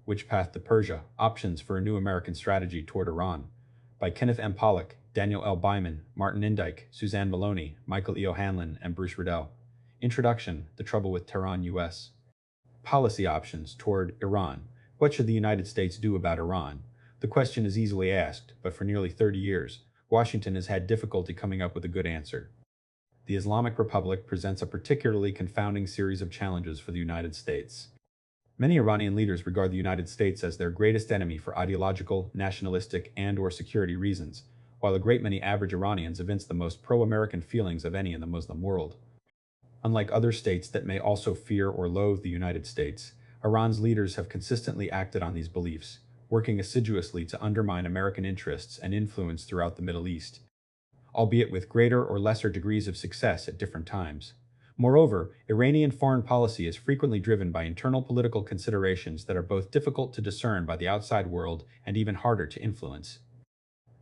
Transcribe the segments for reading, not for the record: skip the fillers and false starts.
Which Path to Persia? Options for a New American Strategy Toward Iran, by Kenneth M. Pollock, Daniel L. Byman, Martin Indyke, Suzanne Maloney, Michael E. O'Hanlon, and Bruce Riddell. Introduction: The Trouble with Tehran, U.S. Policy options toward Iran. What should the United States do about Iran? The question is easily asked, but for nearly 30 years, Washington has had difficulty coming up with a good answer. The Islamic Republic presents a particularly confounding series of challenges for the United States. Many Iranian leaders regard the United States as their greatest enemy for ideological, nationalistic, and/or security reasons, while a great many average Iranians evince the most pro-American feelings of any in the Muslim world. Unlike other states that may also fear or loathe the United States, Iran's leaders have consistently acted on these beliefs, working assiduously to undermine American interests and influence throughout the Middle East, albeit with greater or lesser degrees of success at different times. Moreover, Iranian foreign policy is frequently driven by internal political considerations that are both difficult to discern by the outside world and even harder to influence.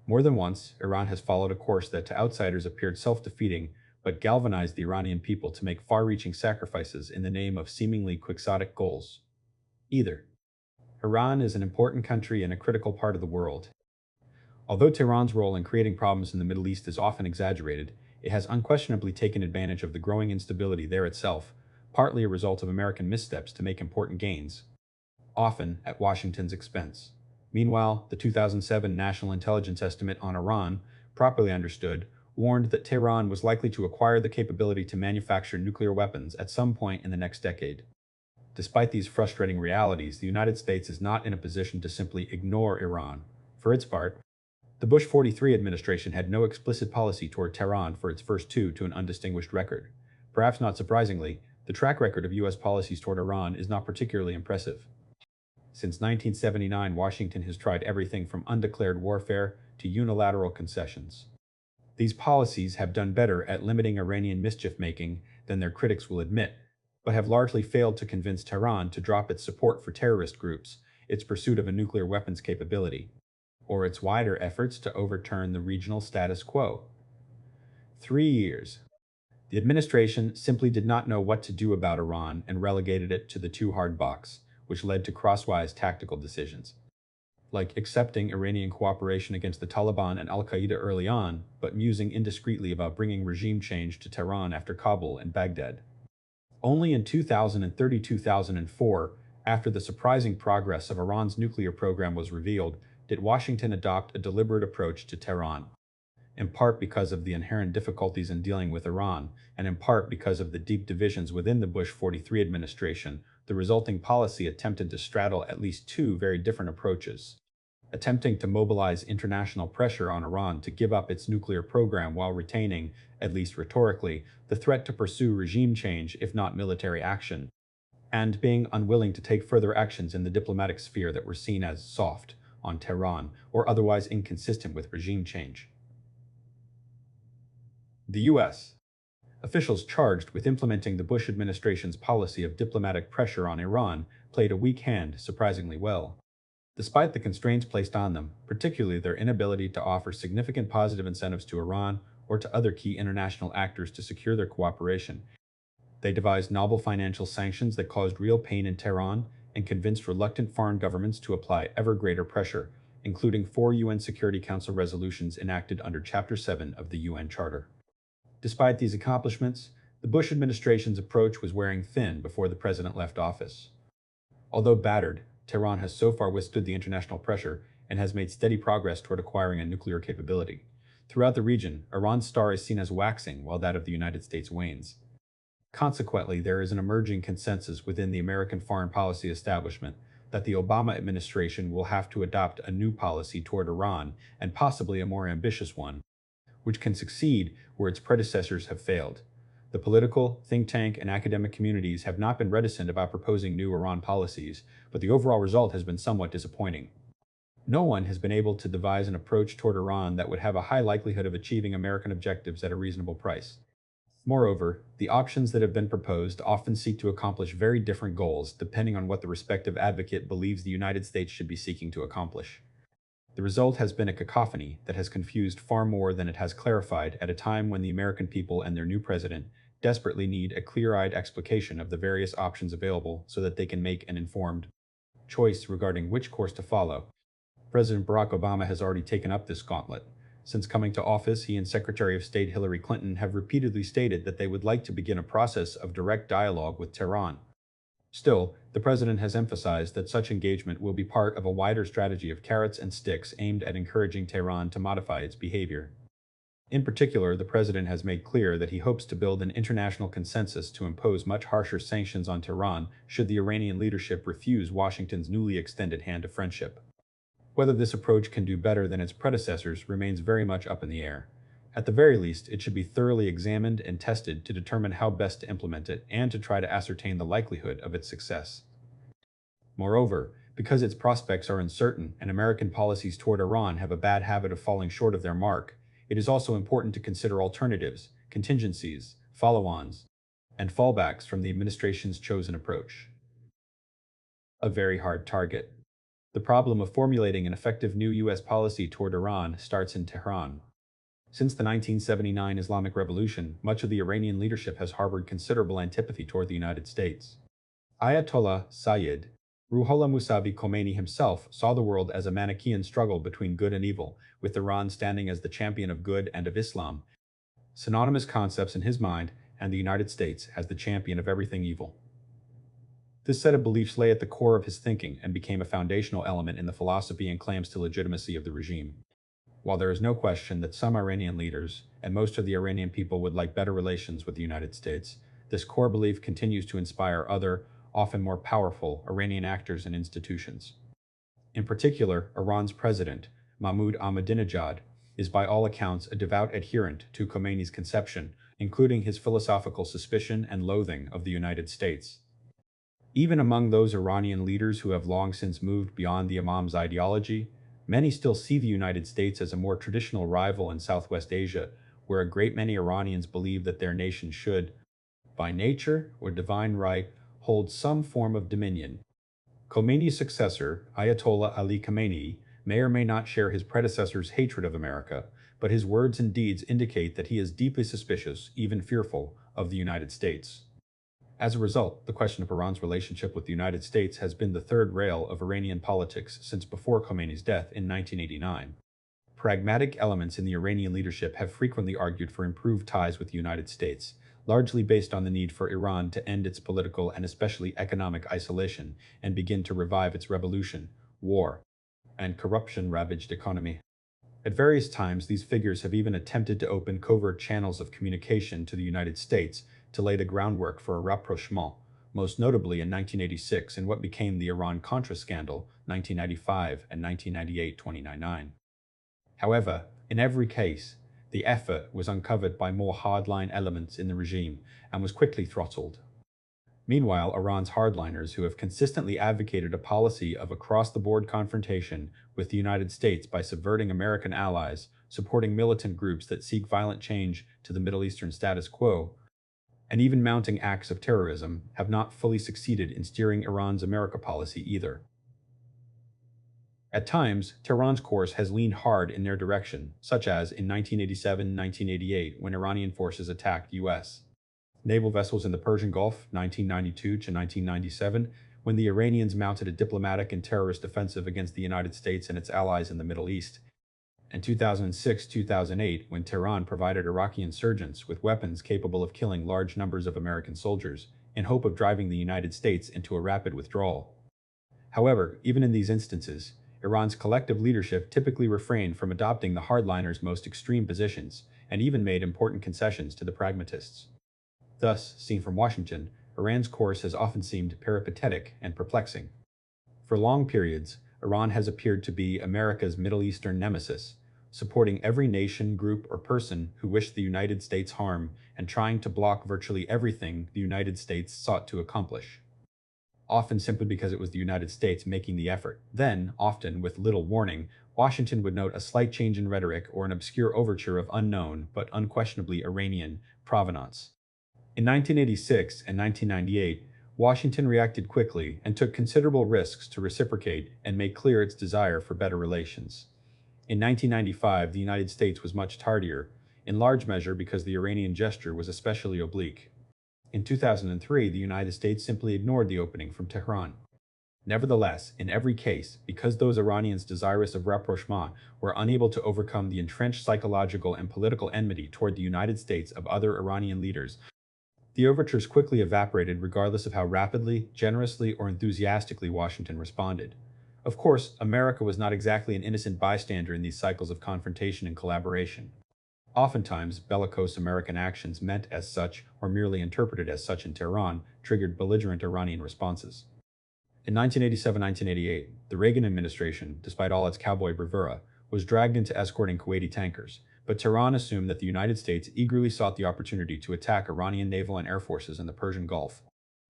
More than once, Iran has followed a course that to outsiders appeared self-defeating, but galvanized the Iranian people to make far-reaching sacrifices in the name of seemingly quixotic goals. Either. Iran is an important country and a critical part of the world. Although Tehran's role in creating problems in the Middle East is often exaggerated, it has unquestionably taken advantage of the growing instability there itself, partly a result of American missteps to make important gains, often at Washington's expense. Meanwhile, the 2007 National Intelligence Estimate on Iran, properly understood, warned that Tehran was likely to acquire the capability to manufacture nuclear weapons at some point in the next decade. Despite these frustrating realities, the United States is not in a position to simply ignore Iran. For its part, the Bush 43 administration had no explicit policy toward Tehran for its first two to an undistinguished record. Perhaps not surprisingly, the track record of U.S. policies toward Iran is not particularly impressive. Since 1979, Washington has tried everything from undeclared warfare to unilateral concessions. These policies have done better at limiting Iranian mischief-making than their critics will admit, but have largely failed to convince Tehran to drop its support for terrorist groups, its pursuit of a nuclear weapons capability, or its wider efforts to overturn the regional status quo. 3 years. The administration simply did not know what to do about Iran and relegated it to the too hard box, which led to crosswise tactical decisions, like accepting Iranian cooperation against the Taliban and al-Qaeda early on, but musing indiscreetly about bringing regime change to Tehran after Kabul and Baghdad. Only in 2003-2004, after the surprising progress of Iran's nuclear program was revealed, did Washington adopt a deliberate approach to Tehran, in part because of the inherent difficulties in dealing with Iran, and in part because of the deep divisions within the Bush 43 administration. The resulting policy attempted to straddle at least two very different approaches, attempting to mobilize international pressure on Iran to give up its nuclear program while retaining, at least rhetorically, the threat to pursue regime change if not military action, and being unwilling to take further actions in the diplomatic sphere that were seen as soft on Tehran or otherwise inconsistent with regime change. The U.S. officials charged with implementing the Bush administration's policy of diplomatic pressure on Iran played a weak hand surprisingly well. Despite the constraints placed on them, particularly their inability to offer significant positive incentives to Iran or to other key international actors to secure their cooperation, they devised novel financial sanctions that caused real pain in Tehran and convinced reluctant foreign governments to apply ever greater pressure, including 4 UN Security Council resolutions enacted under Chapter 7 of the UN Charter. Despite these accomplishments, the Bush administration's approach was wearing thin before the president left office. Although battered, Tehran has so far withstood the international pressure and has made steady progress toward acquiring a nuclear capability. Throughout the region, Iran's star is seen as waxing while that of the United States wanes. Consequently, there is an emerging consensus within the American foreign policy establishment that the Obama administration will have to adopt a new policy toward Iran, and possibly a more ambitious one, which can succeed where its predecessors have failed. The political, think tank, and academic communities have not been reticent about proposing new Iran policies, but the overall result has been somewhat disappointing. No one has been able to devise an approach toward Iran that would have a high likelihood of achieving American objectives at a reasonable price. Moreover, the options that have been proposed often seek to accomplish very different goals depending on what the respective advocate believes the United States should be seeking to accomplish. The result has been a cacophony that has confused far more than it has clarified at a time when the American people and their new president desperately need a clear-eyed explication of the various options available so that they can make an informed choice regarding which course to follow. President Barack Obama has already taken up this gauntlet. Since coming to office, he and Secretary of State Hillary Clinton have repeatedly stated that they would like to begin a process of direct dialogue with Tehran. Still, the president has emphasized that such engagement will be part of a wider strategy of carrots and sticks aimed at encouraging Tehran to modify its behavior. In particular, the president has made clear that he hopes to build an international consensus to impose much harsher sanctions on Tehran should the Iranian leadership refuse Washington's newly extended hand of friendship. Whether this approach can do better than its predecessors remains very much up in the air. At the very least, it should be thoroughly examined and tested to determine how best to implement it and to try to ascertain the likelihood of its success. Moreover, because its prospects are uncertain and American policies toward Iran have a bad habit of falling short of their mark, it is also important to consider alternatives, contingencies, follow-ons, and fallbacks from the administration's chosen approach. A very hard target. The problem of formulating an effective new U.S. policy toward Iran starts in Tehran. Since the 1979 Islamic Revolution, much of the Iranian leadership has harbored considerable antipathy toward the United States. Ayatollah Sayyid Ruhollah Musavi Khomeini himself saw the world as a Manichaean struggle between good and evil, with Iran standing as the champion of good and of Islam, synonymous concepts in his mind, and the United States as the champion of everything evil. This set of beliefs lay at the core of his thinking and became a foundational element in the philosophy and claims to legitimacy of the regime. While there is no question that some Iranian leaders and most of the Iranian people would like better relations with the United States, this core belief continues to inspire other, often more powerful, Iranian actors and institutions. In particular, Iran's president, Mahmoud Ahmadinejad, is by all accounts a devout adherent to Khomeini's conception, including his philosophical suspicion and loathing of the United States. Even among those Iranian leaders who have long since moved beyond the Imam's ideology, many still see the United States as a more traditional rival in Southwest Asia, where a great many Iranians believe that their nation should, by nature or divine right, hold some form of dominion. Khomeini's successor, Ayatollah Ali Khamenei, may or may not share his predecessor's hatred of America, but his words and deeds indicate that he is deeply suspicious, even fearful, of the United States. As a result, the question of Iran's relationship with the United States has been the third rail of Iranian politics since before Khomeini's death in 1989. Pragmatic elements in the Iranian leadership have frequently argued for improved ties with the United States, largely based on the need for Iran to end its political and especially economic isolation and begin to revive its revolution, war, and corruption-ravaged economy. At various times, these figures have even attempted to open covert channels of communication to the United States to lay the groundwork for a rapprochement, most notably in 1986 in what became the Iran-Contra scandal, 1995 and 1998-2099. However, in every case, the effort was uncovered by more hardline elements in the regime and was quickly throttled. Meanwhile, Iran's hardliners, who have consistently advocated a policy of across-the-board confrontation with the United States by subverting American allies, supporting militant groups that seek violent change to the Middle Eastern status quo, and even mounting acts of terrorism, have not fully succeeded in steering Iran's America policy either. At times, Tehran's course has leaned hard in their direction, such as in 1987-1988 when Iranian forces attacked U.S. naval vessels in the Persian Gulf, 1992 to 1997, when the Iranians mounted a diplomatic and terrorist offensive against the United States and its allies in the Middle East, and 2006-2008 when Tehran provided Iraqi insurgents with weapons capable of killing large numbers of American soldiers in hope of driving the United States into a rapid withdrawal. However, even in these instances, Iran's collective leadership typically refrained from adopting the hardliners' most extreme positions and even made important concessions to the pragmatists. Thus, seen from Washington, Iran's course has often seemed peripatetic and perplexing. For long periods, Iran has appeared to be America's Middle Eastern nemesis, supporting every nation, group, or person who wished the United States harm and trying to block virtually everything the United States sought to accomplish. Often simply because it was the United States making the effort. Then, often with little warning, Washington would note a slight change in rhetoric or an obscure overture of unknown but unquestionably Iranian provenance. In 1986 and 1998, Washington reacted quickly and took considerable risks to reciprocate and make clear its desire for better relations. In 1995, the United States was much tardier, in large measure because the Iranian gesture was especially oblique. In 2003, the United States simply ignored the opening from Tehran. Nevertheless, in every case, because those Iranians desirous of rapprochement were unable to overcome the entrenched psychological and political enmity toward the United States of other Iranian leaders, the overtures quickly evaporated regardless of how rapidly, generously, or enthusiastically Washington responded. Of course, America was not exactly an innocent bystander in these cycles of confrontation and collaboration. Oftentimes, bellicose American actions meant as such, or merely interpreted as such in Tehran, triggered belligerent Iranian responses. In 1987-1988, the Reagan administration, despite all its cowboy bravura, was dragged into escorting Kuwaiti tankers, but Tehran assumed that the United States eagerly sought the opportunity to attack Iranian naval and air forces in the Persian Gulf.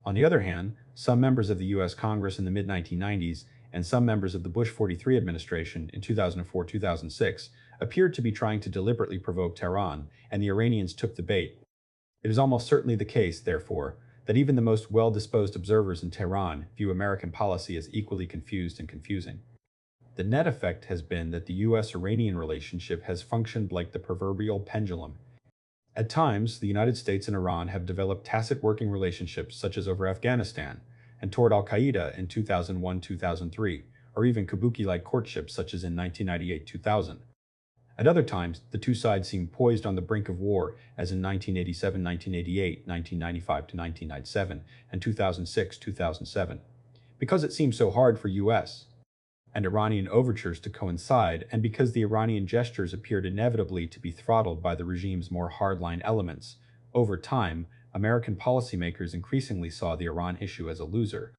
On the other hand, some members of the U.S. Congress in the mid-1990s and some members of the Bush 43 administration in 2004-2006 appeared to be trying to deliberately provoke Tehran, and the Iranians took the bait. It is almost certainly the case, therefore, that even the most well-disposed observers in Tehran view American policy as equally confused and confusing. The net effect has been that the U.S.-Iranian relationship has functioned like the proverbial pendulum. At times, the United States and Iran have developed tacit working relationships such as over Afghanistan, and toward al-Qaeda in 2001-2003, or even kabuki-like courtships such as in 1998-2000. At other times, the two sides seem poised on the brink of war, as in 1987-1988, 1995-1997, and 2006-2007. Because it seems so hard for U.S. and Iranian overtures to coincide, and because the Iranian gestures appeared inevitably to be throttled by the regime's more hardline elements, over time, American policymakers increasingly saw the Iran issue as a loser.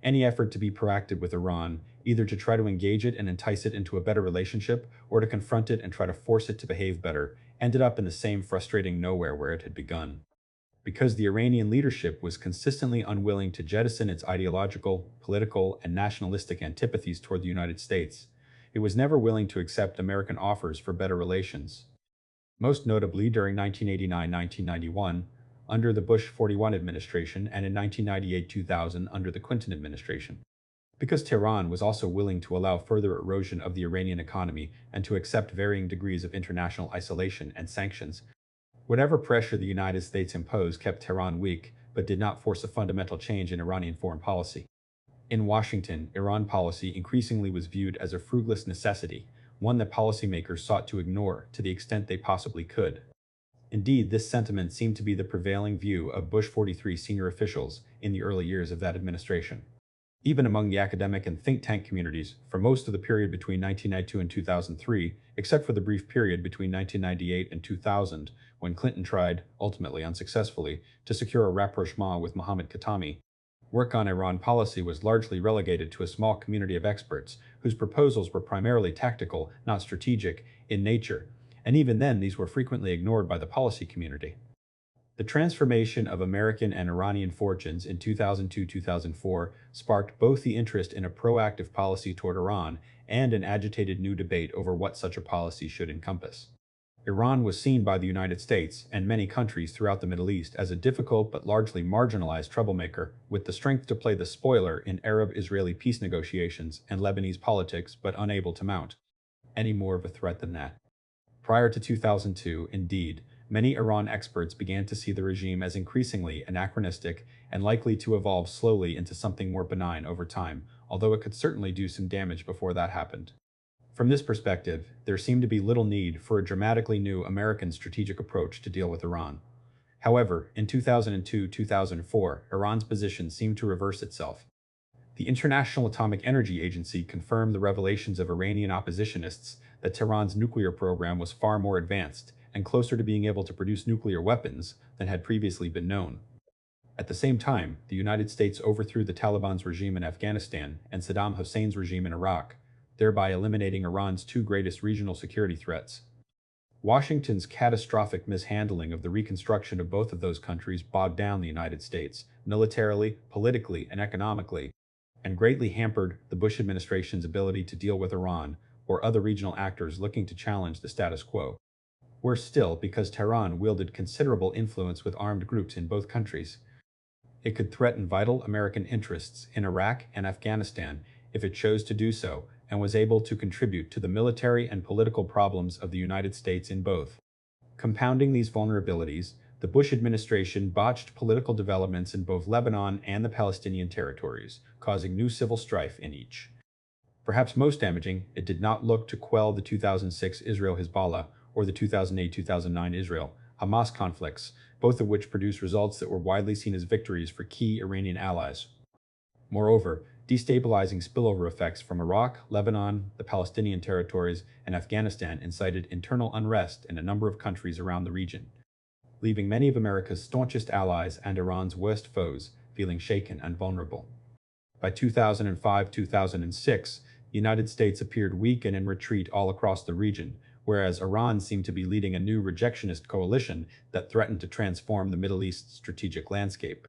Any effort to be proactive with Iran, either to try to engage it and entice it into a better relationship, or to confront it and try to force it to behave better, ended up in the same frustrating nowhere where it had begun. Because the Iranian leadership was consistently unwilling to jettison its ideological, political, and nationalistic antipathies toward the United States, it was never willing to accept American offers for better relations. Most notably during 1989-1991, under the Bush 41 administration, and in 1998-2000 under the Clinton administration. Because Tehran was also willing to allow further erosion of the Iranian economy and to accept varying degrees of international isolation and sanctions, whatever pressure the United States imposed kept Tehran weak, but did not force a fundamental change in Iranian foreign policy. In Washington, Iran policy increasingly was viewed as a frugalous necessity, one that policymakers sought to ignore to the extent they possibly could. Indeed, this sentiment seemed to be the prevailing view of Bush 43 senior officials in the early years of that administration. Even among the academic and think tank communities, for most of the period between 1992 and 2003, except for the brief period between 1998 and 2000, when Clinton tried, ultimately unsuccessfully, to secure a rapprochement with Mohammad Khatami, work on Iran policy was largely relegated to a small community of experts whose proposals were primarily tactical, not strategic, in nature, and even then these were frequently ignored by the policy community. The transformation of American and Iranian fortunes in 2002-2004 sparked both the interest in a proactive policy toward Iran and an agitated new debate over what such a policy should encompass. Iran was seen by the United States and many countries throughout the Middle East as a difficult but largely marginalized troublemaker with the strength to play the spoiler in Arab-Israeli peace negotiations and Lebanese politics, but unable to mount any more of a threat than that. Prior to 2002, indeed, many Iran experts began to see the regime as increasingly anachronistic and likely to evolve slowly into something more benign over time, although it could certainly do some damage before that happened. From this perspective, there seemed to be little need for a dramatically new American strategic approach to deal with Iran. However, in 2002-2004, Iran's position seemed to reverse itself. The International Atomic Energy Agency confirmed the revelations of Iranian oppositionists that Tehran's nuclear program was far more advanced and closer to being able to produce nuclear weapons than had previously been known. At the same time, the United States overthrew the Taliban's regime in Afghanistan and Saddam Hussein's regime in Iraq, thereby eliminating Iran's two greatest regional security threats. Washington's catastrophic mishandling of the reconstruction of both of those countries bogged down the United States, militarily, politically, and economically, and greatly hampered the Bush administration's ability to deal with Iran or other regional actors looking to challenge the status quo. Worse still, because Tehran wielded considerable influence with armed groups in both countries, it could threaten vital American interests in Iraq and Afghanistan if it chose to do so, and was able to contribute to the military and political problems of the United States in both. Compounding these vulnerabilities, the The Bush administration botched political developments in both Lebanon and the Palestinian territories, causing new civil strife in each. Perhaps most damaging, it did not look to quell the 2006 Israel-Hezbollah or the 2008-2009 Israel-Hamas conflicts, both of which produced results that were widely seen as victories for key Iranian allies. Moreover, destabilizing spillover effects from Iraq, Lebanon, the Palestinian territories, and Afghanistan incited internal unrest in a number of countries around the region, leaving many of America's staunchest allies and Iran's worst foes feeling shaken and vulnerable. By 2005-2006, the United States appeared weak and in retreat all across the region, whereas Iran seemed to be leading a new rejectionist coalition that threatened to transform the Middle East's strategic landscape.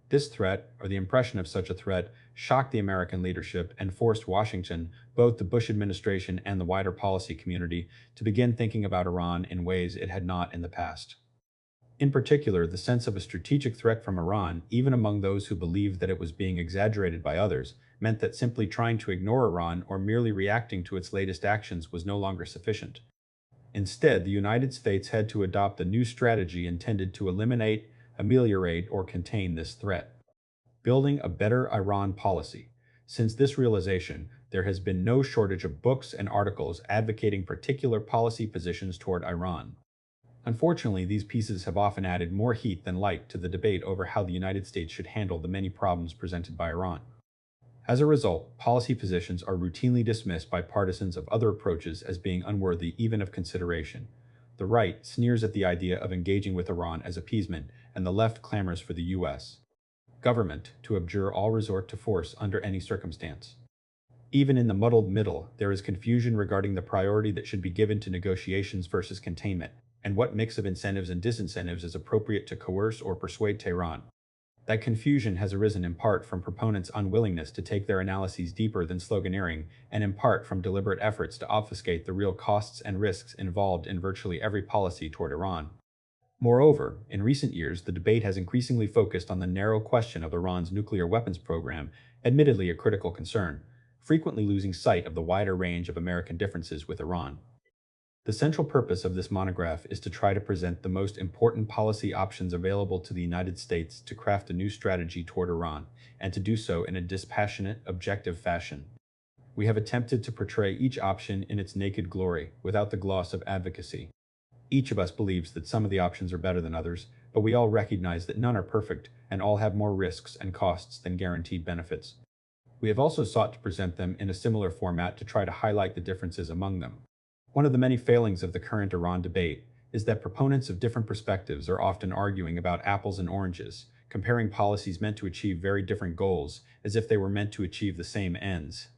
This threat, or the impression of such a threat, shocked the American leadership and forced Washington, both the Bush administration and the wider policy community, to begin thinking about Iran in ways it had not in the past. In particular, the sense of a strategic threat from Iran, even among those who believed that it was being exaggerated by others, meant that simply trying to ignore Iran or merely reacting to its latest actions was no longer sufficient. Instead, the United States had to adopt a new strategy intended to eliminate, ameliorate, or contain this threat. Building a better Iran policy. Since this realization, there has been no shortage of books and articles advocating particular policy positions toward Iran. Unfortunately, these pieces have often added more heat than light to the debate over how the United States should handle the many problems presented by Iran. As a result, policy positions are routinely dismissed by partisans of other approaches as being unworthy even of consideration. The right sneers at the idea of engaging with Iran as appeasement, and the left clamors for the U.S. government to abjure all resort to force under any circumstance. Even in the muddled middle, there is confusion regarding the priority that should be given to negotiations versus containment, and what mix of incentives and disincentives is appropriate to coerce or persuade Tehran. That confusion has arisen in part from proponents' unwillingness to take their analyses deeper than sloganeering, and in part from deliberate efforts to obfuscate the real costs and risks involved in virtually every policy toward Iran. Moreover, in recent years, the debate has increasingly focused on the narrow question of Iran's nuclear weapons program, admittedly a critical concern, frequently losing sight of the wider range of American differences with Iran. The central purpose of this monograph is to try to present the most important policy options available to the United States to craft a new strategy toward Iran, and to do so in a dispassionate, objective fashion. We have attempted to portray each option in its naked glory, without the gloss of advocacy. Each of us believes that some of the options are better than others, but we all recognize that none are perfect, and all have more risks and costs than guaranteed benefits. We have also sought to present them in a similar format to try to highlight the differences among them. One of the many failings of the current Iran debate is that proponents of different perspectives are often arguing about apples and oranges, comparing policies meant to achieve very different goals as if they were meant to achieve the same ends,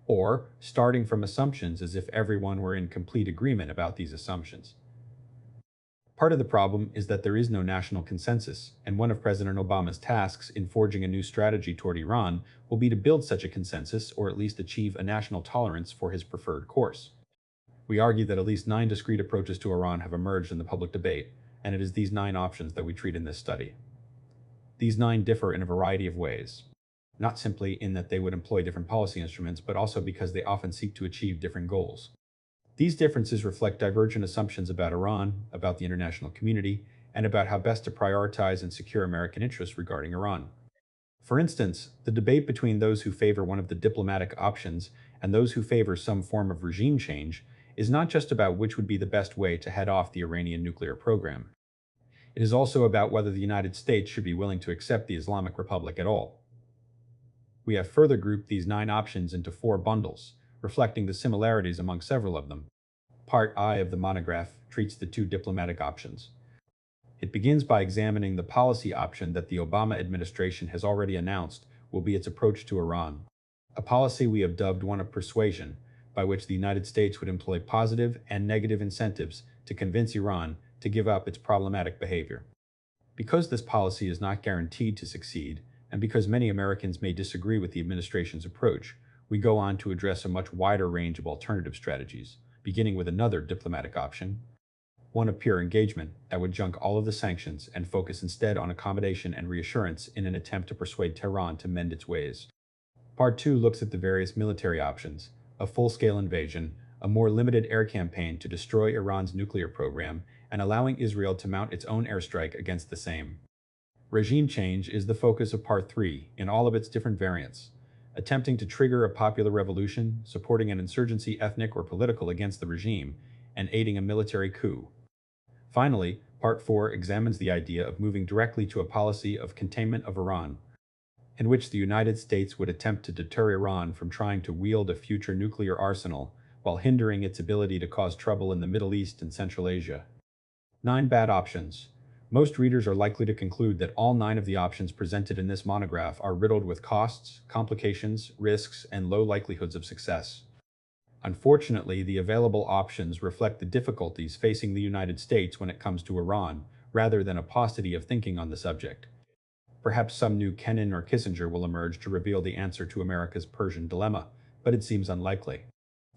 or starting from assumptions as if everyone were in complete agreement about these assumptions. Part of the problem is that there is no national consensus, and one of President Obama's tasks in forging a new strategy toward Iran will be to build such a consensus, or at least achieve a national tolerance for his preferred course. We argue that at least 9 discrete approaches to Iran have emerged in the public debate, and it is these 9 options that we treat in this study. These 9 differ in a variety of ways, not simply in that they would employ different policy instruments, but also because they often seek to achieve different goals. These differences reflect divergent assumptions about Iran, about the international community, and about how best to prioritize and secure American interests regarding Iran. For instance, the debate between those who favor one of the diplomatic options and those who favor some form of regime change is not just about which would be the best way to head off the Iranian nuclear program. It is also about whether the United States should be willing to accept the Islamic Republic at all. We have further grouped these 9 options into 4 bundles, reflecting the similarities among several of them. Part I of the monograph treats the 2 diplomatic options. It begins by examining the policy option that the Obama administration has already announced will be its approach to Iran, a policy we have dubbed one of persuasion, by which the United States would employ positive and negative incentives to convince Iran to give up its problematic behavior. Because this policy is not guaranteed to succeed, and because many Americans may disagree with the administration's approach, we go on to address a much wider range of alternative strategies, beginning with another diplomatic option, one of pure engagement that would junk all of the sanctions and focus instead on accommodation and reassurance in an attempt to persuade Tehran to mend its ways. Part 2 looks at the various military options, a full-scale invasion, a more limited air campaign to destroy Iran's nuclear program, and allowing Israel to mount its own airstrike against the same. Regime change is the focus of Part 3 in all of its different variants, attempting to trigger a popular revolution, supporting an insurgency ethnic or political against the regime, and aiding a military coup. Finally, Part 4 examines the idea of moving directly to a policy of containment of Iran, in which the United States would attempt to deter Iran from trying to wield a future nuclear arsenal while hindering its ability to cause trouble in the Middle East and Central Asia. 9 bad options. Most readers are likely to conclude that all 9 of the options presented in this monograph are riddled with costs, complications, risks, and low likelihoods of success. Unfortunately, the available options reflect the difficulties facing the United States when it comes to Iran, rather than a paucity of thinking on the subject. Perhaps some new Kennan or Kissinger will emerge to reveal the answer to America's Persian dilemma, but it seems unlikely.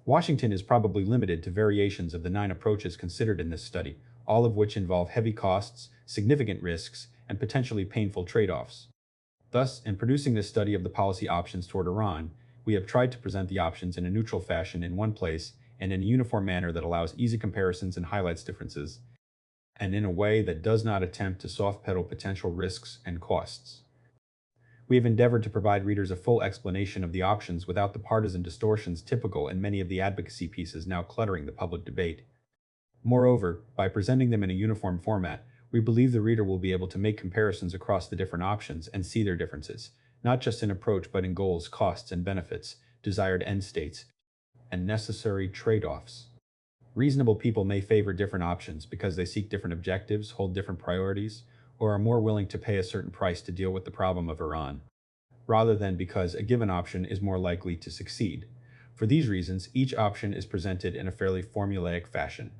Washington is probably limited to variations of the 9 approaches considered in this study, all of which involve heavy costs, significant risks, and potentially painful trade-offs. Thus, in producing this study of the policy options toward Iran, we have tried to present the options in a neutral fashion in one place and in a uniform manner that allows easy comparisons and highlights differences, and in a way that does not attempt to soft-pedal potential risks and costs. We have endeavored to provide readers a full explanation of the options without the partisan distortions typical in many of the advocacy pieces now cluttering the public debate. Moreover, by presenting them in a uniform format, we believe the reader will be able to make comparisons across the different options and see their differences, not just in approach but in goals, costs, and benefits, desired end states, and necessary trade-offs. Reasonable people may favor different options because they seek different objectives, hold different priorities, or are more willing to pay a certain price to deal with the problem of Iran, rather than because a given option is more likely to succeed. For these reasons, each option is presented in a fairly formulaic fashion.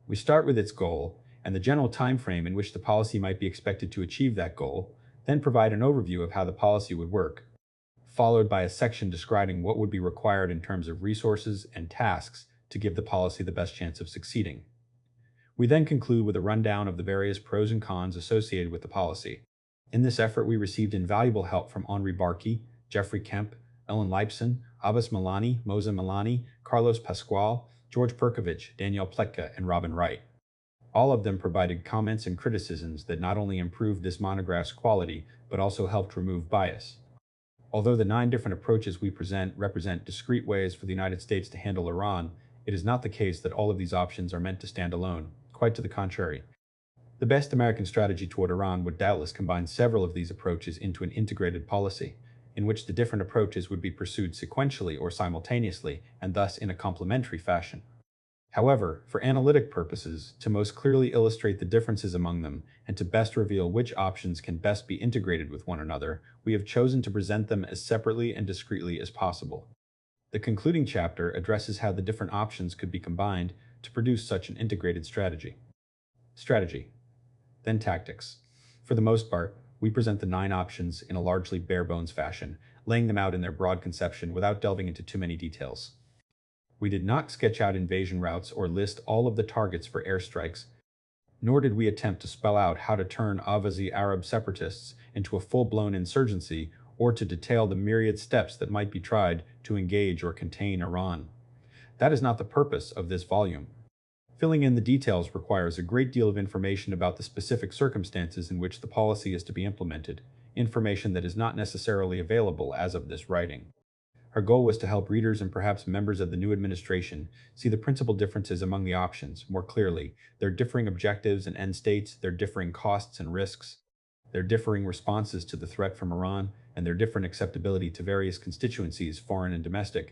We start with its goal and the general time frame in which the policy might be expected to achieve that goal, then provide an overview of how the policy would work, followed by a section describing what would be required in terms of resources and tasks to give the policy the best chance of succeeding. We then conclude with a rundown of the various pros and cons associated with the policy. In this effort, we received invaluable help from Henri Barkey, Jeffrey Kemp, Ellen Leibson, Abbas Milani, Moza Milani, Carlos Pascual, George Perkovich, Danielle Pletka, and Robin Wright. All of them provided comments and criticisms that not only improved this monograph's quality, but also helped remove bias. Although the 9 different approaches we present represent discrete ways for the United States to handle Iran, it is not the case that all of these options are meant to stand alone. Quite to the contrary. The best American strategy toward Iran would doubtless combine several of these approaches into an integrated policy, in which the different approaches would be pursued sequentially or simultaneously, and thus in a complementary fashion. However, for analytic purposes, to most clearly illustrate the differences among them, and to best reveal which options can best be integrated with one another, we have chosen to present them as separately and discreetly as possible. The concluding chapter addresses how the different options could be combined to produce such an integrated strategy. Strategy. Then tactics. For the most part, we present the 9 options in a largely bare-bones fashion, laying them out in their broad conception without delving into too many details. We did not sketch out invasion routes or list all of the targets for airstrikes, nor did we attempt to spell out how to turn Ahwazi Arab separatists into a full-blown insurgency or to detail the myriad steps that might be tried to engage or contain Iran. That is not the purpose of this volume. Filling in the details requires a great deal of information about the specific circumstances in which the policy is to be implemented, information that is not necessarily available as of this writing. Our goal was to help readers and perhaps members of the new administration see the principal differences among the options more clearly, their differing objectives and end states, their differing costs and risks, their differing responses to the threat from Iran, and their different acceptability to various constituencies, foreign and domestic.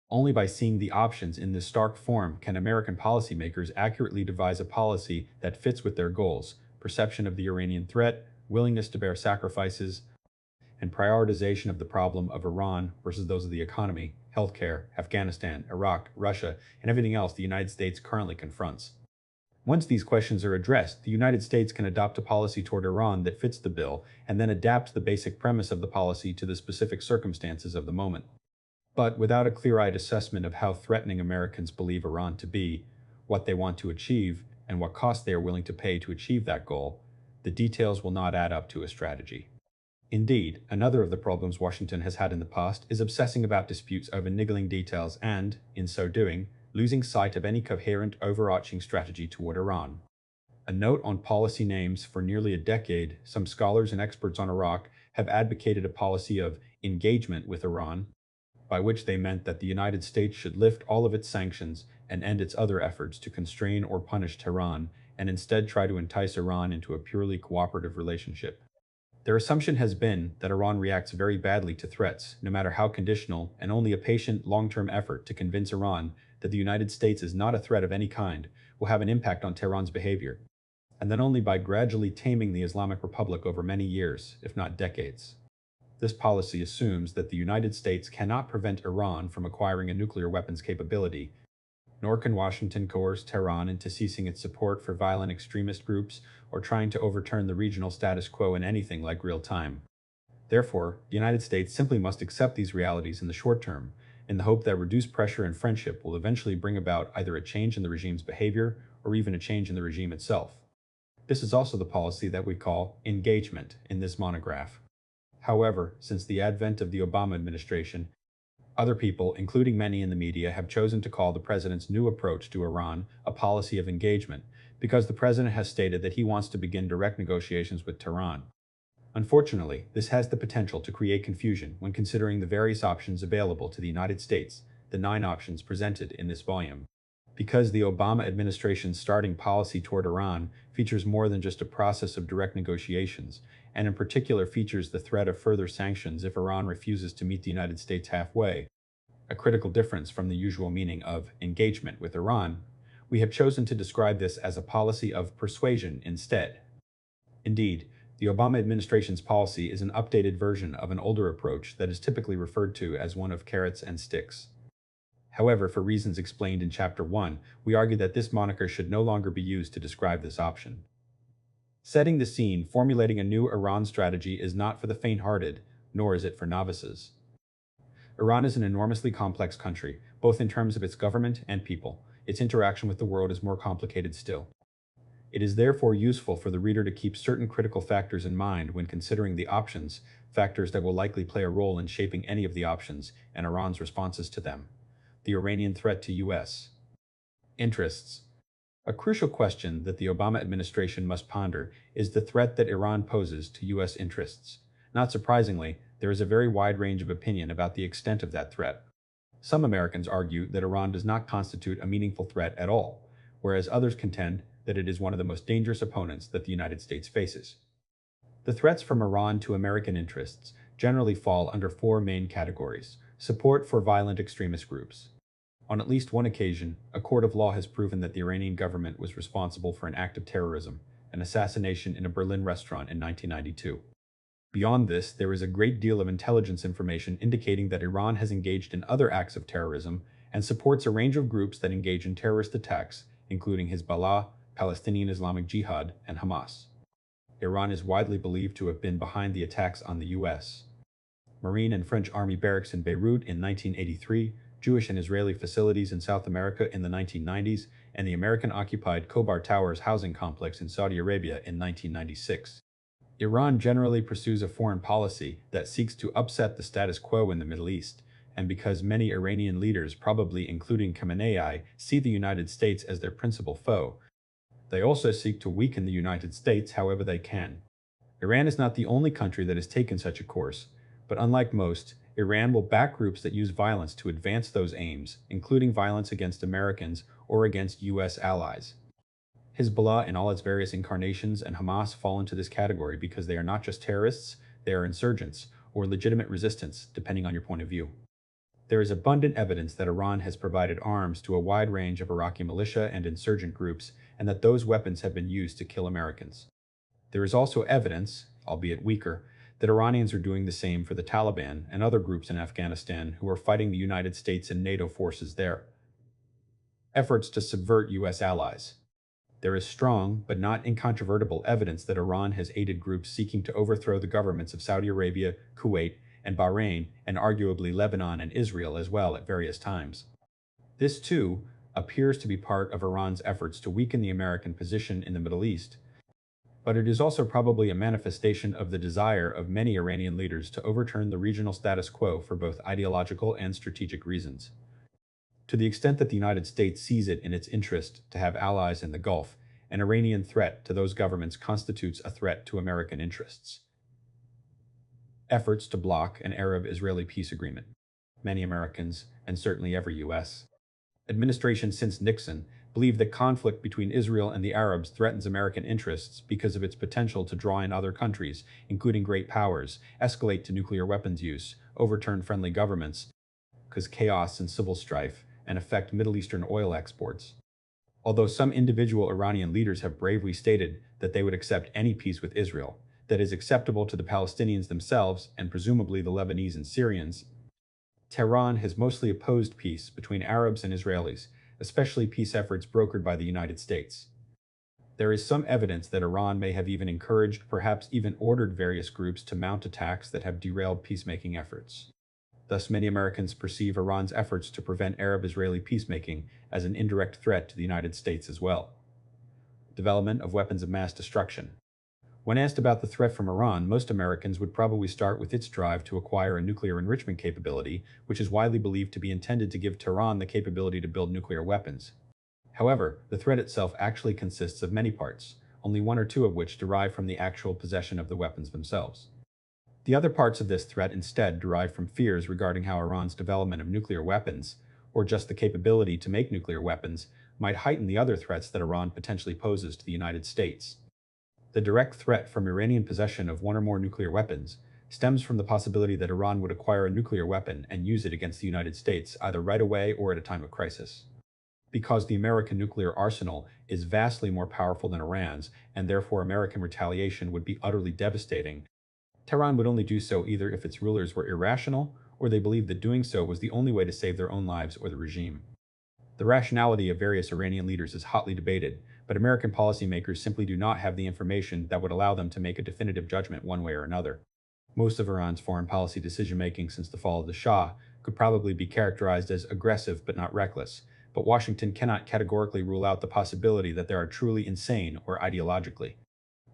Only by seeing the options in this stark form can American policymakers accurately devise a policy that fits with their goals, perception of the Iranian threat, willingness to bear sacrifices, and prioritization of the problem of Iran versus those of the economy, healthcare, Afghanistan, Iraq, Russia, and everything else the United States currently confronts. Once these questions are addressed, the United States can adopt a policy toward Iran that fits the bill and then adapt the basic premise of the policy to the specific circumstances of the moment. But without a clear-eyed assessment of how threatening Americans believe Iran to be, what they want to achieve, and what cost they are willing to pay to achieve that goal, the details will not add up to a strategy. Indeed, another of the problems Washington has had in the past is obsessing about disputes over niggling details and, in so doing, losing sight of any coherent overarching strategy toward Iran. A note on policy names: for nearly a decade, some scholars and experts on Iraq have advocated a policy of engagement with Iran, by which they meant that the United States should lift all of its sanctions and end its other efforts to constrain or punish Tehran, and instead try to entice Iran into a purely cooperative relationship. Their assumption has been that Iran reacts very badly to threats, no matter how conditional, and only a patient, long-term effort to convince Iran that the United States is not a threat of any kind will have an impact on Tehran's behavior, and that only by gradually taming the Islamic Republic over many years, if not decades. This policy assumes that the United States cannot prevent Iran from acquiring a nuclear weapons capability, nor can Washington coerce Tehran into ceasing its support for violent extremist groups or trying to overturn the regional status quo in anything like real time. Therefore, the United States simply must accept these realities in the short term, in the hope that reduced pressure and friendship will eventually bring about either a change in the regime's behavior or even a change in the regime itself. This is also the policy that we call engagement in this monograph. However, since the advent of the Obama administration, other people, including many in the media, have chosen to call the president's new approach to Iran a policy of engagement, because the president has stated that he wants to begin direct negotiations with Tehran. Unfortunately, this has the potential to create confusion when considering the various options available to the United States, the 9 options presented in this volume. Because the Obama administration's starting policy toward Iran features more than just a process of direct negotiations, and in particular features the threat of further sanctions if Iran refuses to meet the United States halfway, a critical difference from the usual meaning of engagement with Iran, we have chosen to describe this as a policy of persuasion instead. Indeed, the Obama administration's policy is an updated version of an older approach that is typically referred to as one of carrots and sticks. However, for reasons explained in Chapter 1, we argue that this moniker should no longer be used to describe this option. Setting the scene, formulating a new Iran strategy is not for the faint-hearted, nor is it for novices. Iran is an enormously complex country, both in terms of its government and people. Its interaction with the world is more complicated still. It is therefore useful for the reader to keep certain critical factors in mind when considering the options, factors that will likely play a role in shaping any of the options and Iran's responses to them. The Iranian threat to U.S. interests. A crucial question that the Obama administration must ponder is the threat that Iran poses to U.S. interests. Not surprisingly, there is a very wide range of opinion about the extent of that threat. Some Americans argue that Iran does not constitute a meaningful threat at all, whereas others contend that it is one of the most dangerous opponents that the United States faces. The threats from Iran to American interests generally fall under 4 main categories: support for violent extremist groups. On at least one occasion, a court of law has proven that the Iranian government was responsible for an act of terrorism, an assassination in a Berlin restaurant in 1992. Beyond this, there is a great deal of intelligence information indicating that Iran has engaged in other acts of terrorism and supports a range of groups that engage in terrorist attacks, including Hezbollah, Palestinian Islamic Jihad, and Hamas. Iran is widely believed to have been behind the attacks on the U.S. Marine and French Army barracks in Beirut in 1983, Jewish and Israeli facilities in South America in the 1990s, and the American-occupied Khobar Towers housing complex in Saudi Arabia in 1996. Iran generally pursues a foreign policy that seeks to upset the status quo in the Middle East, and because many Iranian leaders, probably including Khamenei, see the United States as their principal foe, they also seek to weaken the United States however they can. Iran is not the only country that has taken such a course, but unlike most, Iran will back groups that use violence to advance those aims, including violence against Americans or against U.S. allies. Hezbollah in all its various incarnations and Hamas fall into this category because they are not just terrorists, they are insurgents, or legitimate resistance, depending on your point of view. There is abundant evidence that Iran has provided arms to a wide range of Iraqi militia and insurgent groups, and that those weapons have been used to kill Americans. There is also evidence, albeit weaker, that Iranians are doing the same for the Taliban and other groups in Afghanistan who are fighting the United States and NATO forces there. Efforts to subvert U.S. allies. There is strong, but not incontrovertible evidence that Iran has aided groups seeking to overthrow the governments of Saudi Arabia, Kuwait, and Bahrain, and arguably Lebanon and Israel as well at various times. This, too, appears to be part of Iran's efforts to weaken the American position in the Middle East, but it is also probably a manifestation of the desire of many Iranian leaders to overturn the regional status quo for both ideological and strategic reasons. To the extent that the United States sees it in its interest to have allies in the Gulf, an Iranian threat to those governments constitutes a threat to American interests. Efforts to block an Arab-Israeli peace agreement. Many Americans, and certainly every U.S. administration since Nixon, believe that conflict between Israel and the Arabs threatens American interests because of its potential to draw in other countries, including great powers, escalate to nuclear weapons use, overturn friendly governments, cause chaos and civil strife, and affect Middle Eastern oil exports. Although some individual Iranian leaders have bravely stated that they would accept any peace with Israel that is acceptable to the Palestinians themselves and presumably the Lebanese and Syrians, Tehran has mostly opposed peace between Arabs and Israelis, especially peace efforts brokered by the United States. There is some evidence that Iran may have even encouraged, perhaps even ordered various groups to mount attacks that have derailed peacemaking efforts. Thus, many Americans perceive Iran's efforts to prevent Arab-Israeli peacemaking as an indirect threat to the United States as well. Development of weapons of mass destruction. When asked about the threat from Iran, most Americans would probably start with its drive to acquire a nuclear enrichment capability, which is widely believed to be intended to give Tehran the capability to build nuclear weapons. However, the threat itself actually consists of many parts, only one or two of which derive from the actual possession of the weapons themselves. The other parts of this threat instead derive from fears regarding how Iran's development of nuclear weapons, or just the capability to make nuclear weapons, might heighten the other threats that Iran potentially poses to the United States. The direct threat from Iranian possession of one or more nuclear weapons stems from the possibility that Iran would acquire a nuclear weapon and use it against the United States either right away or at a time of crisis. Because the American nuclear arsenal is vastly more powerful than Iran's, and therefore American retaliation would be utterly devastating, Tehran would only do so either if its rulers were irrational or they believed that doing so was the only way to save their own lives or the regime. The rationality of various Iranian leaders is hotly debated, but American policymakers simply do not have the information that would allow them to make a definitive judgment one way or another. Most of Iran's foreign policy decision-making since the fall of the Shah could probably be characterized as aggressive but not reckless, but Washington cannot categorically rule out the possibility that there are truly insane or ideologically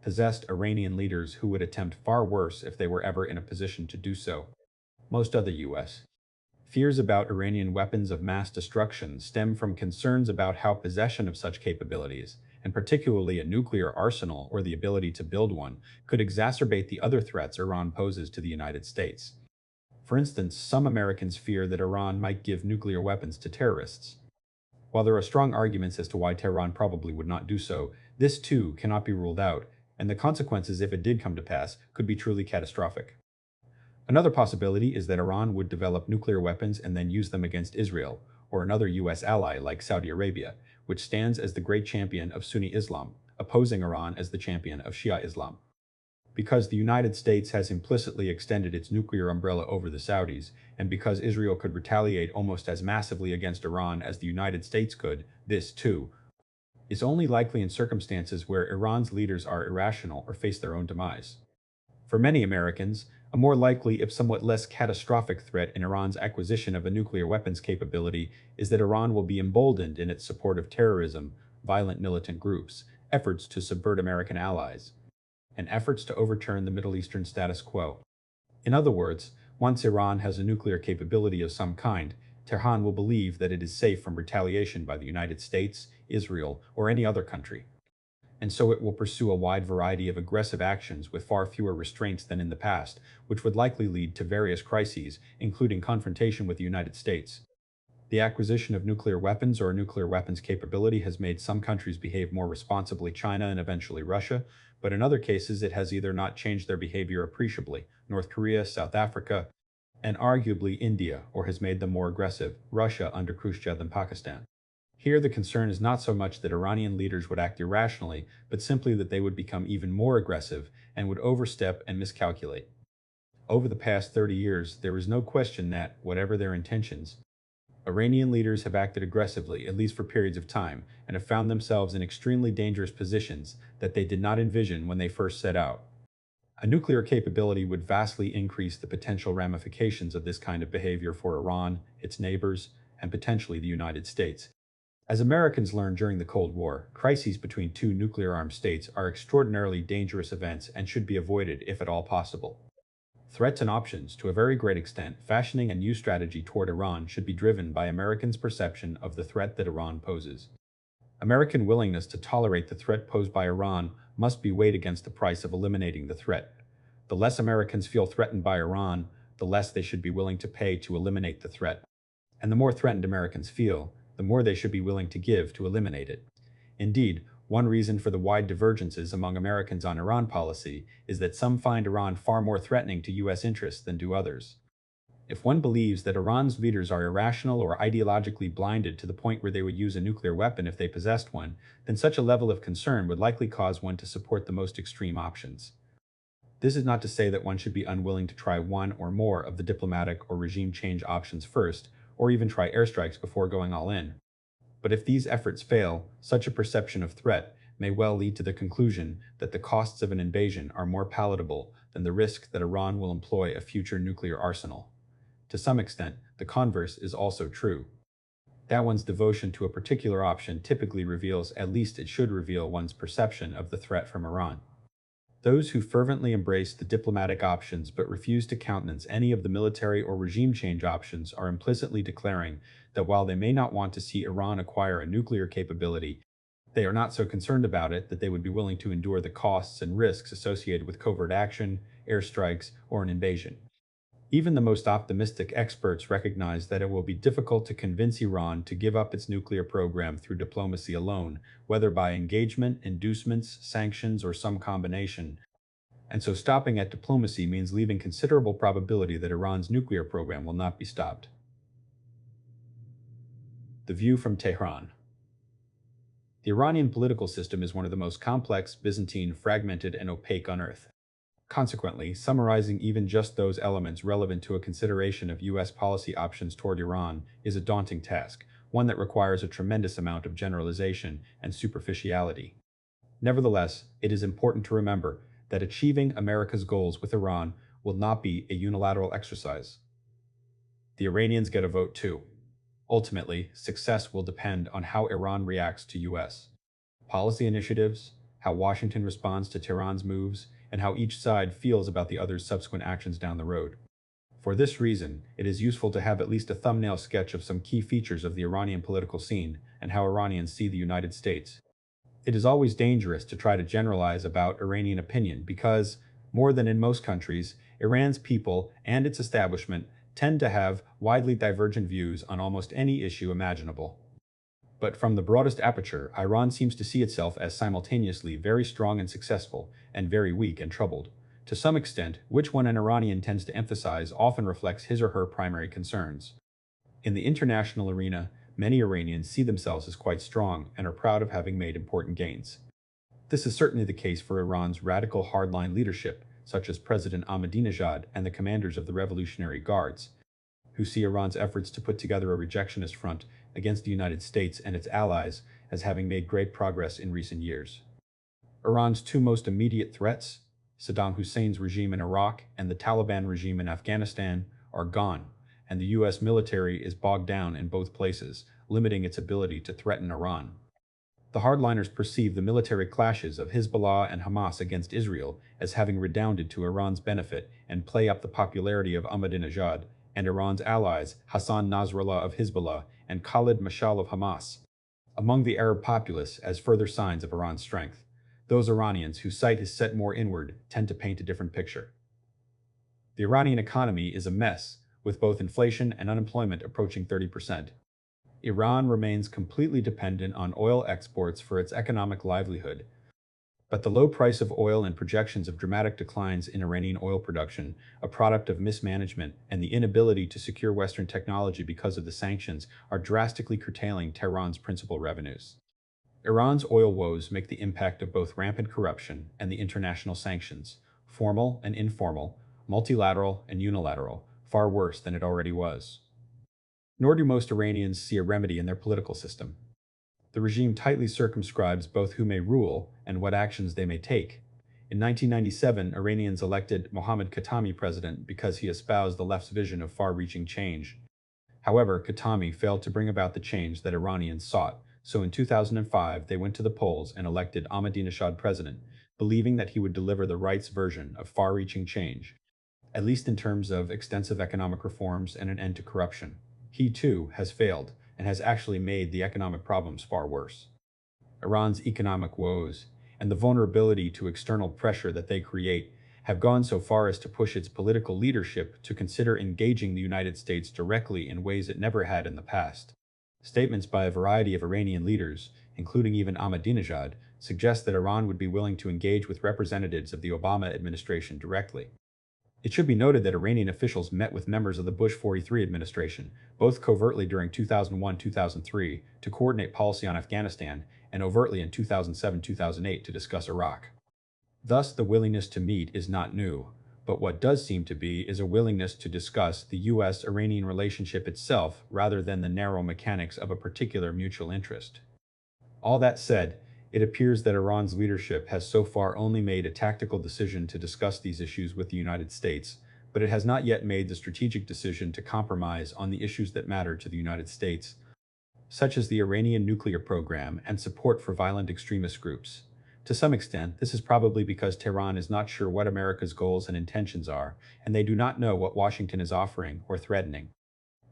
possessed Iranian leaders who would attempt far worse if they were ever in a position to do so. Most other U.S. fears about Iranian weapons of mass destruction stem from concerns about how possession of such capabilities, and particularly a nuclear arsenal or the ability to build one, could exacerbate the other threats Iran poses to the United States. For instance, some Americans fear that Iran might give nuclear weapons to terrorists. While there are strong arguments as to why Tehran probably would not do so, this too cannot be ruled out, and the consequences, if it did come to pass, could be truly catastrophic. Another possibility is that Iran would develop nuclear weapons and then use them against Israel, or another U.S. ally like Saudi Arabia, which stands as the great champion of Sunni Islam, opposing Iran as the champion of Shia Islam. Because the United States has implicitly extended its nuclear umbrella over the Saudis, and because Israel could retaliate almost as massively against Iran as the United States could, this, too, is only likely in circumstances where Iran's leaders are irrational or face their own demise. For many Americans, a more likely, if somewhat less catastrophic threat in Iran's acquisition of a nuclear weapons capability is that Iran will be emboldened in its support of terrorism, violent militant groups, efforts to subvert American allies, and efforts to overturn the Middle Eastern status quo. In other words, once Iran has a nuclear capability of some kind, Tehran will believe that it is safe from retaliation by the United States, Israel, or any other country. And so it will pursue a wide variety of aggressive actions with far fewer restraints than in the past, which would likely lead to various crises, including confrontation with the United States. The acquisition of nuclear weapons or a nuclear weapons capability has made some countries behave more responsibly, China and eventually Russia, but in other cases it has either not changed their behavior appreciably, North Korea, South Africa, and arguably India, or has made them more aggressive, Russia under Khrushchev and Pakistan. Here the concern is not so much that Iranian leaders would act irrationally, but simply that they would become even more aggressive and would overstep and miscalculate. Over the past 30 years, there is no question that, whatever their intentions, Iranian leaders have acted aggressively, at least for periods of time, and have found themselves in extremely dangerous positions that they did not envision when they first set out. A nuclear capability would vastly increase the potential ramifications of this kind of behavior for Iran, its neighbors, and potentially the United States. As Americans learned during the Cold War, crises between two nuclear-armed states are extraordinarily dangerous events and should be avoided if at all possible. Threats and options, to a very great extent, fashioning a new strategy toward Iran should be driven by Americans' perception of the threat that Iran poses. American willingness to tolerate the threat posed by Iran must be weighed against the price of eliminating the threat. The less Americans feel threatened by Iran, the less they should be willing to pay to eliminate the threat. And the more threatened Americans feel, the more they should be willing to give to eliminate it. Indeed, one reason for the wide divergences among Americans on Iran policy is that some find Iran far more threatening to U.S. interests than do others. If one believes that Iran's leaders are irrational or ideologically blinded to the point where they would use a nuclear weapon if they possessed one, then such a level of concern would likely cause one to support the most extreme options. This is not to say that one should be unwilling to try one or more of the diplomatic or regime change options first, or even try airstrikes before going all in. But if these efforts fail, such a perception of threat may well lead to the conclusion that the costs of an invasion are more palatable than the risk that Iran will employ a future nuclear arsenal. To some extent, the converse is also true. That one's devotion to a particular option typically reveals, at least it should reveal, one's perception of the threat from Iran. Those who fervently embrace the diplomatic options but refuse to countenance any of the military or regime change options are implicitly declaring that while they may not want to see Iran acquire a nuclear capability, they are not so concerned about it that they would be willing to endure the costs and risks associated with covert action, airstrikes, or an invasion. Even the most optimistic experts recognize that it will be difficult to convince Iran to give up its nuclear program through diplomacy alone, whether by engagement, inducements, sanctions, or some combination. And so stopping at diplomacy means leaving considerable probability that Iran's nuclear program will not be stopped. The view from Tehran. The Iranian political system is one of the most complex, Byzantine, fragmented, and opaque on earth. Consequently, summarizing even just those elements relevant to a consideration of U.S. policy options toward Iran is a daunting task, one that requires a tremendous amount of generalization and superficiality. Nevertheless, it is important to remember that achieving America's goals with Iran will not be a unilateral exercise. The Iranians get a vote too. Ultimately, success will depend on how Iran reacts to U.S. policy initiatives, how Washington responds to Tehran's moves, and how each side feels about the other's subsequent actions down the road. For this reason, it is useful to have at least a thumbnail sketch of some key features of the Iranian political scene and how Iranians see the United States. It is always dangerous to try to generalize about Iranian opinion because, more than in most countries, Iran's people and its establishment tend to have widely divergent views on almost any issue imaginable. But from the broadest aperture, Iran seems to see itself as simultaneously very strong and successful, and very weak and troubled. To some extent, which one an Iranian tends to emphasize often reflects his or her primary concerns. In the international arena, many Iranians see themselves as quite strong and are proud of having made important gains. This is certainly the case for Iran's radical hardline leadership, such as President Ahmadinejad and the commanders of the Revolutionary Guards, who see Iran's efforts to put together a rejectionist front against the United States and its allies as having made great progress in recent years. Iran's two most immediate threats, Saddam Hussein's regime in Iraq and the Taliban regime in Afghanistan, are gone, and the U.S. military is bogged down in both places, limiting its ability to threaten Iran. The hardliners perceive the military clashes of Hezbollah and Hamas against Israel as having redounded to Iran's benefit and play up the popularity of Ahmadinejad and Iran's allies Hassan Nasrallah of Hezbollah and Khalid Mashal of Hamas among the Arab populace as further signs of Iran's strength. Those Iranians whose sight is set more inward tend to paint a different picture. The Iranian economy is a mess, with both inflation and unemployment approaching 30%. Iran remains completely dependent on oil exports for its economic livelihood, but the low price of oil and projections of dramatic declines in Iranian oil production, a product of mismanagement and the inability to secure Western technology because of the sanctions, are drastically curtailing Tehran's principal revenues. Iran's oil woes make the impact of both rampant corruption and the international sanctions, formal and informal, multilateral and unilateral, far worse than it already was. Nor do most Iranians see a remedy in their political system. The regime tightly circumscribes both who may rule and what actions they may take. In 1997, Iranians elected Mohammad Khatami president because he espoused the left's vision of far-reaching change. However, Khatami failed to bring about the change that Iranians sought, so in 2005 they went to the polls and elected Ahmadinejad president, believing that he would deliver the right's version of far-reaching change. at least in terms of extensive economic reforms and an end to corruption. He, too, has failed and has actually made the economic problems far worse. Iran's economic woes and the vulnerability to external pressure that they create have gone so far as to push its political leadership to consider engaging the United States directly in ways it never had in the past. Statements by a variety of Iranian leaders, including even Ahmadinejad, suggest that Iran would be willing to engage with representatives of the Obama administration directly. It should be noted that Iranian officials met with members of the Bush 43 administration, both covertly during 2001-2003 to coordinate policy on Afghanistan, and overtly in 2007-2008 to discuss Iraq. Thus, the willingness to meet is not new, but what does seem to be is a willingness to discuss the US-Iranian relationship itself rather than the narrow mechanics of a particular mutual interest. All that said, it appears that Iran's leadership has so far only made a tactical decision to discuss these issues with the United States, but it has not yet made the strategic decision to compromise on the issues that matter to the United States, such as the Iranian nuclear program and support for violent extremist groups. To some extent, this is probably because Tehran is not sure what America's goals and intentions are, and they do not know what Washington is offering or threatening.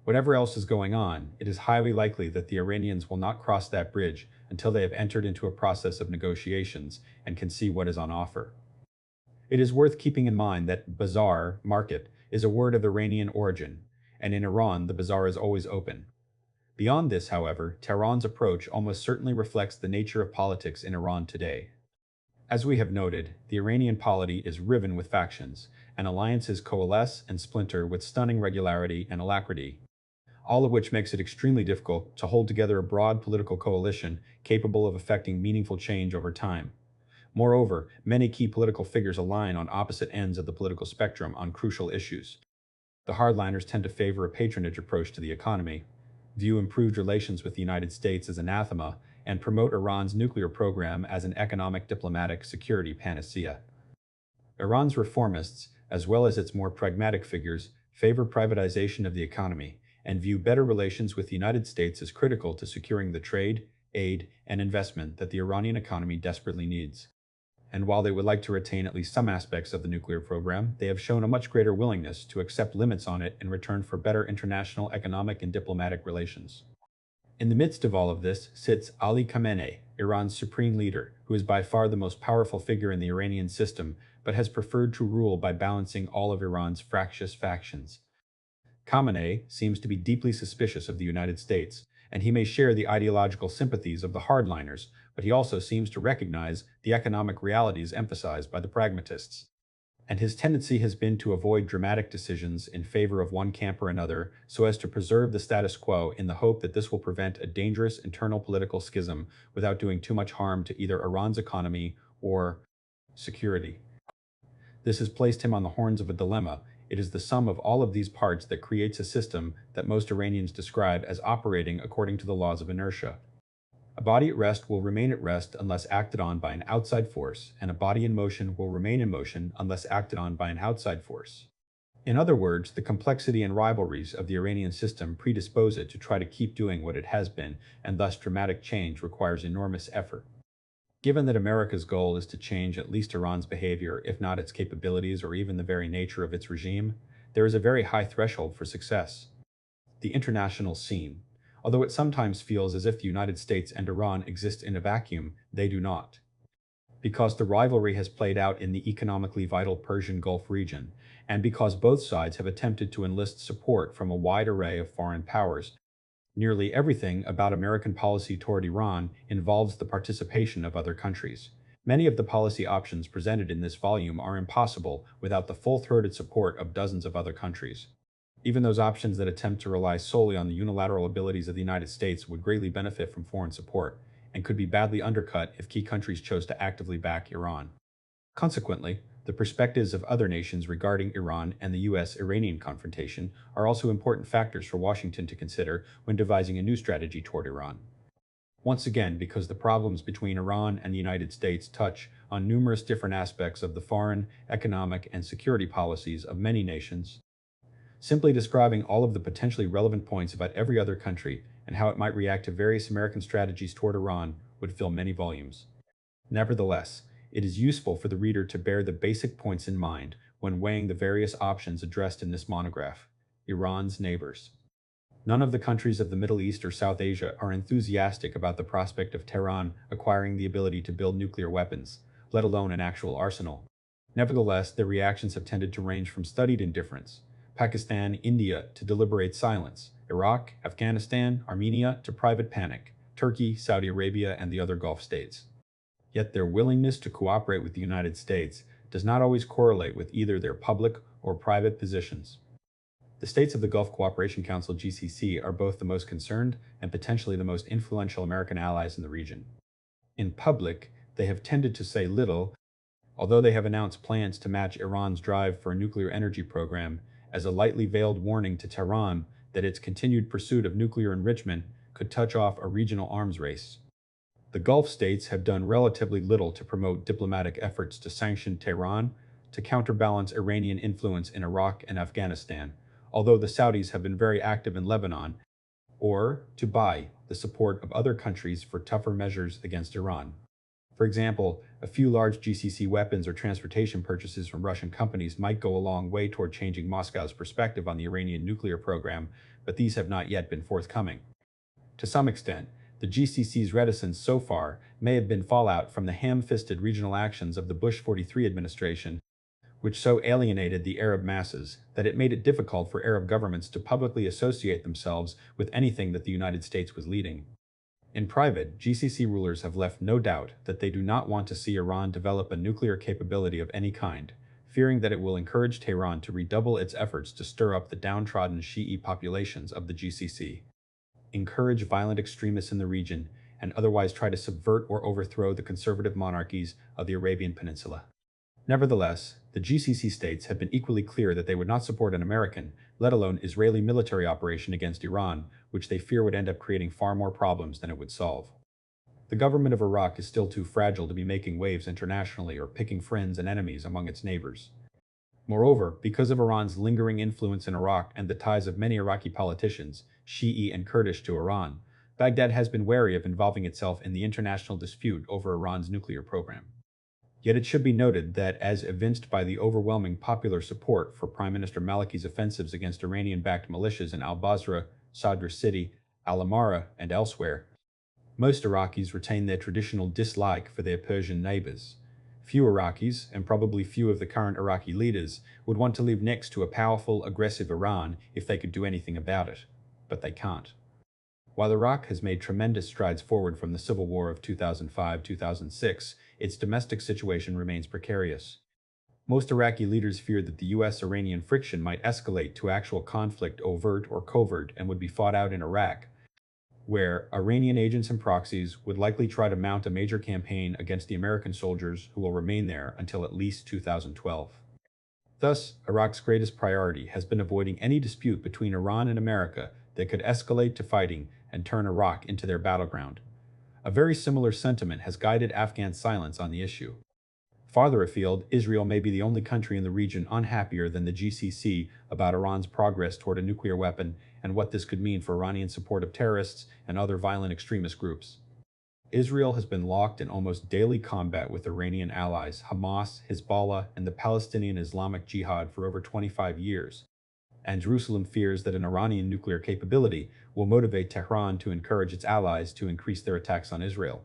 Whatever else is going on, it is highly likely that the Iranians will not cross that bridge until they have entered into a process of negotiations and can see what is on offer. It is worth keeping in mind that bazaar, market, is a word of Iranian origin, and in Iran the bazaar is always open. Beyond this, however, Tehran's approach almost certainly reflects the nature of politics in Iran today. As we have noted, the Iranian polity is riven with factions, and alliances coalesce and splinter with stunning regularity and alacrity, all of which makes it extremely difficult to hold together a broad political coalition capable of effecting meaningful change over time. Moreover, many key political figures align on opposite ends of the political spectrum on crucial issues. The hardliners tend to favor a patronage approach to the economy, view improved relations with the United States as anathema, and promote Iran's nuclear program as an economic diplomatic security panacea. Iran's reformists, as well as its more pragmatic figures, favor privatization of the economy and view better relations with the United States as critical to securing the trade, aid, and investment that the Iranian economy desperately needs. And while they would like to retain at least some aspects of the nuclear program, they have shown a much greater willingness to accept limits on it in return for better international economic and diplomatic relations. In the midst of all of this sits Ali Khamenei, Iran's supreme leader, who is by far the most powerful figure in the Iranian system, but has preferred to rule by balancing all of Iran's fractious factions. Khamenei seems to be deeply suspicious of the United States, and he may share the ideological sympathies of the hardliners, but he also seems to recognize the economic realities emphasized by the pragmatists. And his tendency has been to avoid dramatic decisions in favor of one camp or another so as to preserve the status quo in the hope that this will prevent a dangerous internal political schism without doing too much harm to either Iran's economy or security. This has placed him on the horns of a dilemma. It is the sum of all of these parts that creates a system that most Iranians describe as operating according to the laws of inertia. A body at rest will remain at rest unless acted on by an outside force, and a body in motion will remain in motion unless acted on by an outside force. In other words, the complexity and rivalries of the Iranian system predispose it to try to keep doing what it has been, and thus dramatic change requires enormous effort. Given that America's goal is to change at least Iran's behavior, if not its capabilities or even the very nature of its regime, there is a very high threshold for success. The international scene. Although it sometimes feels as if the United States and Iran exist in a vacuum, they do not. Because the rivalry has played out in the economically vital Persian Gulf region, and because both sides have attempted to enlist support from a wide array of foreign powers, nearly everything about American policy toward Iran involves the participation of other countries. Many of the policy options presented in this volume are impossible without the full-throated support of dozens of other countries. Even those options that attempt to rely solely on the unilateral abilities of the United States would greatly benefit from foreign support, and could be badly undercut if key countries chose to actively back Iran. Consequently, the perspectives of other nations regarding Iran and the US-Iranian confrontation are also important factors for Washington to consider when devising a new strategy toward Iran. Once again, because the problems between Iran and the United States touch on numerous different aspects of the foreign, economic, and security policies of many nations, simply describing all of the potentially relevant points about every other country and how it might react to various American strategies toward Iran would fill many volumes. Nevertheless, it is useful for the reader to bear the basic points in mind when weighing the various options addressed in this monograph. Iran's neighbors. None of the countries of the Middle East or South Asia are enthusiastic about the prospect of Tehran acquiring the ability to build nuclear weapons, let alone an actual arsenal. Nevertheless, their reactions have tended to range from studied indifference, Pakistan, India, to deliberate silence, Iraq, Afghanistan, Armenia, to private panic, Turkey, Saudi Arabia, and the other Gulf states. Yet their willingness to cooperate with the United States does not always correlate with either their public or private positions. The states of the Gulf Cooperation Council (GCC) are both the most concerned and potentially the most influential American allies in the region. In public, they have tended to say little, although they have announced plans to match Iran's drive for a nuclear energy program as a lightly veiled warning to Tehran that its continued pursuit of nuclear enrichment could touch off a regional arms race. The Gulf states have done relatively little to promote diplomatic efforts to sanction Tehran to counterbalance Iranian influence in Iraq and Afghanistan, although the Saudis have been very active in Lebanon, or to buy the support of other countries for tougher measures against Iran. For example, a few large GCC weapons or transportation purchases from Russian companies might go a long way toward changing Moscow's perspective on the Iranian nuclear program, but these have not yet been forthcoming. To some extent, the GCC's reticence so far may have been fallout from the ham-fisted regional actions of the Bush 43 administration, which so alienated the Arab masses that it made it difficult for Arab governments to publicly associate themselves with anything that the United States was leading. In private, GCC rulers have left no doubt that they do not want to see Iran develop a nuclear capability of any kind, fearing that it will encourage Tehran to redouble its efforts to stir up the downtrodden Shi'i populations of the GCC, encourage violent extremists in the region, and otherwise try to subvert or overthrow the conservative monarchies of the Arabian Peninsula. Nevertheless, the GCC states have been equally clear that they would not support an American, let alone Israeli military operation against Iran, which they fear would end up creating far more problems than it would solve. The government of Iraq is still too fragile to be making waves internationally or picking friends and enemies among its neighbors. Moreover, because of Iran's lingering influence in Iraq and the ties of many Iraqi politicians, Shi'i and Kurdish, to Iran, Baghdad has been wary of involving itself in the international dispute over Iran's nuclear program. Yet it should be noted that, as evinced by the overwhelming popular support for Prime Minister Maliki's offensives against Iranian-backed militias in al-Basra, Sadr City, al-Amara, and elsewhere, most Iraqis retain their traditional dislike for their Persian neighbors. Few Iraqis, and probably few of the current Iraqi leaders, would want to live next to a powerful, aggressive Iran if they could do anything about it. But they can't. While Iraq has made tremendous strides forward from the civil war of 2005-2006, its domestic situation remains precarious. Most Iraqi leaders fear that the US-Iranian friction might escalate to actual conflict, overt or covert, and would be fought out in Iraq, where Iranian agents and proxies would likely try to mount a major campaign against the American soldiers who will remain there until at least 2012. Thus, Iraq's greatest priority has been avoiding any dispute between Iran and America that could escalate to fighting and turn Iraq into their battleground. A very similar sentiment has guided Afghan silence on the issue. Farther afield, Israel may be the only country in the region unhappier than the GCC about Iran's progress toward a nuclear weapon and what this could mean for Iranian support of terrorists and other violent extremist groups. Israel has been locked in almost daily combat with Iranian allies, Hamas, Hezbollah, and the Palestinian Islamic Jihad for over 25 years, and Jerusalem fears that an Iranian nuclear capability will motivate Tehran to encourage its allies to increase their attacks on Israel.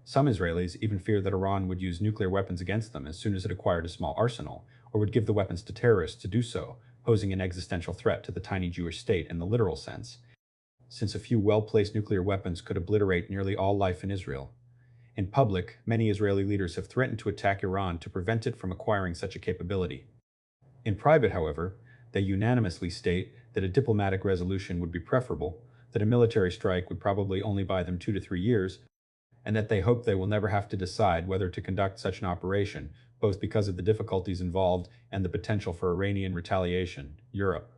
Some Israelis even fear that Iran would use nuclear weapons against them as soon as it acquired a small arsenal, or would give the weapons to terrorists to do so, posing an existential threat to the tiny Jewish state in the literal sense, since a few well-placed nuclear weapons could obliterate nearly all life in Israel. In public, many Israeli leaders have threatened to attack Iran to prevent it from acquiring such a capability. In private, however, they unanimously state that a diplomatic resolution would be preferable, that a military strike would probably only buy them 2 to 3 years, and that they hope they will never have to decide whether to conduct such an operation, both because of the difficulties involved and the potential for Iranian retaliation. Europe.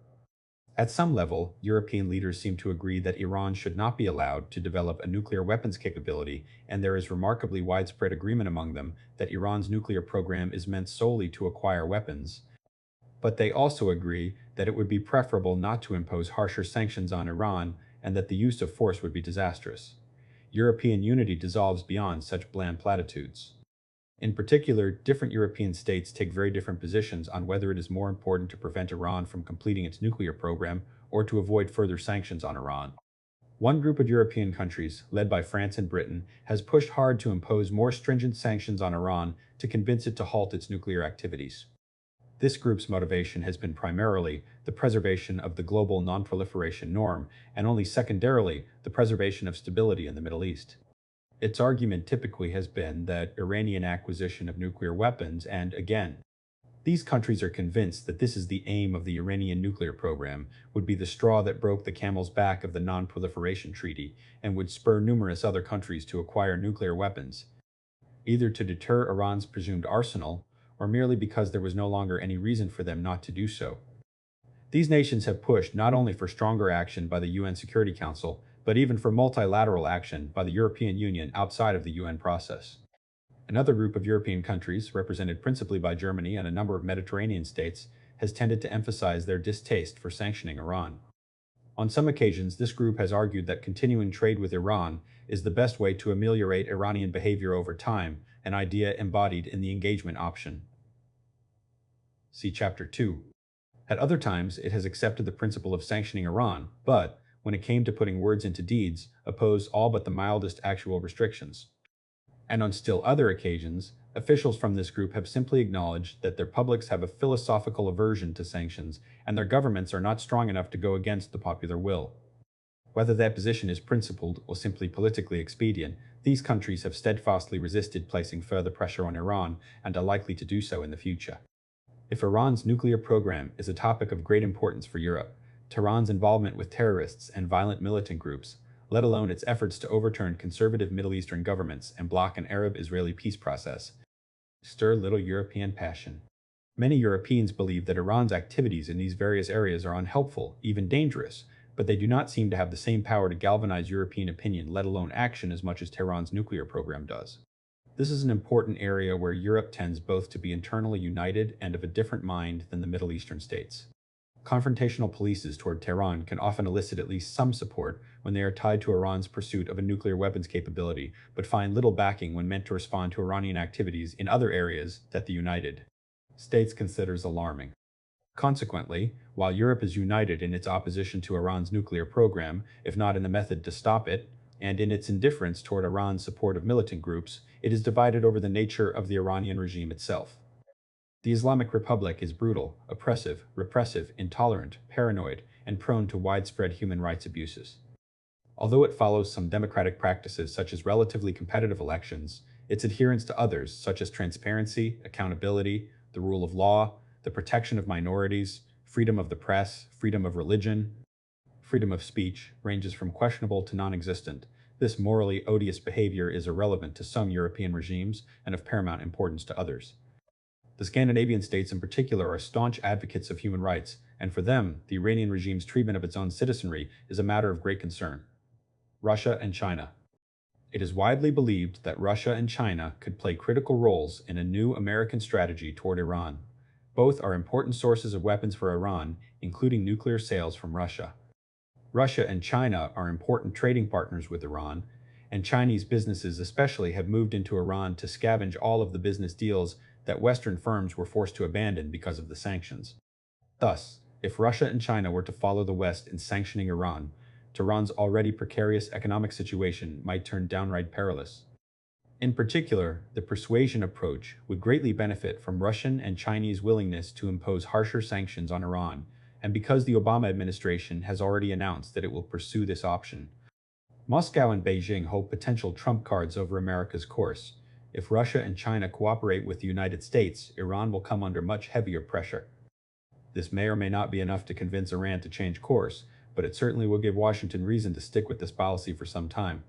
At some level, European leaders seem to agree that Iran should not be allowed to develop a nuclear weapons capability, and there is remarkably widespread agreement among them that Iran's nuclear program is meant solely to acquire weapons. But they also agree that it would be preferable not to impose harsher sanctions on Iran and that the use of force would be disastrous. European unity dissolves beyond such bland platitudes. In particular, different European states take very different positions on whether it is more important to prevent Iran from completing its nuclear program or to avoid further sanctions on Iran. One group of European countries, led by France and Britain, has pushed hard to impose more stringent sanctions on Iran to convince it to halt its nuclear activities. This group's motivation has been primarily the preservation of the global nonproliferation norm and only secondarily the preservation of stability in the Middle East. Its argument typically has been that Iranian acquisition of nuclear weapons and, again, these countries are convinced that this is the aim of the Iranian nuclear program, would be the straw that broke the camel's back of the Non-Proliferation Treaty and would spur numerous other countries to acquire nuclear weapons, either to deter Iran's presumed arsenal or merely because there was no longer any reason for them not to do so. These nations have pushed not only for stronger action by the UN Security Council, but even for multilateral action by the European Union outside of the UN process. Another group of European countries, represented principally by Germany and a number of Mediterranean states, has tended to emphasize their distaste for sanctioning Iran. On some occasions, this group has argued that continuing trade with Iran is the best way to ameliorate Iranian behavior over time, an idea embodied in the engagement option. See Chapter 2. At other times, it has accepted the principle of sanctioning Iran, but, when it came to putting words into deeds, opposed all but the mildest actual restrictions. And on still other occasions, officials from this group have simply acknowledged that their publics have a philosophical aversion to sanctions and their governments are not strong enough to go against the popular will. Whether that position is principled or simply politically expedient, these countries have steadfastly resisted placing further pressure on Iran and are likely to do so in the future. If Iran's nuclear program is a topic of great importance for Europe, Tehran's involvement with terrorists and violent militant groups, let alone its efforts to overturn conservative Middle Eastern governments and block an Arab-Israeli peace process, stir little European passion. Many Europeans believe that Iran's activities in these various areas are unhelpful, even dangerous, but they do not seem to have the same power to galvanize European opinion, let alone action, as much as Tehran's nuclear program does. This is an important area where Europe tends both to be internally united and of a different mind than the Middle Eastern states. Confrontational policies toward Tehran can often elicit at least some support when they are tied to Iran's pursuit of a nuclear weapons capability, but find little backing when meant to respond to Iranian activities in other areas that the United States considers alarming. Consequently, while Europe is united in its opposition to Iran's nuclear program, if not in the method to stop it, and in its indifference toward Iran's support of militant groups, it is divided over the nature of the Iranian regime itself. The Islamic Republic is brutal, oppressive, repressive, intolerant, paranoid, and prone to widespread human rights abuses. Although it follows some democratic practices such as relatively competitive elections, its adherence to others such as transparency, accountability, the rule of law, the protection of minorities, freedom of the press, freedom of religion, freedom of speech ranges from questionable to non-existent. This morally odious behavior is irrelevant to some European regimes and of paramount importance to others. The Scandinavian states in particular are staunch advocates of human rights, and for them, the Iranian regime's treatment of its own citizenry is a matter of great concern. Russia and China. It is widely believed that Russia and China could play critical roles in a new American strategy toward Iran. Both are important sources of weapons for Iran, including nuclear sales from Russia. Russia and China are important trading partners with Iran, and Chinese businesses especially have moved into Iran to scavenge all of the business deals that Western firms were forced to abandon because of the sanctions. Thus, if Russia and China were to follow the West in sanctioning Iran, Tehran's already precarious economic situation might turn downright perilous. In particular, the persuasion approach would greatly benefit from Russian and Chinese willingness to impose harsher sanctions on Iran, and because the Obama administration has already announced that it will pursue this option. Moscow and Beijing hold potential trump cards over America's course. If Russia and China cooperate with the United States, Iran will come under much heavier pressure. This may or may not be enough to convince Iran to change course, but it certainly will give Washington reason to stick with this policy for some time.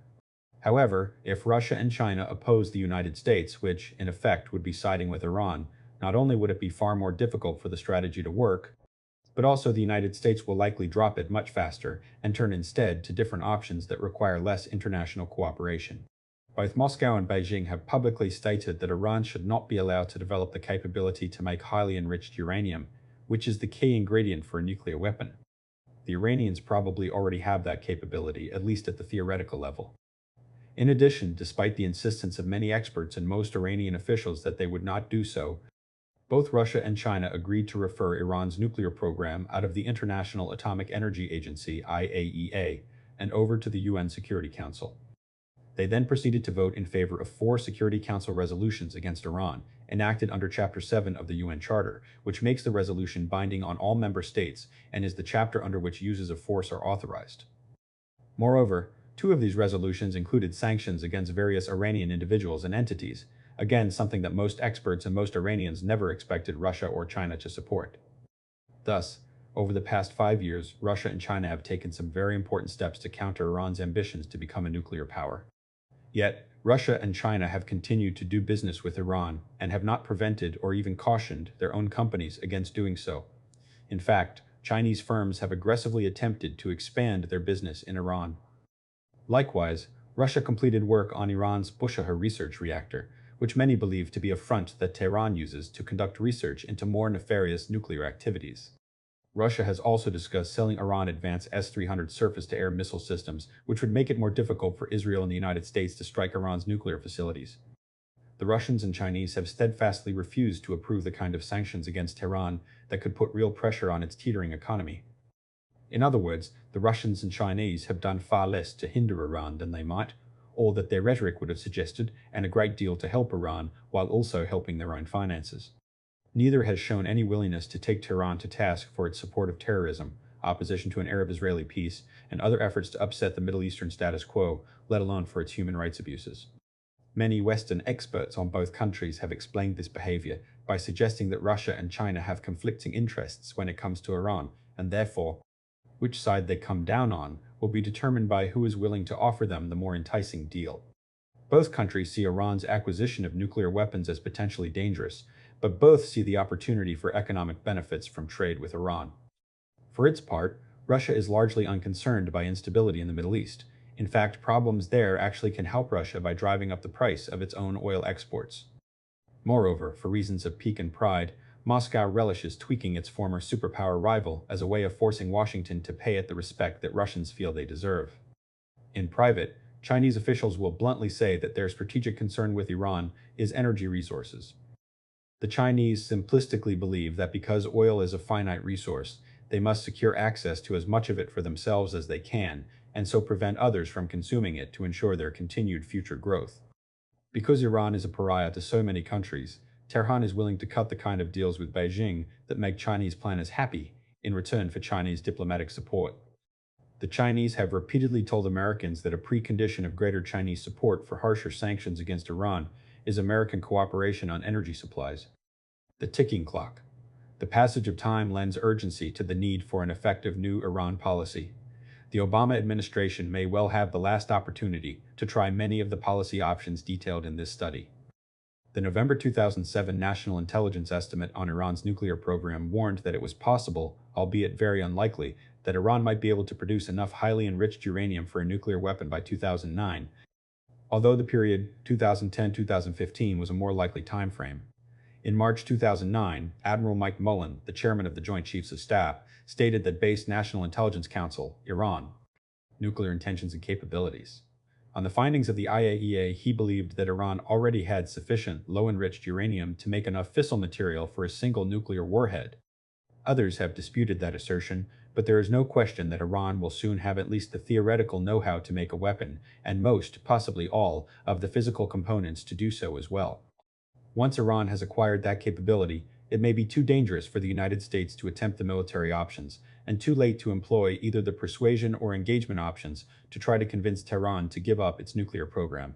However, if Russia and China oppose the United States, which, in effect, would be siding with Iran, not only would it be far more difficult for the strategy to work, but also the United States will likely drop it much faster and turn instead to different options that require less international cooperation. Both Moscow and Beijing have publicly stated that Iran should not be allowed to develop the capability to make highly enriched uranium, which is the key ingredient for a nuclear weapon. The Iranians probably already have that capability, at least at the theoretical level. In addition, despite the insistence of many experts and most Iranian officials that they would not do so, both Russia and China agreed to refer Iran's nuclear program out of the International Atomic Energy Agency (IAEA) and over to the UN Security Council. They then proceeded to vote in favor of 4 Security Council resolutions against Iran, enacted under Chapter 7 of the UN Charter, which makes the resolution binding on all member states and is the chapter under which uses of force are authorized. Moreover, 2 of these resolutions included sanctions against various Iranian individuals and entities, again something that most experts and most Iranians never expected Russia or China to support. Thus, over the past 5 years, Russia and China have taken some very important steps to counter Iran's ambitions to become a nuclear power. Yet, Russia and China have continued to do business with Iran and have not prevented or even cautioned their own companies against doing so. In fact, Chinese firms have aggressively attempted to expand their business in Iran. Likewise, Russia completed work on Iran's Bushehr research reactor, which many believe to be a front that Tehran uses to conduct research into more nefarious nuclear activities. Russia has also discussed selling Iran advanced S-300 surface-to-air missile systems, which would make it more difficult for Israel and the United States to strike Iran's nuclear facilities. The Russians and Chinese have steadfastly refused to approve the kind of sanctions against Tehran that could put real pressure on its teetering economy. In other words, the Russians and Chinese have done far less to hinder Iran than they might, or that their rhetoric would have suggested, and a great deal to help Iran while also helping their own finances. Neither has shown any willingness to take Tehran to task for its support of terrorism, opposition to an Arab-Israeli peace, and other efforts to upset the Middle Eastern status quo, let alone for its human rights abuses. Many Western experts on both countries have explained this behavior by suggesting that Russia and China have conflicting interests when it comes to Iran, and therefore, which side they come down on will be determined by who is willing to offer them the more enticing deal. Both countries see Iran's acquisition of nuclear weapons as potentially dangerous, but both see the opportunity for economic benefits from trade with Iran. For its part, Russia is largely unconcerned by instability in the Middle East. In fact, problems there actually can help Russia by driving up the price of its own oil exports. Moreover, for reasons of pique and pride, Moscow relishes tweaking its former superpower rival as a way of forcing Washington to pay it the respect that Russians feel they deserve. In private, Chinese officials will bluntly say that their strategic concern with Iran is energy resources. The Chinese simplistically believe that because oil is a finite resource, they must secure access to as much of it for themselves as they can, and so prevent others from consuming it to ensure their continued future growth. Because Iran is a pariah to so many countries, Tehran is willing to cut the kind of deals with Beijing that make Chinese planners happy in return for Chinese diplomatic support. The Chinese have repeatedly told Americans that a precondition of greater Chinese support for harsher sanctions against Iran is American cooperation on energy supplies. The ticking clock. The passage of time lends urgency to the need for an effective new Iran policy. The Obama administration may well have the last opportunity to try many of the policy options detailed in this study. The November 2007 National Intelligence Estimate on Iran's nuclear program warned that it was possible, albeit very unlikely, that Iran might be able to produce enough highly enriched uranium for a nuclear weapon by 2009, although the period 2010-2015 was a more likely time frame. In March 2009, Admiral Mike Mullen, the chairman of the Joint Chiefs of Staff, stated that based National Intelligence Council, Iran, nuclear intentions and capabilities. On the findings of the IAEA, he believed that Iran already had sufficient low-enriched uranium to make enough fissile material for a single nuclear warhead. Others have disputed that assertion, but there is no question that Iran will soon have at least the theoretical know-how to make a weapon, and most, possibly all, of the physical components to do so as well. Once Iran has acquired that capability, it may be too dangerous for the United States to attempt the military options, and too late to employ either the persuasion or engagement options to try to convince Tehran to give up its nuclear program.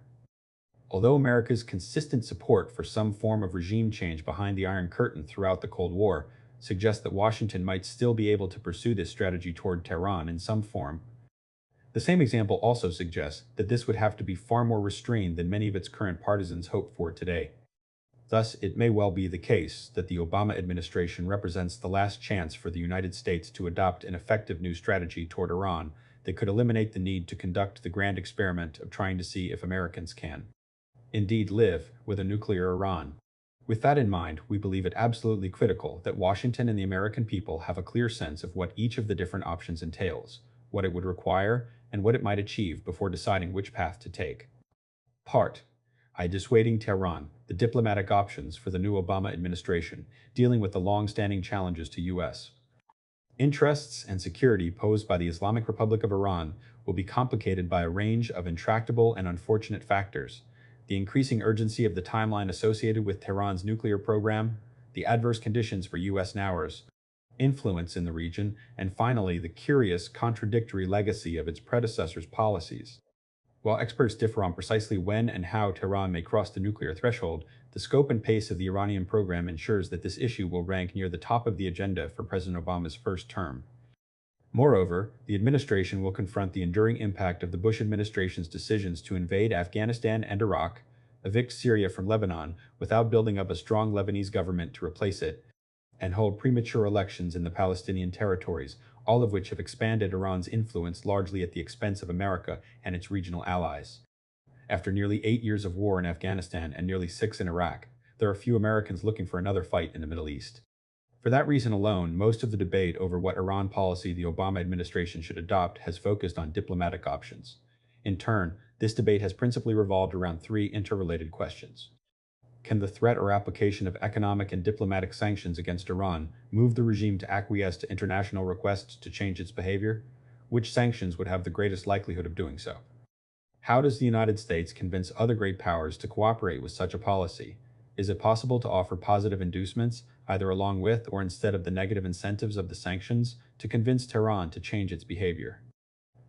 Although America's consistent support for some form of regime change behind the Iron Curtain throughout the Cold War suggests that Washington might still be able to pursue this strategy toward Tehran in some form, the same example also suggests that this would have to be far more restrained than many of its current partisans hope for today. Thus, it may well be the case that the Obama administration represents the last chance for the United States to adopt an effective new strategy toward Iran that could eliminate the need to conduct the grand experiment of trying to see if Americans can indeed live with a nuclear Iran. With that in mind, we believe it absolutely critical that Washington and the American people have a clear sense of what each of the different options entails, what it would require, and what it might achieve before deciding which path to take. Part I Dissuading Tehran, the Diplomatic Options for the New Obama Administration, Dealing with the Long-Standing Challenges to U.S. Interests and security posed by the Islamic Republic of Iran will be complicated by a range of intractable and unfortunate factors. The increasing urgency of the timeline associated with Tehran's nuclear program, the adverse conditions for U.S. nowers, influence in the region, and finally, the curious, contradictory legacy of its predecessors' policies. While experts differ on precisely when and how Tehran may cross the nuclear threshold, the scope and pace of the Iranian program ensures that this issue will rank near the top of the agenda for President Obama's first term. Moreover, the administration will confront the enduring impact of the Bush administration's decisions to invade Afghanistan and Iraq, evict Syria from Lebanon without building up a strong Lebanese government to replace it, and hold premature elections in the Palestinian territories, all of which have expanded Iran's influence largely at the expense of America and its regional allies. After nearly 8 years of war in Afghanistan and nearly 6 in Iraq, there are few Americans looking for another fight in the Middle East. For that reason alone, most of the debate over what Iran policy the Obama administration should adopt has focused on diplomatic options. In turn, this debate has principally revolved around three interrelated questions. Can the threat or application of economic and diplomatic sanctions against Iran move the regime to acquiesce to international requests to change its behavior? Which sanctions would have the greatest likelihood of doing so? How does the United States convince other great powers to cooperate with such a policy? Is it possible to offer positive inducements, either along with or instead of the negative incentives of the sanctions, to convince Tehran to change its behavior?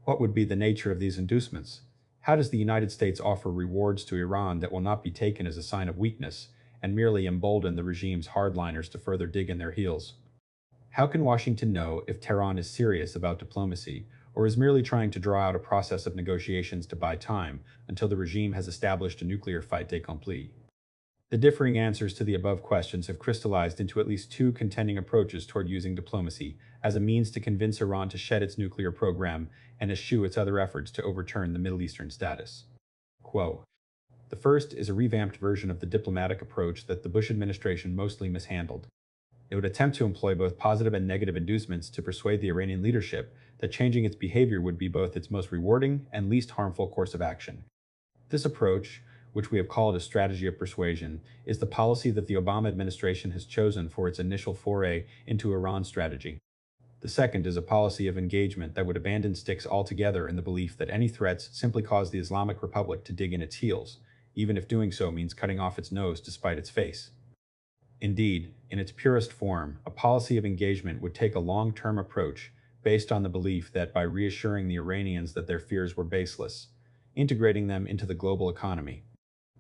What would be the nature of these inducements? How does the United States offer rewards to Iran that will not be taken as a sign of weakness and merely embolden the regime's hardliners to further dig in their heels? How can Washington know if Tehran is serious about diplomacy or is merely trying to draw out a process of negotiations to buy time until the regime has established a nuclear fait accompli? The differing answers to the above questions have crystallized into at least two contending approaches toward using diplomacy as a means to convince Iran to shed its nuclear program and eschew its other efforts to overturn the Middle Eastern status quo. The first is a revamped version of the diplomatic approach that the Bush administration mostly mishandled. It would attempt to employ both positive and negative inducements to persuade the Iranian leadership that changing its behavior would be both its most rewarding and least harmful course of action. This approach, which we have called a strategy of persuasion, is the policy that the Obama administration has chosen for its initial foray into Iran strategy. The second is a policy of engagement that would abandon sticks altogether in the belief that any threats simply cause the Islamic Republic to dig in its heels, even if doing so means cutting off its nose to spite its face. Indeed, in its purest form, a policy of engagement would take a long-term approach based on the belief that by reassuring the Iranians that their fears were baseless, integrating them into the global economy,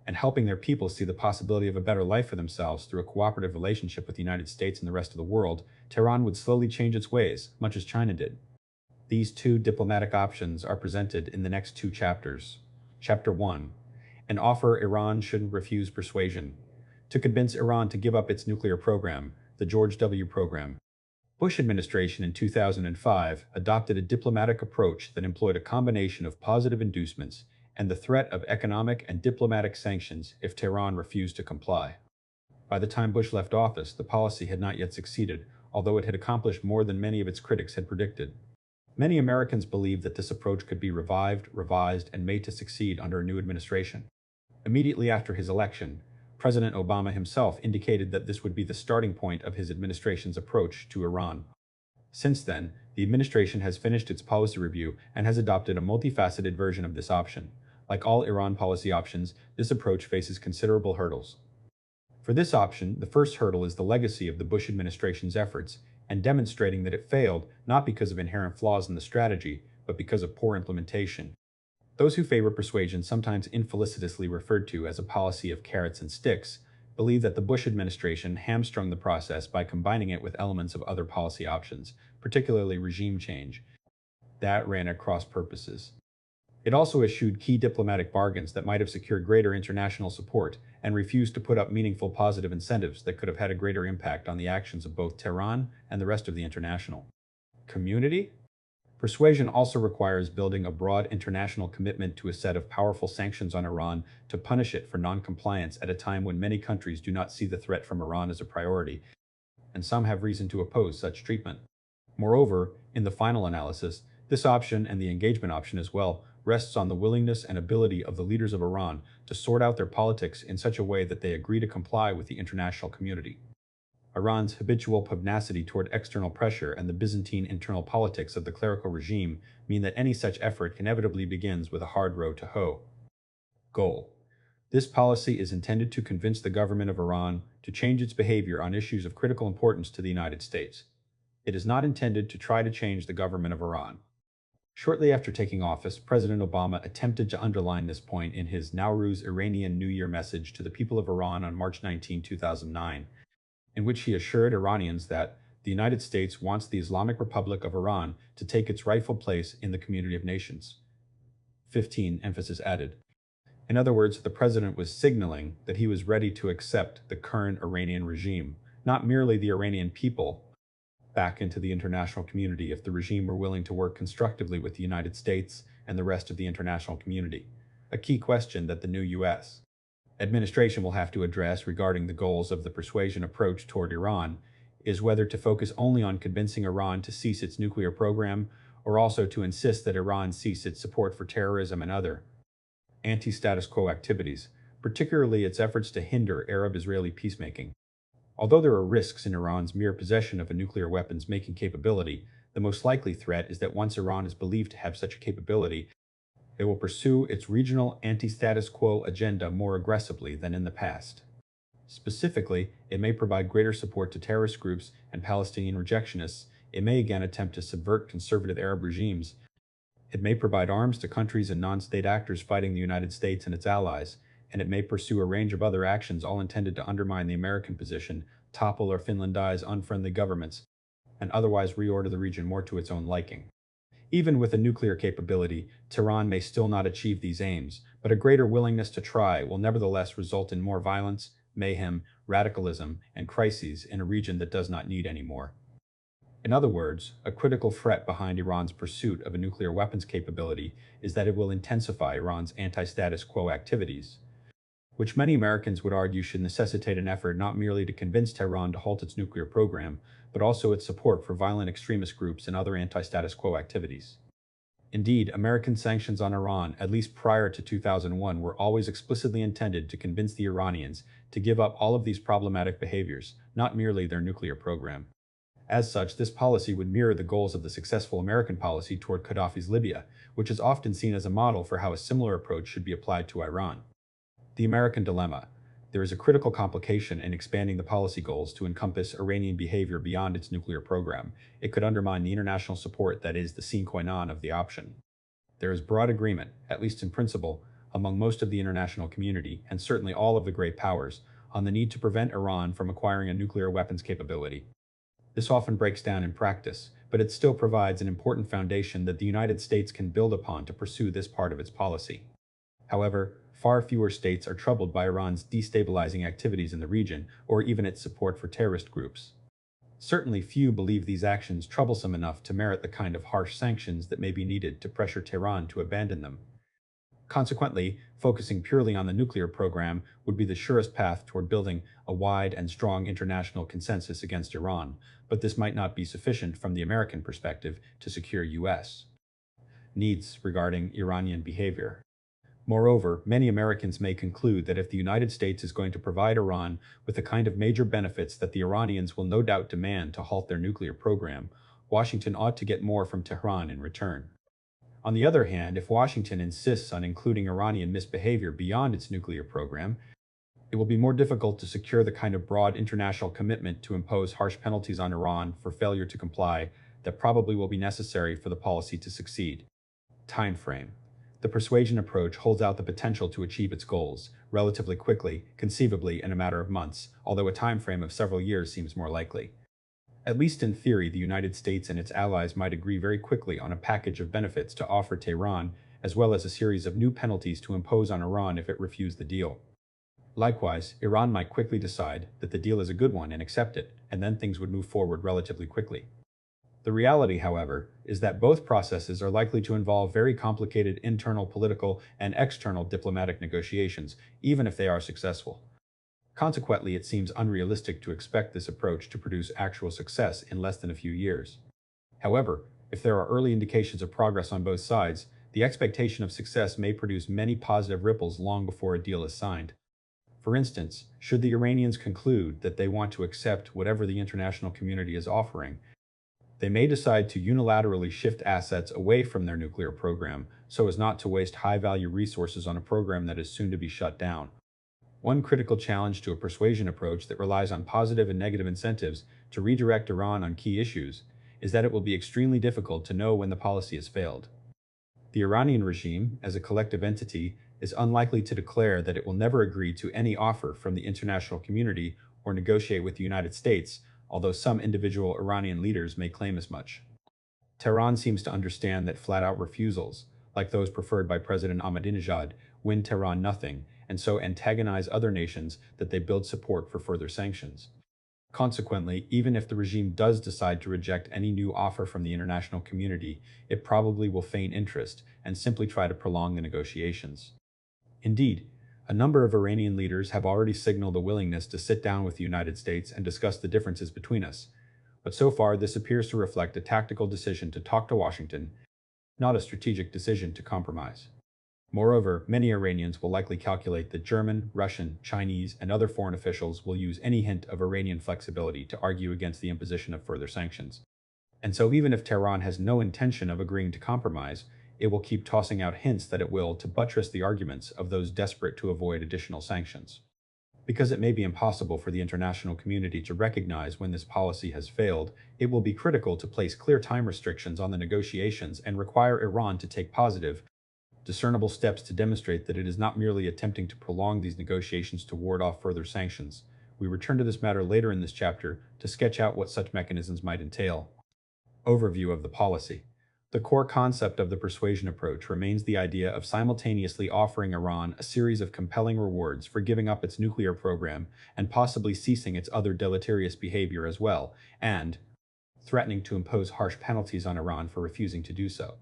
and helping their people see the possibility of a better life for themselves through a cooperative relationship with the United States and the rest of the world, Tehran would slowly change its ways, much as China did. These two diplomatic options are presented in the next two chapters. Chapter 1. An offer Iran shouldn't refuse persuasion. To convince Iran to give up its nuclear program, the George W. program. Bush administration in 2005 adopted a diplomatic approach that employed a combination of positive inducements and the threat of economic and diplomatic sanctions if Tehran refused to comply. By the time Bush left office, the policy had not yet succeeded, although it had accomplished more than many of its critics had predicted. Many Americans believed that this approach could be revived, revised, and made to succeed under a new administration. Immediately after his election, President Obama himself indicated that this would be the starting point of his administration's approach to Iran. Since then, the administration has finished its policy review and has adopted a multifaceted version of this option. Like all Iran policy options, this approach faces considerable hurdles. For this option, the first hurdle is the legacy of the Bush administration's efforts and demonstrating that it failed not because of inherent flaws in the strategy, but because of poor implementation. Those who favor persuasion, sometimes infelicitously referred to as a policy of carrots and sticks, believe that the Bush administration hamstrung the process by combining it with elements of other policy options, particularly regime change, that ran at cross purposes. It also eschewed key diplomatic bargains that might have secured greater international support and refused to put up meaningful positive incentives that could have had a greater impact on the actions of both Tehran and the rest of the international community. Persuasion also requires building a broad international commitment to a set of powerful sanctions on Iran to punish it for non-compliance at a time when many countries do not see the threat from Iran as a priority, and some have reason to oppose such treatment. Moreover, in the final analysis, this option and the engagement option as well rests on the willingness and ability of the leaders of Iran to sort out their politics in such a way that they agree to comply with the international community. Iran's habitual pugnacity toward external pressure and the Byzantine internal politics of the clerical regime mean that any such effort inevitably begins with a hard row to hoe. Goal. This policy is intended to convince the government of Iran to change its behavior on issues of critical importance to the United States. It is not intended to try to change the government of Iran. Shortly after taking office, President Obama attempted to underline this point in his Nowruz Iranian New Year message to the people of Iran on March 19, 2009, in which he assured Iranians that the United States wants the Islamic Republic of Iran to take its rightful place in the community of nations. 15. Emphasis added. In other words, the president was signaling that he was ready to accept the current Iranian regime, not merely the Iranian people, back into the international community if the regime were willing to work constructively with the United States and the rest of the international community. A key question that the new U.S. administration will have to address regarding the goals of the persuasion approach toward Iran is whether to focus only on convincing Iran to cease its nuclear program or also to insist that Iran cease its support for terrorism and other anti-status quo activities, particularly its efforts to hinder Arab-Israeli peacemaking. Although there are risks in Iran's mere possession of a nuclear weapons-making capability, the most likely threat is that once Iran is believed to have such a capability, it will pursue its regional anti-status quo agenda more aggressively than in the past. Specifically, it may provide greater support to terrorist groups and Palestinian rejectionists. It may again attempt to subvert conservative Arab regimes. It may provide arms to countries and non-state actors fighting the United States and its allies, and it may pursue a range of other actions all intended to undermine the American position, topple or Finlandize unfriendly governments, and otherwise reorder the region more to its own liking. Even with a nuclear capability, Tehran may still not achieve these aims, but a greater willingness to try will nevertheless result in more violence, mayhem, radicalism, and crises in a region that does not need any more. In other words, a critical threat behind Iran's pursuit of a nuclear weapons capability is that it will intensify Iran's anti-status quo activities, which many Americans would argue should necessitate an effort not merely to convince Tehran to halt its nuclear program, but also its support for violent extremist groups and other anti-status quo activities. Indeed, American sanctions on Iran, at least prior to 2001, were always explicitly intended to convince the Iranians to give up all of these problematic behaviors, not merely their nuclear program. As such, this policy would mirror the goals of the successful American policy toward Gaddafi's Libya, which is often seen as a model for how a similar approach should be applied to Iran. The American dilemma. There is a critical complication in expanding the policy goals to encompass Iranian behavior beyond its nuclear program. It could undermine the international support that is the sine qua non of the option. There is broad agreement, at least in principle, among most of the international community, and certainly all of the great powers, on the need to prevent Iran from acquiring a nuclear weapons capability. This often breaks down in practice, but it still provides an important foundation that the United States can build upon to pursue this part of its policy. However, far fewer states are troubled by Iran's destabilizing activities in the region or even its support for terrorist groups. Certainly few believe these actions troublesome enough to merit the kind of harsh sanctions that may be needed to pressure Tehran to abandon them. Consequently, focusing purely on the nuclear program would be the surest path toward building a wide and strong international consensus against Iran, but this might not be sufficient from the American perspective to secure U.S. needs regarding Iranian behavior. Moreover, many Americans may conclude that if the United States is going to provide Iran with the kind of major benefits that the Iranians will no doubt demand to halt their nuclear program, Washington ought to get more from Tehran in return. On the other hand, if Washington insists on including Iranian misbehavior beyond its nuclear program, it will be more difficult to secure the kind of broad international commitment to impose harsh penalties on Iran for failure to comply that probably will be necessary for the policy to succeed. Time frame. The persuasion approach holds out the potential to achieve its goals relatively quickly, conceivably in a matter of months, although a time frame of several years seems more likely. At least in theory, the United States and its allies might agree very quickly on a package of benefits to offer Tehran, as well as a series of new penalties to impose on Iran if it refused the deal. Likewise, Iran might quickly decide that the deal is a good one and accept it, and then things would move forward relatively quickly. The reality, however, is that both processes are likely to involve very complicated internal political and external diplomatic negotiations, even if they are successful. Consequently, it seems unrealistic to expect this approach to produce actual success in less than a few years. However, if there are early indications of progress on both sides, The expectation of success may produce many positive ripples long before a deal is signed. For instance, should the Iranians conclude that they want to accept whatever the international community is offering, they may decide to unilaterally shift assets away from their nuclear program so as not to waste high-value resources on a program that is soon to be shut down. One critical challenge to a persuasion approach that relies on positive and negative incentives to redirect Iran on key issues is that it will be extremely difficult to know when the policy has failed. The Iranian regime, as a collective entity, is unlikely to declare that it will never agree to any offer from the international community or negotiate with the United States, although some individual Iranian leaders may claim as much. Tehran seems to understand that flat-out refusals, like those preferred by President Ahmadinejad, win Tehran nothing, and so antagonize other nations that they build support for further sanctions. Consequently, even if the regime does decide to reject any new offer from the international community, it probably will feign interest and simply try to prolong the negotiations. Indeed, a number of Iranian leaders have already signaled a willingness to sit down with the United States and discuss the differences between us, but so far this appears to reflect a tactical decision to talk to Washington, not a strategic decision to compromise. Moreover, many Iranians will likely calculate that German, Russian, Chinese, and other foreign officials will use any hint of Iranian flexibility to argue against the imposition of further sanctions. And so even if Tehran has no intention of agreeing to compromise, it will keep tossing out hints that it will to buttress the arguments of those desperate to avoid additional sanctions. Because it may be impossible for the international community to recognize when this policy has failed, it will be critical to place clear time restrictions on the negotiations and require Iran to take positive, discernible steps to demonstrate that it is not merely attempting to prolong these negotiations to ward off further sanctions. We return to this matter later in this chapter to sketch out what such mechanisms might entail. Overview of the policy. The core concept of the persuasion approach remains the idea of simultaneously offering Iran a series of compelling rewards for giving up its nuclear program and possibly ceasing its other deleterious behavior as well, and threatening to impose harsh penalties on Iran for refusing to do so.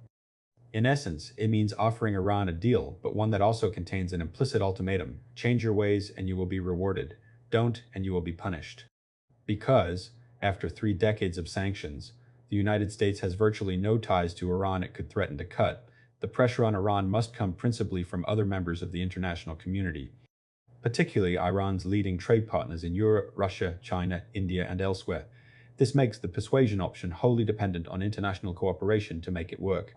In essence, it means offering Iran a deal, but one that also contains an implicit ultimatum: change your ways and you will be rewarded, don't and you will be punished. Because, after 3 decades of sanctions, the United States has virtually no ties to Iran it could threaten to cut, the pressure on Iran must come principally from other members of the international community, particularly Iran's leading trade partners in Europe, Russia, China, India, and elsewhere. This makes the persuasion option wholly dependent on international cooperation to make it work.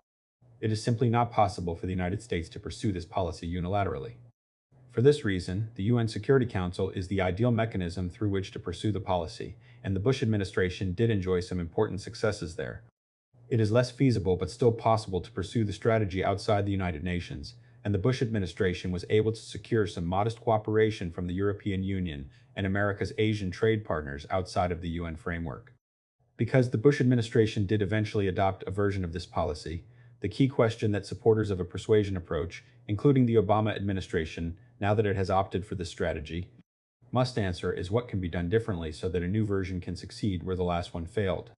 It is simply not possible for the United States to pursue this policy unilaterally. For this reason, the UN Security Council is the ideal mechanism through which to pursue the policy, and the Bush administration did enjoy some important successes there. It is less feasible but still possible to pursue the strategy outside the United Nations, and the Bush administration was able to secure some modest cooperation from the European Union and America's Asian trade partners outside of the UN framework. Because the Bush administration did eventually adopt a version of this policy, the key question that supporters of a persuasion approach, including the Obama administration, now that it has opted for this strategy, must answer is what can be done differently so that a new version can succeed where the last one failed.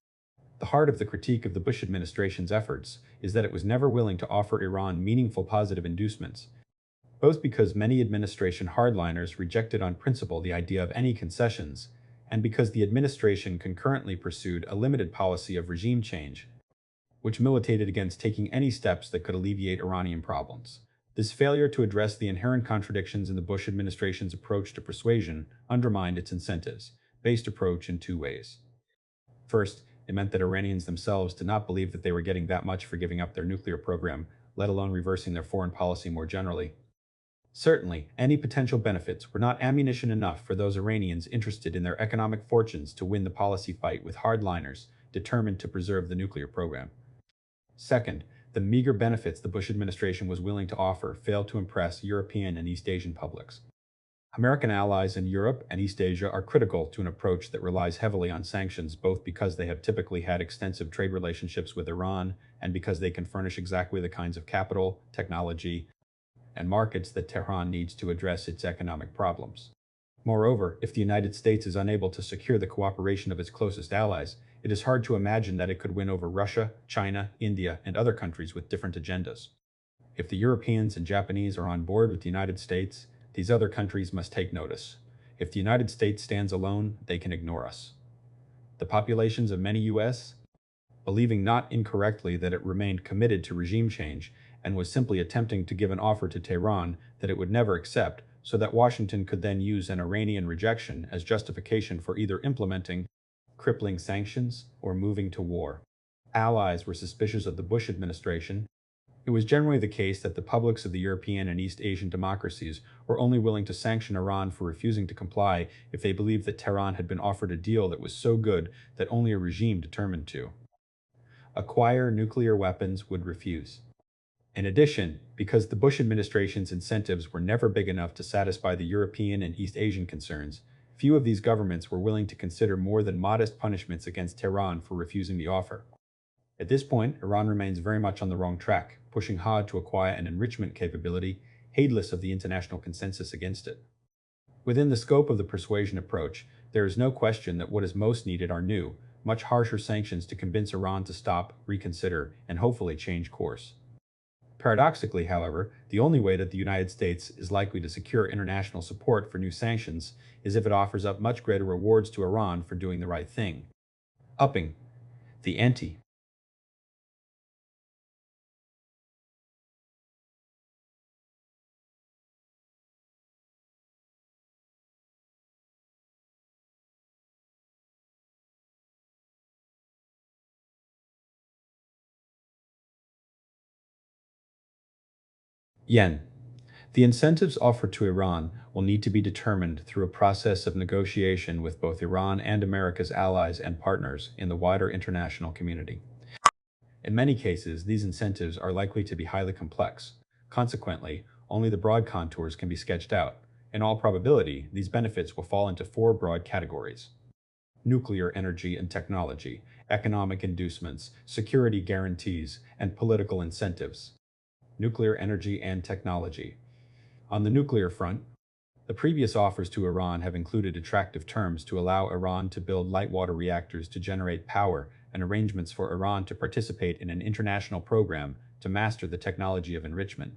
The heart of the critique of the Bush administration's efforts is that it was never willing to offer Iran meaningful positive inducements, both because many administration hardliners rejected on principle the idea of any concessions, and because the administration concurrently pursued a limited policy of regime change, which militated against taking any steps that could alleviate Iranian problems. This failure to address the inherent contradictions in the Bush administration's approach to persuasion undermined its incentives-based approach in 2 ways. First, it meant that Iranians themselves did not believe that they were getting that much for giving up their nuclear program, let alone reversing their foreign policy more generally. Certainly, any potential benefits were not ammunition enough for those Iranians interested in their economic fortunes to win the policy fight with hardliners determined to preserve the nuclear program. Second, the meager benefits the Bush administration was willing to offer failed to impress European and East Asian publics. American allies in Europe and East Asia are critical to an approach that relies heavily on sanctions, both because they have typically had extensive trade relationships with Iran and because they can furnish exactly the kinds of capital, technology, and markets that Tehran needs to address its economic problems. Moreover, if the United States is unable to secure the cooperation of its closest allies, it is hard to imagine that it could win over Russia, China, India, and other countries with different agendas. If the Europeans and Japanese are on board with the United States, these other countries must take notice. If the United States stands alone, they can ignore us. The populations of many U.S., believing not incorrectly that it remained committed to regime change, and was simply attempting to give an offer to Tehran that it would never accept, so that Washington could then use an Iranian rejection as justification for either implementing crippling sanctions or moving to war. Allies were suspicious of the Bush administration. It was generally the case that the publics of the European and East Asian democracies were only willing to sanction Iran for refusing to comply if they believed that Tehran had been offered a deal that was so good that only a regime determined to acquire nuclear weapons would refuse. In addition, because the Bush administration's incentives were never big enough to satisfy the European and East Asian concerns, few of these governments were willing to consider more than modest punishments against Tehran for refusing the offer. At this point, Iran remains very much on the wrong track, pushing hard to acquire an enrichment capability, heedless of the international consensus against it. Within the scope of the persuasion approach, there is no question that what is most needed are new, much harsher sanctions to convince Iran to stop, reconsider, and hopefully change course. Paradoxically, however, the only way that the United States is likely to secure international support for new sanctions is if it offers up much greater rewards to Iran for doing the right thing. Upping the ante. Yen. The incentives offered to Iran will need to be determined through a process of negotiation with both Iran and America's allies and partners in the wider international community. In many cases, these incentives are likely to be highly complex. Consequently, only the broad contours can be sketched out. In all probability, these benefits will fall into four broad categories: nuclear energy and technology, economic inducements, security guarantees, and political incentives. Nuclear energy and technology. On the nuclear front, the previous offers to Iran have included attractive terms to allow Iran to build light water reactors to generate power and arrangements for Iran to participate in an international program to master the technology of enrichment.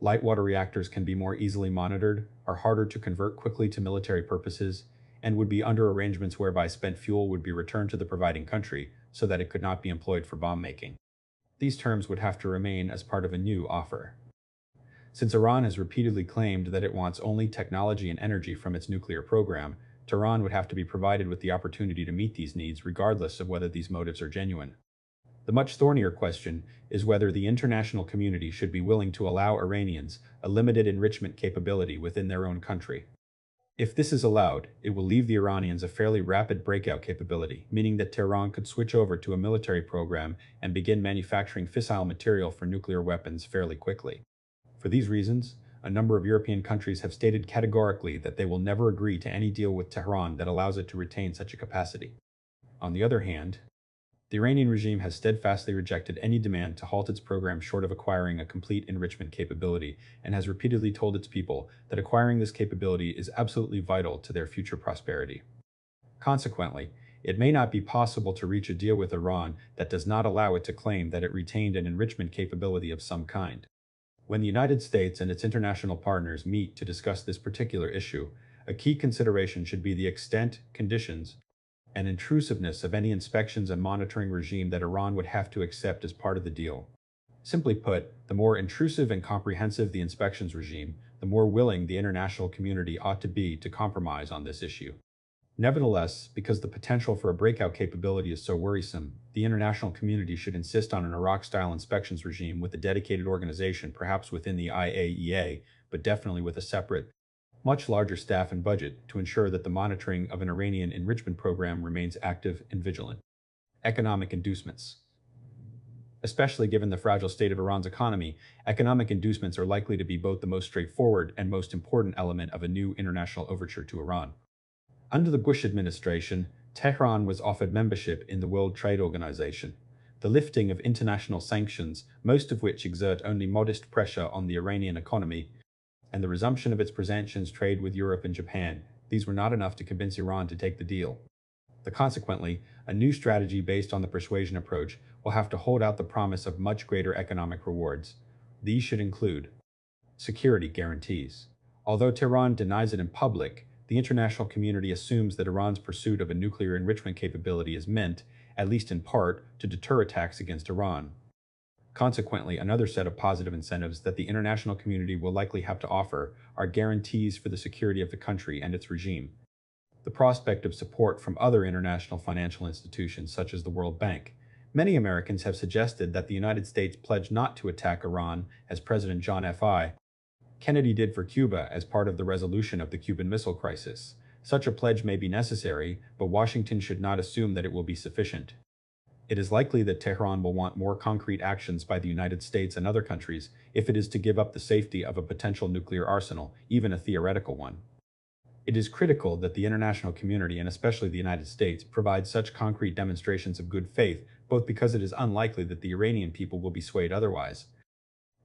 Light water reactors can be more easily monitored, are harder to convert quickly to military purposes, and would be under arrangements whereby spent fuel would be returned to the providing country so that it could not be employed for bomb making. These terms would have to remain as part of a new offer. Since Iran has repeatedly claimed that it wants only technology and energy from its nuclear program, Tehran would have to be provided with the opportunity to meet these needs regardless of whether these motives are genuine. The much thornier question is whether the international community should be willing to allow Iranians a limited enrichment capability within their own country. If this is allowed, it will leave the Iranians a fairly rapid breakout capability, meaning that Tehran could switch over to a military program and begin manufacturing fissile material for nuclear weapons fairly quickly. For these reasons, a number of European countries have stated categorically that they will never agree to any deal with Tehran that allows it to retain such a capacity. On the other hand, the Iranian regime has steadfastly rejected any demand to halt its program short of acquiring a complete enrichment capability, and has repeatedly told its people that acquiring this capability is absolutely vital to their future prosperity. Consequently, it may not be possible to reach a deal with Iran that does not allow it to claim that it retained an enrichment capability of some kind. When the United States and its international partners meet to discuss this particular issue, a key consideration should be the extent, conditions, and intrusiveness of any inspections and monitoring regime that Iran would have to accept as part of the deal. Simply put, the more intrusive and comprehensive the inspections regime, the more willing the international community ought to be to compromise on this issue. Nevertheless, because the potential for a breakout capability is so worrisome, the international community should insist on an Iraq-style inspections regime with a dedicated organization, perhaps within the IAEA, but definitely with a separate, much larger staff and budget to ensure that the monitoring of an Iranian enrichment program remains active and vigilant. Economic inducements. Especially given the fragile state of Iran's economy, economic inducements are likely to be both the most straightforward and most important element of a new international overture to Iran. Under the Bush administration, Tehran was offered membership in the World Trade Organization. The lifting of international sanctions, most of which exert only modest pressure on the Iranian economy, and the resumption of its presumptions trade with Europe and Japan, these were not enough to convince Iran to take the deal. Consequently, a new strategy based on the persuasion approach will have to hold out the promise of much greater economic rewards. These should include security guarantees. Although Tehran denies it in public, the international community assumes that Iran's pursuit of a nuclear enrichment capability is meant, at least in part, to deter attacks against Iran. Consequently, another set of positive incentives that the international community will likely have to offer are guarantees for the security of the country and its regime. The prospect of support from other international financial institutions such as the World Bank. Many Americans have suggested that the United States pledge not to attack Iran as President John F. Kennedy did for Cuba as part of the resolution of the Cuban Missile Crisis. Such a pledge may be necessary, but Washington should not assume that it will be sufficient. It is likely that Tehran will want more concrete actions by the United States and other countries if it is to give up the safety of a potential nuclear arsenal, even a theoretical one. It is critical that the international community, and especially the United States, provide such concrete demonstrations of good faith, both because it is unlikely that the Iranian people will be swayed otherwise,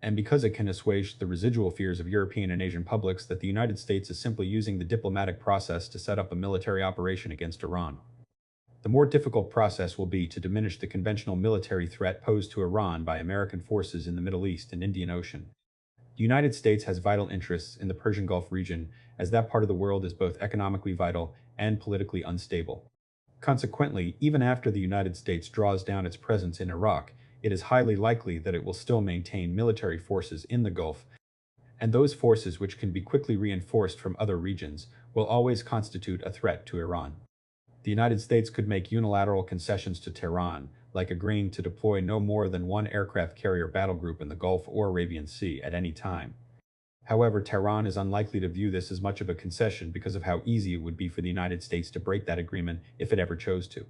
and because it can assuage the residual fears of European and Asian publics that the United States is simply using the diplomatic process to set up a military operation against Iran. The more difficult process will be to diminish the conventional military threat posed to Iran by American forces in the Middle East and Indian Ocean. The United States has vital interests in the Persian Gulf region, as that part of the world is both economically vital and politically unstable. Consequently, even after the United States draws down its presence in Iraq, it is highly likely that it will still maintain military forces in the Gulf, and those forces which can be quickly reinforced from other regions will always constitute a threat to Iran. The United States could make unilateral concessions to Tehran, like agreeing to deploy no more than one aircraft carrier battle group in the Gulf or Arabian Sea at any time. However, Tehran is unlikely to view this as much of a concession because of how easy it would be for the United States to break that agreement if it ever chose to.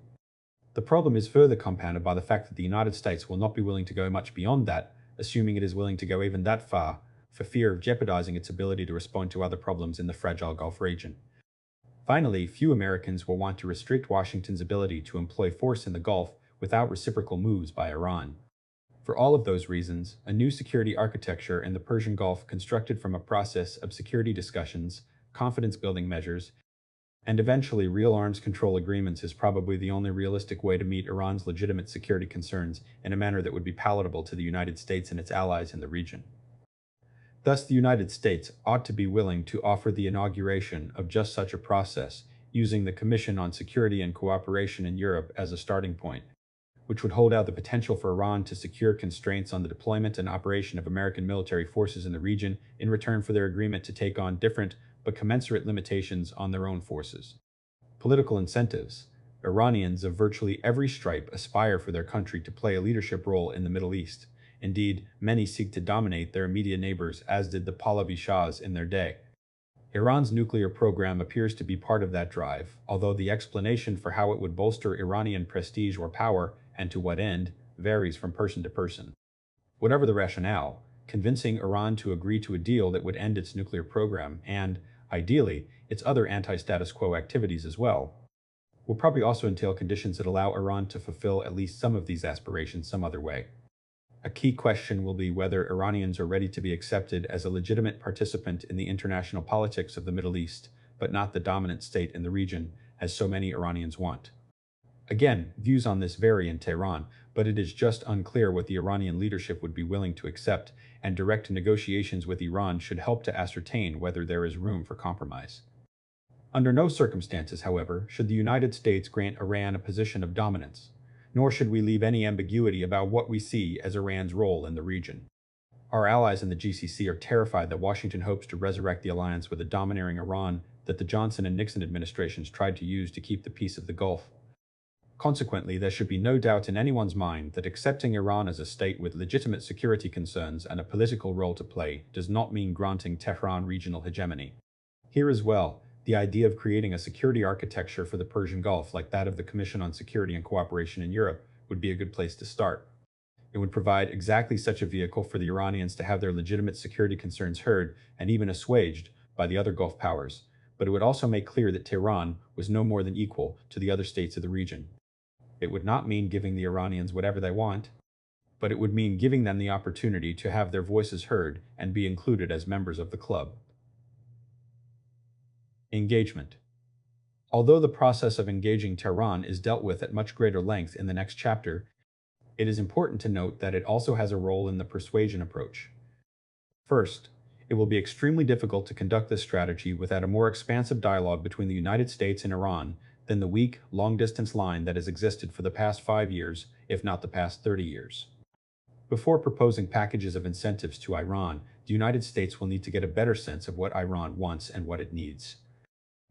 The problem is further compounded by the fact that the United States will not be willing to go much beyond that, assuming it is willing to go even that far, for fear of jeopardizing its ability to respond to other problems in the fragile Gulf region. Finally, few Americans will want to restrict Washington's ability to employ force in the Gulf without reciprocal moves by Iran. For all of those reasons, a new security architecture in the Persian Gulf constructed from a process of security discussions, confidence-building measures, and eventually real arms control agreements is probably the only realistic way to meet Iran's legitimate security concerns in a manner that would be palatable to the United States and its allies in the region. Thus, the United States ought to be willing to offer the inauguration of just such a process, using the Commission on Security and Cooperation in Europe as a starting point, which would hold out the potential for Iran to secure constraints on the deployment and operation of American military forces in the region in return for their agreement to take on different but commensurate limitations on their own forces. Political incentives. Iranians of virtually every stripe aspire for their country to play a leadership role in the Middle East. Indeed, many seek to dominate their immediate neighbors, as did the Pahlavi Shahs in their day. Iran's nuclear program appears to be part of that drive, although the explanation for how it would bolster Iranian prestige or power, and to what end, varies from person to person. Whatever the rationale, convincing Iran to agree to a deal that would end its nuclear program and, ideally, its other anti-status quo activities as well, will probably also entail conditions that allow Iran to fulfill at least some of these aspirations some other way. A key question will be whether Iranians are ready to be accepted as a legitimate participant in the international politics of the Middle East, but not the dominant state in the region, as so many Iranians want. Again, views on this vary in Tehran, but it is just unclear what the Iranian leadership would be willing to accept, and direct negotiations with Iran should help to ascertain whether there is room for compromise. Under no circumstances, however, should the United States grant Iran a position of dominance, nor should we leave any ambiguity about what we see as Iran's role in the region. Our allies in the GCC are terrified that Washington hopes to resurrect the alliance with a domineering Iran that the Johnson and Nixon administrations tried to use to keep the peace of the Gulf. Consequently, there should be no doubt in anyone's mind that accepting Iran as a state with legitimate security concerns and a political role to play does not mean granting Tehran regional hegemony. Here as well, the idea of creating a security architecture for the Persian Gulf like that of the Commission on Security and Cooperation in Europe would be a good place to start. It would provide exactly such a vehicle for the Iranians to have their legitimate security concerns heard and even assuaged by the other Gulf powers, but it would also make clear that Tehran was no more than equal to the other states of the region. It would not mean giving the Iranians whatever they want, but it would mean giving them the opportunity to have their voices heard and be included as members of the club. Engagement. Although the process of engaging Tehran is dealt with at much greater length in the next chapter, it is important to note that it also has a role in the persuasion approach. First, it will be extremely difficult to conduct this strategy without a more expansive dialogue between the United States and Iran than the weak, long-distance line that has existed for the past 5 years, if not the past 30 years. Before proposing packages of incentives to Iran, the United States will need to get a better sense of what Iran wants and what it needs.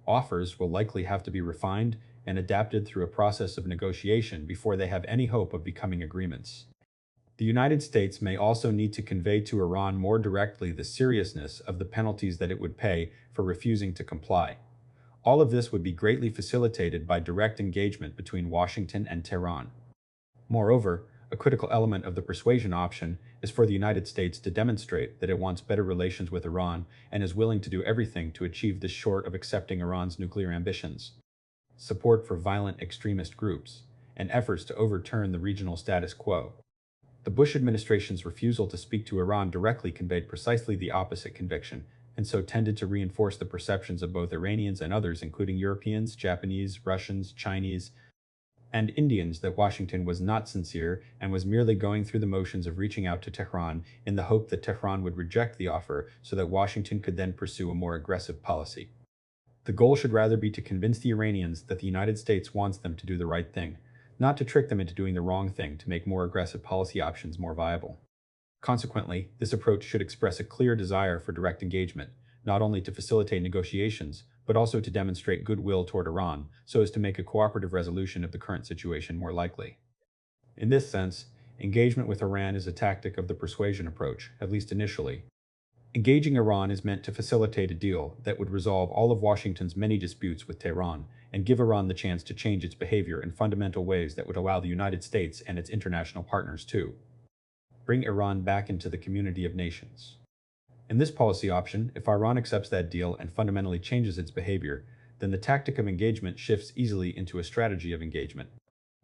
Offers will likely have to be refined and adapted through a process of negotiation before they have any hope of becoming agreements. The United States may also need to convey to Iran more directly the seriousness of the penalties that it would pay for refusing to comply. All of this would be greatly facilitated by direct engagement between Washington and Tehran. Moreover, a critical element of the persuasion option is for the United States to demonstrate that it wants better relations with Iran and is willing to do everything to achieve this short of accepting Iran's nuclear ambitions. Support for violent extremist groups, and efforts to overturn the regional status quo. The Bush administration's refusal to speak to Iran directly conveyed precisely the opposite conviction, and so tended to reinforce the perceptions of both Iranians and others, including Europeans, Japanese, Russians, Chinese, and Indians, that Washington was not sincere and was merely going through the motions of reaching out to Tehran in the hope that Tehran would reject the offer so that Washington could then pursue a more aggressive policy. The goal should rather be to convince the Iranians that the United States wants them to do the right thing, not to trick them into doing the wrong thing to make more aggressive policy options more viable. Consequently, this approach should express a clear desire for direct engagement, not only to facilitate negotiations, but also to demonstrate goodwill toward Iran so as to make a cooperative resolution of the current situation more likely. In this sense, engagement with Iran is a tactic of the persuasion approach, at least initially. Engaging Iran is meant to facilitate a deal that would resolve all of Washington's many disputes with Tehran and give Iran the chance to change its behavior in fundamental ways that would allow the United States and its international partners to bring Iran back into the community of nations. In this policy option, if Iran accepts that deal and fundamentally changes its behavior, then the tactic of engagement shifts easily into a strategy of engagement.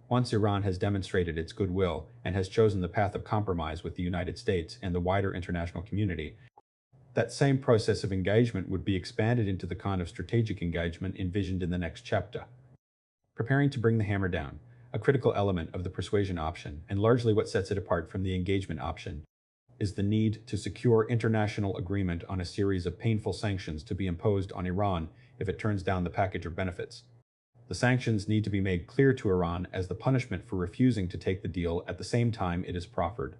Once Iran has demonstrated its goodwill and has chosen the path of compromise with the United States and the wider international community, that same process of engagement would be expanded into the kind of strategic engagement envisioned in the next chapter. Preparing to bring the hammer down, a critical element of the persuasion option, and largely what sets it apart from the engagement option, is the need to secure international agreement on a series of painful sanctions to be imposed on Iran if it turns down the package of benefits. The sanctions need to be made clear to Iran as the punishment for refusing to take the deal at the same time it is proffered.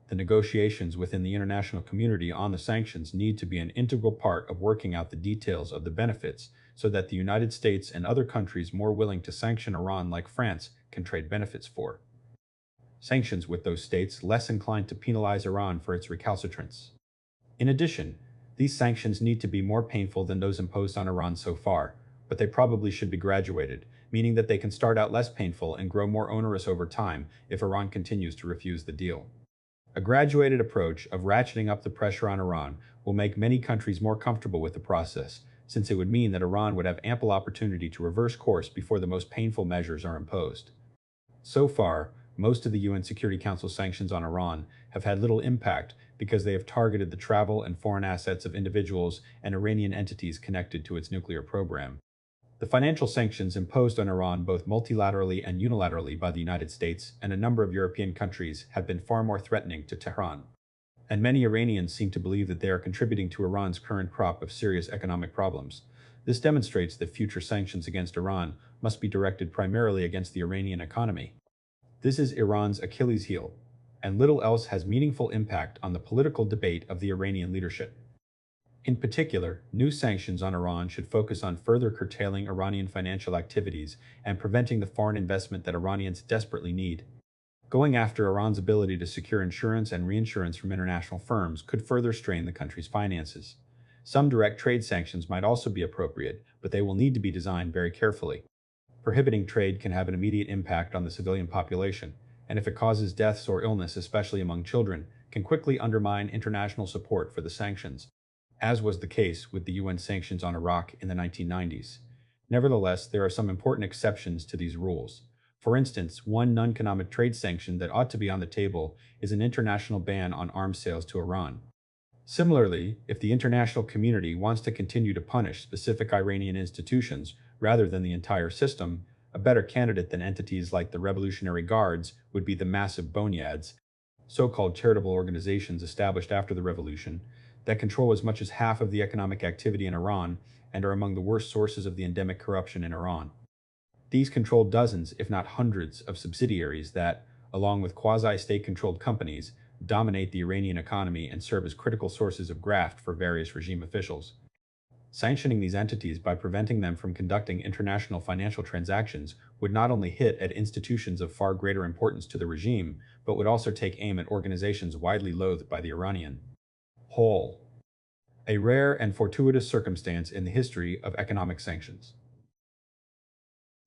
The negotiations within the international community on the sanctions need to be an integral part of working out the details of the benefits so that the United States and other countries more willing to sanction Iran, like France, can trade benefits for sanctions with those states less inclined to penalize Iran for its recalcitrance. In addition, these sanctions need to be more painful than those imposed on Iran so far, but they probably should be graduated, meaning that they can start out less painful and grow more onerous over time if Iran continues to refuse the deal. A graduated approach of ratcheting up the pressure on Iran will make many countries more comfortable with the process, since it would mean that Iran would have ample opportunity to reverse course before the most painful measures are imposed. So far, most of the UN Security Council sanctions on Iran have had little impact because they have targeted the travel and foreign assets of individuals and Iranian entities connected to its nuclear program. The financial sanctions imposed on Iran both multilaterally and unilaterally by the United States and a number of European countries have been far more threatening to Tehran. And many Iranians seem to believe that they are contributing to Iran's current crop of serious economic problems. This demonstrates that future sanctions against Iran must be directed primarily against the Iranian economy. This is Iran's Achilles heel, and little else has meaningful impact on the political debate of the Iranian leadership. In particular, new sanctions on Iran should focus on further curtailing Iranian financial activities and preventing the foreign investment that Iranians desperately need. Going after Iran's ability to secure insurance and reinsurance from international firms could further strain the country's finances. Some direct trade sanctions might also be appropriate, but they will need to be designed very carefully. Prohibiting trade can have an immediate impact on the civilian population, and if it causes deaths or illness, especially among children, can quickly undermine international support for the sanctions, as was the case with the UN sanctions on Iraq in the 1990s. Nevertheless, there are some important exceptions to these rules. For instance, one non-economic trade sanction that ought to be on the table is an international ban on arms sales to Iran. Similarly, if the international community wants to continue to punish specific Iranian institutions rather than the entire system, a better candidate than entities like the Revolutionary Guards would be the massive bonyads, so-called charitable organizations established after the revolution, that control as much as half of the economic activity in Iran and are among the worst sources of the endemic corruption in Iran. These control dozens, if not hundreds, of subsidiaries that, along with quasi-state-controlled companies, dominate the Iranian economy, and serve as critical sources of graft for various regime officials. Sanctioning these entities by preventing them from conducting international financial transactions would not only hit at institutions of far greater importance to the regime, but would also take aim at organizations widely loathed by the Iranian whole. A rare and fortuitous circumstance in the history of economic sanctions.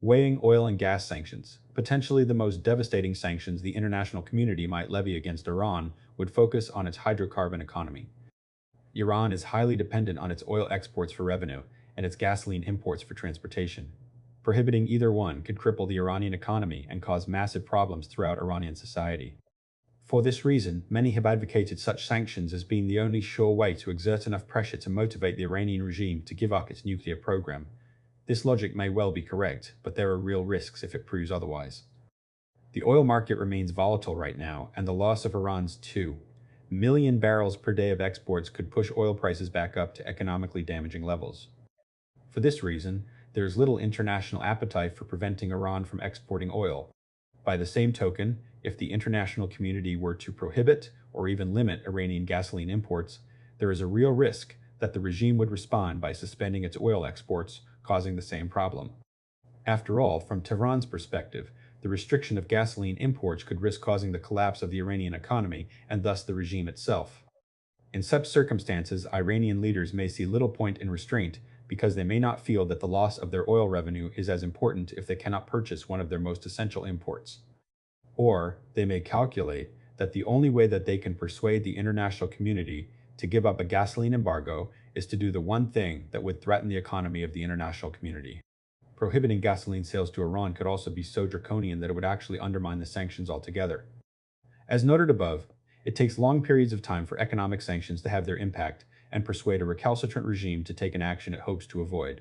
Weighing oil and gas sanctions, potentially the most devastating sanctions the international community might levy against Iran, would focus on its hydrocarbon economy. Iran is highly dependent on its oil exports for revenue and its gasoline imports for transportation. Prohibiting either one could cripple the Iranian economy and cause massive problems throughout Iranian society. For this reason, many have advocated such sanctions as being the only sure way to exert enough pressure to motivate the Iranian regime to give up its nuclear program. This logic may well be correct, but there are real risks if it proves otherwise. The oil market remains volatile right now, and the loss of Iran's 2 million barrels per day of exports could push oil prices back up to economically damaging levels. For this reason, there is little international appetite for preventing Iran from exporting oil. By the same token, if the international community were to prohibit or even limit Iranian gasoline imports, there is a real risk that the regime would respond by suspending its oil exports, causing the same problem. After all, from Tehran's perspective, the restriction of gasoline imports could risk causing the collapse of the Iranian economy and thus the regime itself. In such circumstances, Iranian leaders may see little point in restraint because they may not feel that the loss of their oil revenue is as important if they cannot purchase one of their most essential imports. Or they may calculate that the only way that they can persuade the international community to give up a gasoline embargo is to do the one thing that would threaten the economy of the international community. Prohibiting gasoline sales to Iran could also be so draconian that it would actually undermine the sanctions altogether. As noted above, it takes long periods of time for economic sanctions to have their impact and persuade a recalcitrant regime to take an action it hopes to avoid.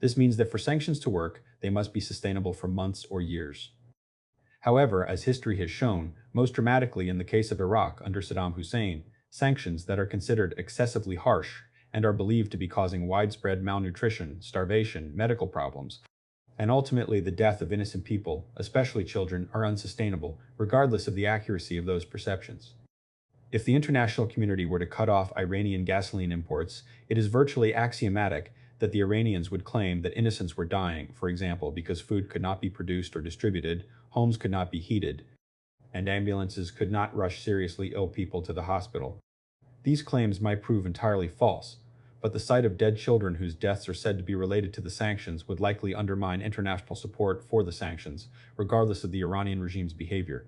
This means that for sanctions to work, they must be sustainable for months or years. However, as history has shown, most dramatically in the case of Iraq under Saddam Hussein, sanctions that are considered excessively harsh and are believed to be causing widespread malnutrition, starvation, medical problems, and ultimately the death of innocent people, especially children, are unsustainable, regardless of the accuracy of those perceptions. If the international community were to cut off Iranian gasoline imports, it is virtually axiomatic that the Iranians would claim that innocents were dying, for example, because food could not be produced or distributed, homes could not be heated, and ambulances could not rush seriously ill people to the hospital. These claims might prove entirely false, but the sight of dead children whose deaths are said to be related to the sanctions would likely undermine international support for the sanctions, regardless of the Iranian regime's behavior.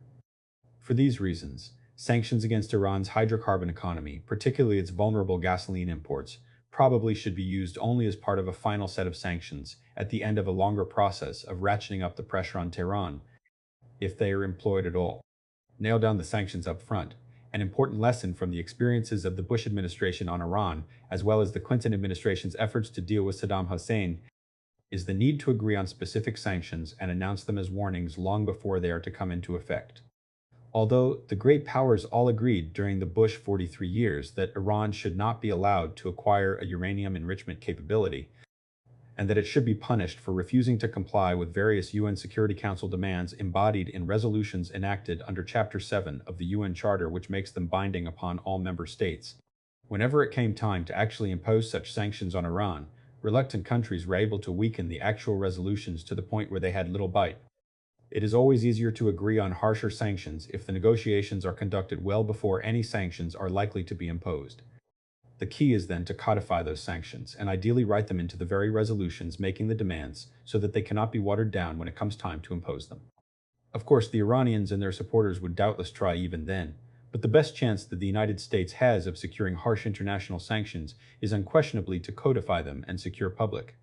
For these reasons, sanctions against Iran's hydrocarbon economy, particularly its vulnerable gasoline imports, probably should be used only as part of a final set of sanctions at the end of a longer process of ratcheting up the pressure on Tehran, if they are employed at all. Nail down the sanctions up front. An important lesson from the experiences of the Bush administration on Iran, as well as the Clinton administration's efforts to deal with Saddam Hussein, is the need to agree on specific sanctions and announce them as warnings long before they are to come into effect. Although the great powers all agreed during the Bush 43 years that Iran should not be allowed to acquire a uranium enrichment capability, and that it should be punished for refusing to comply with various UN Security Council demands embodied in resolutions enacted under Chapter 7 of the UN Charter, which makes them binding upon all member states. Whenever it came time to actually impose such sanctions on Iran, reluctant countries were able to weaken the actual resolutions to the point where they had little bite. It is always easier to agree on harsher sanctions if the negotiations are conducted well before any sanctions are likely to be imposed. The key is then to codify those sanctions and ideally write them into the very resolutions making the demands so that they cannot be watered down when it comes time to impose them. Of course, the Iranians and their supporters would doubtless try even then, but the best chance that the United States has of securing harsh international sanctions is unquestionably to codify them and secure public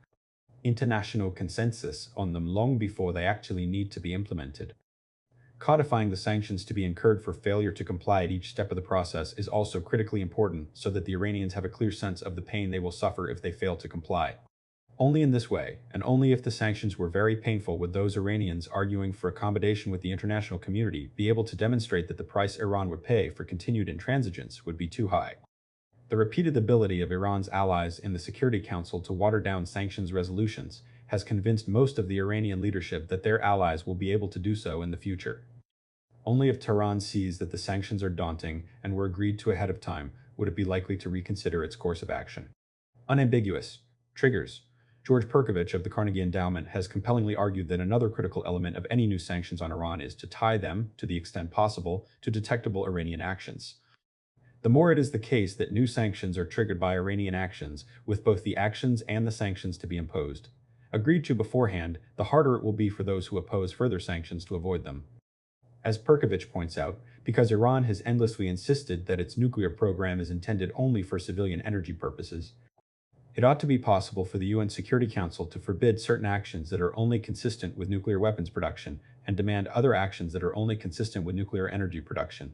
international consensus on them long before they actually need to be implemented. Codifying the sanctions to be incurred for failure to comply at each step of the process is also critically important so that the Iranians have a clear sense of the pain they will suffer if they fail to comply. Only in this way, and only if the sanctions were very painful, would those Iranians arguing for accommodation with the international community be able to demonstrate that the price Iran would pay for continued intransigence would be too high. The repeated ability of Iran's allies in the Security Council to water down sanctions resolutions has convinced most of the Iranian leadership that their allies will be able to do so in the future. Only if Tehran sees that the sanctions are daunting and were agreed to ahead of time would it be likely to reconsider its course of action. Unambiguous. Triggers. George Perkovich of the Carnegie Endowment has compellingly argued that another critical element of any new sanctions on Iran is to tie them, to the extent possible, to detectable Iranian actions. The more it is the case that new sanctions are triggered by Iranian actions, with both the actions and the sanctions to be imposed, agreed to beforehand, the harder it will be for those who oppose further sanctions to avoid them. As Perkovich points out, because Iran has endlessly insisted that its nuclear program is intended only for civilian energy purposes, it ought to be possible for the UN Security Council to forbid certain actions that are only consistent with nuclear weapons production and demand other actions that are only consistent with nuclear energy production.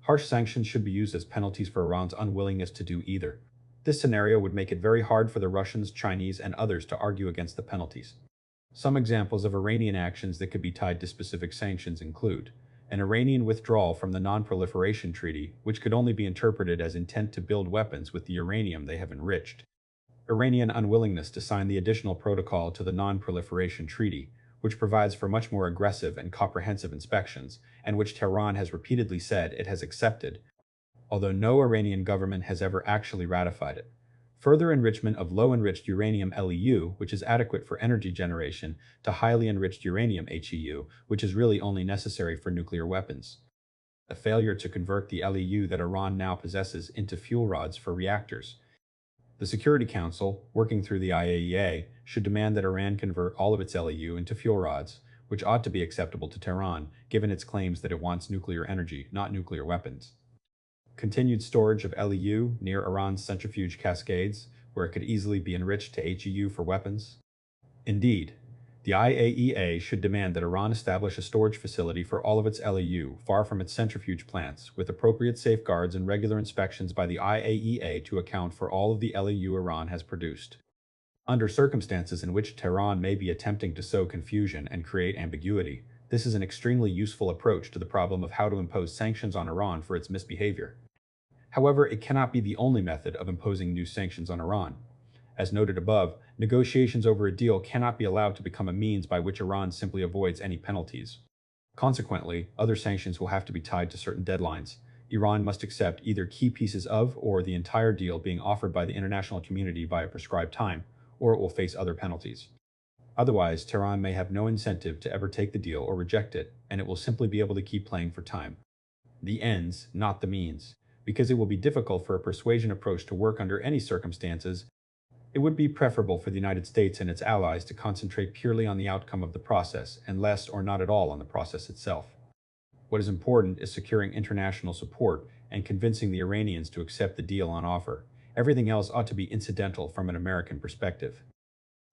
Harsh sanctions should be used as penalties for Iran's unwillingness to do either. This scenario would make it very hard for the Russians, Chinese, and others to argue against the penalties. Some examples of Iranian actions that could be tied to specific sanctions include an Iranian withdrawal from the Non-Proliferation Treaty, which could only be interpreted as intent to build weapons with the uranium they have enriched. Iranian unwillingness to sign the additional protocol to the Non-Proliferation Treaty, which provides for much more aggressive and comprehensive inspections, and which Tehran has repeatedly said it has accepted, although no Iranian government has ever actually ratified it. Further enrichment of low-enriched uranium LEU, which is adequate for energy generation, to highly enriched uranium HEU, which is really only necessary for nuclear weapons. A failure to convert the LEU that Iran now possesses into fuel rods for reactors. The Security Council, working through the IAEA, should demand that Iran convert all of its LEU into fuel rods, which ought to be acceptable to Tehran, given its claims that it wants nuclear energy, not nuclear weapons. Continued storage of LEU near Iran's centrifuge cascades, where it could easily be enriched to HEU for weapons. Indeed, the IAEA should demand that Iran establish a storage facility for all of its LEU far from its centrifuge plants, with appropriate safeguards and regular inspections by the IAEA to account for all of the LEU Iran has produced. Under circumstances in which Tehran may be attempting to sow confusion and create ambiguity, this is an extremely useful approach to the problem of how to impose sanctions on Iran for its misbehavior. However, it cannot be the only method of imposing new sanctions on Iran. As noted above, negotiations over a deal cannot be allowed to become a means by which Iran simply avoids any penalties. Consequently, other sanctions will have to be tied to certain deadlines. Iran must accept either key pieces of or the entire deal being offered by the international community by a prescribed time, or it will face other penalties. Otherwise, Tehran may have no incentive to ever take the deal or reject it, and it will simply be able to keep playing for time. The ends, not the means, because it will be difficult for a persuasion approach to work under any circumstances. It would be preferable for the United States and its allies to concentrate purely on the outcome of the process and less or not at all on the process itself. What is important is securing international support and convincing the Iranians to accept the deal on offer. Everything else ought to be incidental from an American perspective.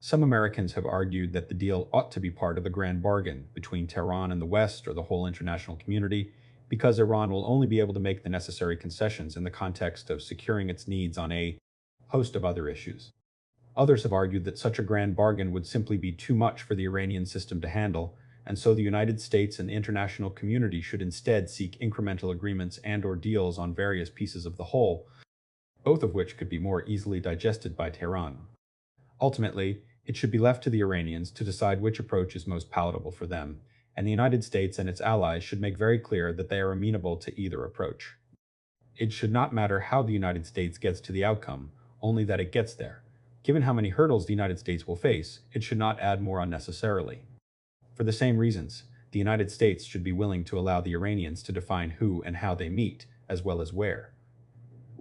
Some Americans have argued that the deal ought to be part of the grand bargain between Tehran and the West or the whole international community, because Iran will only be able to make the necessary concessions in the context of securing its needs on a host of other issues. Others have argued that such a grand bargain would simply be too much for the Iranian system to handle, and so the United States and the international community should instead seek incremental agreements and/or deals on various pieces of the whole, both of which could be more easily digested by Tehran. Ultimately, it should be left to the Iranians to decide which approach is most palatable for them, and the United States and its allies should make very clear that they are amenable to either approach. It should not matter how the United States gets to the outcome, only that it gets there. Given how many hurdles the United States will face, it should not add more unnecessarily. For the same reasons, the United States should be willing to allow the Iranians to define who and how they meet, as well as where.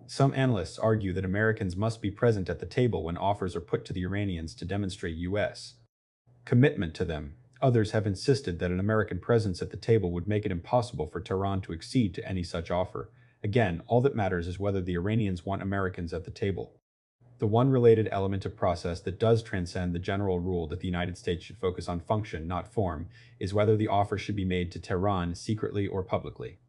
Some analysts argue that Americans must be present at the table when offers are put to the Iranians to demonstrate U.S. commitment to them. Others have insisted that an American presence at the table would make it impossible for Tehran to accede to any such offer. Again, all that matters is whether the Iranians want Americans at the table. The one related element of process that does transcend the general rule that the United States should focus on function, not form, is whether the offer should be made to Tehran secretly or publicly.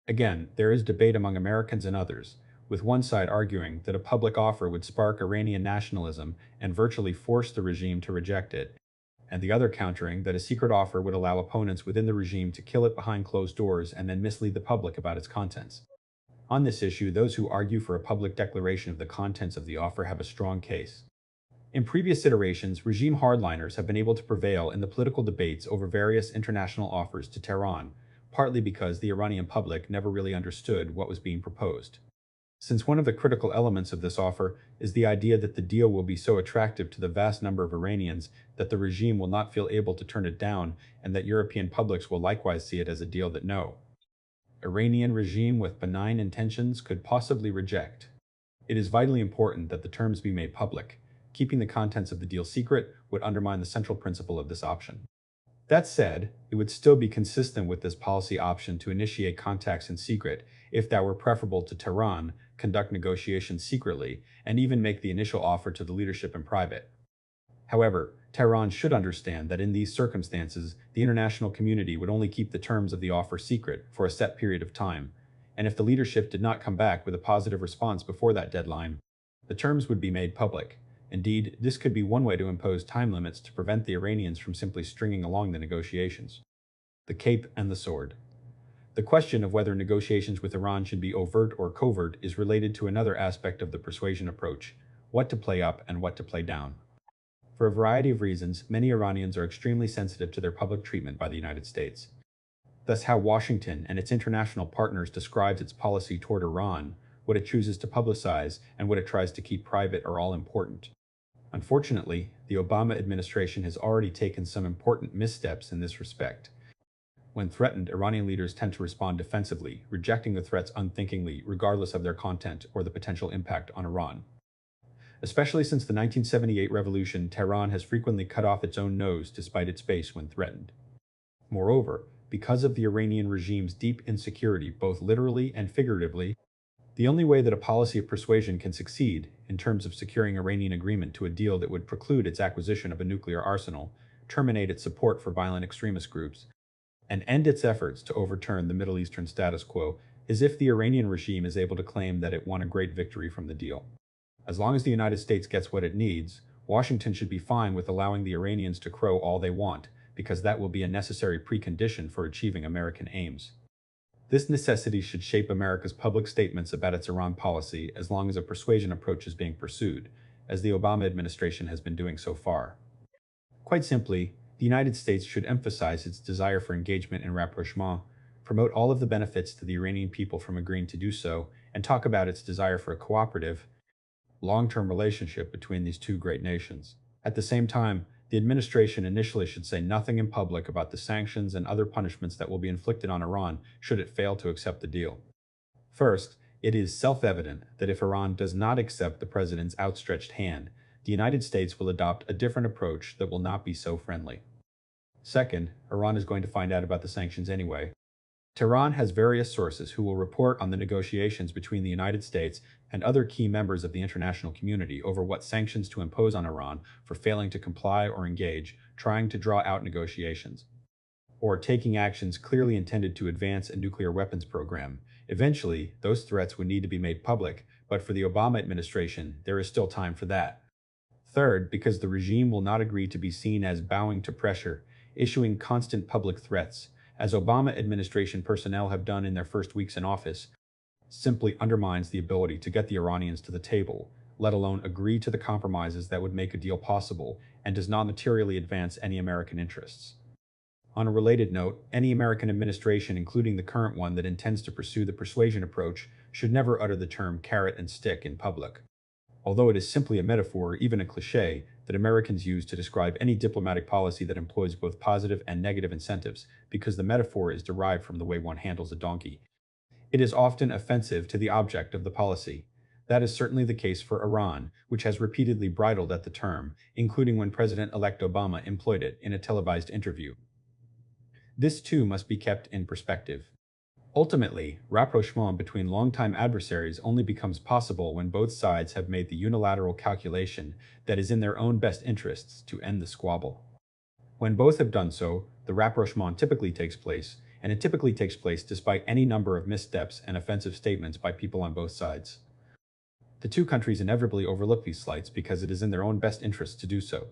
Again, there is debate among Americans and others, with one side arguing that a public offer would spark Iranian nationalism and virtually force the regime to reject it, and the other countering that a secret offer would allow opponents within the regime to kill it behind closed doors and then mislead the public about its contents. On this issue, those who argue for a public declaration of the contents of the offer have a strong case. In previous iterations, regime hardliners have been able to prevail in the political debates over various international offers to Tehran, partly because the Iranian public never really understood what was being proposed. Since one of the critical elements of this offer is the idea that the deal will be so attractive to the vast number of Iranians that the regime will not feel able to turn it down, and that European publics will likewise see it as a deal that no Iranian regime with benign intentions could possibly reject. It is vitally important that the terms be made public. Keeping the contents of the deal secret would undermine the central principle of this option. That said, it would still be consistent with this policy option to initiate contacts in secret if that were preferable to Tehran, conduct negotiations secretly, and even make the initial offer to the leadership in private. However, Tehran should understand that in these circumstances, the international community would only keep the terms of the offer secret for a set period of time, and if the leadership did not come back with a positive response before that deadline, the terms would be made public. Indeed, this could be one way to impose time limits to prevent the Iranians from simply stringing along the negotiations. The cape and the sword. The question of whether negotiations with Iran should be overt or covert is related to another aspect of the persuasion approach: what to play up and what to play down. For a variety of reasons, many Iranians are extremely sensitive to their public treatment by the United States. Thus, how Washington and its international partners describes its policy toward Iran, what it chooses to publicize, and what it tries to keep private are all important. Unfortunately, the Obama administration has already taken some important missteps in this respect. When threatened, Iranian leaders tend to respond defensively, rejecting the threats unthinkingly, regardless of their content or the potential impact on Iran. Especially since the 1978 revolution, Tehran has frequently cut off its own nose to spite its face when threatened. Moreover, because of the Iranian regime's deep insecurity, both literally and figuratively, the only way that a policy of persuasion can succeed, in terms of securing Iranian agreement to a deal that would preclude its acquisition of a nuclear arsenal, terminate its support for violent extremist groups, and end its efforts to overturn the Middle Eastern status quo, is if the Iranian regime is able to claim that it won a great victory from the deal. As long as the United States gets what it needs, Washington should be fine with allowing the Iranians to crow all they want, because that will be a necessary precondition for achieving American aims. This necessity should shape America's public statements about its Iran policy as long as a persuasion approach is being pursued, as the Obama administration has been doing so far. Quite simply, the United States should emphasize its desire for engagement and rapprochement, promote all of the benefits to the Iranian people from agreeing to do so, and talk about its desire for a cooperative, long-term relationship between these two great nations. At the same time, the administration initially should say nothing in public about the sanctions and other punishments that will be inflicted on Iran should it fail to accept the deal. First, it is self-evident that if Iran does not accept the president's outstretched hand, the United States will adopt a different approach that will not be so friendly. Second, Iran is going to find out about the sanctions anyway. Tehran has various sources who will report on the negotiations between the United States and other key members of the international community over what sanctions to impose on Iran for failing to comply or engage, trying to draw out negotiations, or taking actions clearly intended to advance a nuclear weapons program. Eventually, those threats would need to be made public, but for the Obama administration, there is still time for that. Third, because the regime will not agree to be seen as bowing to pressure, issuing constant public threats, as Obama administration personnel have done in their first weeks in office, simply undermines the ability to get the Iranians to the table, let alone agree to the compromises that would make a deal possible, and does not materially advance any American interests. On a related note, any American administration, including the current one that intends to pursue the persuasion approach, should never utter the term carrot and stick in public. Although it is simply a metaphor, or even a cliché, that Americans use to describe any diplomatic policy that employs both positive and negative incentives, because the metaphor is derived from the way one handles a donkey. It is often offensive to the object of the policy. That is certainly the case for Iran, which has repeatedly bridled at the term, including when President-elect Obama employed it in a televised interview. This too must be kept in perspective. Ultimately, rapprochement between longtime adversaries only becomes possible when both sides have made the unilateral calculation that is in their own best interests to end the squabble. When both have done so, the rapprochement typically takes place, and it typically takes place despite any number of missteps and offensive statements by people on both sides. The two countries inevitably overlook these slights because it is in their own best interests to do so.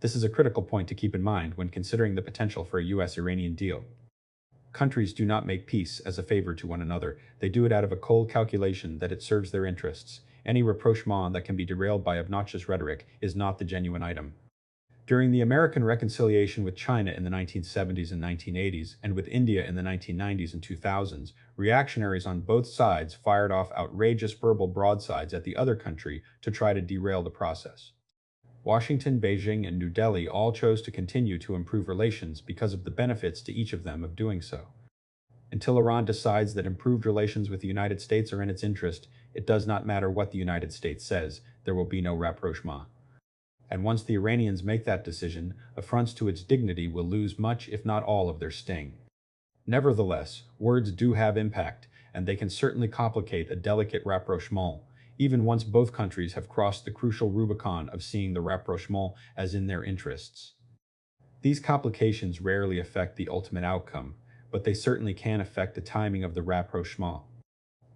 This is a critical point to keep in mind when considering the potential for a US-Iranian deal. Countries do not make peace as a favor to one another. They do it out of a cold calculation that it serves their interests. Any rapprochement that can be derailed by obnoxious rhetoric is not the genuine item. During the American reconciliation with China in the 1970s and 1980s, and with India in the 1990s and 2000s, reactionaries on both sides fired off outrageous verbal broadsides at the other country to try to derail the process. Washington, Beijing, and New Delhi all chose to continue to improve relations because of the benefits to each of them of doing so. Until Iran decides that improved relations with the United States are in its interest, it does not matter what the United States says, there will be no rapprochement. And once the Iranians make that decision, affronts to its dignity will lose much, if not all, of their sting. Nevertheless, words do have impact, and they can certainly complicate a delicate rapprochement, even once both countries have crossed the crucial Rubicon of seeing the rapprochement as in their interests. These complications rarely affect the ultimate outcome, but they certainly can affect the timing of the rapprochement.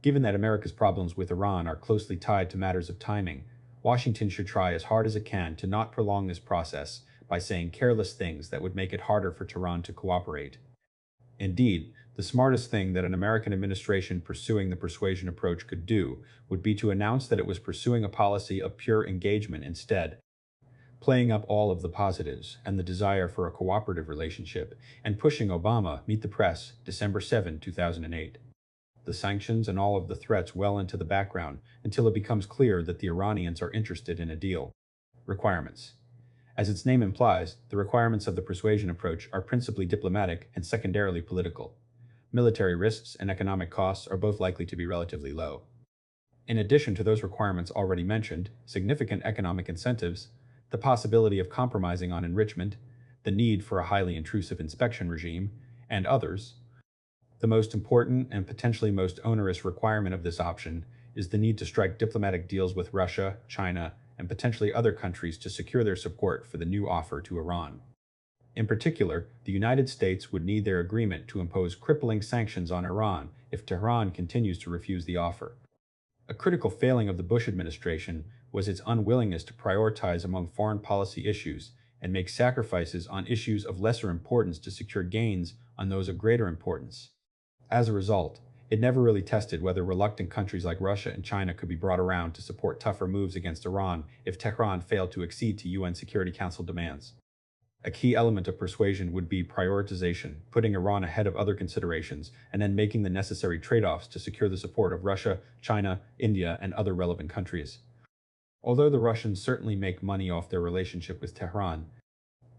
Given that America's problems with Iran are closely tied to matters of timing, Washington should try as hard as it can to not prolong this process by saying careless things that would make it harder for Tehran to cooperate. Indeed, the smartest thing that an American administration pursuing the persuasion approach could do would be to announce that it was pursuing a policy of pure engagement instead, playing up all of the positives and the desire for a cooperative relationship, and pushing Obama, meet the press, December 7, 2008. The sanctions and all of the threats well into the background until it becomes clear that the Iranians are interested in a deal. Requirements. As its name implies, the requirements of the persuasion approach are principally diplomatic and secondarily political. Military risks and economic costs are both likely to be relatively low. In addition to those requirements already mentioned, significant economic incentives, the possibility of compromising on enrichment, the need for a highly intrusive inspection regime, and others. The most important and potentially most onerous requirement of this option is the need to strike diplomatic deals with Russia, China, and potentially other countries to secure their support for the new offer to Iran. In particular, the United States would need their agreement to impose crippling sanctions on Iran if Tehran continues to refuse the offer. A critical failing of the Bush administration was its unwillingness to prioritize among foreign policy issues and make sacrifices on issues of lesser importance to secure gains on those of greater importance. As a result, it never really tested whether reluctant countries like Russia and China could be brought around to support tougher moves against Iran if Tehran failed to accede to UN Security Council demands. A key element of persuasion would be prioritization, putting Iran ahead of other considerations, and then making the necessary trade-offs to secure the support of Russia, China, India, and other relevant countries. Although the Russians certainly make money off their relationship with Tehran,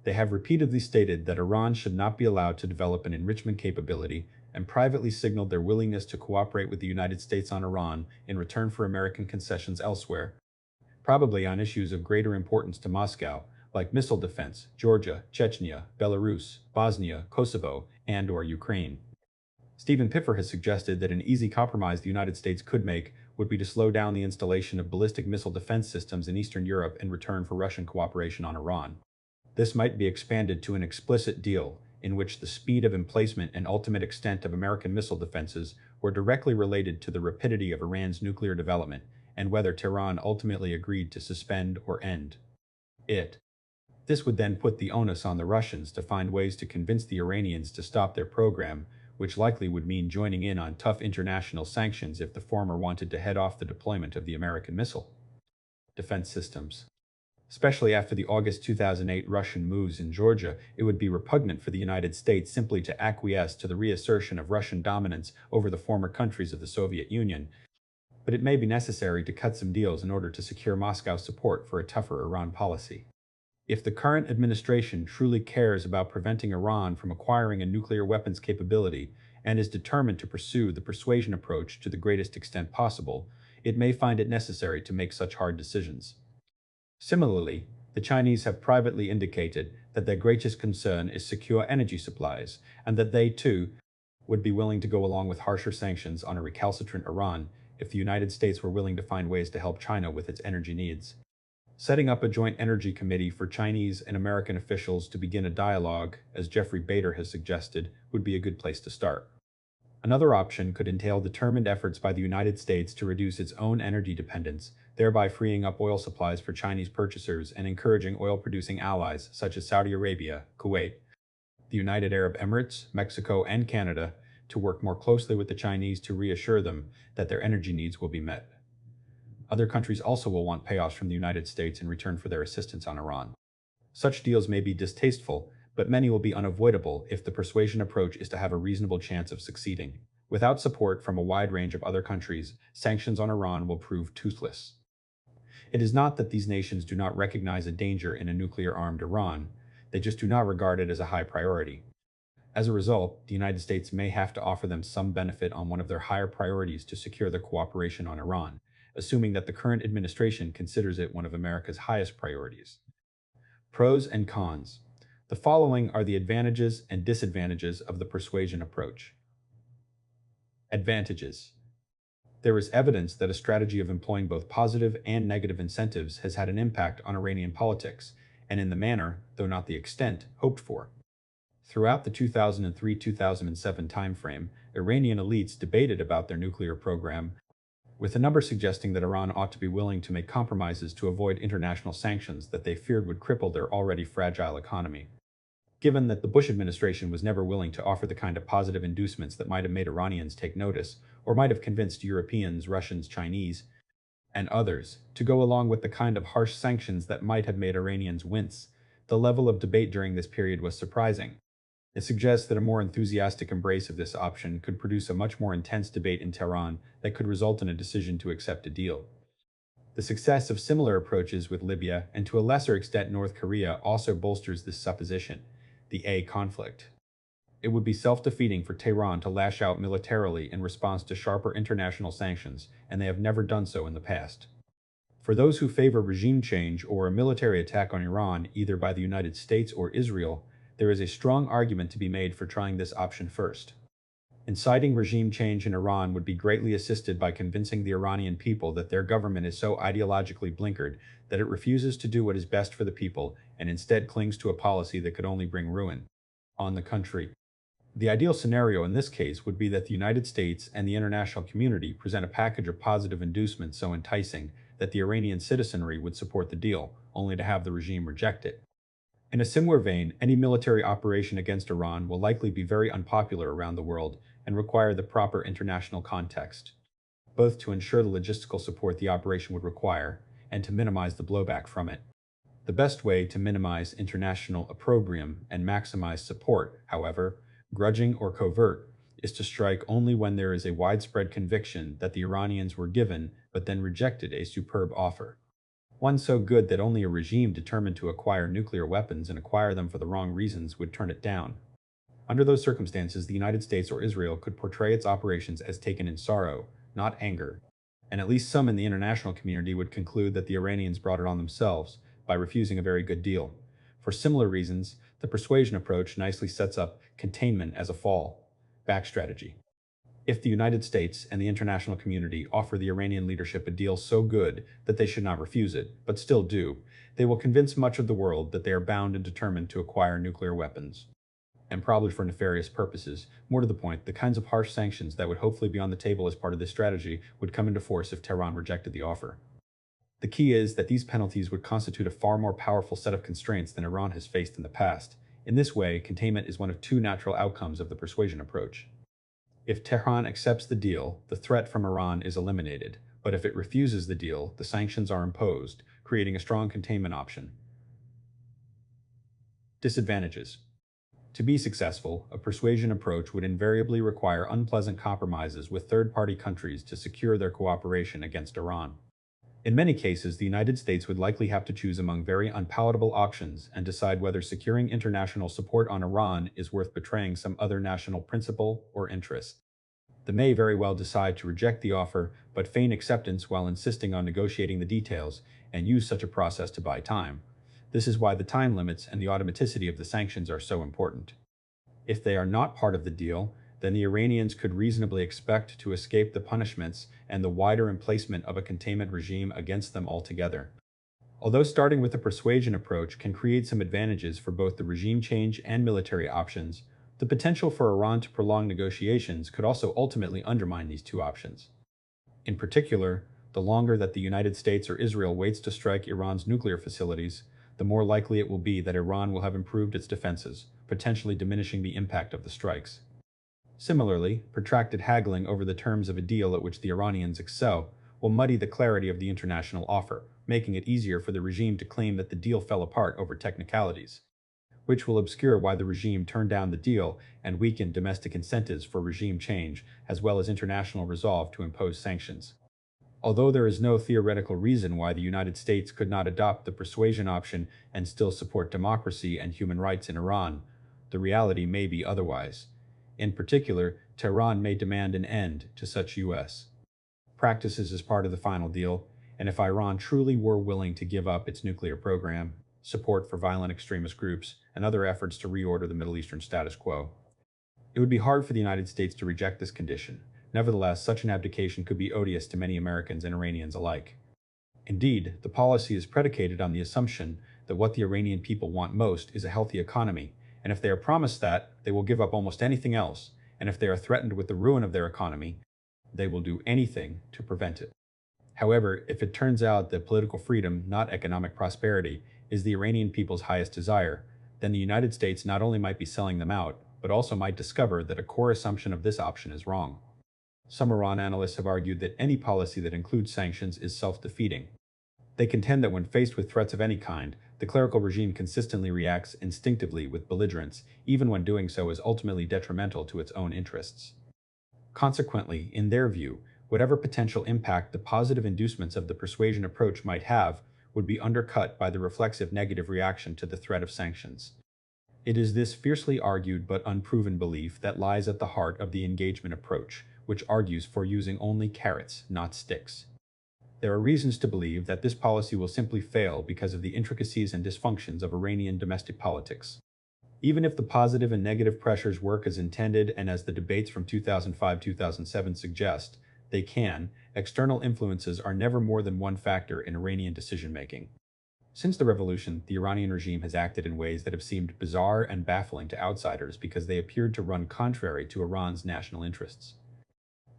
they have repeatedly stated that Iran should not be allowed to develop an enrichment capability and privately signaled their willingness to cooperate with the United States on Iran in return for American concessions elsewhere, probably on issues of greater importance to Moscow, like missile defense, Georgia, Chechnya, Belarus, Bosnia, Kosovo, and/or Ukraine. Stephen Piffer has suggested that an easy compromise the United States could make would be to slow down the installation of ballistic missile defense systems in Eastern Europe in return for Russian cooperation on Iran. This might be expanded to an explicit deal in which the speed of emplacement and ultimate extent of American missile defenses were directly related to the rapidity of Iran's nuclear development and whether Tehran ultimately agreed to suspend or end it. This would then put the onus on the Russians to find ways to convince the Iranians to stop their program, which likely would mean joining in on tough international sanctions if the former wanted to head off the deployment of the American missile defense systems. Especially after the August 2008 Russian moves in Georgia, it would be repugnant for the United States simply to acquiesce to the reassertion of Russian dominance over the former countries of the Soviet Union, but it may be necessary to cut some deals in order to secure Moscow's support for a tougher Iran policy. If the current administration truly cares about preventing Iran from acquiring a nuclear weapons capability and is determined to pursue the persuasion approach to the greatest extent possible, it may find it necessary to make such hard decisions. Similarly, the Chinese have privately indicated that their greatest concern is secure energy supplies, and that they, too, would be willing to go along with harsher sanctions on a recalcitrant Iran if the United States were willing to find ways to help China with its energy needs. Setting up a joint energy committee for Chinese and American officials to begin a dialogue, as Jeffrey Bader has suggested, would be a good place to start. Another option could entail determined efforts by the United States to reduce its own energy dependence, thereby freeing up oil supplies for Chinese purchasers and encouraging oil-producing allies such as Saudi Arabia, Kuwait, the United Arab Emirates, Mexico, and Canada to work more closely with the Chinese to reassure them that their energy needs will be met. Other countries also will want payoffs from the United States in return for their assistance on Iran. Such deals may be distasteful, but many will be unavoidable if the persuasion approach is to have a reasonable chance of succeeding. Without support from a wide range of other countries, sanctions on Iran will prove toothless. It is not that these nations do not recognize a danger in a nuclear-armed Iran, they just do not regard it as a high priority. As a result, the United States may have to offer them some benefit on one of their higher priorities to secure their cooperation on Iran, assuming that the current administration considers it one of America's highest priorities. Pros and cons. The following are the advantages and disadvantages of the persuasion approach. Advantages. There is evidence that a strategy of employing both positive and negative incentives has had an impact on Iranian politics, and in the manner, though not the extent, hoped for. Throughout the 2003-2007 timeframe, Iranian elites debated about their nuclear program, with a number suggesting that Iran ought to be willing to make compromises to avoid international sanctions that they feared would cripple their already fragile economy. Given that the Bush administration was never willing to offer the kind of positive inducements that might have made Iranians take notice, or might have convinced Europeans, Russians, Chinese, and others to go along with the kind of harsh sanctions that might have made Iranians wince, the level of debate during this period was surprising. It suggests that a more enthusiastic embrace of this option could produce a much more intense debate in Tehran that could result in a decision to accept a deal. The success of similar approaches with Libya and to a lesser extent North Korea also bolsters this supposition. The A conflict. It would be self-defeating for Tehran to lash out militarily in response to sharper international sanctions, and they have never done so in the past. For those who favor regime change or a military attack on Iran, either by the United States or Israel, there is a strong argument to be made for trying this option first. Inciting regime change in Iran would be greatly assisted by convincing the Iranian people that their government is so ideologically blinkered that it refuses to do what is best for the people and instead clings to a policy that could only bring ruin on the country. The ideal scenario in this case would be that the United States and the international community present a package of positive inducements so enticing that the Iranian citizenry would support the deal, only to have the regime reject it. In a similar vein, any military operation against Iran will likely be very unpopular around the world and require the proper international context, both to ensure the logistical support the operation would require and to minimize the blowback from it. The best way to minimize international opprobrium and maximize support, however, grudging or covert, is to strike only when there is a widespread conviction that the Iranians were given but then rejected a superb offer. One so good that only a regime determined to acquire nuclear weapons and acquire them for the wrong reasons would turn it down. Under those circumstances, the United States or Israel could portray its operations as taken in sorrow, not anger, and at least some in the international community would conclude that the Iranians brought it on themselves by refusing a very good deal. For similar reasons, the persuasion approach nicely sets up containment as a fall-back strategy. If the United States and the international community offer the Iranian leadership a deal so good that they should not refuse it, but still do, they will convince much of the world that they are bound and determined to acquire nuclear weapons. And probably for nefarious purposes. More to the point, the kinds of harsh sanctions that would hopefully be on the table as part of this strategy would come into force if Tehran rejected the offer. The key is that these penalties would constitute a far more powerful set of constraints than Iran has faced in the past. In this way, containment is one of two natural outcomes of the persuasion approach. If Tehran accepts the deal, the threat from Iran is eliminated, but if it refuses the deal, the sanctions are imposed, creating a strong containment option. Disadvantages. To be successful, a persuasion approach would invariably require unpleasant compromises with third-party countries to secure their cooperation against Iran. In many cases, the United States would likely have to choose among very unpalatable options and decide whether securing international support on Iran is worth betraying some other national principle or interest. They may very well decide to reject the offer, but feign acceptance while insisting on negotiating the details and use such a process to buy time. This is why the time limits and the automaticity of the sanctions are so important. If they are not part of the deal, then the Iranians could reasonably expect to escape the punishments and the wider emplacement of a containment regime against them altogether. Although starting with the persuasion approach can create some advantages for both the regime change and military options, the potential for Iran to prolong negotiations could also ultimately undermine these two options. In particular, the longer that the United States or Israel waits to strike Iran's nuclear facilities, the more likely it will be that Iran will have improved its defenses, potentially diminishing the impact of the strikes. Similarly, protracted haggling over the terms of a deal at which the Iranians excel will muddy the clarity of the international offer, making it easier for the regime to claim that the deal fell apart over technicalities, which will obscure why the regime turned down the deal and weaken domestic incentives for regime change, as well as international resolve to impose sanctions. Although there is no theoretical reason why the United States could not adopt the persuasion option and still support democracy and human rights in Iran, the reality may be otherwise. In particular, Tehran may demand an end to such U.S. practices as part of the final deal, and if Iran truly were willing to give up its nuclear program, support for violent extremist groups, and other efforts to reorder the Middle Eastern status quo. It would be hard for the United States to reject this condition. Nevertheless, such an abdication could be odious to many Americans and Iranians alike. Indeed, the policy is predicated on the assumption that what the Iranian people want most is a healthy economy, and if they are promised that, they will give up almost anything else, and if they are threatened with the ruin of their economy, they will do anything to prevent it. However, if it turns out that political freedom, not economic prosperity, is the Iranian people's highest desire, then the United States not only might be selling them out, but also might discover that a core assumption of this option is wrong. Some Iran analysts have argued that any policy that includes sanctions is self-defeating. They contend that when faced with threats of any kind, the clerical regime consistently reacts instinctively with belligerence, even when doing so is ultimately detrimental to its own interests. Consequently, in their view, whatever potential impact the positive inducements of the persuasion approach might have would be undercut by the reflexive negative reaction to the threat of sanctions. It is this fiercely argued but unproven belief that lies at the heart of the engagement approach, which argues for using only carrots, not sticks. There are reasons to believe that this policy will simply fail because of the intricacies and dysfunctions of Iranian domestic politics. Even if the positive and negative pressures work as intended and as the debates from 2005-2007 suggest, they can, external influences are never more than one factor in Iranian decision-making. Since the revolution, the Iranian regime has acted in ways that have seemed bizarre and baffling to outsiders because they appeared to run contrary to Iran's national interests.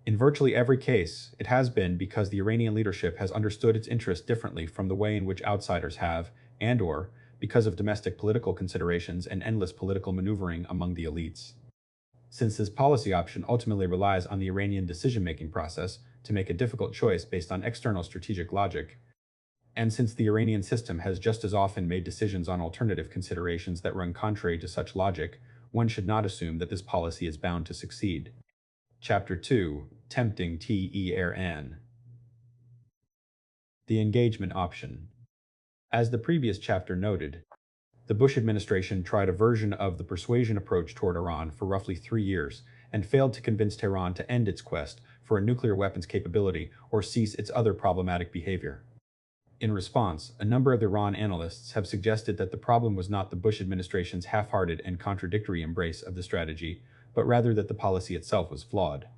In virtually every case, it has been because the Iranian leadership has understood its interests differently from the way in which outsiders have, and/or because of domestic political considerations and endless political maneuvering among the elites. Since this policy option ultimately relies on the Iranian decision-making process to make a difficult choice based on external strategic logic, and since the Iranian system has just as often made decisions on alternative considerations that run contrary to such logic, one should not assume that this policy is bound to succeed. Chapter 2: Tempting Tehran. The engagement option. As the previous chapter noted, the Bush administration tried a version of the persuasion approach toward Iran for roughly 3 years and failed to convince Tehran to end its quest for a nuclear weapons capability or cease its other problematic behavior. In response, a number of Iran analysts have suggested that the problem was not the Bush administration's half-hearted and contradictory embrace of the strategy, but rather that the policy itself was flawed.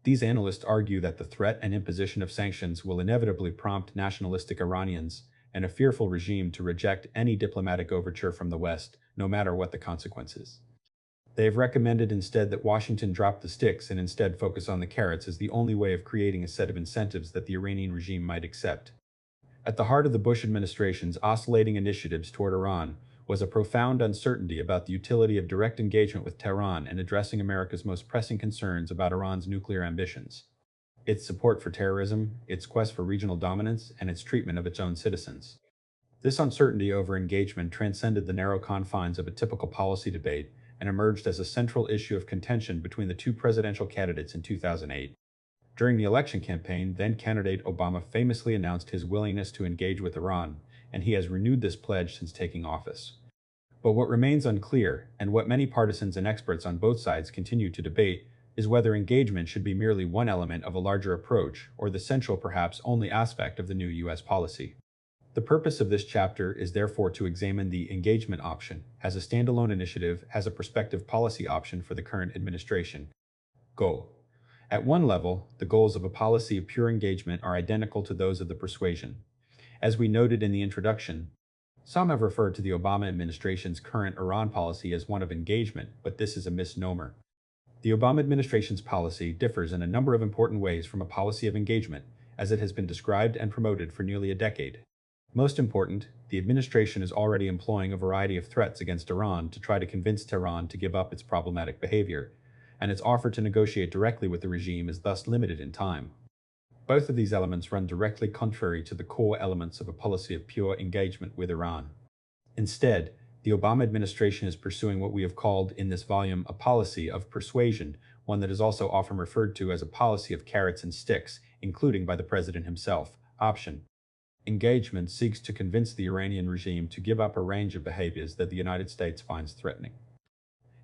These analysts argue that the threat and imposition of sanctions will inevitably prompt nationalistic Iranians and a fearful regime to reject any diplomatic overture from the West, no matter what the consequences. They have recommended instead that Washington drop the sticks and instead focus on the carrots as the only way of creating a set of incentives that the Iranian regime might accept. At the heart of the Bush administration's oscillating initiatives toward Iran was a profound uncertainty about the utility of direct engagement with Tehran and addressing America's most pressing concerns about Iran's nuclear ambitions, its support for terrorism, its quest for regional dominance, and its treatment of its own citizens. This uncertainty over engagement transcended the narrow confines of a typical policy debate and emerged as a central issue of contention between the two presidential candidates in 2008. During the election campaign, then-candidate Obama famously announced his willingness to engage with Iran, and he has renewed this pledge since taking office. But what remains unclear, and what many partisans and experts on both sides continue to debate, is whether engagement should be merely one element of a larger approach, or the central, perhaps only aspect of the new U.S. policy. The purpose of this chapter is therefore to examine the engagement option as a standalone initiative as a prospective policy option for the current administration. Goal. At one level, the goals of a policy of pure engagement are identical to those of the persuasion. As we noted in the introduction, some have referred to the Obama administration's current Iran policy as one of engagement, but this is a misnomer. The Obama administration's policy differs in a number of important ways from a policy of engagement, as it has been described and promoted for nearly a decade. Most important, the administration is already employing a variety of threats against Iran to try to convince Tehran to give up its problematic behavior, and its offer to negotiate directly with the regime is thus limited in time. Both of these elements run directly contrary to the core elements of a policy of pure engagement with Iran. Instead, the Obama administration is pursuing what we have called in this volume a policy of persuasion, one that is also often referred to as a policy of carrots and sticks, including by the president himself. Option. Engagement seeks to convince the Iranian regime to give up a range of behaviors that the United States finds threatening.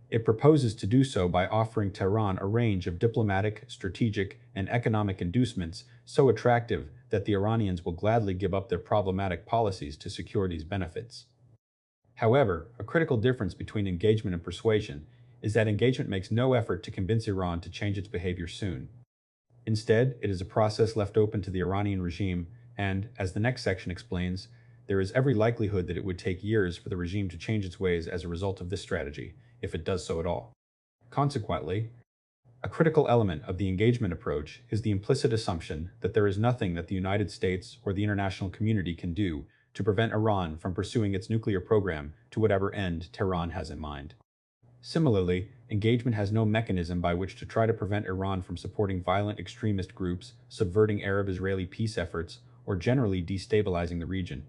It proposes to do so by offering Tehran a range of diplomatic, strategic, and economic inducements so attractive that the Iranians will gladly give up their problematic policies to secure these benefits. However, a critical difference between engagement and persuasion is that engagement makes no effort to convince Iran to change its behavior soon. Instead, it is a process left open to the Iranian regime, and, as the next section explains, there is every likelihood that it would take years for the regime to change its ways as a result of this strategy, if it does so at all. Consequently, a critical element of the engagement approach is the implicit assumption that there is nothing that the United States or the international community can do to prevent Iran from pursuing its nuclear program to whatever end Tehran has in mind. Similarly, engagement has no mechanism by which to try to prevent Iran from supporting violent extremist groups, subverting Arab-Israeli peace efforts, or generally destabilizing the region.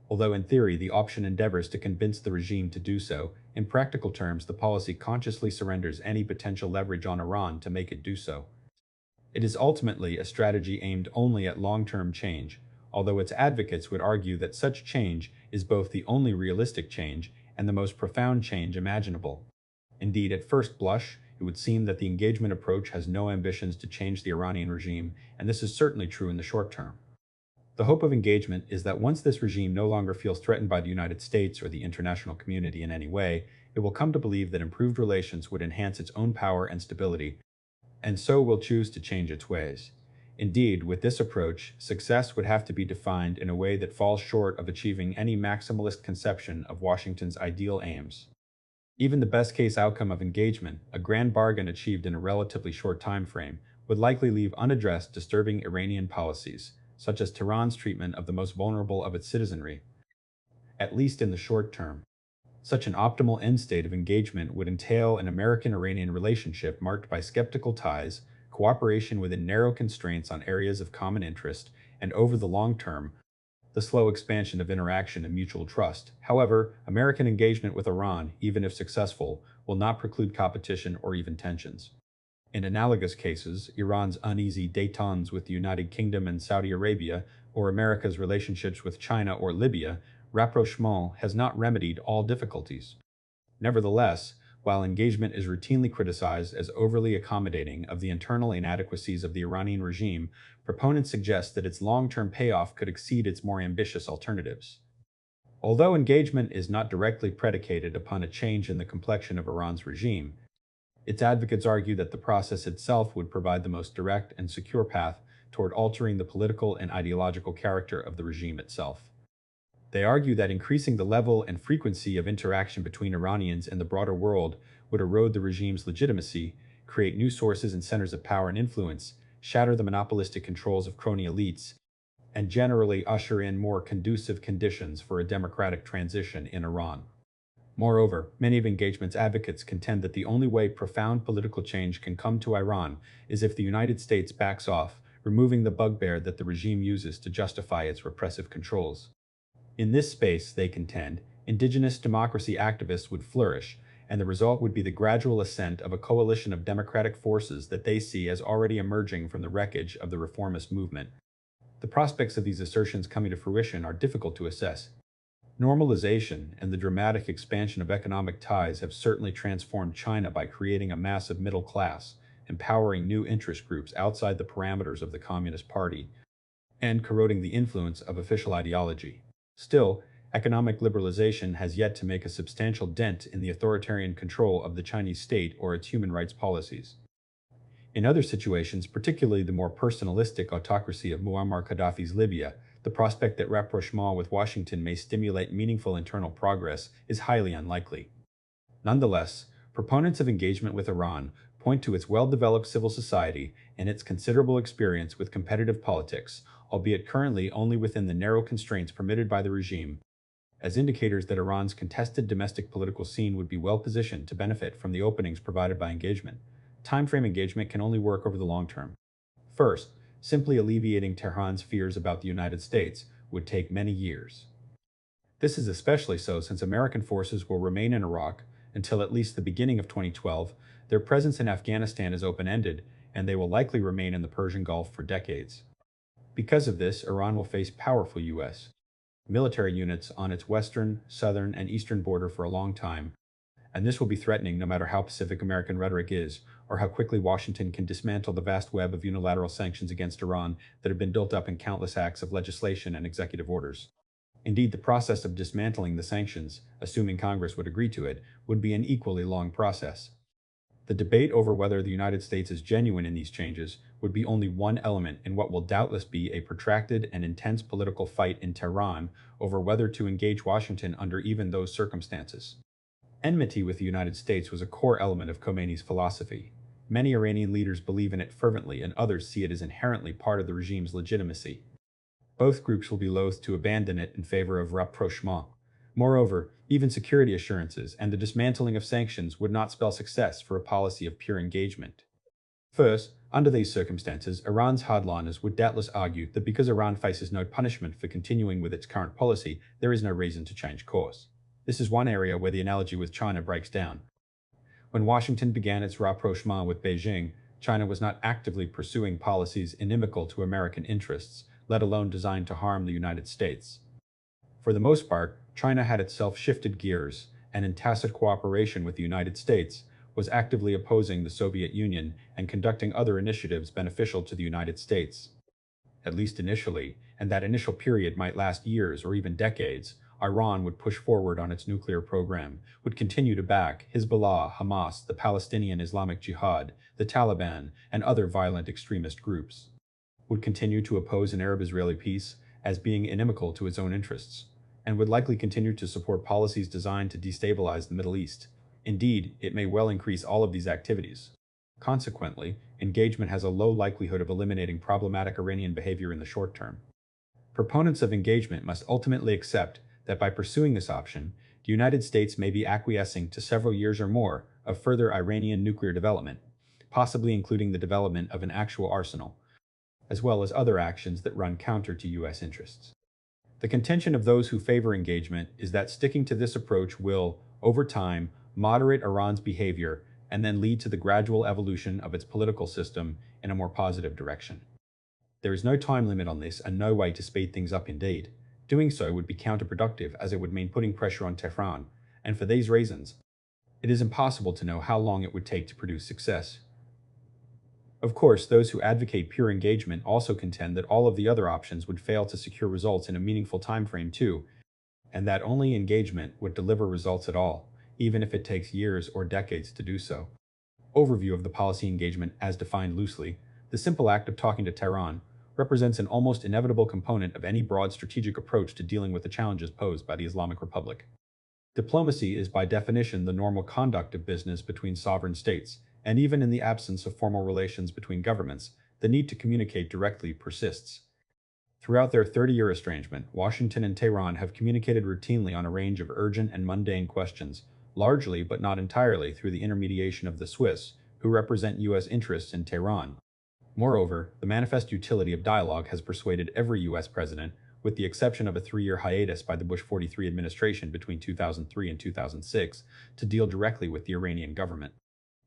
Although in theory the option endeavors to convince the regime to do so, in practical terms the policy consciously surrenders any potential leverage on Iran to make it do so. It is ultimately a strategy aimed only at long-term change, although its advocates would argue that such change is both the only realistic change and the most profound change imaginable. Indeed, at first blush, it would seem that the engagement approach has no ambitions to change the Iranian regime, and this is certainly true in the short term. The hope of engagement is that once this regime no longer feels threatened by the United States or the international community in any way, it will come to believe that improved relations would enhance its own power and stability, and so will choose to change its ways. Indeed, with this approach, success would have to be defined in a way that falls short of achieving any maximalist conception of Washington's ideal aims. Even the best-case outcome of engagement, a grand bargain achieved in a relatively short time frame, would likely leave unaddressed disturbing Iranian policies, such as Tehran's treatment of the most vulnerable of its citizenry, at least in the short term. Such an optimal end state of engagement would entail an American-Iranian relationship marked by skeptical ties, cooperation within narrow constraints on areas of common interest, and over the long term, the slow expansion of interaction and mutual trust. However, American engagement with Iran, even if successful, will not preclude competition or even tensions. In analogous cases, Iran's uneasy détentes with the United Kingdom and Saudi Arabia, or America's relationships with China or Libya, rapprochement has not remedied all difficulties. Nevertheless, while engagement is routinely criticized as overly accommodating of the internal inadequacies of the Iranian regime, proponents suggest that its long-term payoff could exceed its more ambitious alternatives. Although engagement is not directly predicated upon a change in the complexion of Iran's regime, its advocates argue that the process itself would provide the most direct and secure path toward altering the political and ideological character of the regime itself. They argue that increasing the level and frequency of interaction between Iranians and the broader world would erode the regime's legitimacy, create new sources and centers of power and influence, shatter the monopolistic controls of crony elites, and generally usher in more conducive conditions for a democratic transition in Iran. Moreover, many of engagement's advocates contend that the only way profound political change can come to Iran is if the United States backs off, removing the bugbear that the regime uses to justify its repressive controls. In this space, they contend, indigenous democracy activists would flourish, and the result would be the gradual ascent of a coalition of democratic forces that they see as already emerging from the wreckage of the reformist movement. The prospects of these assertions coming to fruition are difficult to assess. Normalization and the dramatic expansion of economic ties have certainly transformed China by creating a massive middle class, empowering new interest groups outside the parameters of the Communist Party, and corroding the influence of official ideology. Still, economic liberalization has yet to make a substantial dent in the authoritarian control of the Chinese state or its human rights policies. In other situations, particularly the more personalistic autocracy of Muammar Gaddafi's Libya, the prospect that rapprochement with Washington may stimulate meaningful internal progress is highly unlikely. Nonetheless, proponents of engagement with Iran point to its well-developed civil society and its considerable experience with competitive politics, albeit currently only within the narrow constraints permitted by the regime, as indicators that Iran's contested domestic political scene would be well positioned to benefit from the openings provided by engagement. Time-frame engagement can only work over the long term. First, simply alleviating Tehran's fears about the United States would take many years. This is especially so since American forces will remain in Iraq until at least the beginning of 2012, their presence in Afghanistan is open-ended, and they will likely remain in the Persian Gulf for decades. Because of this, Iran will face powerful U.S. military units on its western, southern, and eastern border for a long time, and this will be threatening no matter how Pacific American rhetoric is, or how quickly Washington can dismantle the vast web of unilateral sanctions against Iran that have been built up in countless acts of legislation and executive orders. Indeed, the process of dismantling the sanctions, assuming Congress would agree to it, would be an equally long process. The debate over whether the United States is genuine in these changes would be only one element in what will doubtless be a protracted and intense political fight in Tehran over whether to engage Washington under even those circumstances. Enmity with the United States was a core element of Khomeini's philosophy. Many Iranian leaders believe in it fervently, and others see it as inherently part of the regime's legitimacy. Both groups will be loath to abandon it in favor of rapprochement. Moreover, even security assurances and the dismantling of sanctions would not spell success for a policy of pure engagement. First, under these circumstances, Iran's hardliners would doubtless argue that because Iran faces no punishment for continuing with its current policy, there is no reason to change course. This is one area where the analogy with China breaks down. When Washington began its rapprochement with Beijing, China was not actively pursuing policies inimical to American interests, let alone designed to harm the United States. For the most part, China had itself shifted gears, and in tacit cooperation with the United States, was actively opposing the Soviet Union and conducting other initiatives beneficial to the United States. At least initially, and that initial period might last years or even decades, Iran would push forward on its nuclear program, would continue to back Hezbollah, Hamas, the Palestinian Islamic Jihad, the Taliban, and other violent extremist groups, would continue to oppose an Arab-Israeli peace as being inimical to its own interests, and would likely continue to support policies designed to destabilize the Middle East. Indeed, it may well increase all of these activities. Consequently, engagement has a low likelihood of eliminating problematic Iranian behavior in the short term. Proponents of engagement must ultimately accept that by pursuing this option, the United States may be acquiescing to several years or more of further Iranian nuclear development, possibly including the development of an actual arsenal, as well as other actions that run counter to U.S. interests. The contention of those who favor engagement is that sticking to this approach will, over time, moderate Iran's behavior and then lead to the gradual evolution of its political system in a more positive direction. There is no time limit on this and no way to speed things up indeed. Doing so would be counterproductive as it would mean putting pressure on Tehran, and for these reasons, it is impossible to know how long it would take to produce success. Of course, those who advocate pure engagement also contend that all of the other options would fail to secure results in a meaningful time frame too, and that only engagement would deliver results at all, even if it takes years or decades to do so. Overview of the policy engagement as defined loosely. The simple act of talking to Tehran represents an almost inevitable component of any broad strategic approach to dealing with the challenges posed by the Islamic Republic. Diplomacy is by definition the normal conduct of business between sovereign states, and even in the absence of formal relations between governments, the need to communicate directly persists. Throughout their 30-year estrangement, Washington and Tehran have communicated routinely on a range of urgent and mundane questions, largely but not entirely through the intermediation of the Swiss, who represent U.S. interests in Tehran. Moreover, the manifest utility of dialogue has persuaded every U.S. president, with the exception of a 3-year hiatus by the Bush 43 administration between 2003 and 2006, to deal directly with the Iranian government.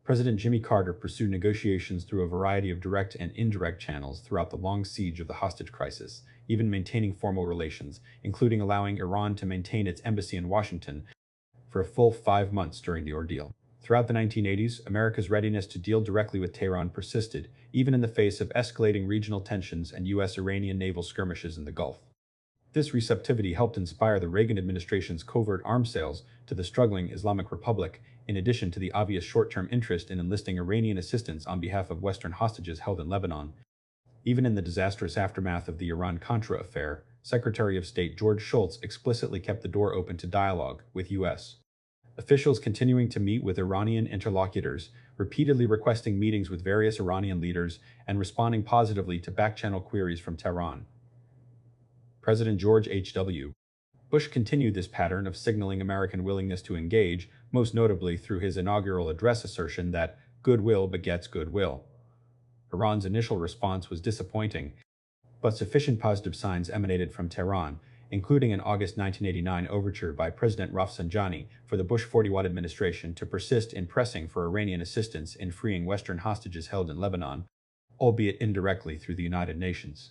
President Jimmy Carter pursued negotiations through a variety of direct and indirect channels throughout the long siege of the hostage crisis, even maintaining formal relations, including allowing Iran to maintain its embassy in Washington for a full 5 months during the ordeal. Throughout the 1980s, America's readiness to deal directly with Tehran persisted, even in the face of escalating regional tensions and U.S.-Iranian naval skirmishes in the Gulf. This receptivity helped inspire the Reagan administration's covert arms sales to the struggling Islamic Republic, in addition to the obvious short-term interest in enlisting Iranian assistance on behalf of Western hostages held in Lebanon. Even in the disastrous aftermath of the Iran-Contra affair, Secretary of State George Shultz explicitly kept the door open to dialogue with U.S. officials, continuing to meet with Iranian interlocutors, repeatedly requesting meetings with various Iranian leaders, and responding positively to back-channel queries from Tehran. President George H.W. Bush continued this pattern of signaling American willingness to engage, most notably through his inaugural address assertion that goodwill begets goodwill. Iran's initial response was disappointing, but sufficient positive signs emanated from Tehran, including an August 1989 overture by President Rafsanjani for the Bush 41 administration to persist in pressing for Iranian assistance in freeing Western hostages held in Lebanon, albeit indirectly through the United Nations.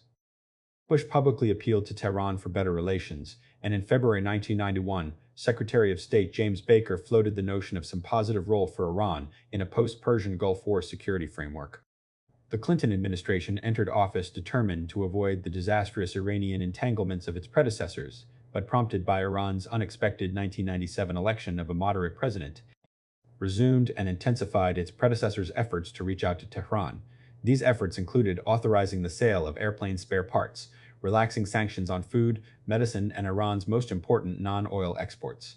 Bush publicly appealed to Tehran for better relations, and in February 1991, Secretary of State James Baker floated the notion of some positive role for Iran in a post-Persian Gulf War security framework. The Clinton administration entered office determined to avoid the disastrous Iranian entanglements of its predecessors, but prompted by Iran's unexpected 1997 election of a moderate president, resumed and intensified its predecessor's efforts to reach out to Tehran. These efforts included authorizing the sale of airplane spare parts, relaxing sanctions on food, medicine, and Iran's most important non-oil exports.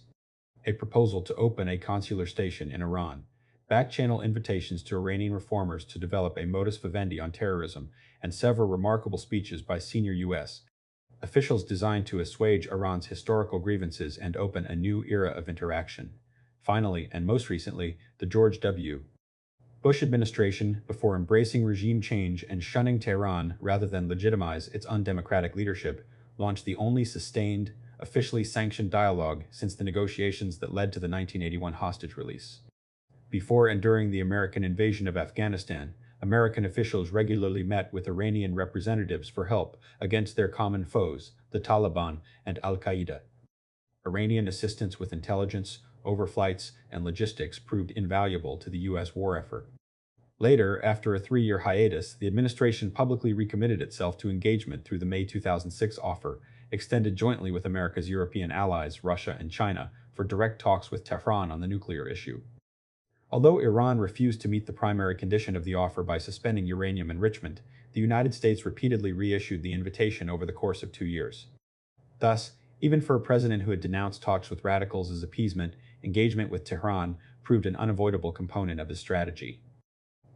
A proposal to open a consular station in Iran, back-channel invitations to Iranian reformers to develop a modus vivendi on terrorism, and several remarkable speeches by senior U.S. officials designed to assuage Iran's historical grievances and open a new era of interaction. Finally, and most recently, the George W. Bush administration, before embracing regime change and shunning Tehran rather than legitimize its undemocratic leadership, launched the only sustained, officially sanctioned dialogue since the negotiations that led to the 1981 hostage release. Before and during the American invasion of Afghanistan, American officials regularly met with Iranian representatives for help against their common foes, the Taliban and al-Qaeda. Iranian assistance with intelligence, overflights, and logistics proved invaluable to the U.S. war effort. Later, after a 3-year hiatus, the administration publicly recommitted itself to engagement through the May 2006 offer, extended jointly with America's European allies, Russia and China, for direct talks with Tehran on the nuclear issue. Although Iran refused to meet the primary condition of the offer by suspending uranium enrichment, the United States repeatedly reissued the invitation over the course of 2 years. Thus, even for a president who had denounced talks with radicals as appeasement, engagement with Tehran proved an unavoidable component of his strategy.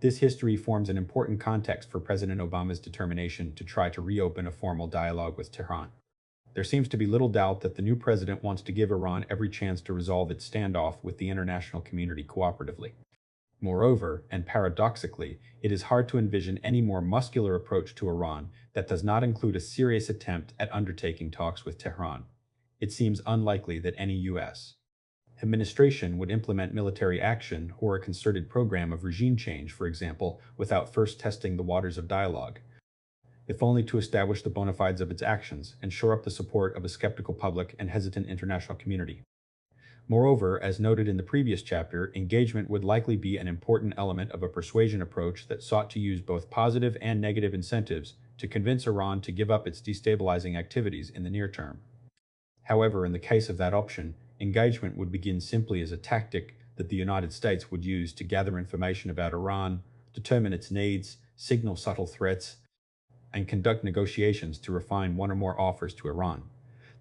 This history forms an important context for President Obama's determination to try to reopen a formal dialogue with Tehran. There seems to be little doubt that the new president wants to give Iran every chance to resolve its standoff with the international community cooperatively. Moreover, and paradoxically, it is hard to envision any more muscular approach to Iran that does not include a serious attempt at undertaking talks with Tehran. It seems unlikely that any U.S. administration would implement military action or a concerted program of regime change, for example, without first testing the waters of dialogue, if only to establish the bona fides of its actions and shore up the support of a skeptical public and hesitant international community. Moreover, as noted in the previous chapter, engagement would likely be an important element of a persuasion approach that sought to use both positive and negative incentives to convince Iran to give up its destabilizing activities in the near term. However, in the case of that option, engagement would begin simply as a tactic that the United States would use to gather information about Iran, determine its needs, signal subtle threats, and conduct negotiations to refine one or more offers to Iran.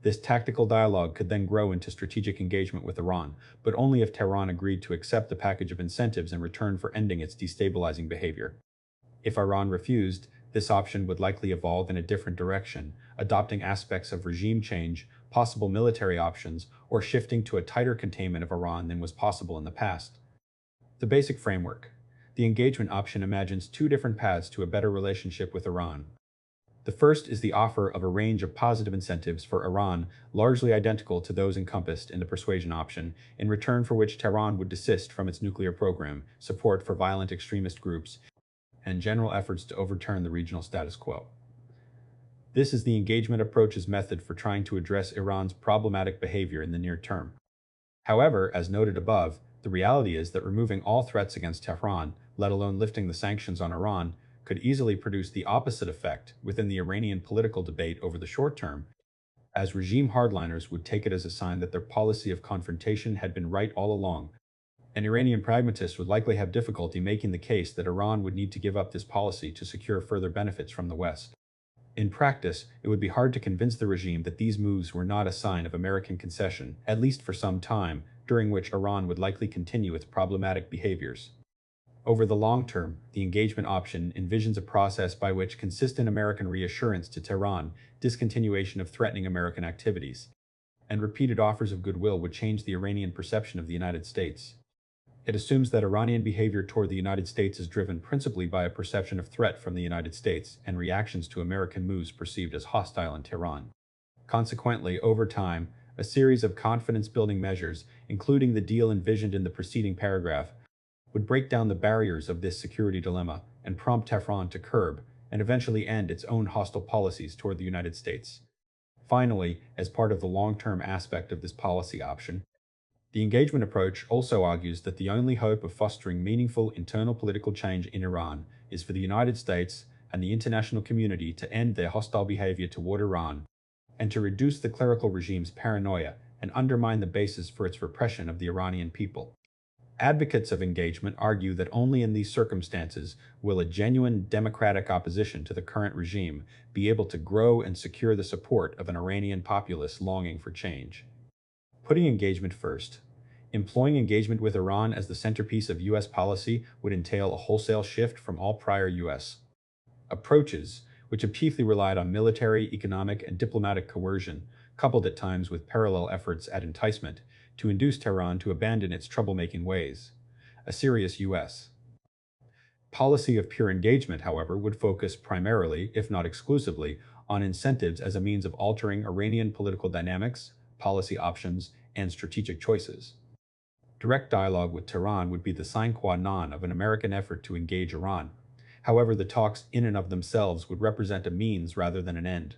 This tactical dialogue could then grow into strategic engagement with Iran, but only if Tehran agreed to accept the package of incentives in return for ending its destabilizing behavior. If Iran refused, this option would likely evolve in a different direction, adopting aspects of regime change, possible military options, or shifting to a tighter containment of Iran than was possible in the past. The basic framework. The engagement option imagines 2 different paths to a better relationship with Iran. The first is the offer of a range of positive incentives for Iran, largely identical to those encompassed in the persuasion option, in return for which Tehran would desist from its nuclear program, support for violent extremist groups, and general efforts to overturn the regional status quo. This is the engagement approach's method for trying to address Iran's problematic behavior in the near term. However, as noted above, the reality is that removing all threats against Tehran, let alone lifting the sanctions on Iran, could easily produce the opposite effect within the Iranian political debate over the short term, as regime hardliners would take it as a sign that their policy of confrontation had been right all along, and Iranian pragmatists would likely have difficulty making the case that Iran would need to give up this policy to secure further benefits from the West. In practice, it would be hard to convince the regime that these moves were not a sign of American concession, at least for some time, during which Iran would likely continue its problematic behaviors. Over the long term, the engagement option envisions a process by which consistent American reassurance to Tehran, discontinuation of threatening American activities, and repeated offers of goodwill would change the Iranian perception of the United States. It assumes that Iranian behavior toward the United States is driven principally by a perception of threat from the United States and reactions to American moves perceived as hostile in Tehran. Consequently, over time, a series of confidence-building measures, including the deal envisioned in the preceding paragraph, would break down the barriers of this security dilemma and prompt Tehran to curb and eventually end its own hostile policies toward the United States. Finally, as part of the long-term aspect of this policy option, the engagement approach also argues that the only hope of fostering meaningful internal political change in Iran is for the United States and the international community to end their hostile behavior toward Iran and to reduce the clerical regime's paranoia and undermine the basis for its repression of the Iranian people. Advocates of engagement argue that only in these circumstances will a genuine democratic opposition to the current regime be able to grow and secure the support of an Iranian populace longing for change. Putting engagement first. Employing engagement with Iran as the centerpiece of U.S. policy would entail a wholesale shift from all prior U.S. approaches, which have chiefly relied on military, economic, and diplomatic coercion, coupled at times with parallel efforts at enticement, to induce Tehran to abandon its troublemaking ways. A serious U.S. policy of pure engagement, however, would focus primarily, if not exclusively, on incentives as a means of altering Iranian political dynamics, policy options, and strategic choices. Direct dialogue with Tehran would be the sine qua non of an American effort to engage Iran. However, the talks in and of themselves would represent a means rather than an end.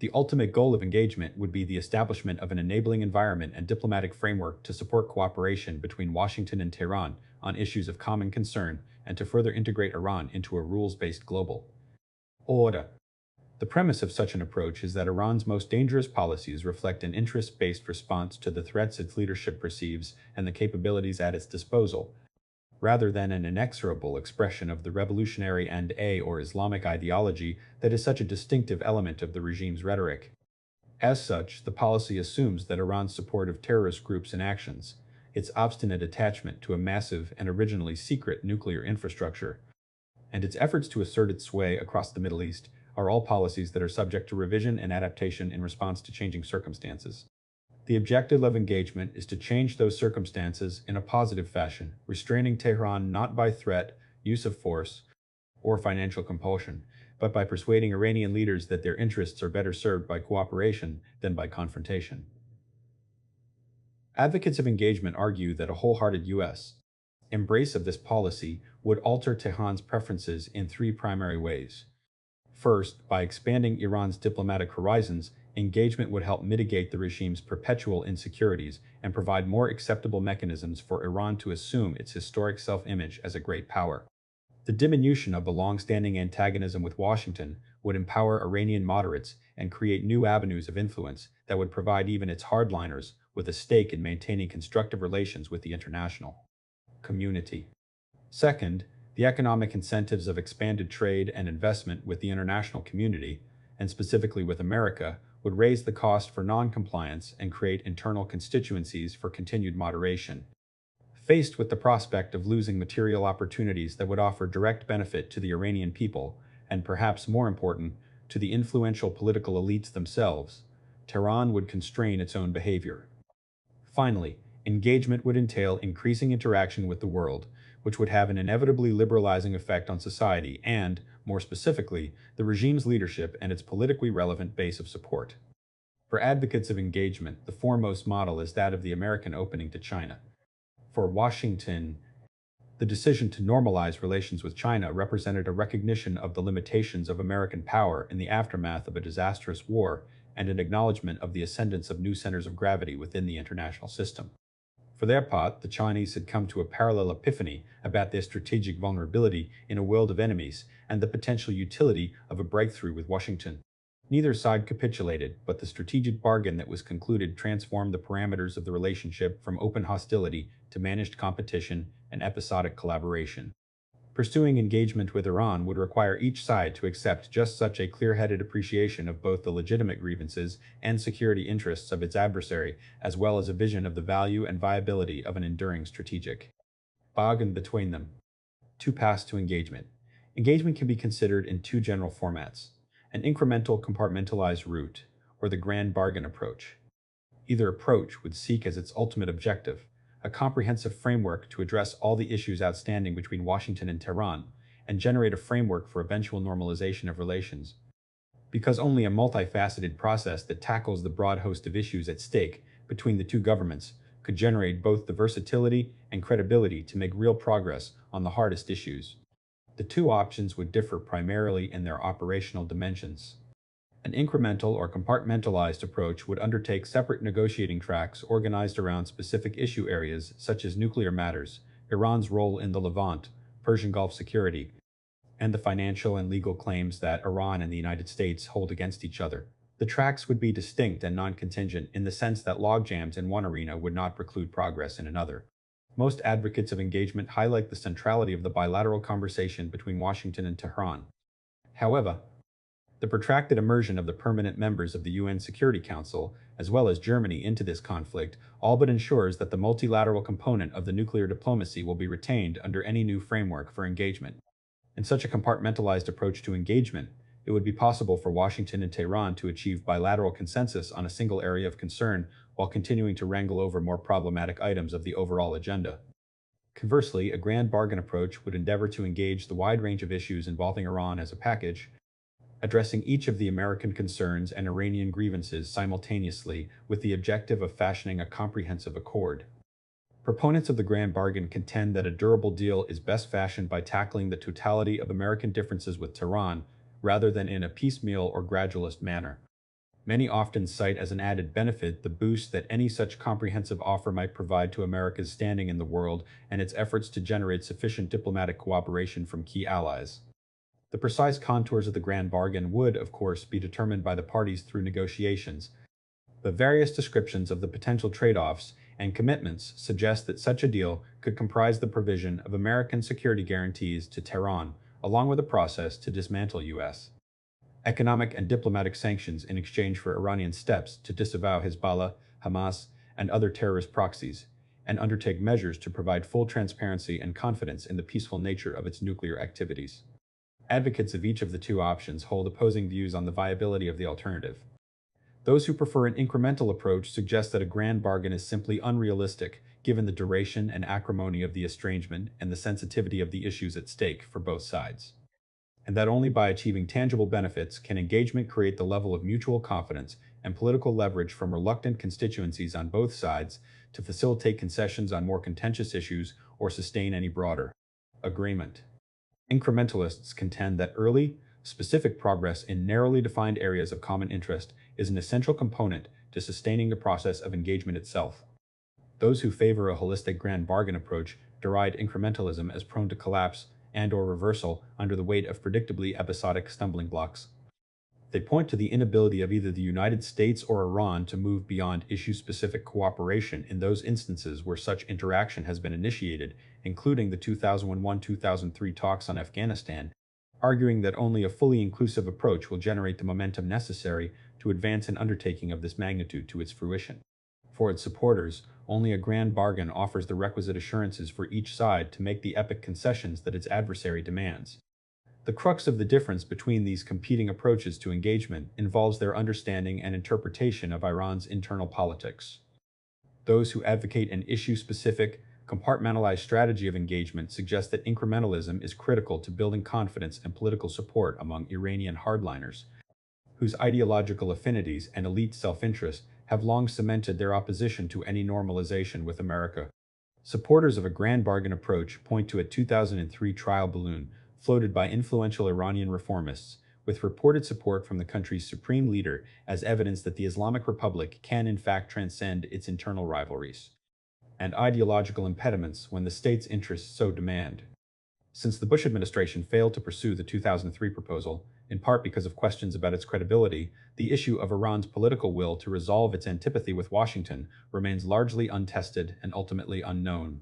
The ultimate goal of engagement would be the establishment of an enabling environment and diplomatic framework to support cooperation between Washington and Tehran on issues of common concern and to further integrate Iran into a rules-based global order. The premise of such an approach is that Iran's most dangerous policies reflect an interest-based response to the threats its leadership perceives and the capabilities at its disposal, rather than an inexorable expression of the revolutionary and or Islamic ideology that is such a distinctive element of the regime's rhetoric. As such, the policy assumes that Iran's support of terrorist groups and actions, its obstinate attachment to a massive and originally secret nuclear infrastructure, and its efforts to assert its sway across the Middle East are all policies that are subject to revision and adaptation in response to changing circumstances. The objective of engagement is to change those circumstances in a positive fashion, restraining Tehran not by threat, use of force, or financial compulsion, but by persuading Iranian leaders that their interests are better served by cooperation than by confrontation. Advocates of engagement argue that a wholehearted U.S. embrace of this policy would alter Tehran's preferences in three primary ways. First, by expanding Iran's diplomatic horizons, engagement would help mitigate the regime's perpetual insecurities and provide more acceptable mechanisms for Iran to assume its historic self-image as a great power. The diminution of the long-standing antagonism with Washington would empower Iranian moderates and create new avenues of influence that would provide even its hardliners with a stake in maintaining constructive relations with the international community. Second, the economic incentives of expanded trade and investment with the international community, and specifically with America, would raise the cost for non-compliance and create internal constituencies for continued moderation. Faced with the prospect of losing material opportunities that would offer direct benefit to the Iranian people, and perhaps more important, to the influential political elites themselves, Tehran would constrain its own behavior. Finally, engagement would entail increasing interaction with the world, which would have an inevitably liberalizing effect on society and, more specifically, the regime's leadership and its politically relevant base of support. For advocates of engagement, the foremost model is that of the American opening to China. For Washington, the decision to normalize relations with China represented a recognition of the limitations of American power in the aftermath of a disastrous war and an acknowledgement of the ascendance of new centers of gravity within the international system. For their part, the Chinese had come to a parallel epiphany about their strategic vulnerability in a world of enemies and the potential utility of a breakthrough with Washington. Neither side capitulated, but the strategic bargain that was concluded transformed the parameters of the relationship from open hostility to managed competition and episodic collaboration. Pursuing engagement with Iran would require each side to accept just such a clear-headed appreciation of both the legitimate grievances and security interests of its adversary, as well as a vision of the value and viability of an enduring strategic bargain between them. Two paths to engagement. Engagement can be considered in two general formats: an incremental compartmentalized route, or the grand bargain approach. Either approach would seek as its ultimate objective a comprehensive framework to address all the issues outstanding between Washington and Tehran, and generate a framework for eventual normalization of relations. Because only a multifaceted process that tackles the broad host of issues at stake between the two governments could generate both the versatility and credibility to make real progress on the hardest issues. The two options would differ primarily in their operational dimensions. An incremental or compartmentalized approach would undertake separate negotiating tracks organized around specific issue areas such as nuclear matters, Iran's role in the Levant, Persian Gulf security, and the financial and legal claims that Iran and the United States hold against each other. The tracks would be distinct and non-contingent in the sense that logjams in one arena would not preclude progress in another. Most advocates of engagement highlight the centrality of the bilateral conversation between Washington and Tehran. However, the protracted immersion of the permanent members of the UN Security Council, as well as Germany, into this conflict, all but ensures that the multilateral component of the nuclear diplomacy will be retained under any new framework for engagement. In such a compartmentalized approach to engagement, it would be possible for Washington and Tehran to achieve bilateral consensus on a single area of concern while continuing to wrangle over more problematic items of the overall agenda. Conversely, a grand bargain approach would endeavor to engage the wide range of issues involving Iran as a package, addressing each of the American concerns and Iranian grievances simultaneously with the objective of fashioning a comprehensive accord. Proponents of the grand bargain contend that a durable deal is best fashioned by tackling the totality of American differences with Tehran, rather than in a piecemeal or gradualist manner. Many often cite as an added benefit the boost that any such comprehensive offer might provide to America's standing in the world and its efforts to generate sufficient diplomatic cooperation from key allies. The precise contours of the grand bargain would, of course, be determined by the parties through negotiations, but various descriptions of the potential trade-offs and commitments suggest that such a deal could comprise the provision of American security guarantees to Tehran, along with a process to dismantle U.S. economic and diplomatic sanctions in exchange for Iranian steps to disavow Hezbollah, Hamas, and other terrorist proxies, and undertake measures to provide full transparency and confidence in the peaceful nature of its nuclear activities. Advocates of each of the two options hold opposing views on the viability of the alternative. Those who prefer an incremental approach suggest that a grand bargain is simply unrealistic, given the duration and acrimony of the estrangement and the sensitivity of the issues at stake for both sides, and that only by achieving tangible benefits can engagement create the level of mutual confidence and political leverage from reluctant constituencies on both sides to facilitate concessions on more contentious issues or sustain any broader agreement. Incrementalists contend that early, specific progress in narrowly defined areas of common interest is an essential component to sustaining the process of engagement itself. Those who favor a holistic grand bargain approach deride incrementalism as prone to collapse and/or reversal under the weight of predictably episodic stumbling blocks. They point to the inability of either the United States or Iran to move beyond issue-specific cooperation in those instances where such interaction has been initiated, including the 2001-2003 talks on Afghanistan, arguing that only a fully inclusive approach will generate the momentum necessary to advance an undertaking of this magnitude to its fruition. For its supporters, only a grand bargain offers the requisite assurances for each side to make the epic concessions that its adversary demands. The crux of the difference between these competing approaches to engagement involves their understanding and interpretation of Iran's internal politics. Those who advocate an issue-specific, compartmentalized strategy of engagement suggest that incrementalism is critical to building confidence and political support among Iranian hardliners, whose ideological affinities and elite self-interest have long cemented their opposition to any normalization with America. Supporters of a grand bargain approach point to a 2003 trial balloon floated by influential Iranian reformists, with reported support from the country's supreme leader as evidence that the Islamic Republic can in fact transcend its internal rivalries and ideological impediments when the state's interests so demand. Since the Bush administration failed to pursue the 2003 proposal, in part because of questions about its credibility, the issue of Iran's political will to resolve its antipathy with Washington remains largely untested and ultimately unknown.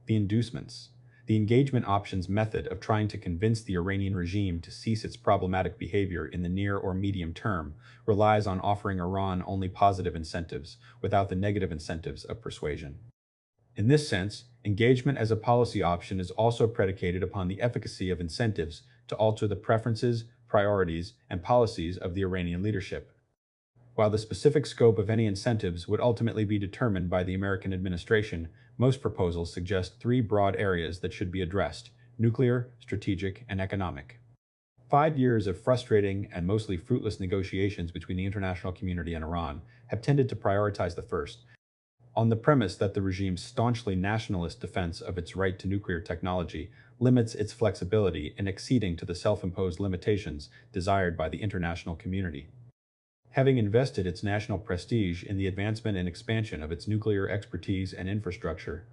The inducements. The engagement options method of trying to convince the Iranian regime to cease its problematic behavior in the near or medium term relies on offering Iran only positive incentives, without the negative incentives of persuasion. In this sense, engagement as a policy option is also predicated upon the efficacy of incentives to alter the preferences, priorities, and policies of the Iranian leadership. While the specific scope of any incentives would ultimately be determined by the American administration, most proposals suggest three broad areas that should be addressed: nuclear, strategic, and economic. 5 years of frustrating and mostly fruitless negotiations between the international community and Iran have tended to prioritize the first, on the premise that the regime's staunchly nationalist defense of its right to nuclear technology limits its flexibility in acceding to the self-imposed limitations desired by the international community. Having invested its national prestige in the advancement and expansion of its nuclear expertise and infrastructure,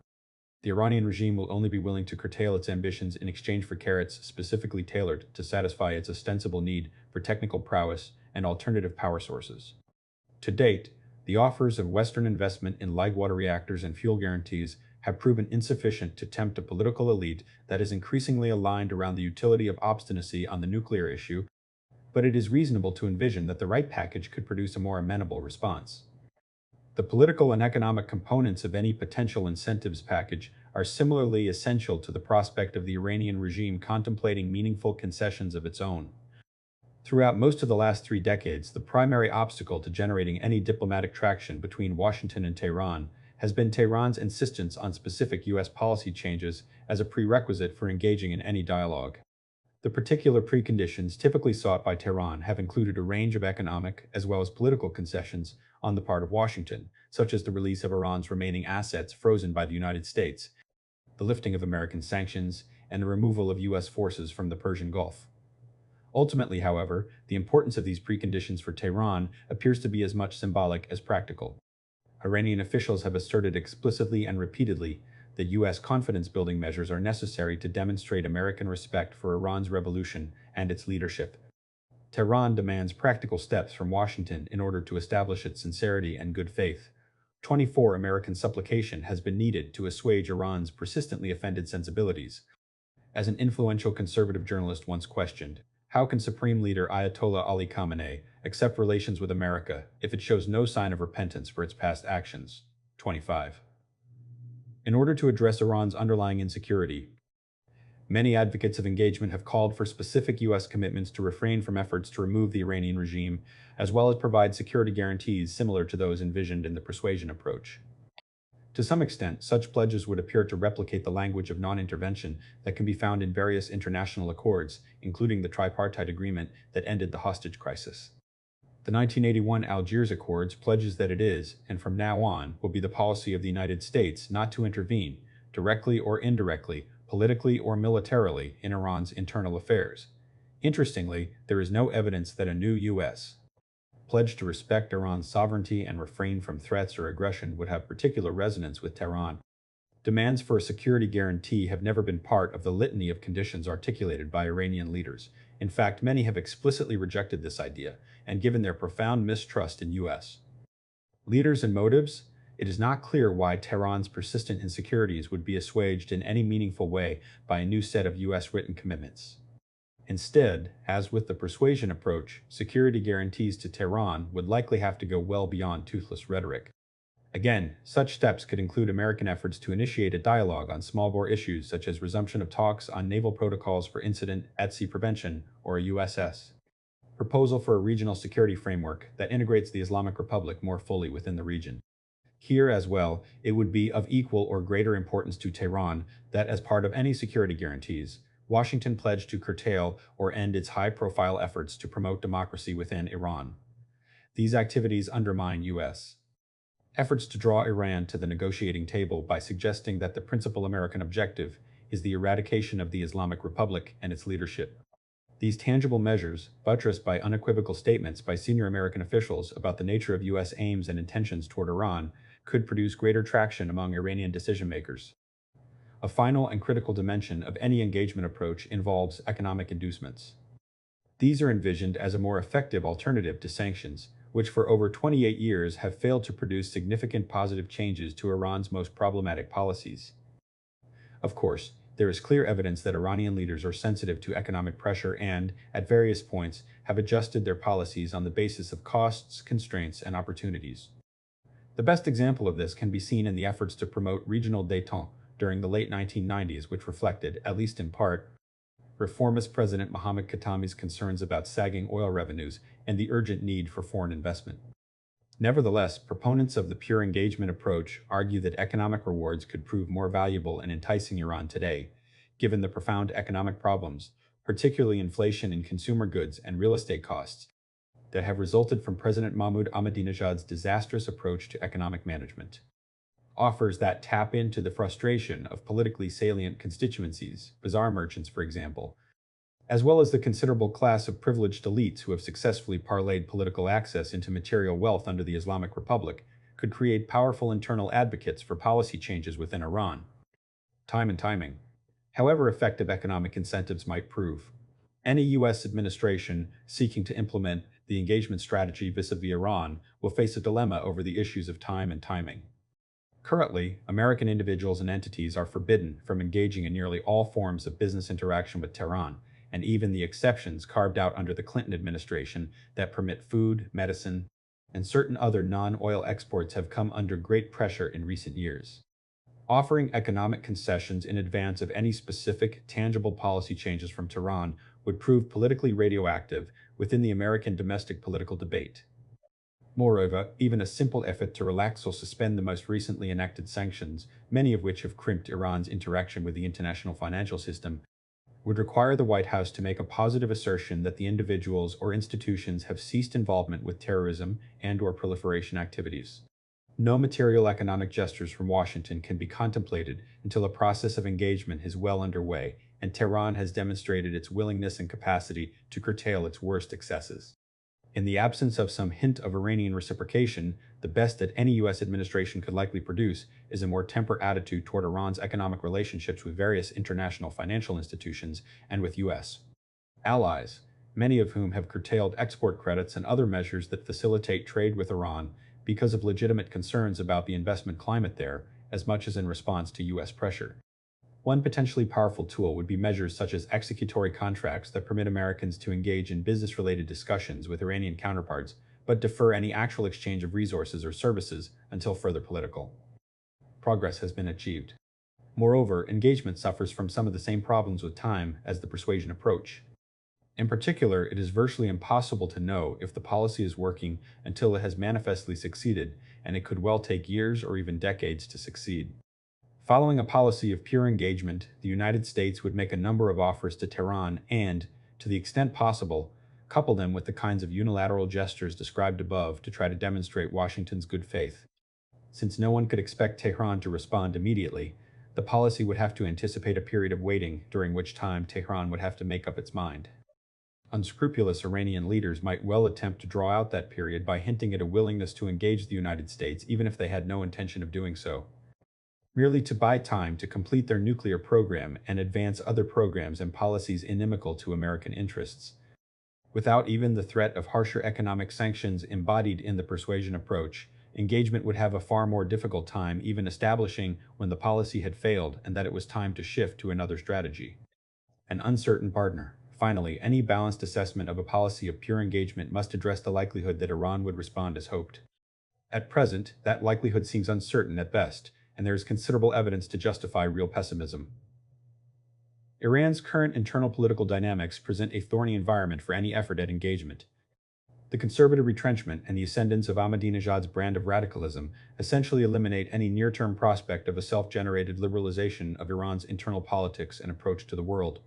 the Iranian regime will only be willing to curtail its ambitions in exchange for carrots specifically tailored to satisfy its ostensible need for technical prowess and alternative power sources. To date, the offers of Western investment in light water reactors and fuel guarantees have proven insufficient to tempt a political elite that is increasingly aligned around the utility of obstinacy on the nuclear issue, but it is reasonable to envision that the right package could produce a more amenable response. The political and economic components of any potential incentives package are similarly essential to the prospect of the Iranian regime contemplating meaningful concessions of its own. Throughout most of the last 3 decades, the primary obstacle to generating any diplomatic traction between Washington and Tehran has been Tehran's insistence on specific U.S. policy changes as a prerequisite for engaging in any dialogue. The particular preconditions typically sought by Tehran have included a range of economic as well as political concessions on the part of Washington, such as the release of Iran's remaining assets frozen by the United States, the lifting of American sanctions, and the removal of U.S. forces from the Persian Gulf. Ultimately, however, the importance of these preconditions for Tehran appears to be as much symbolic as practical. Iranian officials have asserted explicitly and repeatedly that U.S. confidence-building measures are necessary to demonstrate American respect for Iran's revolution and its leadership. Tehran demands practical steps from Washington in order to establish its sincerity and good faith. 24 American supplication has been needed to assuage Iran's persistently offended sensibilities. As an influential conservative journalist once questioned, how can Supreme Leader Ayatollah Ali Khamenei accept relations with America if it shows no sign of repentance for its past actions? 25. In order to address Iran's underlying insecurity, many advocates of engagement have called for specific U.S. commitments to refrain from efforts to remove the Iranian regime, as well as provide security guarantees similar to those envisioned in the persuasion approach. To some extent, such pledges would appear to replicate the language of non-intervention that can be found in various international accords, including the tripartite agreement that ended the hostage crisis. The 1981 Algiers Accords pledges that it is, and from now on, will be the policy of the United States not to intervene, directly or indirectly, politically or militarily, in Iran's internal affairs. Interestingly, there is no evidence that a new U.S. pledge to respect Iran's sovereignty and refrain from threats or aggression would have particular resonance with Tehran. Demands for a security guarantee have never been part of the litany of conditions articulated by Iranian leaders. In fact, many have explicitly rejected this idea and given their profound mistrust in U.S. leaders and motives. It is not clear why Tehran's persistent insecurities would be assuaged in any meaningful way by a new set of U.S. written commitments. Instead, as with the persuasion approach, security guarantees to Tehran would likely have to go well beyond toothless rhetoric. Again, such steps could include American efforts to initiate a dialogue on small-bore issues such as resumption of talks on naval protocols for incident at sea prevention or a USS. Proposal for a regional security framework that integrates the Islamic Republic more fully within the region. Here as well, it would be of equal or greater importance to Tehran that as part of any security guarantees, Washington pledged to curtail or end its high-profile efforts to promote democracy within Iran. These activities undermine U.S. efforts to draw Iran to the negotiating table by suggesting that the principal American objective is the eradication of the Islamic Republic and its leadership. These tangible measures, buttressed by unequivocal statements by senior American officials about the nature of U.S. aims and intentions toward Iran, could produce greater traction among Iranian decision-makers. A final and critical dimension of any engagement approach involves economic inducements. These are envisioned as a more effective alternative to sanctions, which for over 28 years have failed to produce significant positive changes to Iran's most problematic policies. Of course, there is clear evidence that Iranian leaders are sensitive to economic pressure and, at various points, have adjusted their policies on the basis of costs, constraints, and opportunities. The best example of this can be seen in the efforts to promote regional détente during the late 1990s, which reflected, at least in part, reformist President Mohammad Khatami's concerns about sagging oil revenues and the urgent need for foreign investment. Nevertheless, proponents of the pure engagement approach argue that economic rewards could prove more valuable and enticing Iran today, given the profound economic problems, particularly inflation in consumer goods and real estate costs, that have resulted from President Mahmoud Ahmadinejad's disastrous approach to economic management. Offers that tap into the frustration of politically salient constituencies, bazaar merchants, for example, as well as the considerable class of privileged elites who have successfully parlayed political access into material wealth under the Islamic Republic, could create powerful internal advocates for policy changes within Iran. Time and timing. However effective economic incentives might prove, any U.S. administration seeking to implement the engagement strategy vis-a-vis Iran will face a dilemma over the issues of time and timing. Currently, American individuals and entities are forbidden from engaging in nearly all forms of business interaction with Tehran, and even the exceptions carved out under the Clinton administration that permit food, medicine, and certain other non-oil exports have come under great pressure in recent years. Offering economic concessions in advance of any specific, tangible policy changes from Tehran would prove politically radioactive within the American domestic political debate. Moreover, even a simple effort to relax or suspend the most recently enacted sanctions, many of which have crimped Iran's interaction with the international financial system, would require the White House to make a positive assertion that the individuals or institutions have ceased involvement with terrorism and/or proliferation activities. No material economic gestures from Washington can be contemplated until a process of engagement is well underway and Tehran has demonstrated its willingness and capacity to curtail its worst excesses. In the absence of some hint of Iranian reciprocation, the best that any U.S. administration could likely produce is a more tempered attitude toward Iran's economic relationships with various international financial institutions and with U.S. allies, many of whom have curtailed export credits and other measures that facilitate trade with Iran because of legitimate concerns about the investment climate there, as much as in response to U.S. pressure. One potentially powerful tool would be measures such as executory contracts that permit Americans to engage in business-related discussions with Iranian counterparts, but defer any actual exchange of resources or services until further political progress has been achieved. Moreover, engagement suffers from some of the same problems with time as the persuasion approach. In particular, it is virtually impossible to know if the policy is working until it has manifestly succeeded, and it could well take years or even decades to succeed. Following a policy of pure engagement, the United States would make a number of offers to Tehran and, to the extent possible, couple them with the kinds of unilateral gestures described above to try to demonstrate Washington's good faith. Since no one could expect Tehran to respond immediately, the policy would have to anticipate a period of waiting during which time Tehran would have to make up its mind. Unscrupulous Iranian leaders might well attempt to draw out that period by hinting at a willingness to engage the United States even if they had no intention of doing so, merely to buy time to complete their nuclear program and advance other programs and policies inimical to American interests. Without even the threat of harsher economic sanctions embodied in the persuasion approach, engagement would have a far more difficult time even establishing when the policy had failed and that it was time to shift to another strategy. An uncertain partner. Finally, any balanced assessment of a policy of pure engagement must address the likelihood that Iran would respond as hoped. At present, that likelihood seems uncertain at best, and there is considerable evidence to justify real pessimism. Iran's current internal political dynamics present a thorny environment for any effort at engagement. The conservative retrenchment and the ascendance of Ahmadinejad's brand of radicalism essentially eliminate any near-term prospect of a self-generated liberalization of Iran's internal politics and approach to the world.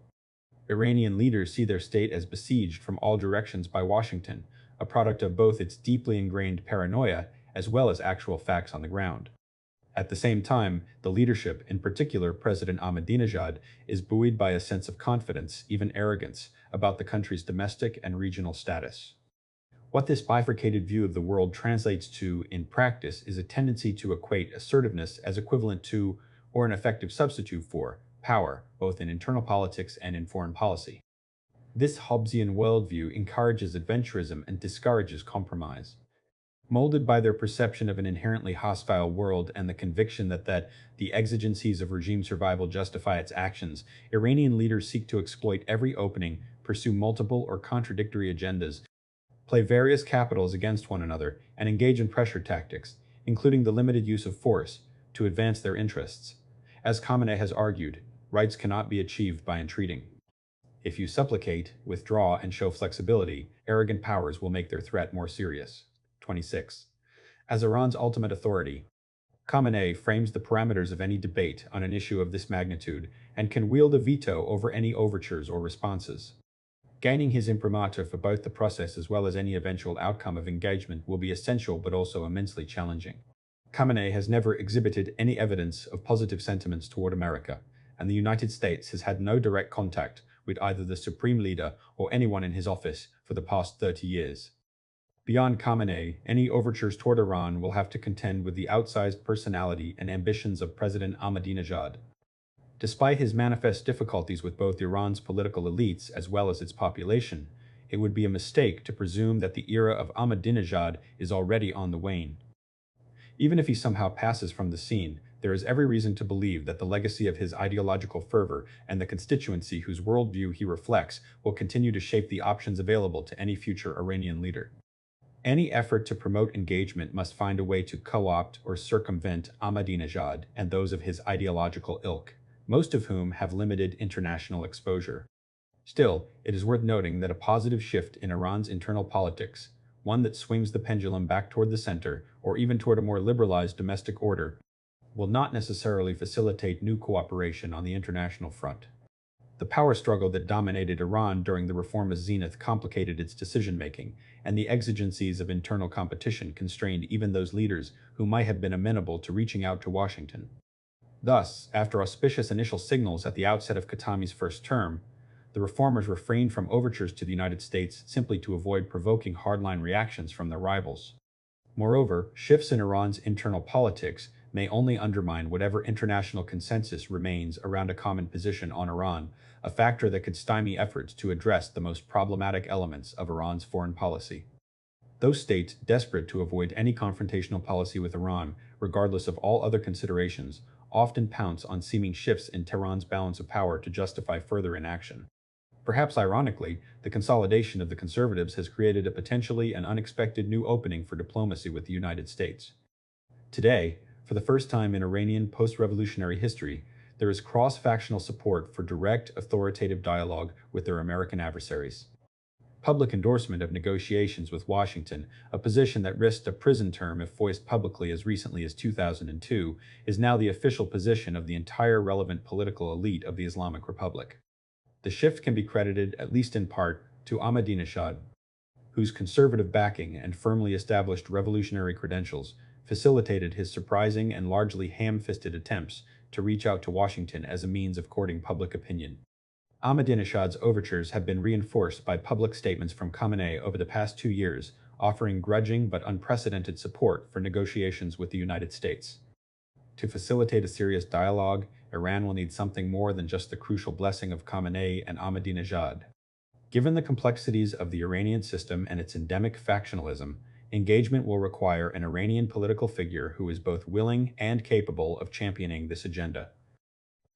Iranian leaders see their state as besieged from all directions by Washington, a product of both its deeply ingrained paranoia as well as actual facts on the ground. At the same time, the leadership, in particular President Ahmadinejad, is buoyed by a sense of confidence, even arrogance, about the country's domestic and regional status. What this bifurcated view of the world translates to in practice is a tendency to equate assertiveness as equivalent to, or an effective substitute for, power, both in internal politics and in foreign policy. This Hobbesian worldview encourages adventurism and discourages compromise. Molded by their perception of an inherently hostile world and the conviction that the exigencies of regime survival justify its actions, Iranian leaders seek to exploit every opening, pursue multiple or contradictory agendas, play various capitals against one another, and engage in pressure tactics, including the limited use of force, to advance their interests. As Khamenei has argued, rights cannot be achieved by entreating. If you supplicate, withdraw, and show flexibility, arrogant powers will make their threat more serious. 26. As Iran's ultimate authority, Khamenei frames the parameters of any debate on an issue of this magnitude and can wield a veto over any overtures or responses. Gaining his imprimatur for both the process as well as any eventual outcome of engagement will be essential but also immensely challenging. Khamenei has never exhibited any evidence of positive sentiments toward America, and the United States has had no direct contact with either the Supreme Leader or anyone in his office for the past 30 years. Beyond Khamenei, any overtures toward Iran will have to contend with the outsized personality and ambitions of President Ahmadinejad. Despite his manifest difficulties with both Iran's political elites as well as its population, it would be a mistake to presume that the era of Ahmadinejad is already on the wane. Even if he somehow passes from the scene, there is every reason to believe that the legacy of his ideological fervor and the constituency whose worldview he reflects will continue to shape the options available to any future Iranian leader. Any effort to promote engagement must find a way to co-opt or circumvent Ahmadinejad and those of his ideological ilk, most of whom have limited international exposure. Still, it is worth noting that a positive shift in Iran's internal politics, one that swings the pendulum back toward the center or even toward a more liberalized domestic order, will not necessarily facilitate new cooperation on the international front. The power struggle that dominated Iran during the reformist zenith complicated its decision-making, and the exigencies of internal competition constrained even those leaders who might have been amenable to reaching out to Washington. Thus, after auspicious initial signals at the outset of Khatami's first term, the reformers refrained from overtures to the United States simply to avoid provoking hardline reactions from their rivals. Moreover, shifts in Iran's internal politics may only undermine whatever international consensus remains around a common position on Iran, a factor that could stymie efforts to address the most problematic elements of Iran's foreign policy. Those states desperate to avoid any confrontational policy with Iran, regardless of all other considerations, often pounce on seeming shifts in Tehran's balance of power to justify further inaction. Perhaps ironically, the consolidation of the conservatives has created a potentially and unexpected new opening for diplomacy with the United States. Today, for the first time in Iranian post-revolutionary history, there is cross-factional support for direct, authoritative dialogue with their American adversaries. Public endorsement of negotiations with Washington, a position that risked a prison term if voiced publicly as recently as 2002, is now the official position of the entire relevant political elite of the Islamic Republic. The shift can be credited, at least in part, to Ahmadinejad, whose conservative backing and firmly established revolutionary credentials facilitated his surprising and largely ham-fisted attempts to reach out to Washington as a means of courting public opinion. Ahmadinejad's overtures have been reinforced by public statements from Khamenei over the past 2 years, offering grudging but unprecedented support for negotiations with the United States. To facilitate a serious dialogue, Iran will need something more than just the crucial blessing of Khamenei and Ahmadinejad. Given the complexities of the Iranian system and its endemic factionalism, engagement will require an Iranian political figure who is both willing and capable of championing this agenda.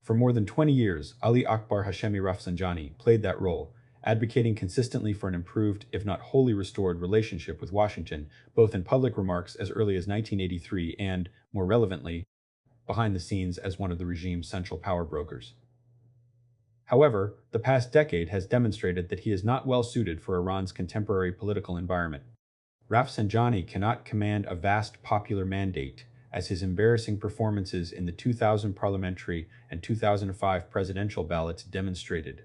For more than 20 years, Ali Akbar Hashemi Rafsanjani played that role, advocating consistently for an improved, if not wholly restored, relationship with Washington, both in public remarks as early as 1983 and, more relevantly, behind the scenes as one of the regime's central power brokers. However, the past decade has demonstrated that he is not well suited for Iran's contemporary political environment. Rafsanjani cannot command a vast popular mandate, as his embarrassing performances in the 2000 parliamentary and 2005 presidential ballots demonstrated.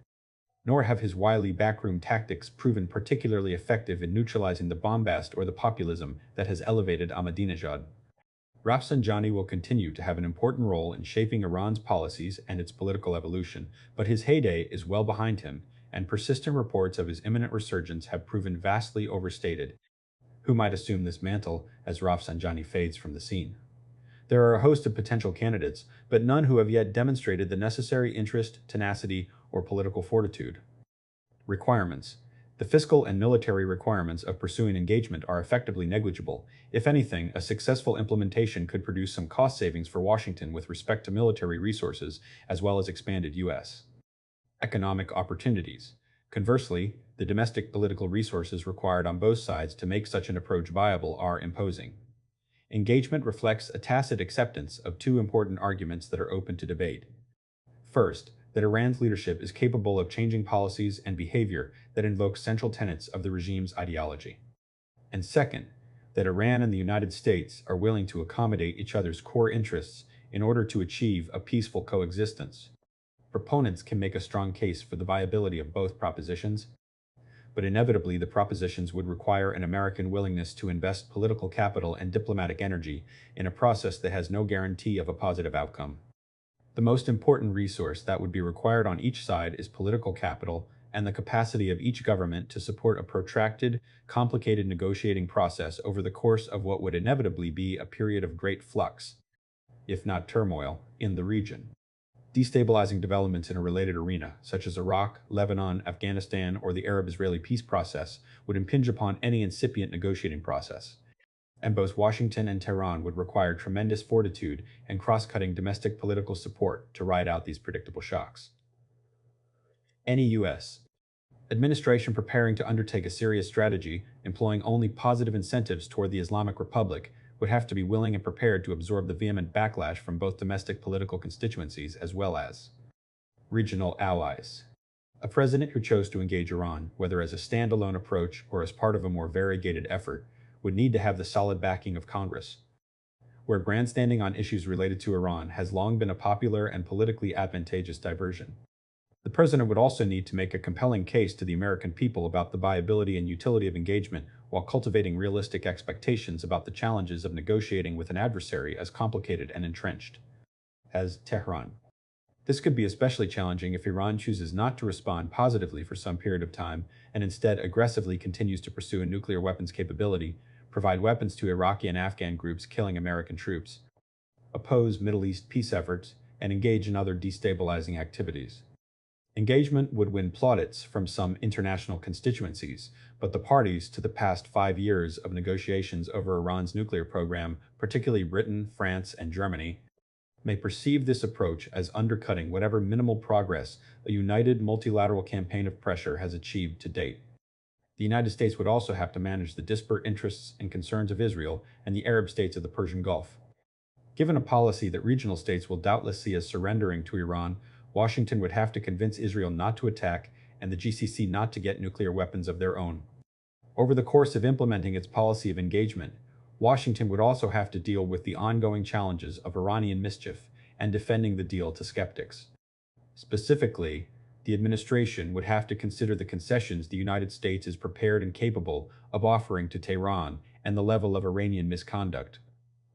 Nor have his wily backroom tactics proven particularly effective in neutralizing the bombast or the populism that has elevated Ahmadinejad. Rafsanjani will continue to have an important role in shaping Iran's policies and its political evolution, but his heyday is well behind him, and persistent reports of his imminent resurgence have proven vastly overstated. Who might assume this mantle as Rafsanjani fades from the scene? There are a host of potential candidates, but none who have yet demonstrated the necessary interest, tenacity, or political fortitude. Requirements. The fiscal and military requirements of pursuing engagement are effectively negligible. If anything, a successful implementation could produce some cost savings for Washington with respect to military resources, as well as expanded U.S. economic opportunities. Conversely, the domestic political resources required on both sides to make such an approach viable are imposing. Engagement reflects a tacit acceptance of two important arguments that are open to debate. First, that Iran's leadership is capable of changing policies and behavior that invoke central tenets of the regime's ideology. And second, that Iran and the United States are willing to accommodate each other's core interests in order to achieve a peaceful coexistence. Proponents can make a strong case for the viability of both propositions, but inevitably the propositions would require an American willingness to invest political capital and diplomatic energy in a process that has no guarantee of a positive outcome. The most important resource that would be required on each side is political capital and the capacity of each government to support a protracted, complicated negotiating process over the course of what would inevitably be a period of great flux, if not turmoil, in the region. Destabilizing developments in a related arena, such as Iraq, Lebanon, Afghanistan, or the Arab-Israeli peace process, would impinge upon any incipient negotiating process, and both Washington and Tehran would require tremendous fortitude and cross-cutting domestic political support to ride out these predictable shocks. Any U.S. administration preparing to undertake a serious strategy, employing only positive incentives toward the Islamic Republic, would have to be willing and prepared to absorb the vehement backlash from both domestic political constituencies as well as regional allies. A president who chose to engage Iran, whether as a standalone approach or as part of a more variegated effort, would need to have the solid backing of Congress. Where grandstanding on issues related to Iran has long been a popular and politically advantageous diversion. The president would also need to make a compelling case to the American people about the viability and utility of engagement while cultivating realistic expectations about the challenges of negotiating with an adversary as complicated and entrenched as Tehran. This could be especially challenging if Iran chooses not to respond positively for some period of time and instead aggressively continues to pursue a nuclear weapons capability, provide weapons to Iraqi and Afghan groups killing American troops, oppose Middle East peace efforts, and engage in other destabilizing activities. Engagement would win plaudits from some international constituencies, but the parties to the past 5 years of negotiations over Iran's nuclear program, particularly Britain, France, and Germany, may perceive this approach as undercutting whatever minimal progress a united multilateral campaign of pressure has achieved to date. The United States would also have to manage the disparate interests and concerns of Israel and the Arab states of the Persian Gulf. Given a policy that regional states will doubtless see as surrendering to Iran, Washington would have to convince Israel not to attack and the GCC not to get nuclear weapons of their own. Over the course of implementing its policy of engagement, Washington would also have to deal with the ongoing challenges of Iranian mischief and defending the deal to skeptics. Specifically, the administration would have to consider the concessions the United States is prepared and capable of offering to Tehran and the level of Iranian misconduct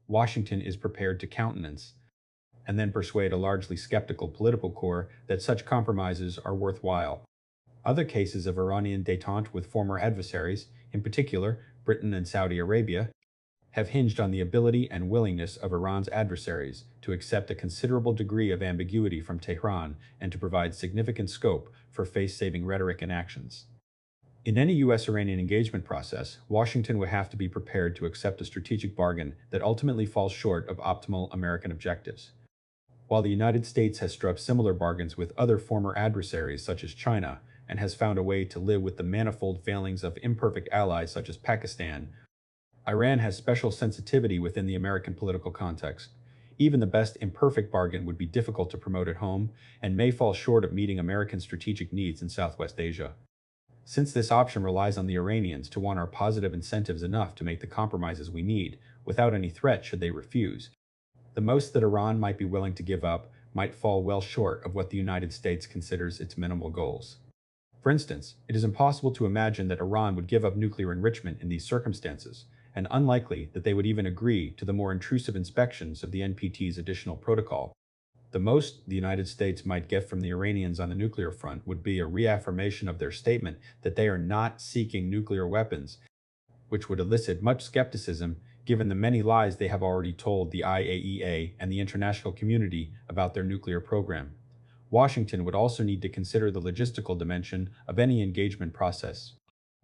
Washington is prepared to countenance, and then persuade a largely skeptical political core that such compromises are worthwhile. Other cases of Iranian détente with former adversaries, in particular Britain and Saudi Arabia, have hinged on the ability and willingness of Iran's adversaries to accept a considerable degree of ambiguity from Tehran and to provide significant scope for face-saving rhetoric and actions. In any U.S.-Iranian engagement process, Washington would have to be prepared to accept a strategic bargain that ultimately falls short of optimal American objectives. While the United States has struck similar bargains with other former adversaries such as China and has found a way to live with the manifold failings of imperfect allies such as Pakistan, Iran has special sensitivity within the American political context. Even the best imperfect bargain would be difficult to promote at home and may fall short of meeting American strategic needs in Southwest Asia. Since this option relies on the Iranians to want our positive incentives enough to make the compromises we need, without any threat should they refuse, the most that Iran might be willing to give up might fall well short of what the United States considers its minimal goals. For instance, it is impossible to imagine that Iran would give up nuclear enrichment in these circumstances, and unlikely that they would even agree to the more intrusive inspections of the NPT's additional protocol. The most the United States might get from the Iranians on the nuclear front would be a reaffirmation of their statement that they are not seeking nuclear weapons, which would elicit much skepticism given the many lies they have already told the IAEA and the international community about their nuclear program. Washington would also need to consider the logistical dimension of any engagement process.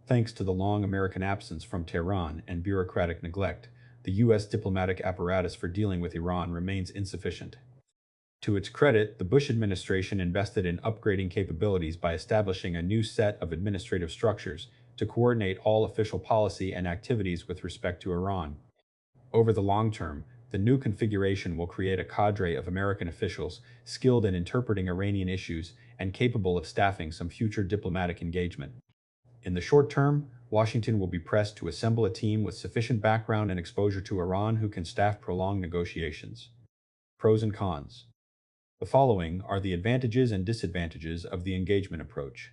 Thanks to the long American absence from Tehran and bureaucratic neglect, the U.S. diplomatic apparatus for dealing with Iran remains insufficient. To its credit, the Bush administration invested in upgrading capabilities by establishing a new set of administrative structures to coordinate all official policy and activities with respect to Iran. Over the long term, the new configuration will create a cadre of American officials skilled in interpreting Iranian issues and capable of staffing some future diplomatic engagement. In the short term, Washington will be pressed to assemble a team with sufficient background and exposure to Iran who can staff prolonged negotiations. Pros and cons. The following are the advantages and disadvantages of the engagement approach.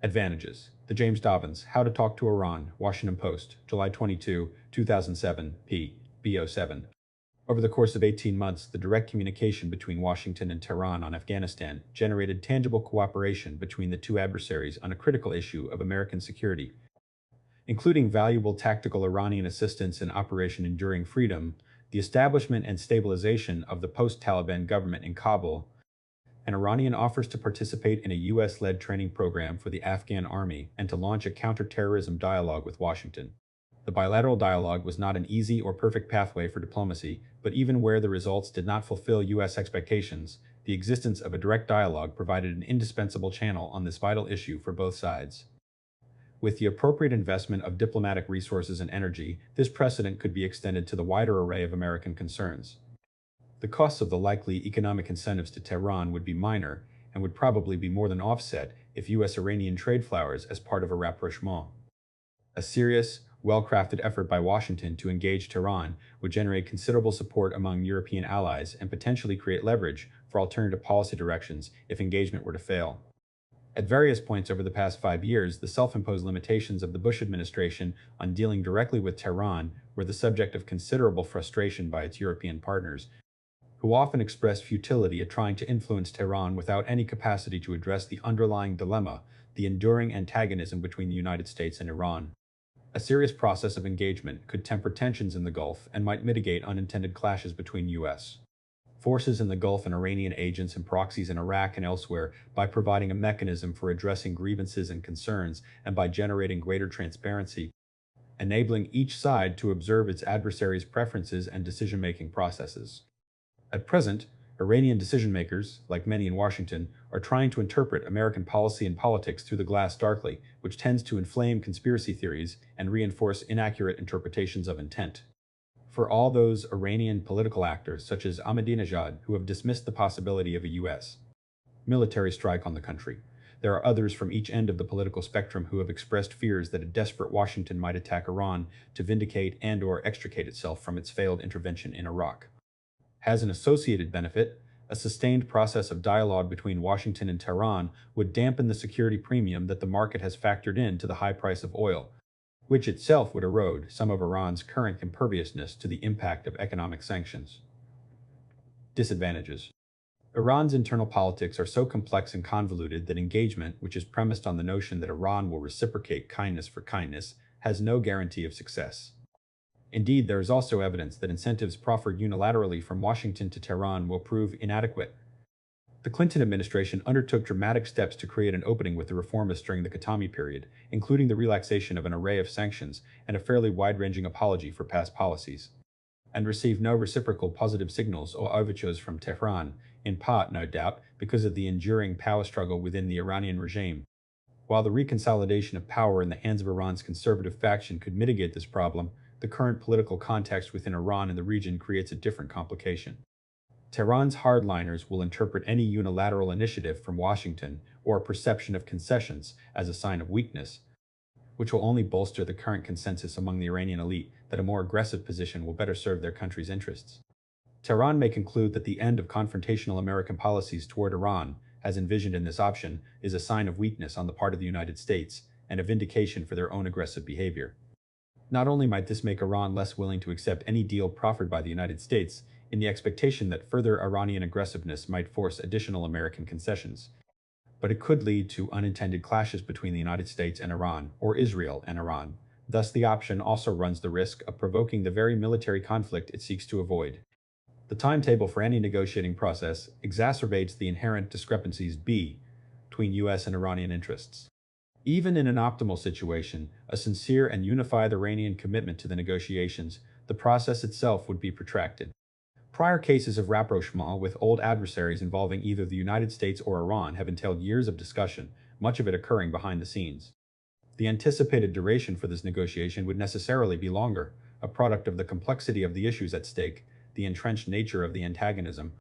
Advantages. The James Dobbins, How to Talk to Iran, Washington Post, July 22, 2007, p. B07. Over the course of 18 months, the direct communication between Washington and Tehran on Afghanistan generated tangible cooperation between the two adversaries on a critical issue of American security, including valuable tactical Iranian assistance in Operation Enduring Freedom, the establishment and stabilization of the post-Taliban government in Kabul, and Iranian offers to participate in a U.S.-led training program for the Afghan army and to launch a counterterrorism dialogue with Washington. The bilateral dialogue was not an easy or perfect pathway for diplomacy, but even where the results did not fulfill U.S. expectations, the existence of a direct dialogue provided an indispensable channel on this vital issue for both sides. With the appropriate investment of diplomatic resources and energy, this precedent could be extended to the wider array of American concerns. The costs of the likely economic incentives to Tehran would be minor and would probably be more than offset if U.S.-Iranian trade flowers as part of a rapprochement. A serious, well-crafted effort by Washington to engage Tehran would generate considerable support among European allies and potentially create leverage for alternative policy directions if engagement were to fail. At various points over the past 5 years, the self-imposed limitations of the Bush administration on dealing directly with Tehran were the subject of considerable frustration by its European partners, who often expressed futility at trying to influence Tehran without any capacity to address the underlying dilemma, the enduring antagonism between the United States and Iran. A serious process of engagement could temper tensions in the Gulf and might mitigate unintended clashes between U.S. forces in the Gulf and Iranian agents and proxies in Iraq and elsewhere by providing a mechanism for addressing grievances and concerns and by generating greater transparency, enabling each side to observe its adversary's preferences and decision-making processes. At present, Iranian decision-makers, like many in Washington, are trying to interpret American policy and politics through the glass darkly, which tends to inflame conspiracy theories and reinforce inaccurate interpretations of intent. For all those Iranian political actors, such as Ahmadinejad, who have dismissed the possibility of a U.S. military strike on the country, there are others from each end of the political spectrum who have expressed fears that a desperate Washington might attack Iran to vindicate and/or extricate itself from its failed intervention in Iraq. As an associated benefit, a sustained process of dialogue between Washington and Tehran would dampen the security premium that the market has factored in to the high price of oil, which itself would erode some of Iran's current imperviousness to the impact of economic sanctions. Disadvantages. Iran's internal politics are so complex and convoluted that engagement, which is premised on the notion that Iran will reciprocate kindness for kindness, has no guarantee of success. Indeed, there is also evidence that incentives proffered unilaterally from Washington to Tehran will prove inadequate. The Clinton administration undertook dramatic steps to create an opening with the reformists during the Khatami period, including the relaxation of an array of sanctions and a fairly wide-ranging apology for past policies, and received no reciprocal positive signals or overtures from Tehran, in part, no doubt, because of the enduring power struggle within the Iranian regime. While the reconsolidation of power in the hands of Iran's conservative faction could mitigate this problem, the current political context within Iran and the region creates a different complication. Tehran's hardliners will interpret any unilateral initiative from Washington or perception of concessions as a sign of weakness, which will only bolster the current consensus among the Iranian elite that a more aggressive position will better serve their country's interests. Tehran may conclude that the end of confrontational American policies toward Iran, as envisioned in this option, is a sign of weakness on the part of the United States and a vindication for their own aggressive behavior. Not only might this make Iran less willing to accept any deal proffered by the United States, in the expectation that further Iranian aggressiveness might force additional American concessions, but it could lead to unintended clashes between the United States and Iran, or Israel and Iran. Thus, the option also runs the risk of provoking the very military conflict it seeks to avoid. The timetable for any negotiating process exacerbates the inherent discrepancies between U.S. and Iranian interests. Even in an optimal situation, a sincere and unified Iranian commitment to the negotiations, the process itself would be protracted. Prior cases of rapprochement with old adversaries involving either the United States or Iran have entailed years of discussion, much of it occurring behind the scenes. The anticipated duration for this negotiation would necessarily be longer, a product of the complexity of the issues at stake, the entrenched nature of the antagonism,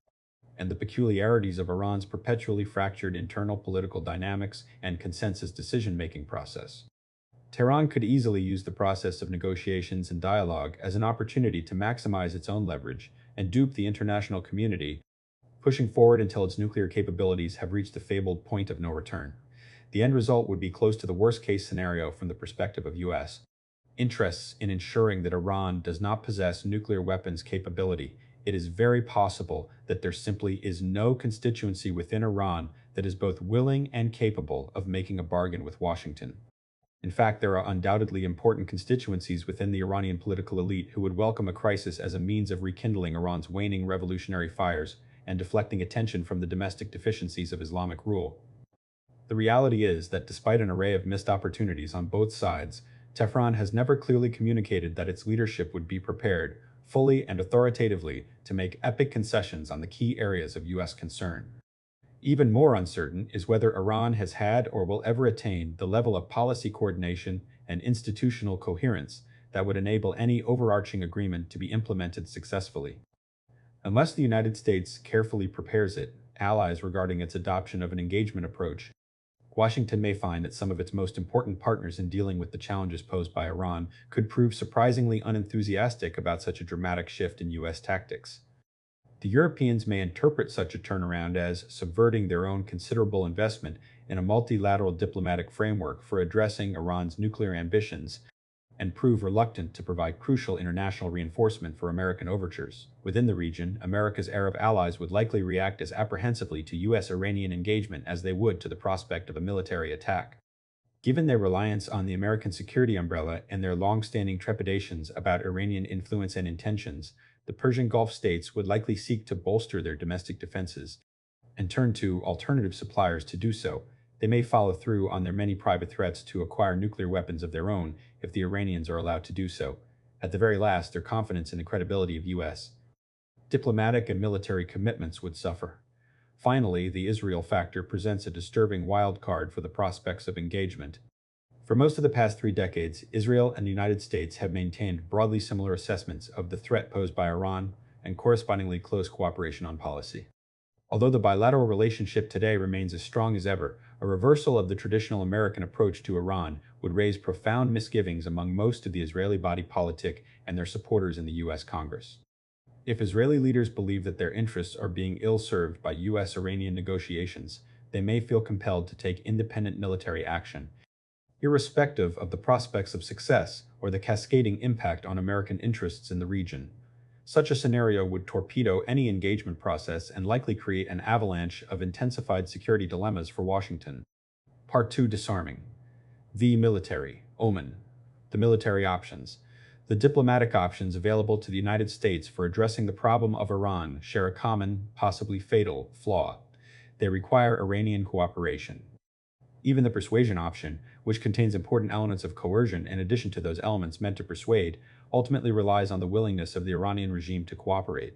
and the peculiarities of Iran's perpetually fractured internal political dynamics and consensus decision-making process. Tehran could easily use the process of negotiations and dialogue as an opportunity to maximize its own leverage and dupe the international community, pushing forward until its nuclear capabilities have reached the fabled point of no return. The end result would be close to the worst-case scenario from the perspective of U.S. interests in ensuring that Iran does not possess nuclear weapons capability. It is very possible that there simply is no constituency within Iran that is both willing and capable of making a bargain with Washington. In fact, there are undoubtedly important constituencies within the Iranian political elite who would welcome a crisis as a means of rekindling Iran's waning revolutionary fires and deflecting attention from the domestic deficiencies of Islamic rule. The reality is that despite an array of missed opportunities on both sides, Tehran has never clearly communicated that its leadership would be prepared, fully and authoritatively, to make epic concessions on the key areas of U.S. concern. Even more uncertain is whether Iran has had or will ever attain the level of policy coordination and institutional coherence that would enable any overarching agreement to be implemented successfully. Unless the United States carefully prepares its allies regarding its adoption of an engagement approach, Washington may find that some of its most important partners in dealing with the challenges posed by Iran could prove surprisingly unenthusiastic about such a dramatic shift in U.S. tactics. The Europeans may interpret such a turnaround as subverting their own considerable investment in a multilateral diplomatic framework for addressing Iran's nuclear ambitions and prove reluctant to provide crucial international reinforcement for American overtures. Within the region, America's Arab allies would likely react as apprehensively to U.S.-Iranian engagement as they would to the prospect of a military attack. Given their reliance on the American security umbrella and their long-standing trepidations about Iranian influence and intentions, the Persian Gulf states would likely seek to bolster their domestic defenses and turn to alternative suppliers to do so. They may follow through on their many private threats to acquire nuclear weapons of their own if the Iranians are allowed to do so. At the very last, their confidence in the credibility of U.S. diplomatic and military commitments would suffer. Finally, the Israel factor presents a disturbing wild card for the prospects of engagement. For most of the past 3 decades, Israel and the United States have maintained broadly similar assessments of the threat posed by Iran and correspondingly close cooperation on policy. Although the bilateral relationship today remains as strong as ever, a reversal of the traditional American approach to Iran would raise profound misgivings among most of the Israeli body politic and their supporters in the U.S. Congress. If Israeli leaders believe that their interests are being ill-served by U.S.-Iranian negotiations, they may feel compelled to take independent military action, irrespective of the prospects of success or the cascading impact on American interests in the region. Such a scenario would torpedo any engagement process and likely create an avalanche of intensified security dilemmas for Washington. Part 2: Disarming. The military. Omen. The military options. The diplomatic options available to the United States for addressing the problem of Iran share a common, possibly fatal, flaw. They require Iranian cooperation. Even the persuasion option, which contains important elements of coercion in addition to those elements meant to persuade, ultimately relies on the willingness of the Iranian regime to cooperate.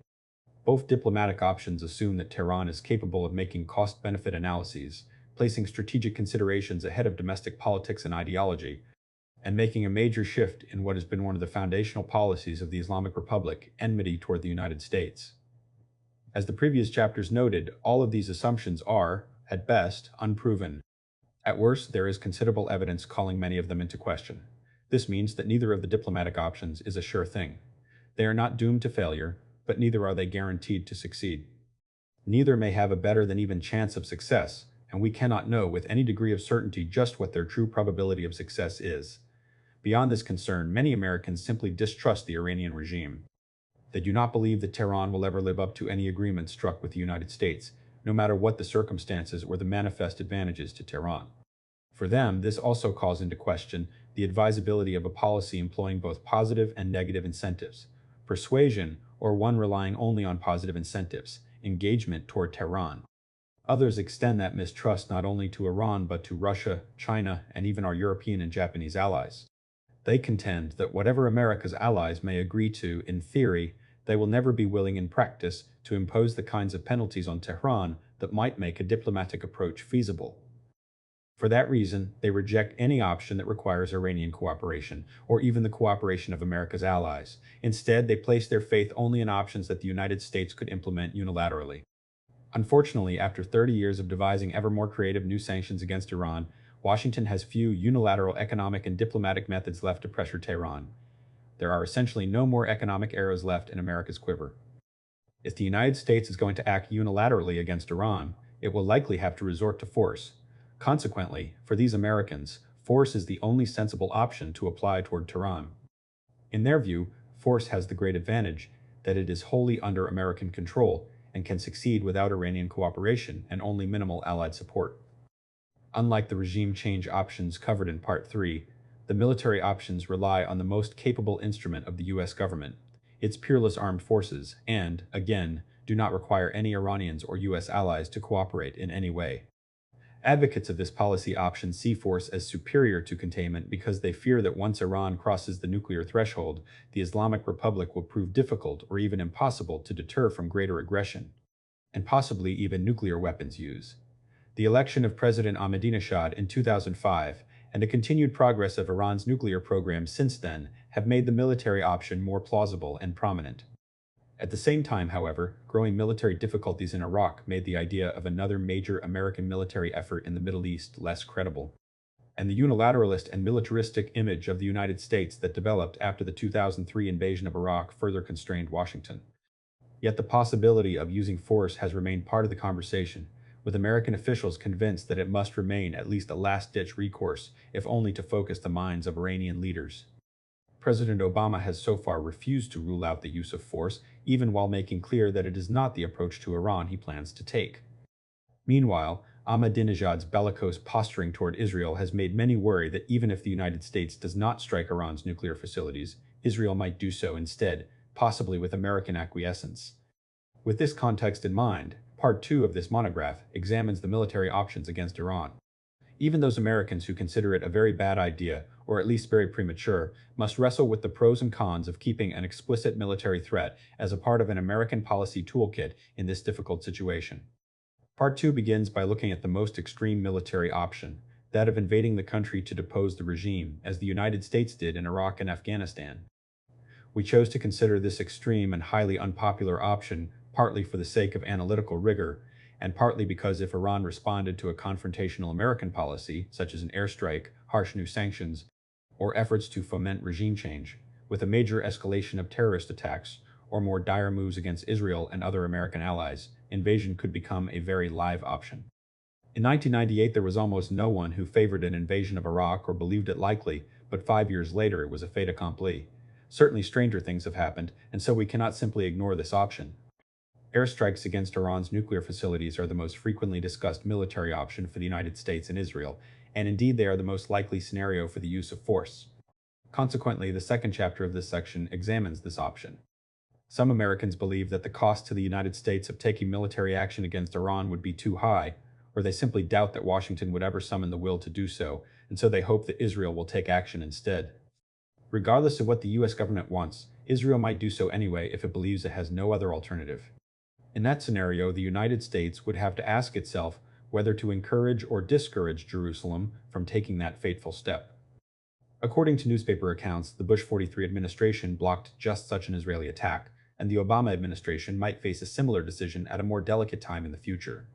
Both diplomatic options assume that Tehran is capable of making cost-benefit analyses, placing strategic considerations ahead of domestic politics and ideology, and making a major shift in what has been one of the foundational policies of the Islamic Republic, enmity toward the United States. As the previous chapters noted, all of these assumptions are, at best, unproven. At worst, there is considerable evidence calling many of them into question. This means that neither of the diplomatic options is a sure thing. They are not doomed to failure, but neither are they guaranteed to succeed. Neither may have a better than even chance of success, and we cannot know with any degree of certainty just what their true probability of success is. Beyond this concern, many Americans simply distrust the Iranian regime. They do not believe that Tehran will ever live up to any agreement struck with the United States, no matter what the circumstances or the manifest advantages to Tehran. For them, this also calls into question the advisability of a policy employing both positive and negative incentives, persuasion, or one relying only on positive incentives, engagement toward Tehran. Others extend that mistrust not only to Iran but to Russia, China, and even our European and Japanese allies. They contend that whatever America's allies may agree to in theory, they will never be willing in practice to impose the kinds of penalties on Tehran that might make a diplomatic approach feasible. For that reason, they reject any option that requires Iranian cooperation, or even the cooperation of America's allies. Instead, they place their faith only in options that the United States could implement unilaterally. Unfortunately, after 30 years of devising ever more creative new sanctions against Iran, Washington has few unilateral economic and diplomatic methods left to pressure Tehran. There are essentially no more economic arrows left in America's quiver. If the United States is going to act unilaterally against Iran, it will likely have to resort to force. Consequently, for these Americans, force is the only sensible option to apply toward Tehran. In their view, force has the great advantage that it is wholly under American control and can succeed without Iranian cooperation and only minimal Allied support. Unlike the regime change options covered in Part 3, the military options rely on the most capable instrument of the US government, its peerless armed forces, and, again, do not require any Iranians or US allies to cooperate in any way. Advocates of this policy option see force as superior to containment because they fear that once Iran crosses the nuclear threshold, the Islamic Republic will prove difficult or even impossible to deter from greater aggression, and possibly even nuclear weapons use. The election of President Ahmadinejad in 2005 and the continued progress of Iran's nuclear program since then have made the military option more plausible and prominent. At the same time, however, growing military difficulties in Iraq made the idea of another major American military effort in the Middle East less credible, and the unilateralist and militaristic image of the United States that developed after the 2003 invasion of Iraq further constrained Washington. Yet the possibility of using force has remained part of the conversation, with American officials convinced that it must remain at least a last-ditch recourse, if only to focus the minds of Iranian leaders. President Obama has so far refused to rule out the use of force, even while making clear that it is not the approach to Iran he plans to take. Meanwhile, Ahmadinejad's bellicose posturing toward Israel has made many worry that even if the United States does not strike Iran's nuclear facilities, Israel might do so instead, possibly with American acquiescence. With this context in mind, Part 2 of this monograph examines the military options against Iran. Even those Americans who consider it a very bad idea, or at least very premature, must wrestle with the pros and cons of keeping an explicit military threat as a part of an American policy toolkit in this difficult situation. Part 2 begins by looking at the most extreme military option, that of invading the country to depose the regime, as the United States did in Iraq and Afghanistan. We chose to consider this extreme and highly unpopular option partly for the sake of analytical rigor, and partly because if Iran responded to a confrontational American policy, such as an airstrike, harsh new sanctions, or efforts to foment regime change, with a major escalation of terrorist attacks, or more dire moves against Israel and other American allies, invasion could become a very live option. In 1998, there was almost no one who favored an invasion of Iraq or believed it likely, but 5 years later it was a fait accompli. Certainly stranger things have happened, and so we cannot simply ignore this option. Airstrikes against Iran's nuclear facilities are the most frequently discussed military option for the United States and Israel, and indeed they are the most likely scenario for the use of force. Consequently, the second chapter of this section examines this option. Some Americans believe that the cost to the United States of taking military action against Iran would be too high, or they simply doubt that Washington would ever summon the will to do so, and so they hope that Israel will take action instead. Regardless of what the US government wants, Israel might do so anyway if it believes it has no other alternative. In that scenario, the United States would have to ask itself whether to encourage or discourage Jerusalem from taking that fateful step. According to newspaper accounts, the Bush 43 administration blocked just such an Israeli attack, and the Obama administration might face a similar decision at a more delicate time in the future.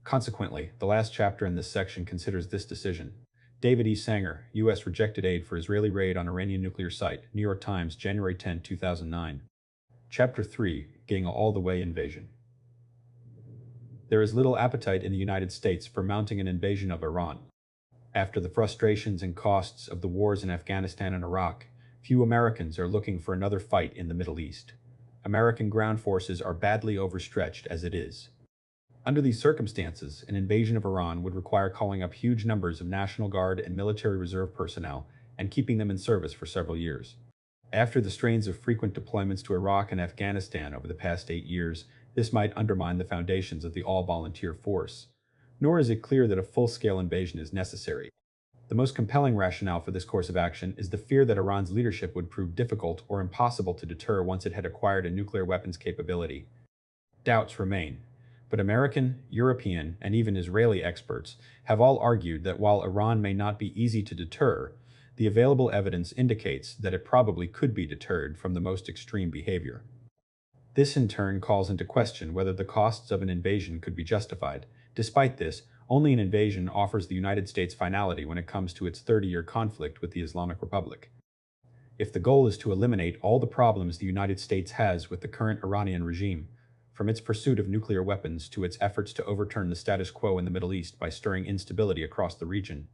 Consequently, the last chapter in this section considers this decision. David E. Sanger, U.S. rejected aid for Israeli raid on Iranian nuclear site, New York Times, January 10, 2009. Chapter 3, Getting All the Way Invasion. There is little appetite in the United States for mounting an invasion of Iran. After the frustrations and costs of the wars in Afghanistan and Iraq, few Americans are looking for another fight in the Middle East. American ground forces are badly overstretched as it is. Under these circumstances, an invasion of Iran would require calling up huge numbers of National Guard and military reserve personnel and keeping them in service for several years. After the strains of frequent deployments to Iraq and Afghanistan over the past 8 years, this might undermine the foundations of the all-volunteer force. Nor is it clear that a full-scale invasion is necessary. The most compelling rationale for this course of action is the fear that Iran's leadership would prove difficult or impossible to deter once it had acquired a nuclear weapons capability. Doubts remain, but American, European, and even Israeli experts have all argued that while Iran may not be easy to deter, the available evidence indicates that it probably could be deterred from the most extreme behavior. This in turn calls into question whether the costs of an invasion could be justified. Despite this, Only an invasion offers the United States finality when it comes to its 30-year conflict with the Islamic Republic. If the goal is to eliminate all the problems the United States has with the current Iranian regime, from its pursuit of nuclear weapons to its efforts to overturn the status quo in the Middle East by stirring instability across the region,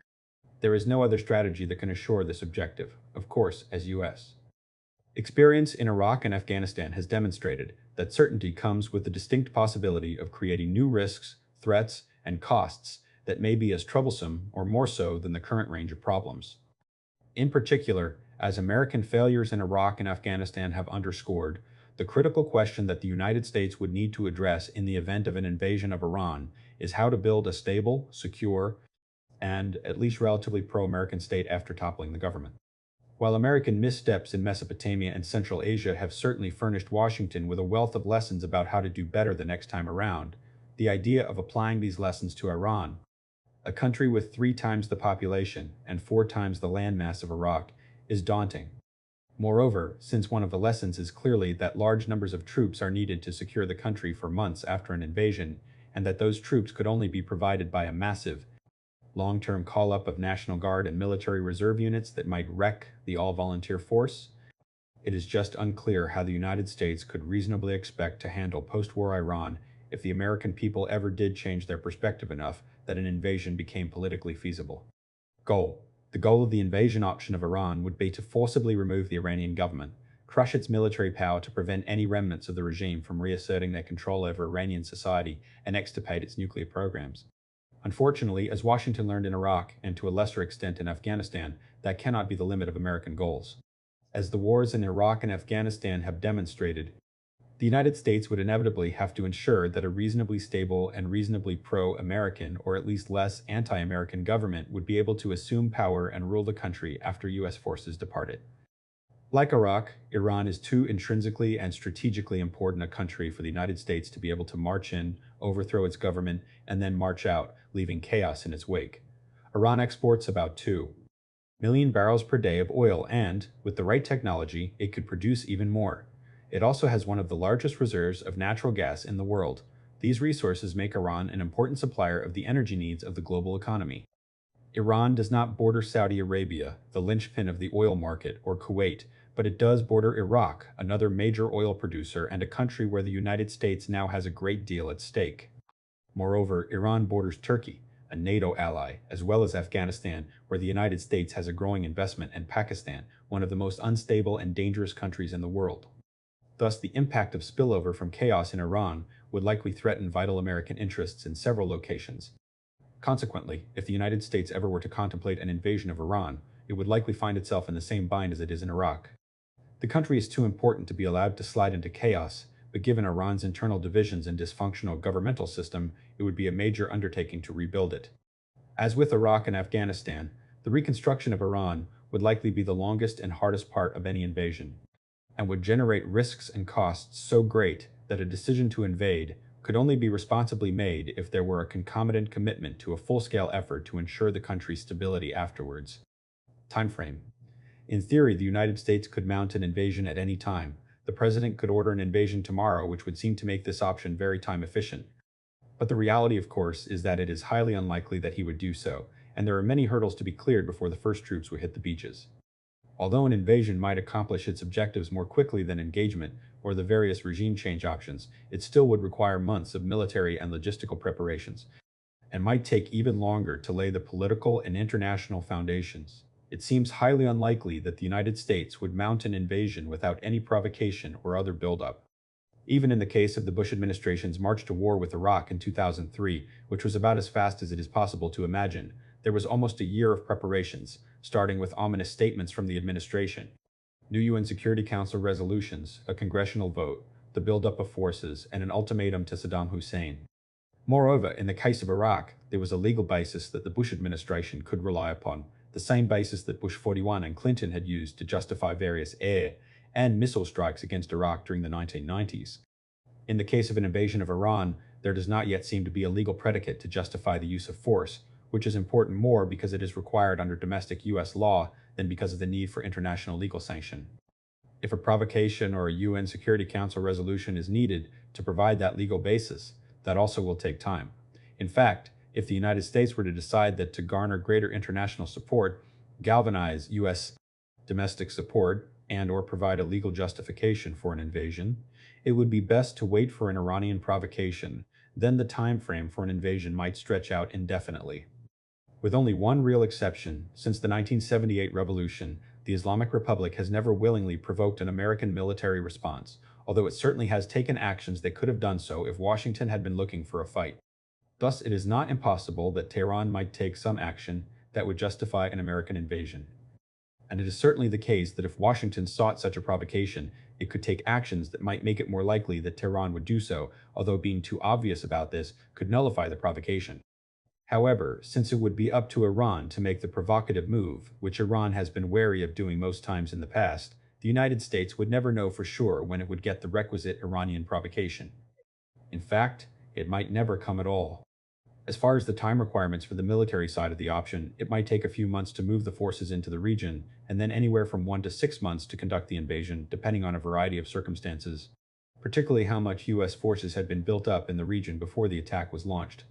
there is no other strategy that can assure this objective, of course, as U.S. Experience in Iraq and Afghanistan has demonstrated that certainty comes with the distinct possibility of creating new risks, threats, and costs that may be as troublesome or more so than the current range of problems. In particular, as American failures in Iraq and Afghanistan have underscored, the critical question that the United States would need to address in the event of an invasion of Iran is how to build a stable, secure, and at least relatively pro-American state after toppling the government. While American missteps in Mesopotamia and Central Asia have certainly furnished Washington with a wealth of lessons about how to do better the next time around, the idea of applying these lessons to Iran, a country with 3 times the population and 4 times the landmass of Iraq, is daunting. Moreover, since one of the lessons is clearly that large numbers of troops are needed to secure the country for months after an invasion, and that those troops could only be provided by a massive, long-term call-up of National Guard and military reserve units that might wreck the all-volunteer force, it is just unclear how the United States could reasonably expect to handle post-war Iran if the American people ever did change their perspective enough that an invasion became politically feasible. Goal. The goal of the invasion option of Iran would be to forcibly remove the Iranian government, crush its military power to prevent any remnants of the regime from reasserting their control over Iranian society, and extirpate its nuclear programs. Unfortunately, as Washington learned in Iraq, and to a lesser extent in Afghanistan, that cannot be the limit of American goals. As the wars in Iraq and Afghanistan have demonstrated, the United States would inevitably have to ensure that a reasonably stable and reasonably pro-American, or at least less anti-American government would be able to assume power and rule the country after U.S. forces departed. Like Iraq, Iran is too intrinsically and strategically important a country for the United States to be able to march in, overthrow its government, and then march out, leaving chaos in its wake. Iran exports about 2 million barrels per day of oil and, with the right technology, it could produce even more. It also has one of the largest reserves of natural gas in the world. These resources make Iran an important supplier of the energy needs of the global economy. Iran does not border Saudi Arabia, the linchpin of the oil market, or Kuwait, but it does border Iraq, another major oil producer and a country where the United States now has a great deal at stake. Moreover, Iran borders Turkey, a NATO ally, as well as Afghanistan, where the United States has a growing investment, and Pakistan, one of the most unstable and dangerous countries in the world. Thus, the impact of spillover from chaos in Iran would likely threaten vital American interests in several locations. Consequently, if the United States ever were to contemplate an invasion of Iran, it would likely find itself in the same bind as it is in Iraq. The country is too important to be allowed to slide into chaos, but given Iran's internal divisions and dysfunctional governmental system, it would be a major undertaking to rebuild it. As with Iraq and Afghanistan, the reconstruction of Iran would likely be the longest and hardest part of any invasion, and would generate risks and costs so great that a decision to invade could only be responsibly made if there were a concomitant commitment to a full-scale effort to ensure the country's stability afterwards. Timeframe. In theory, the United States could mount an invasion at any time. The president could order an invasion tomorrow, which would seem to make this option very time efficient. But the reality, of course, is that it is highly unlikely that he would do so, and there are many hurdles to be cleared before the first troops would hit the beaches. Although an invasion might accomplish its objectives more quickly than engagement or the various regime change options, it still would require months of military and logistical preparations, and might take even longer to lay the political and international foundations. It seems highly unlikely that the United States would mount an invasion without any provocation or other buildup. Even in the case of the Bush administration's march to war with Iraq in 2003, which was about as fast as it is possible to imagine, there was almost a year of preparations, starting with ominous statements from the administration, new UN Security Council resolutions, a congressional vote, the buildup of forces, and an ultimatum to Saddam Hussein. Moreover, in the case of Iraq, there was a legal basis that the Bush administration could rely upon, the same basis that Bush 41 and Clinton had used to justify various air and missile strikes against Iraq during the 1990s. In the case of an invasion of Iran, there does not yet seem to be a legal predicate to justify the use of force, which is important more because it is required under domestic U.S. law than because of the need for international legal sanction. If a provocation or a UN Security Council resolution is needed to provide that legal basis, that also will take time. In fact, If the United States were to decide that to garner greater international support, galvanize U.S. domestic support, and/or provide a legal justification for an invasion, it would be best to wait for an Iranian provocation. Then the time frame for an invasion might stretch out indefinitely. With only one real exception, since the 1978 revolution, the Islamic Republic has never willingly provoked an American military response, although it certainly has taken actions that could have done so if Washington had been looking for a fight. Thus, it is not impossible that Tehran might take some action that would justify an American invasion. And it is certainly the case that if Washington sought such a provocation, it could take actions that might make it more likely that Tehran would do so, although being too obvious about this could nullify the provocation. However, since it would be up to Iran to make the provocative move, which Iran has been wary of doing most times in the past, the United States would never know for sure when it would get the requisite Iranian provocation. In fact, it might never come at all. As far as the time requirements for the military side of the option, it might take a few months to move the forces into the region, and then anywhere from 1 to 6 months to conduct the invasion, depending on a variety of circumstances, particularly how much U.S. forces had been built up in the region before the attack was launched.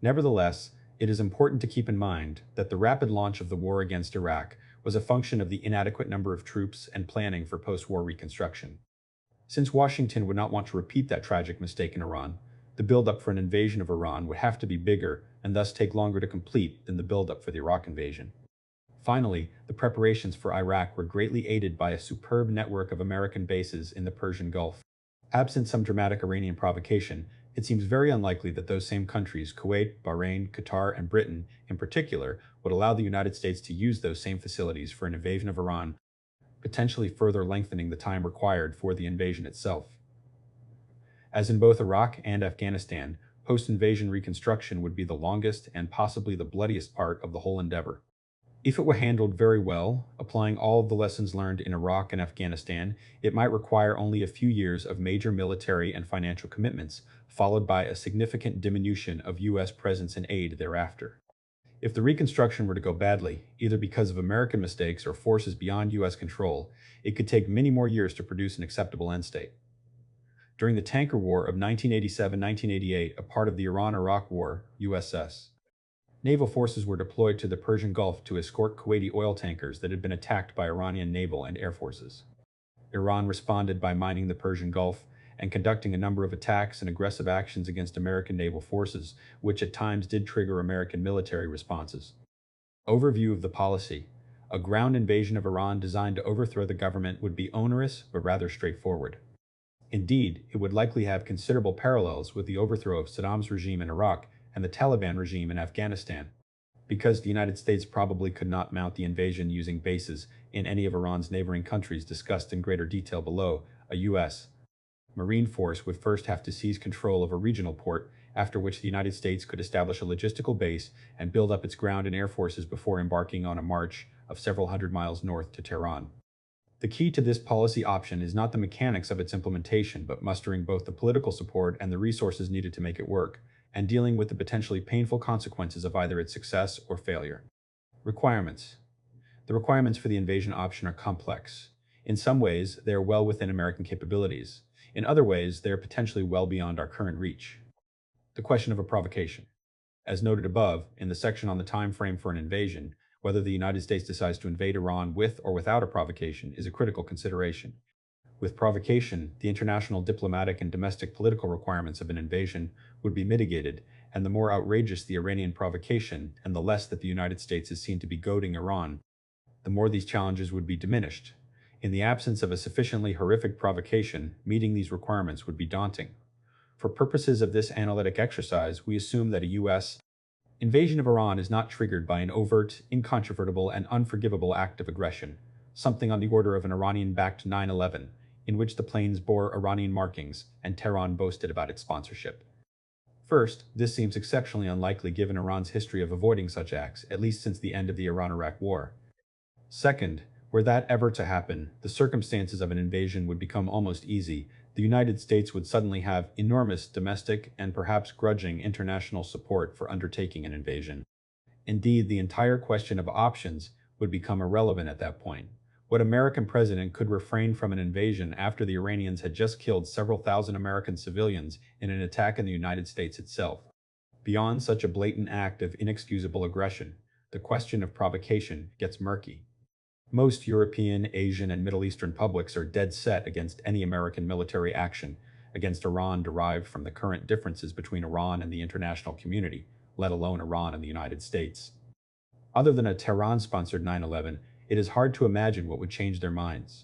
Nevertheless, it is important to keep in mind that the rapid launch of the war against Iraq was a function of the inadequate number of troops and planning for post-war reconstruction. Since Washington would not want to repeat that tragic mistake in Iran, the buildup for an invasion of Iran would have to be bigger and thus take longer to complete than the buildup for the Iraq invasion. Finally, the preparations for Iraq were greatly aided by a superb network of American bases in the Persian Gulf. Absent some dramatic Iranian provocation, it seems very unlikely that those same countries, Kuwait, Bahrain, Qatar, and Britain in particular, would allow the United States to use those same facilities for an invasion of Iran, potentially further lengthening the time required for the invasion itself. As in both Iraq and Afghanistan, post-invasion reconstruction would be the longest and possibly the bloodiest part of the whole endeavor. If it were handled very well, applying all of the lessons learned in Iraq and Afghanistan, it might require only a few years of major military and financial commitments, followed by a significant diminution of U.S. presence and aid thereafter. If the reconstruction were to go badly, either because of American mistakes or forces beyond U.S. control, it could take many more years to produce an acceptable end state. During the Tanker War of 1987-1988, a part of the Iran-Iraq War, USS. Naval forces were deployed to the Persian Gulf to escort Kuwaiti oil tankers that had been attacked by Iranian naval and air forces. Iran responded by mining the Persian Gulf and conducting a number of attacks and aggressive actions against American naval forces, which at times did trigger American military responses. Overview of the policy. A ground invasion of Iran designed to overthrow the government would be onerous but rather straightforward. Indeed, it would likely have considerable parallels with the overthrow of Saddam's regime in Iraq and the Taliban regime in Afghanistan. Because the United States probably could not mount the invasion using bases in any of Iran's neighboring countries discussed in greater detail below, a U.S. Marine force would first have to seize control of a regional port, after which the United States could establish a logistical base and build up its ground and air forces before embarking on a march of several hundred miles north to Tehran. The key to this policy option is not the mechanics of its implementation, but mustering both the political support and the resources needed to make it work, and dealing with the potentially painful consequences of either its success or failure. Requirements. The requirements for the invasion option are complex. In some ways, they are well within American capabilities. In other ways, they are potentially well beyond our current reach. The question of a provocation. As noted above, in the section on the time frame for an invasion, whether the United States decides to invade Iran with or without a provocation is a critical consideration. With provocation, the international diplomatic and domestic political requirements of an invasion would be mitigated, and the more outrageous the Iranian provocation and the less that the United States is seen to be goading Iran, the more these challenges would be diminished. In the absence of a sufficiently horrific provocation, meeting these requirements would be daunting. For purposes of this analytic exercise, we assume that a U.S. invasion of Iran is not triggered by an overt, incontrovertible, and unforgivable act of aggression, something on the order of an Iranian-backed 9/11, in which the planes bore Iranian markings and Tehran boasted about its sponsorship. First, this seems exceptionally unlikely given Iran's history of avoiding such acts, at least since the end of the Iran-Iraq War. Second, were that ever to happen, the circumstances of an invasion would become almost easy. The United States would suddenly have enormous domestic and perhaps grudging international support for undertaking an invasion. Indeed, the entire question of options would become irrelevant at that point. What American president could refrain from an invasion after the Iranians had just killed several thousand American civilians in an attack in the United States itself? Beyond such a blatant act of inexcusable aggression, the question of provocation gets murky. Most European, Asian, and Middle Eastern publics are dead set against any American military action against Iran derived from the current differences between Iran and the international community, let alone Iran and the United States. Other than a Tehran-sponsored 9/11, it is hard to imagine what would change their minds.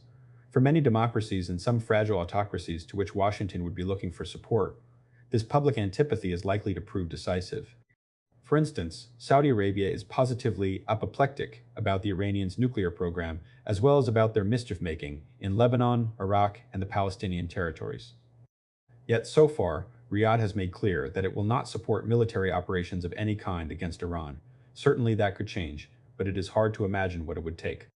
For many democracies and some fragile autocracies to which Washington would be looking for support, this public antipathy is likely to prove decisive. For instance, Saudi Arabia is positively apoplectic about the Iranians' nuclear program, as well as about their mischief-making in Lebanon, Iraq, and the Palestinian territories. Yet so far, Riyadh has made clear that it will not support military operations of any kind against Iran. Certainly that could change, but it is hard to imagine what it would take.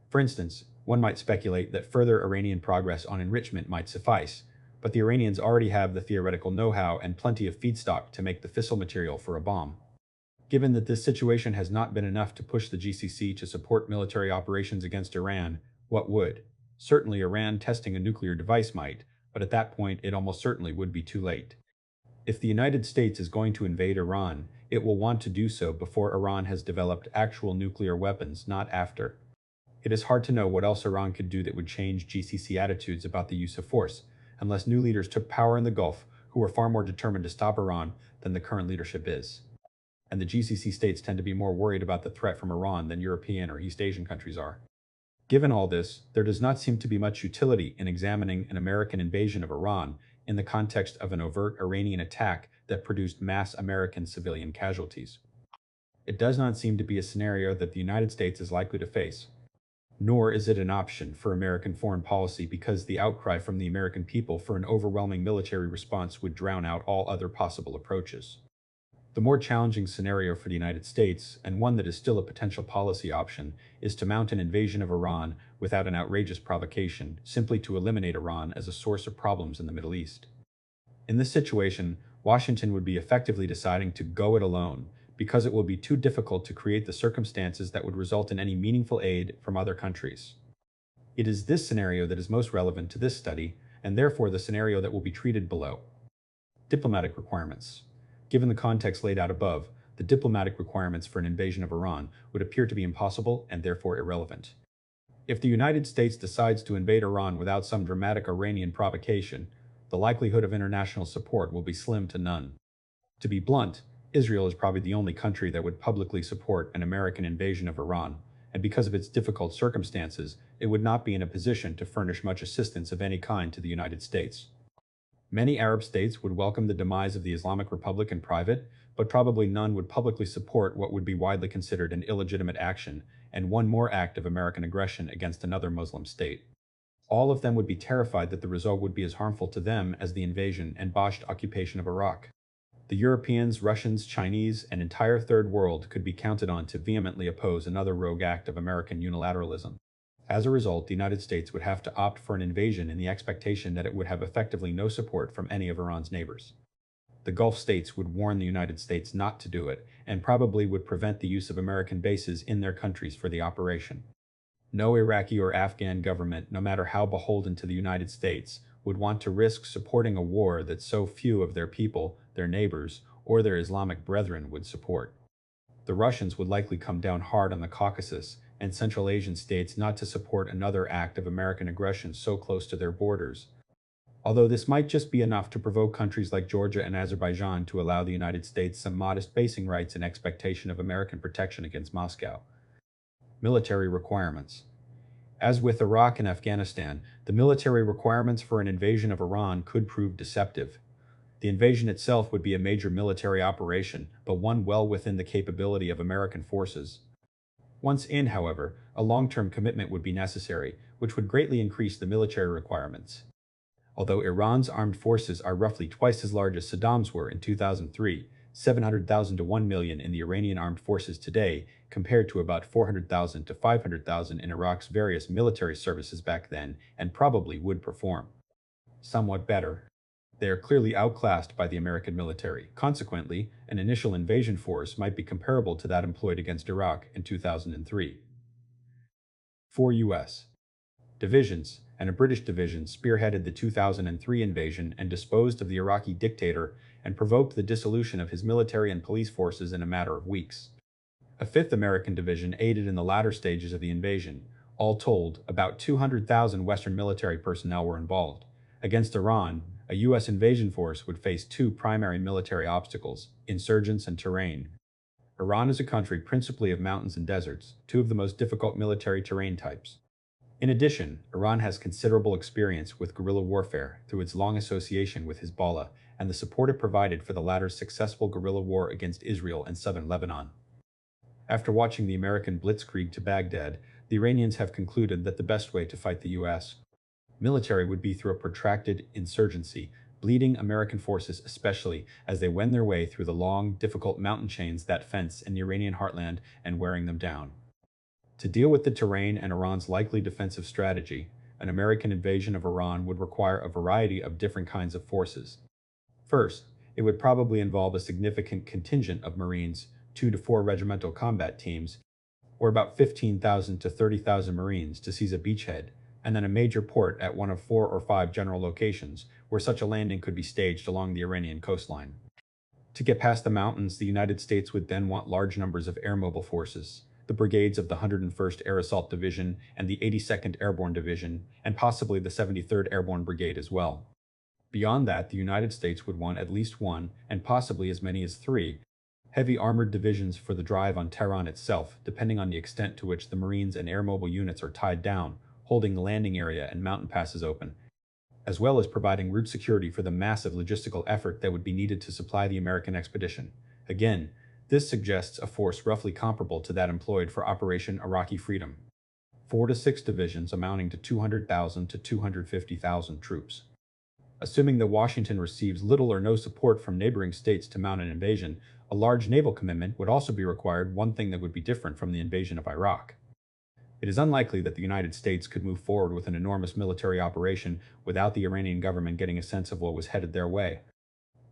For instance, one might speculate that further Iranian progress on enrichment might suffice, but the Iranians already have the theoretical know-how and plenty of feedstock to make the fissile material for a bomb. Given that this situation has not been enough to push the GCC to support military operations against Iran, what would? Certainly Iran testing a nuclear device might, but at that point it almost certainly would be too late. If the United States is going to invade Iran, it will want to do so before Iran has developed actual nuclear weapons, not after. It is hard to know what else Iran could do that would change GCC attitudes about the use of force, unless new leaders took power in the Gulf who were far more determined to stop Iran than the current leadership is. And the GCC states tend to be more worried about the threat from Iran than European or East Asian countries are. Given all this, there does not seem to be much utility in examining an American invasion of Iran in the context of an overt Iranian attack that produced mass American civilian casualties. It does not seem to be a scenario that the United States is likely to face. Nor is it an option for American foreign policy because the outcry from the American people for an overwhelming military response would drown out all other possible approaches. The more challenging scenario for the United States, and one that is still a potential policy option, is to mount an invasion of Iran without an outrageous provocation, simply to eliminate Iran as a source of problems in the Middle East. In this situation, Washington would be effectively deciding to go it alone, because it will be too difficult to create the circumstances that would result in any meaningful aid from other countries. It is this scenario that is most relevant to this study, and therefore the scenario that will be treated below. Diplomatic requirements. Given the context laid out above, the diplomatic requirements for an invasion of Iran would appear to be impossible and therefore irrelevant. If the United States decides to invade Iran without some dramatic Iranian provocation, the likelihood of international support will be slim to none. To be blunt, Israel is probably the only country that would publicly support an American invasion of Iran, and because of its difficult circumstances, it would not be in a position to furnish much assistance of any kind to the United States. Many Arab states would welcome the demise of the Islamic Republic in private, but probably none would publicly support what would be widely considered an illegitimate action and one more act of American aggression against another Muslim state. All of them would be terrified that the result would be as harmful to them as the invasion and botched occupation of Iraq. The Europeans, Russians, Chinese, and entire Third World could be counted on to vehemently oppose another rogue act of American unilateralism. As a result, the United States would have to opt for an invasion in the expectation that it would have effectively no support from any of Iran's neighbors. The Gulf states would warn the United States not to do it, and probably would prevent the use of American bases in their countries for the operation. No Iraqi or Afghan government, no matter how beholden to the United States, would want to risk supporting a war that so few of their people, their neighbors, or their Islamic brethren would support. The Russians would likely come down hard on the Caucasus and Central Asian states not to support another act of American aggression so close to their borders. Although this might just be enough to provoke countries like Georgia and Azerbaijan to allow the United States some modest basing rights in expectation of American protection against Moscow. Military requirements. As with Iraq and Afghanistan, the military requirements for an invasion of Iran could prove deceptive. The invasion itself would be a major military operation, but one well within the capability of American forces. Once in, however, a long-term commitment would be necessary, which would greatly increase the military requirements. Although Iran's armed forces are roughly twice as large as Saddam's were in 2003, 700,000 to 1 million in the Iranian armed forces today, compared to about 400,000 to 500,000 in Iraq's various military services back then, and probably would perform somewhat better. They are clearly outclassed by the American military. Consequently, an initial invasion force might be comparable to that employed against Iraq in 2003. 4 U.S. divisions and a British division spearheaded the 2003 invasion and disposed of the Iraqi dictator and provoked the dissolution of his military and police forces in a matter of weeks. A fifth American division aided in the latter stages of the invasion. All told, about 200,000 Western military personnel were involved. Against Iran, a U.S. invasion force would face two primary military obstacles: insurgents and terrain. Iran is a country principally of mountains and deserts, two of the most difficult military terrain types. In addition, Iran has considerable experience with guerrilla warfare through its long association with Hezbollah and the support it provided for the latter's successful guerrilla war against Israel and southern Lebanon. After watching the American blitzkrieg to Baghdad, the Iranians have concluded that the best way to fight the U.S. military would be through a protracted insurgency, bleeding American forces especially as they wend their way through the long, difficult mountain chains that fence in the Iranian heartland and wearing them down. To deal with the terrain and Iran's likely defensive strategy, an American invasion of Iran would require a variety of different kinds of forces. First, it would probably involve a significant contingent of Marines, 2 to 4 regimental combat teams, or about 15,000 to 30,000 Marines to seize a beachhead, and then a major port at one of 4 or 5 general locations where such a landing could be staged along the Iranian coastline. To get past the mountains, the United States would then want large numbers of air mobile forces, the brigades of the 101st Air Assault Division and the 82nd Airborne Division, and possibly the 73rd Airborne Brigade as well. Beyond that, the United States would want at least one, and possibly as many as 3, heavy armored divisions for the drive on Tehran itself, depending on the extent to which the Marines and air mobile units are tied down, holding the landing area and mountain passes open, as well as providing route security for the massive logistical effort that would be needed to supply the American expedition. Again, this suggests a force roughly comparable to that employed for Operation Iraqi Freedom. 4 to 6 divisions amounting to 200,000 to 250,000 troops. Assuming that Washington receives little or no support from neighboring states to mount an invasion, a large naval commitment would also be required, one thing that would be different from the invasion of Iraq. It is unlikely that the United States could move forward with an enormous military operation without the Iranian government getting a sense of what was headed their way.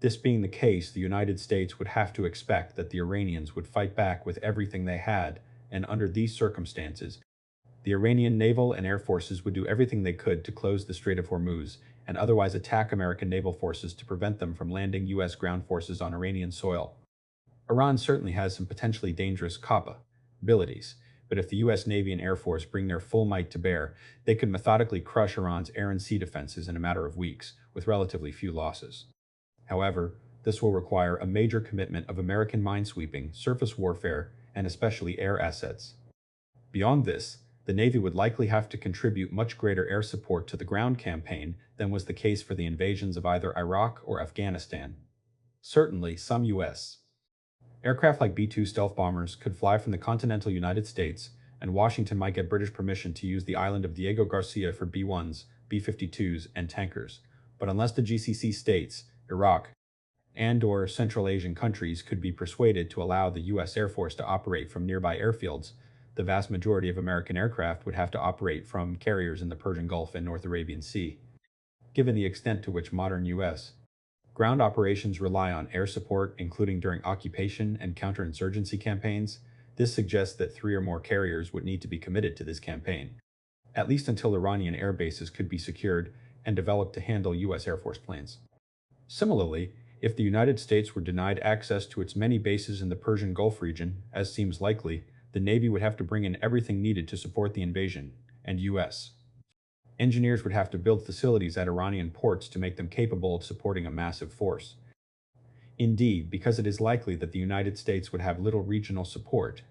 This being the case, the United States would have to expect that the Iranians would fight back with everything they had, and under these circumstances, the Iranian naval and air forces would do everything they could to close the Strait of Hormuz and otherwise attack American naval forces to prevent them from landing U.S. ground forces on Iranian soil. Iran certainly has some potentially dangerous capabilities, but if the U.S. Navy and Air Force bring their full might to bear, they could methodically crush Iran's air and sea defenses in a matter of weeks, with relatively few losses. However, this will require a major commitment of American minesweeping, surface warfare, and especially air assets. Beyond this, the Navy would likely have to contribute much greater air support to the ground campaign than was the case for the invasions of either Iraq or Afghanistan. Certainly, some U.S. aircraft like B-2 stealth bombers could fly from the continental United States, and Washington might get British permission to use the island of Diego Garcia for B-1s, B-52s, and tankers. But unless the GCC states, Iraq, and/or Central Asian countries could be persuaded to allow the U.S. Air Force to operate from nearby airfields, the vast majority of American aircraft would have to operate from carriers in the Persian Gulf and North Arabian Sea. Given the extent to which modern U.S. ground operations rely on air support, including during occupation and counterinsurgency campaigns, this suggests that 3 or more carriers would need to be committed to this campaign, at least until Iranian air bases could be secured and developed to handle U.S. Air Force planes. Similarly, if the United States were denied access to its many bases in the Persian Gulf region, as seems likely, the Navy would have to bring in everything needed to support the invasion, and U.S. engineers would have to build facilities at Iranian ports to make them capable of supporting a massive force. Indeed, because it is likely that the United States would have little regional support,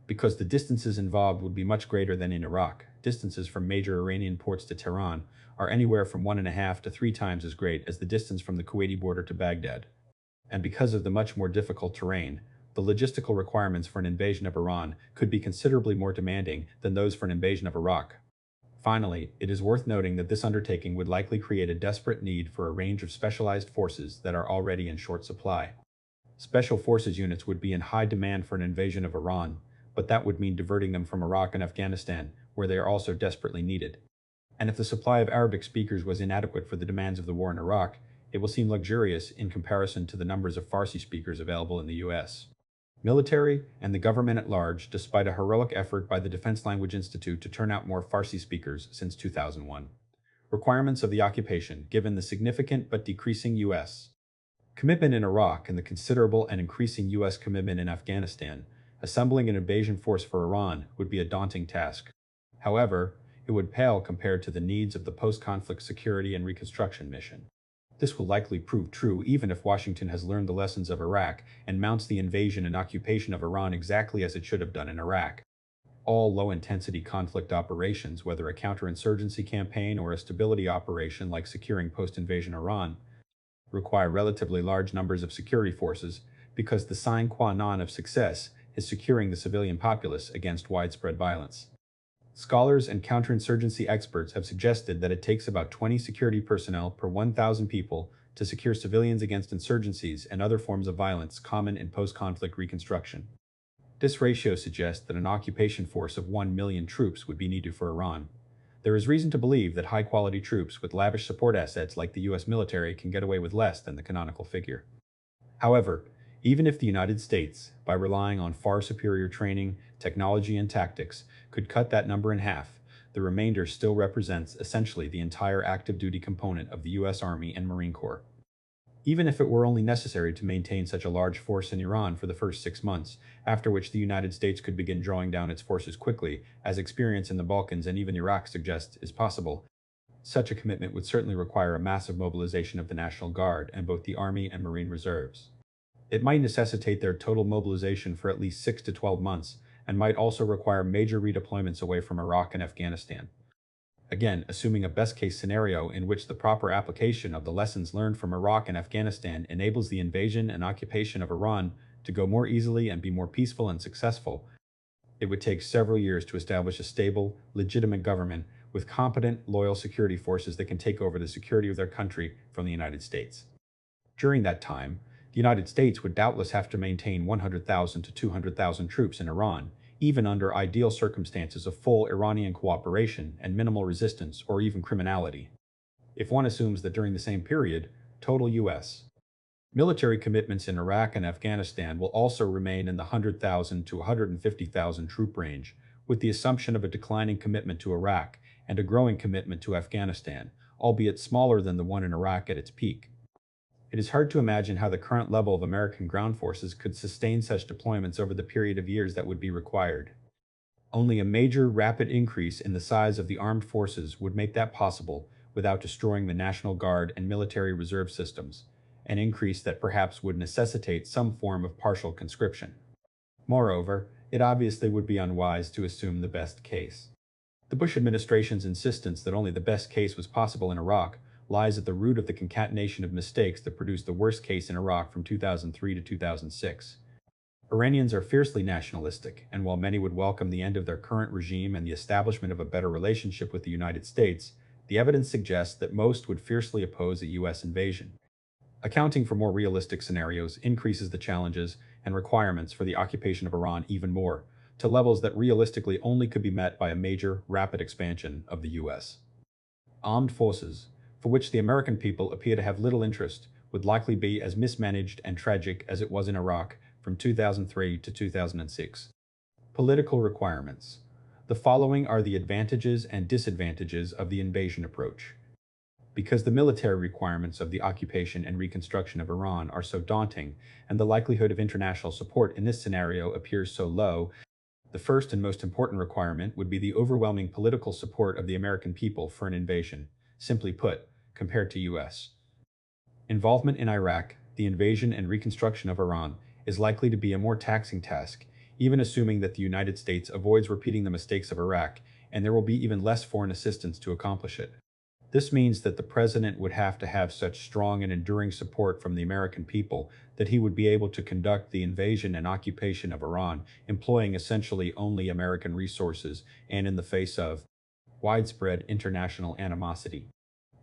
because the distances involved would be much greater than in Iraq. Distances from major Iranian ports to Tehran are anywhere from 1.5 to 3 times as great as the distance from the Kuwaiti border to Baghdad. And because of the much more difficult terrain, the logistical requirements for an invasion of Iran could be considerably more demanding than those for an invasion of Iraq. Finally, it is worth noting that this undertaking would likely create a desperate need for a range of specialized forces that are already in short supply. Special forces units would be in high demand for an invasion of Iran, but that would mean diverting them from Iraq and Afghanistan, where they are also desperately needed. And if the supply of Arabic speakers was inadequate for the demands of the war in Iraq, it will seem luxurious in comparison to the numbers of Farsi speakers available in the U.S. military and the government at large, despite a heroic effort by the Defense Language Institute to turn out more Farsi speakers since 2001. Requirements of the occupation, given the significant but decreasing U.S. Commitment in Iraq and the considerable and increasing U.S. commitment in Afghanistan, assembling an invasion force for Iran would be a daunting task. However, it would pale compared to the needs of the post-conflict security and reconstruction mission. This will likely prove true even if Washington has learned the lessons of Iraq and mounts the invasion and occupation of Iran exactly as it should have done in Iraq. All low-intensity conflict operations, whether a counterinsurgency campaign or a stability operation like securing post-invasion Iran, require relatively large numbers of security forces because the sine qua non of success is securing the civilian populace against widespread violence. Scholars and counterinsurgency experts have suggested that it takes about 20 security personnel per 1,000 people to secure civilians against insurgencies and other forms of violence common in post-conflict reconstruction. This ratio suggests that an occupation force of 1 million troops would be needed for Iran. There is reason to believe that high-quality troops with lavish support assets like the U.S. military can get away with less than the canonical figure. However, even if the United States, by relying on far superior training, technology, and tactics, could cut that number in half, the remainder still represents essentially the entire active duty component of the U.S. Army and Marine Corps. Even if it were only necessary to maintain such a large force in Iran for the first 6 months, after which the United States could begin drawing down its forces quickly, as experience in the Balkans and even Iraq suggests is possible, such a commitment would certainly require a massive mobilization of the National Guard and both the Army and Marine Reserves. It might necessitate their total mobilization for at least 6 to 12 months, and might also require major redeployments away from Iraq and Afghanistan. Again, assuming a best-case scenario in which the proper application of the lessons learned from Iraq and Afghanistan enables the invasion and occupation of Iran to go more easily and be more peaceful and successful, it would take several years to establish a stable, legitimate government with competent, loyal security forces that can take over the security of their country from the United States. During that time, the United States would doubtless have to maintain 100,000 to 200,000 troops in Iran, even under ideal circumstances of full Iranian cooperation and minimal resistance or even criminality. If one assumes that during the same period, total U.S. military commitments in Iraq and Afghanistan will also remain in the 100,000 to 150,000 troop range, with the assumption of a declining commitment to Iraq and a growing commitment to Afghanistan, albeit smaller than the one in Iraq at its peak. It is hard to imagine how the current level of American ground forces could sustain such deployments over the period of years that would be required. Only a major, rapid increase in the size of the armed forces would make that possible without destroying the National Guard and military reserve systems, an increase that perhaps would necessitate some form of partial conscription. Moreover, it obviously would be unwise to assume the best case. The Bush administration's insistence that only the best case was possible in Iraq lies at the root of the concatenation of mistakes that produced the worst case in Iraq from 2003 to 2006. Iranians are fiercely nationalistic, and while many would welcome the end of their current regime and the establishment of a better relationship with the United States, the evidence suggests that most would fiercely oppose a U.S. invasion. Accounting for more realistic scenarios increases the challenges and requirements for the occupation of Iran even more, to levels that realistically only could be met by a major, rapid expansion of the U.S. armed forces, for which the American people appear to have little interest, would likely be as mismanaged and tragic as it was in Iraq from 2003 to 2006. Political requirements. The following are the advantages and disadvantages of the invasion approach. Because the military requirements of the occupation and reconstruction of Iran are so daunting, and the likelihood of international support in this scenario appears so low, the first and most important requirement would be the overwhelming political support of the American people for an invasion. Simply put, compared to U.S. involvement in Iraq, the invasion and reconstruction of Iran is likely to be a more taxing task, even assuming that the United States avoids repeating the mistakes of Iraq, and there will be even less foreign assistance to accomplish it. This means that the president would have to have such strong and enduring support from the American people that he would be able to conduct the invasion and occupation of Iran, employing essentially only American resources and in the face of widespread international animosity.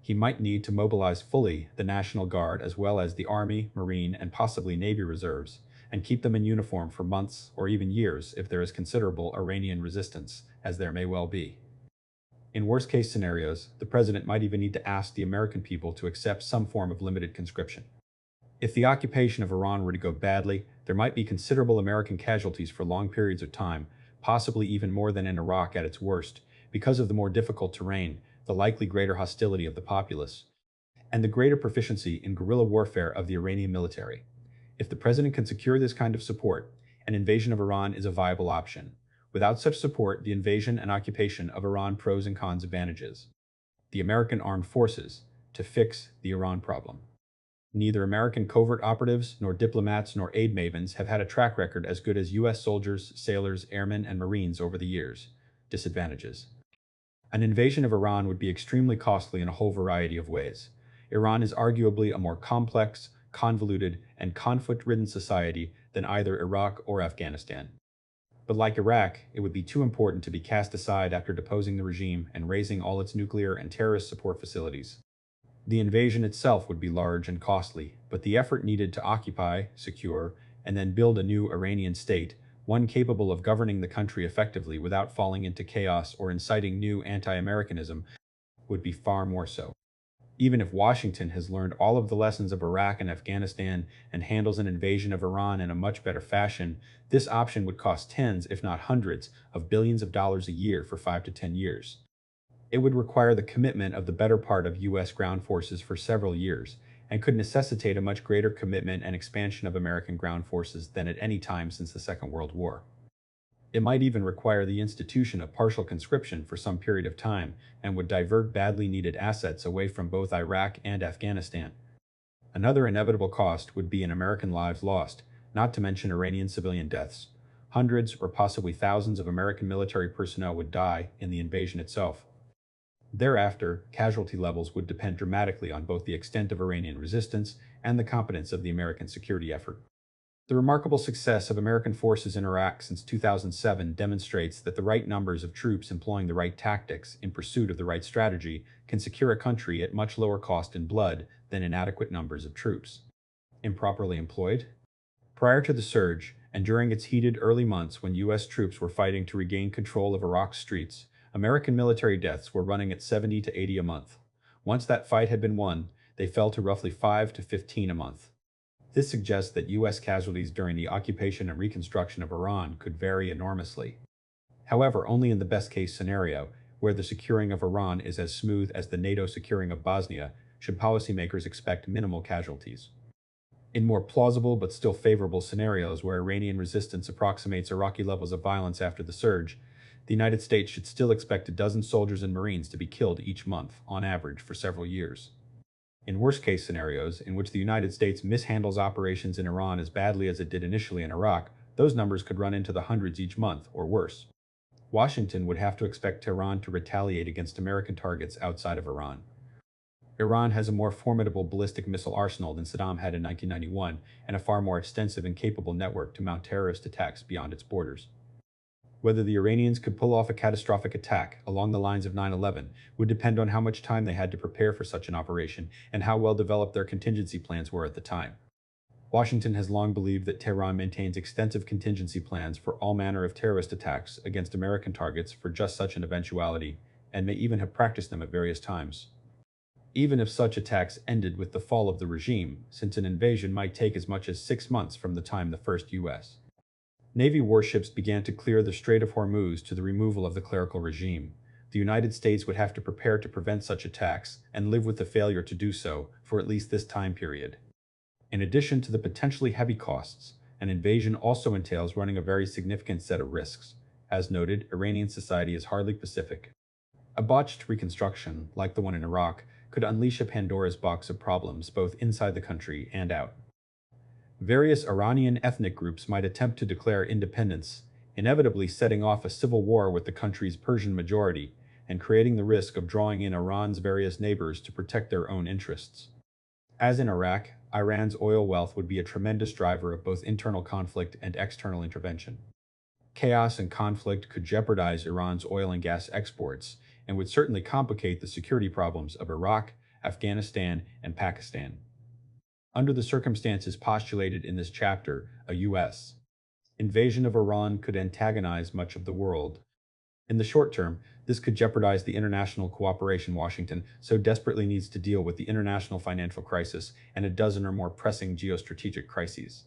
He might need to mobilize fully the National Guard as well as the Army, Marine, and possibly Navy reserves, and keep them in uniform for months or even years if there is considerable Iranian resistance, as there may well be. In worst-case scenarios, the president might even need to ask the American people to accept some form of limited conscription. If the occupation of Iran were to go badly, there might be considerable American casualties for long periods of time, possibly even more than in Iraq at its worst, because of the more difficult terrain, the likely greater hostility of the populace, and the greater proficiency in guerrilla warfare of the Iranian military. If the president can secure this kind of support, an invasion of Iran is a viable option. Without such support, the invasion and occupation of Iran pros and cons advantages. The American armed forces to fix the Iran problem. Neither American covert operatives, nor diplomats, nor aid mavens have had a track record as good as U.S. soldiers, sailors, airmen, and Marines over the years. Disadvantages. An invasion of Iran would be extremely costly in a whole variety of ways. Iran is arguably a more complex, convoluted, and conflict-ridden society than either Iraq or Afghanistan. But like Iraq, it would be too important to be cast aside after deposing the regime and razing all its nuclear and terrorist support facilities. The invasion itself would be large and costly, but the effort needed to occupy, secure, and then build a new Iranian state, one capable of governing the country effectively without falling into chaos or inciting new anti-Americanism, would be far more so. Even if Washington has learned all of the lessons of Iraq and Afghanistan and handles an invasion of Iran in a much better fashion, this option would cost tens, if not hundreds, of billions of dollars a year for 5 to 10 years. It would require the commitment of the better part of U.S. ground forces for several years, and could necessitate a much greater commitment and expansion of American ground forces than at any time since the Second World War. It might even require the institution of partial conscription for some period of time, and would divert badly needed assets away from both Iraq and Afghanistan. Another inevitable cost would be in American lives lost, not to mention Iranian civilian deaths. Hundreds or possibly thousands of American military personnel would die in the invasion itself. Thereafter, casualty levels would depend dramatically on both the extent of Iranian resistance and the competence of the American security effort. The remarkable success of American forces in Iraq since 2007 demonstrates that the right numbers of troops employing the right tactics in pursuit of the right strategy can secure a country at much lower cost in blood than inadequate numbers of troops. Improperly employed? Prior to the surge, and during its heated early months when U.S. troops were fighting to regain control of Iraq's streets, American military deaths were running at 70 to 80 a month. Once that fight had been won, they fell to roughly 5 to 15 a month. This suggests that U.S. casualties during the occupation and reconstruction of Iran could vary enormously. However, only in the best-case scenario, where the securing of Iran is as smooth as the NATO securing of Bosnia, should policymakers expect minimal casualties. In more plausible but still favorable scenarios where Iranian resistance approximates Iraqi levels of violence after the surge, the United States should still expect a dozen soldiers and Marines to be killed each month, on average, for several years. In worst-case scenarios, in which the United States mishandles operations in Iran as badly as it did initially in Iraq, those numbers could run into the hundreds each month, or worse. Washington would have to expect Tehran to retaliate against American targets outside of Iran. Iran has a more formidable ballistic missile arsenal than Saddam had in 1991, and a far more extensive and capable network to mount terrorist attacks beyond its borders. Whether the Iranians could pull off a catastrophic attack along the lines of 9/11 would depend on how much time they had to prepare for such an operation and how well developed their contingency plans were at the time. Washington has long believed that Tehran maintains extensive contingency plans for all manner of terrorist attacks against American targets for just such an eventuality, and may even have practiced them at various times. Even if such attacks ended with the fall of the regime, since an invasion might take as much as 6 months from the time the first U.S. Navy warships began to clear the Strait of Hormuz to the removal of the clerical regime, the United States would have to prepare to prevent such attacks and live with the failure to do so for at least this time period. In addition to the potentially heavy costs, an invasion also entails running a very significant set of risks. As noted, Iranian society is hardly pacific. A botched reconstruction, like the one in Iraq, could unleash a Pandora's box of problems both inside the country and out. Various Iranian ethnic groups might attempt to declare independence, inevitably setting off a civil war with the country's Persian majority and creating the risk of drawing in Iran's various neighbors to protect their own interests. As in Iraq, Iran's oil wealth would be a tremendous driver of both internal conflict and external intervention. Chaos and conflict could jeopardize Iran's oil and gas exports and would certainly complicate the security problems of Iraq, Afghanistan, and Pakistan. Under the circumstances postulated in this chapter, a U.S. invasion of Iran could antagonize much of the world. In the short term, this could jeopardize the international cooperation Washington so desperately needs to deal with the international financial crisis and a dozen or more pressing geostrategic crises.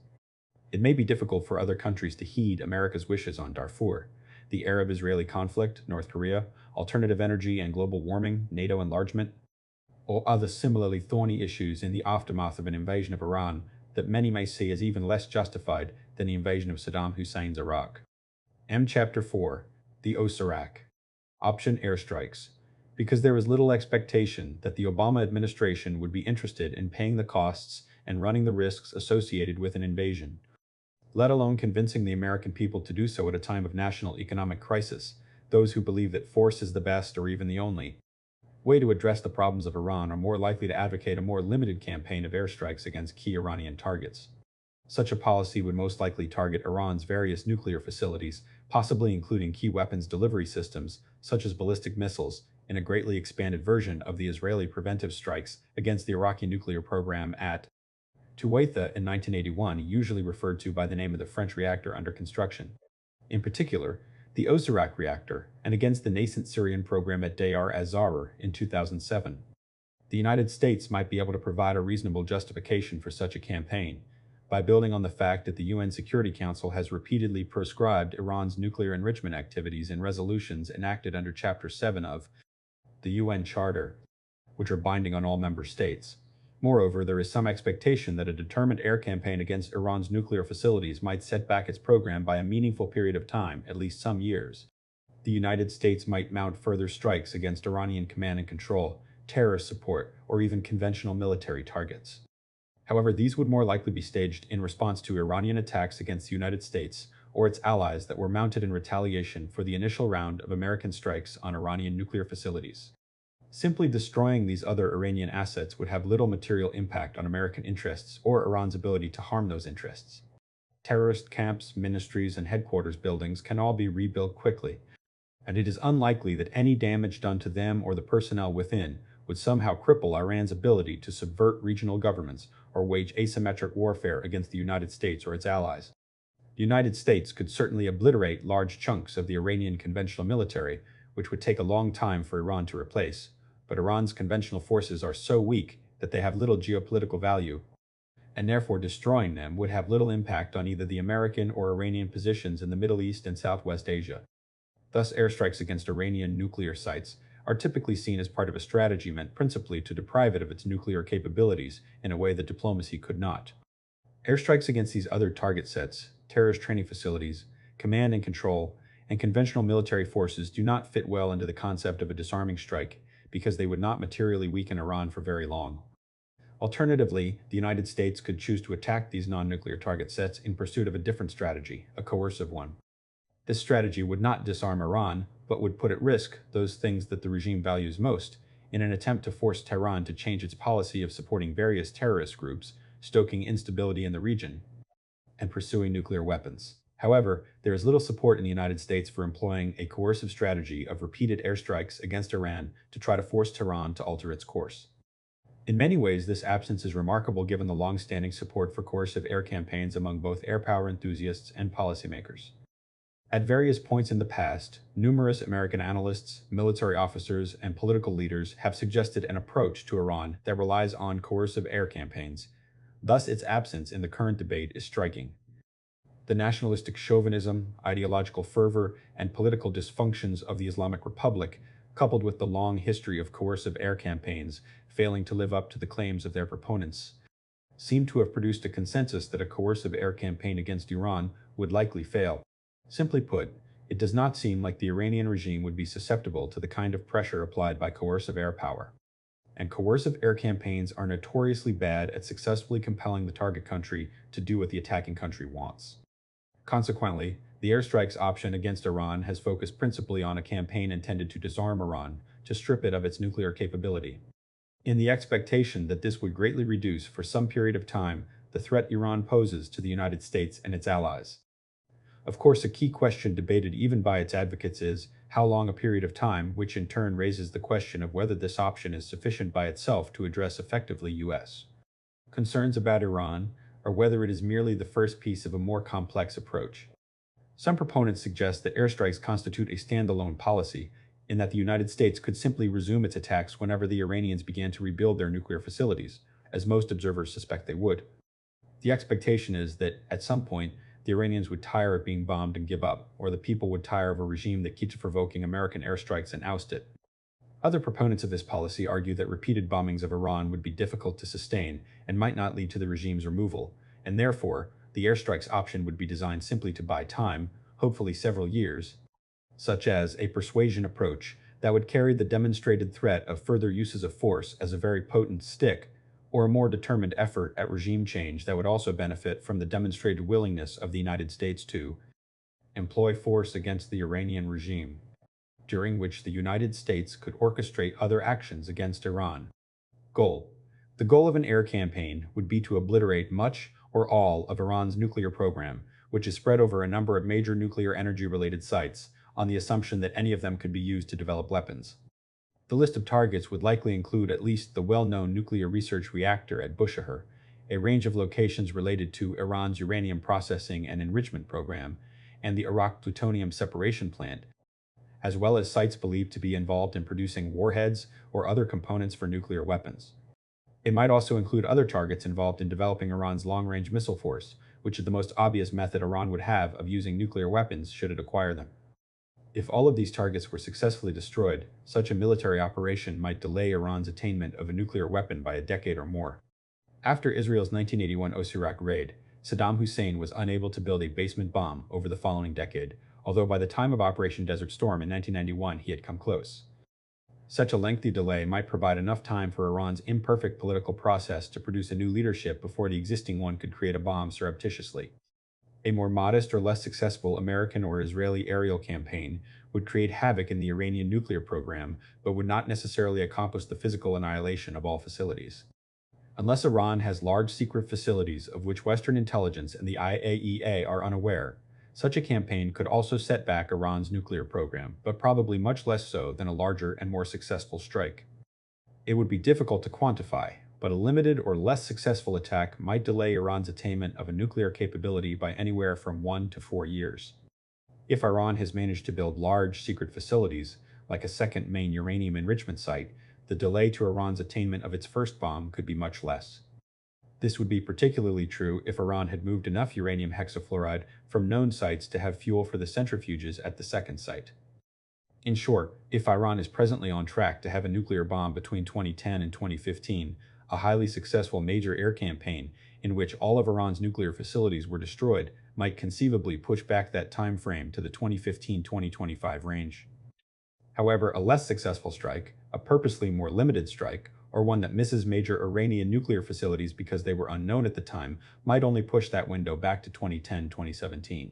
It may be difficult for other countries to heed America's wishes on Darfur, the Arab-Israeli conflict, North Korea, alternative energy and global warming, NATO enlargement. or other similarly thorny issues in the aftermath of an invasion of Iran that many may see as even less justified than the invasion of Saddam Hussein's Iraq. Chapter 4. The Osirak. Option airstrikes. Because there was little expectation that the Obama administration would be interested in paying the costs and running the risks associated with an invasion, let alone convincing the American people to do so at a time of national economic crisis, those who believe that force is the best or even the only way to address the problems of Iran are more likely to advocate a more limited campaign of airstrikes against key Iranian targets. Such a policy would most likely target Iran's various nuclear facilities, possibly including key weapons delivery systems, such as ballistic missiles, in a greatly expanded version of the Israeli preventive strikes against the Iraqi nuclear program at Tuwaitha in 1981, usually referred to by the name of the French reactor under construction. In particular, the Osirak reactor, and against the nascent Syrian program at Deir az-Zahra in 2007. The United States might be able to provide a reasonable justification for such a campaign by building on the fact that the UN Security Council has repeatedly proscribed Iran's nuclear enrichment activities in resolutions enacted under Chapter 7 of the UN Charter, which are binding on all member states. Moreover, there is some expectation that a determined air campaign against Iran's nuclear facilities might set back its program by a meaningful period of time, at least some years. The United States might mount further strikes against Iranian command and control, terrorist support, or even conventional military targets. However, these would more likely be staged in response to Iranian attacks against the United States or its allies that were mounted in retaliation for the initial round of American strikes on Iranian nuclear facilities. Simply destroying these other Iranian assets would have little material impact on American interests or Iran's ability to harm those interests. Terrorist camps, ministries, and headquarters buildings can all be rebuilt quickly, and it is unlikely that any damage done to them or the personnel within would somehow cripple Iran's ability to subvert regional governments or wage asymmetric warfare against the United States or its allies. The United States could certainly obliterate large chunks of the Iranian conventional military, which would take a long time for Iran to replace, but Iran's conventional forces are so weak that they have little geopolitical value, and therefore destroying them would have little impact on either the American or Iranian positions in the Middle East and Southwest Asia. Thus, airstrikes against Iranian nuclear sites are typically seen as part of a strategy meant principally to deprive it of its nuclear capabilities in a way that diplomacy could not. Airstrikes against these other target sets, terrorist training facilities, command and control, and conventional military forces do not fit well into the concept of a disarming strike because they would not materially weaken Iran for very long. Alternatively, the United States could choose to attack these non-nuclear target sets in pursuit of a different strategy, a coercive one. This strategy would not disarm Iran, but would put at risk those things that the regime values most, in an attempt to force Tehran to change its policy of supporting various terrorist groups, stoking instability in the region, and pursuing nuclear weapons. However, there is little support in the United States for employing a coercive strategy of repeated airstrikes against Iran to try to force Tehran to alter its course. In many ways, this absence is remarkable given the long-standing support for coercive air campaigns among both air power enthusiasts and policymakers. At various points in the past, numerous American analysts, military officers, and political leaders have suggested an approach to Iran that relies on coercive air campaigns. Thus, its absence in the current debate is striking. The nationalistic chauvinism, ideological fervor, and political dysfunctions of the Islamic Republic, coupled with the long history of coercive air campaigns failing to live up to the claims of their proponents, seem to have produced a consensus that a coercive air campaign against Iran would likely fail. Simply put, it does not seem like the Iranian regime would be susceptible to the kind of pressure applied by coercive air power. And coercive air campaigns are notoriously bad at successfully compelling the target country to do what the attacking country wants. Consequently, the airstrikes option against Iran has focused principally on a campaign intended to disarm Iran, to strip it of its nuclear capability, in the expectation that this would greatly reduce, for some period of time, the threat Iran poses to the United States and its allies. Of course, a key question debated even by its advocates is how long a period of time, which in turn raises the question of whether this option is sufficient by itself to address effectively U.S. concerns about Iran, or whether it is merely the first piece of a more complex approach. Some proponents suggest that airstrikes constitute a standalone policy, in that the United States could simply resume its attacks whenever the Iranians began to rebuild their nuclear facilities, as most observers suspect they would. The expectation is that, at some point, the Iranians would tire of being bombed and give up, or the people would tire of a regime that keeps provoking American airstrikes and oust it. Other proponents of this policy argue that repeated bombings of Iran would be difficult to sustain and might not lead to the regime's removal, and therefore, the airstrikes option would be designed simply to buy time, hopefully several years, such as a persuasion approach that would carry the demonstrated threat of further uses of force as a very potent stick, or a more determined effort at regime change that would also benefit from the demonstrated willingness of the United States to employ force against the Iranian regime, during which the United States could orchestrate other actions against Iran. Goal. The goal of an air campaign would be to obliterate much or all of Iran's nuclear program, which is spread over a number of major nuclear energy-related sites, on the assumption that any of them could be used to develop weapons. The list of targets would likely include at least the well-known nuclear research reactor at Bushehr, a range of locations related to Iran's uranium processing and enrichment program, and the Iraq plutonium separation plant, as well as sites believed to be involved in producing warheads or other components for nuclear weapons. It might also include other targets involved in developing Iran's long-range missile force, which is the most obvious method Iran would have of using nuclear weapons should it acquire them. If all of these targets were successfully destroyed, such a military operation might delay Iran's attainment of a nuclear weapon by a decade or more. After Israel's 1981 Osirak raid, Saddam Hussein was unable to build a basement bomb over the following decade, although by the time of Operation Desert Storm in 1991 he had come close. Such a lengthy delay might provide enough time for Iran's imperfect political process to produce a new leadership before the existing one could create a bomb surreptitiously. A more modest or less successful American or Israeli aerial campaign would create havoc in the Iranian nuclear program, but would not necessarily accomplish the physical annihilation of all facilities. Unless Iran has large secret facilities of which Western intelligence and the IAEA are unaware, such a campaign could also set back Iran's nuclear program, but probably much less so than a larger and more successful strike. It would be difficult to quantify, but a limited or less successful attack might delay Iran's attainment of a nuclear capability by anywhere from 1 to 4 years. If Iran has managed to build large secret facilities, like a second main uranium enrichment site, the delay to Iran's attainment of its first bomb could be much less. This would be particularly true if Iran had moved enough uranium hexafluoride from known sites to have fuel for the centrifuges at the second site. In short, if Iran is presently on track to have a nuclear bomb between 2010 and 2015, a highly successful major air campaign in which all of Iran's nuclear facilities were destroyed might conceivably push back that time frame to the 2015-2025 range. However, a less successful strike, a purposely more limited strike, or one that misses major Iranian nuclear facilities because they were unknown at the time, might only push that window back to 2010-2017.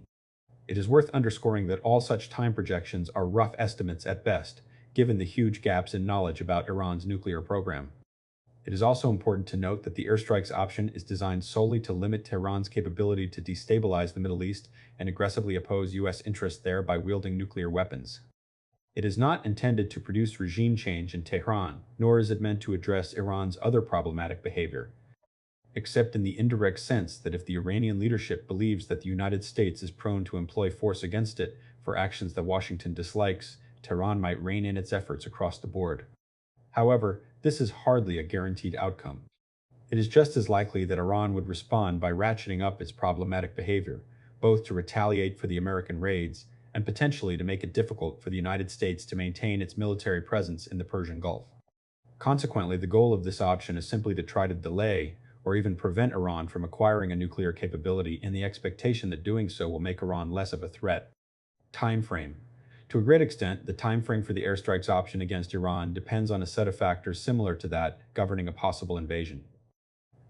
It is worth underscoring that all such time projections are rough estimates at best, given the huge gaps in knowledge about Iran's nuclear program. It is also important to note that the airstrikes option is designed solely to limit Tehran's capability to destabilize the Middle East and aggressively oppose U.S. interests there by wielding nuclear weapons. It is not intended to produce regime change in Tehran, nor is it meant to address Iran's other problematic behavior, except in the indirect sense that if the Iranian leadership believes that the United States is prone to employ force against it for actions that Washington dislikes, Tehran might rein in its efforts across the board. However, this is hardly a guaranteed outcome. It is just as likely that Iran would respond by ratcheting up its problematic behavior, both to retaliate for the American raids and potentially to make it difficult for the United States to maintain its military presence in the Persian Gulf. Consequently, the goal of this option is simply to try to delay or even prevent Iran from acquiring a nuclear capability in the expectation that doing so will make Iran less of a threat. Time frame. To a great extent, the time frame for the airstrikes option against Iran depends on a set of factors similar to that governing a possible invasion.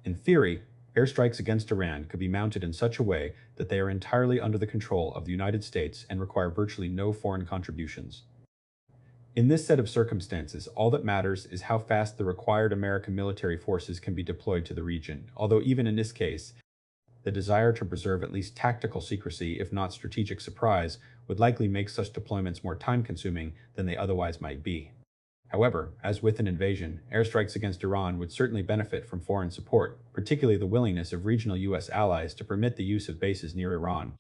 In theory, airstrikes against Iran could be mounted in such a way that they are entirely under the control of the United States and require virtually no foreign contributions. In this set of circumstances, all that matters is how fast the required American military forces can be deployed to the region, although even in this case, the desire to preserve at least tactical secrecy, if not strategic surprise, would likely make such deployments more time-consuming than they otherwise might be. However, as with an invasion, airstrikes against Iran would certainly benefit from foreign support, particularly the willingness of regional U.S. allies to permit the use of bases near Iran.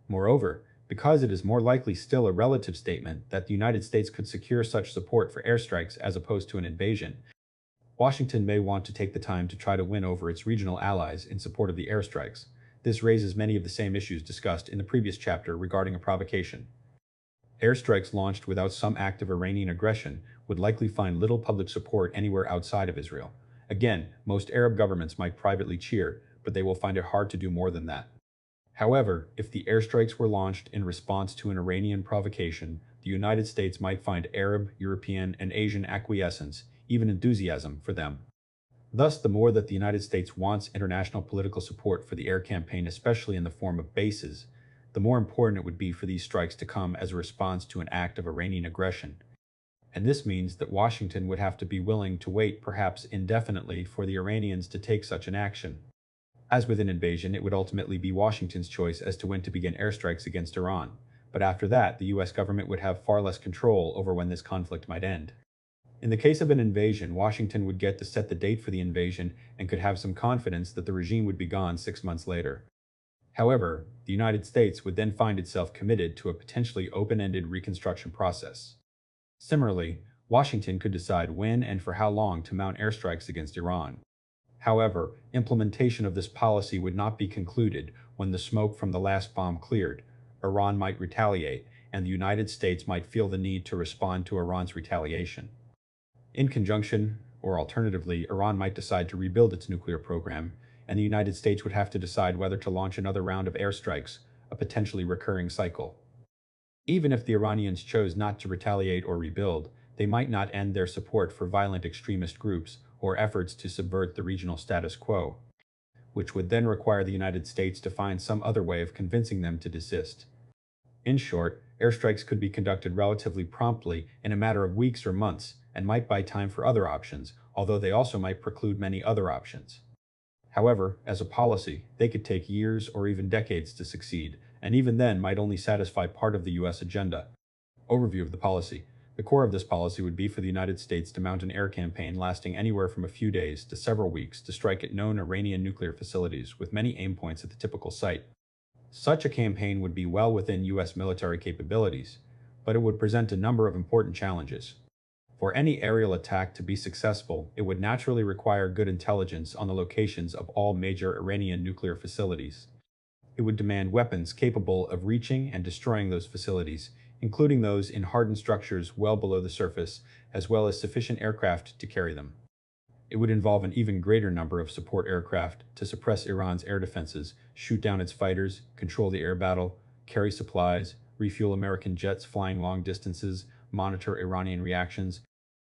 Moreover, because it is more likely still a relative statement that the United States could secure such support for airstrikes as opposed to an invasion, Washington may want to take the time to try to win over its regional allies in support of the airstrikes. This raises many of the same issues discussed in the previous chapter regarding a provocation. Airstrikes launched without some act of Iranian aggression would likely find little public support anywhere outside of Israel. Again, most Arab governments might privately cheer, but they will find it hard to do more than that. However, if the airstrikes were launched in response to an Iranian provocation, the United States might find Arab, European, and Asian acquiescence, even enthusiasm, for them. Thus, the more that the United States wants international political support for the air campaign, especially in the form of bases, the more important it would be for these strikes to come as a response to an act of Iranian aggression. And this means that Washington would have to be willing to wait, perhaps indefinitely, for the Iranians to take such an action. As with an invasion, it would ultimately be Washington's choice as to when to begin airstrikes against Iran, but after that, the US government would have far less control over when this conflict might end. In the case of an invasion, Washington would get to set the date for the invasion and could have some confidence that the regime would be gone 6 months later. However, the United States would then find itself committed to a potentially open-ended reconstruction process. Similarly, Washington could decide when and for how long to mount airstrikes against Iran. However, implementation of this policy would not be concluded when the smoke from the last bomb cleared. Iran might retaliate, and the United States might feel the need to respond to Iran's retaliation. In conjunction, or alternatively, Iran might decide to rebuild its nuclear program, and the United States would have to decide whether to launch another round of airstrikes, a potentially recurring cycle. Even if the Iranians chose not to retaliate or rebuild, they might not end their support for violent extremist groups or efforts to subvert the regional status quo, which would then require the United States to find some other way of convincing them to desist. In short, airstrikes could be conducted relatively promptly in a matter of weeks or months and might buy time for other options, although they also might preclude many other options. However, as a policy, they could take years or even decades to succeed, and even then might only satisfy part of the US agenda. Overview of the policy. The core of this policy would be for the United States to mount an air campaign lasting anywhere from a few days to several weeks to strike at known Iranian nuclear facilities, with many aim points at the typical site. Such a campaign would be well within US military capabilities, but it would present a number of important challenges. For any aerial attack to be successful, it would naturally require good intelligence on the locations of all major Iranian nuclear facilities. It would demand weapons capable of reaching and destroying those facilities, including those in hardened structures well below the surface, as well as sufficient aircraft to carry them. It would involve an even greater number of support aircraft to suppress Iran's air defenses, shoot down its fighters, control the air battle, carry supplies, refuel American jets flying long distances, monitor Iranian reactions,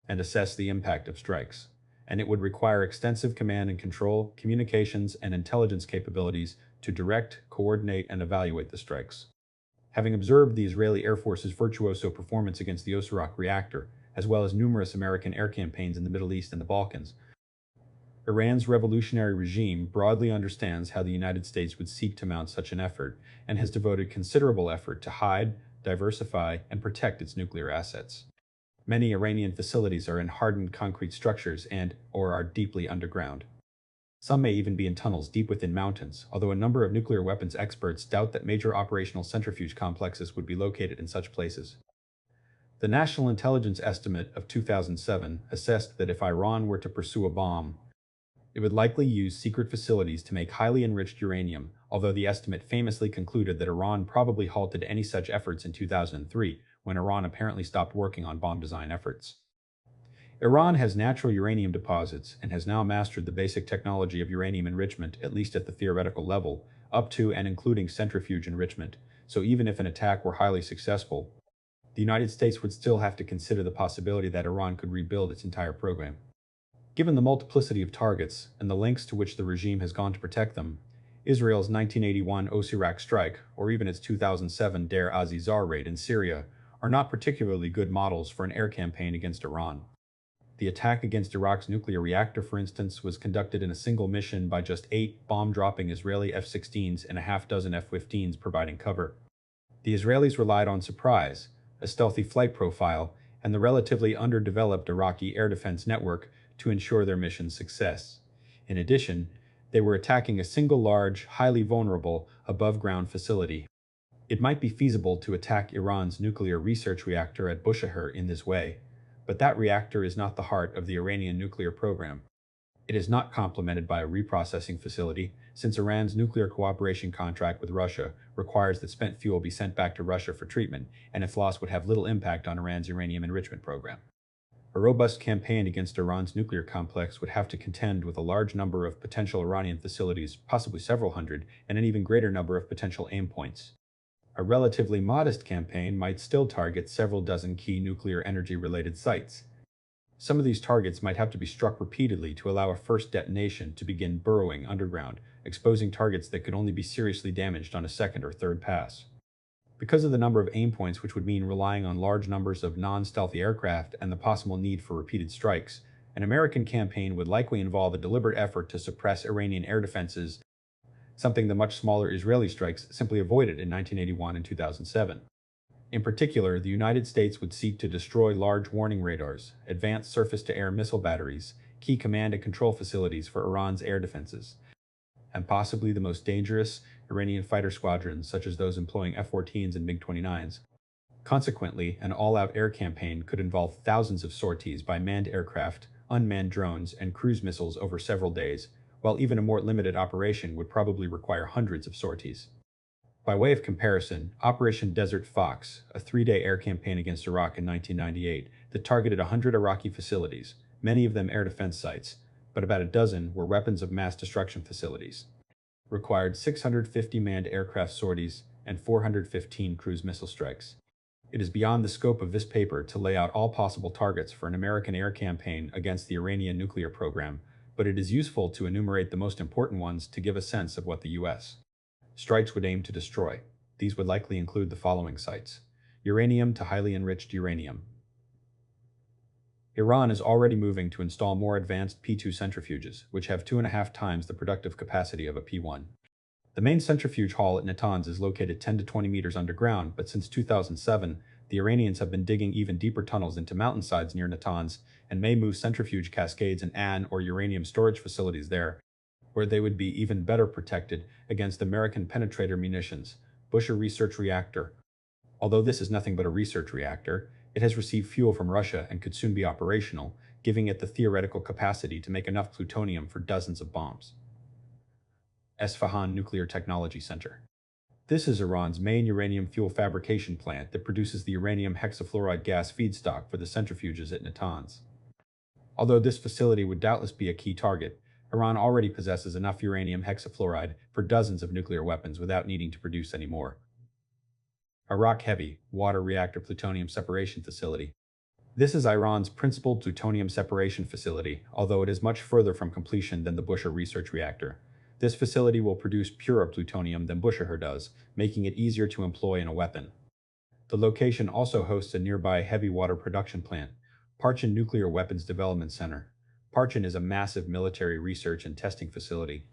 and assess the impact of strikes. And it would require extensive command and control, communications, and intelligence capabilities to direct, coordinate, and evaluate the strikes. Having observed the Israeli Air Force's virtuoso performance against the Osirak reactor, as well as numerous American air campaigns in the Middle East and the Balkans, Iran's revolutionary regime broadly understands how the United States would seek to mount such an effort and has devoted considerable effort to hide, diversify, and protect its nuclear assets. Many Iranian facilities are in hardened concrete structures or are deeply underground. Some may even be in tunnels deep within mountains, although a number of nuclear weapons experts doubt that major operational centrifuge complexes would be located in such places. The National Intelligence Estimate of 2007 assessed that if Iran were to pursue a bomb, it would likely use secret facilities to make highly enriched uranium, although the estimate famously concluded that Iran probably halted any such efforts in 2003, when Iran apparently stopped working on bomb design efforts. Iran has natural uranium deposits and has now mastered the basic technology of uranium enrichment, at least at the theoretical level, up to and including centrifuge enrichment, so even if an attack were highly successful, the United States would still have to consider the possibility that Iran could rebuild its entire program. Given the multiplicity of targets and the lengths to which the regime has gone to protect them, Israel's 1981 Osirak strike, or even its 2007 Deir az-Zor raid in Syria, are not particularly good models for an air campaign against Iran. The attack against Iraq's nuclear reactor, for instance, was conducted in a single mission by just 8 bomb-dropping Israeli F-16s and a half-dozen F-15s providing cover. The Israelis relied on surprise, a stealthy flight profile, and the relatively underdeveloped Iraqi air defense network to ensure their mission's success. In addition, they were attacking a single large, highly vulnerable, above-ground facility. It might be feasible to attack Iran's nuclear research reactor at Bushehr in this way, but that reactor is not the heart of the Iranian nuclear program. It is not complemented by a reprocessing facility, since Iran's nuclear cooperation contract with Russia requires that spent fuel be sent back to Russia for treatment, and if lost would have little impact on Iran's uranium enrichment program. A robust campaign against Iran's nuclear complex would have to contend with a large number of potential Iranian facilities, possibly several hundred, and an even greater number of potential aim points. A relatively modest campaign might still target several dozen key nuclear energy-related sites. Some of these targets might have to be struck repeatedly to allow a first detonation to begin burrowing underground, exposing targets that could only be seriously damaged on a second or third pass. Because of the number of aim points, which would mean relying on large numbers of non-stealthy aircraft and the possible need for repeated strikes, an American campaign would likely involve a deliberate effort to suppress Iranian air defenses, something the much smaller Israeli strikes simply avoided in 1981 and 2007. In particular, the United States would seek to destroy large warning radars, advanced surface-to-air missile batteries, key command and control facilities for Iran's air defenses, and possibly the most dangerous Iranian fighter squadrons such as those employing F-14s and MiG-29s. Consequently, an all-out air campaign could involve thousands of sorties by manned aircraft, unmanned drones, and cruise missiles over several days, while even a more limited operation would probably require hundreds of sorties. By way of comparison, Operation Desert Fox, a three-day air campaign against Iraq in 1998 that targeted 100 Iraqi facilities, many of them air defense sites, but about a dozen were weapons of mass destruction facilities, required 650 manned aircraft sorties and 415 cruise missile strikes. It is beyond the scope of this paper to lay out all possible targets for an American air campaign against the Iranian nuclear program, but it is useful to enumerate the most important ones to give a sense of what the U.S. strikes would aim to destroy. These would likely include the following sites: uranium to highly enriched uranium. Iran is already moving to install more advanced P2 centrifuges, which have 2.5 times the productive capacity of a P1. The main centrifuge hall at Natanz is located 10 to 20 meters underground, but since 2007, the Iranians have been digging even deeper tunnels into mountainsides near Natanz and may move centrifuge cascades and AN or uranium storage facilities there, where they would be even better protected against American penetrator munitions. Bushehr research reactor. Although this is nothing but a research reactor, it has received fuel from Russia and could soon be operational, giving it the theoretical capacity to make enough plutonium for dozens of bombs. Esfahan Nuclear Technology Center. This is Iran's main uranium fuel fabrication plant that produces the uranium hexafluoride gas feedstock for the centrifuges at Natanz. Although this facility would doubtless be a key target, Iran already possesses enough uranium hexafluoride for dozens of nuclear weapons without needing to produce any more. Arak Heavy Water Reactor Plutonium Separation Facility. This is Iran's principal plutonium separation facility, although it is much further from completion than the Bushehr research reactor. This facility will produce purer plutonium than Bushehr does, making it easier to employ in a weapon. The location also hosts a nearby heavy water production plant, Parchin Nuclear Weapons Development Center. Parchin is a massive military research and testing facility.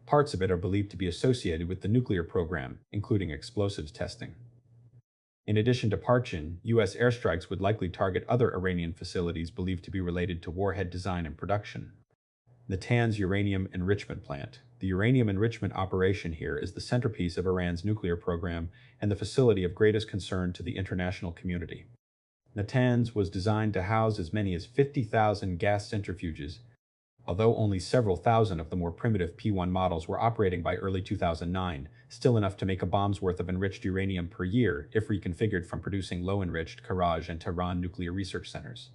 Parts of it are believed to be associated with the nuclear program, including explosives testing. In addition to Parchin, U.S. airstrikes would likely target other Iranian facilities believed to be related to warhead design and production. Natanz Uranium Enrichment Plant. The uranium enrichment operation here is the centerpiece of Iran's nuclear program and the facility of greatest concern to the international community. Natanz was designed to house as many as 50,000 gas centrifuges, although only several thousand of the more primitive P1 models were operating by early 2009, still enough to make a bomb's worth of enriched uranium per year if reconfigured from producing low-enriched Karaj and Tehran nuclear research centers.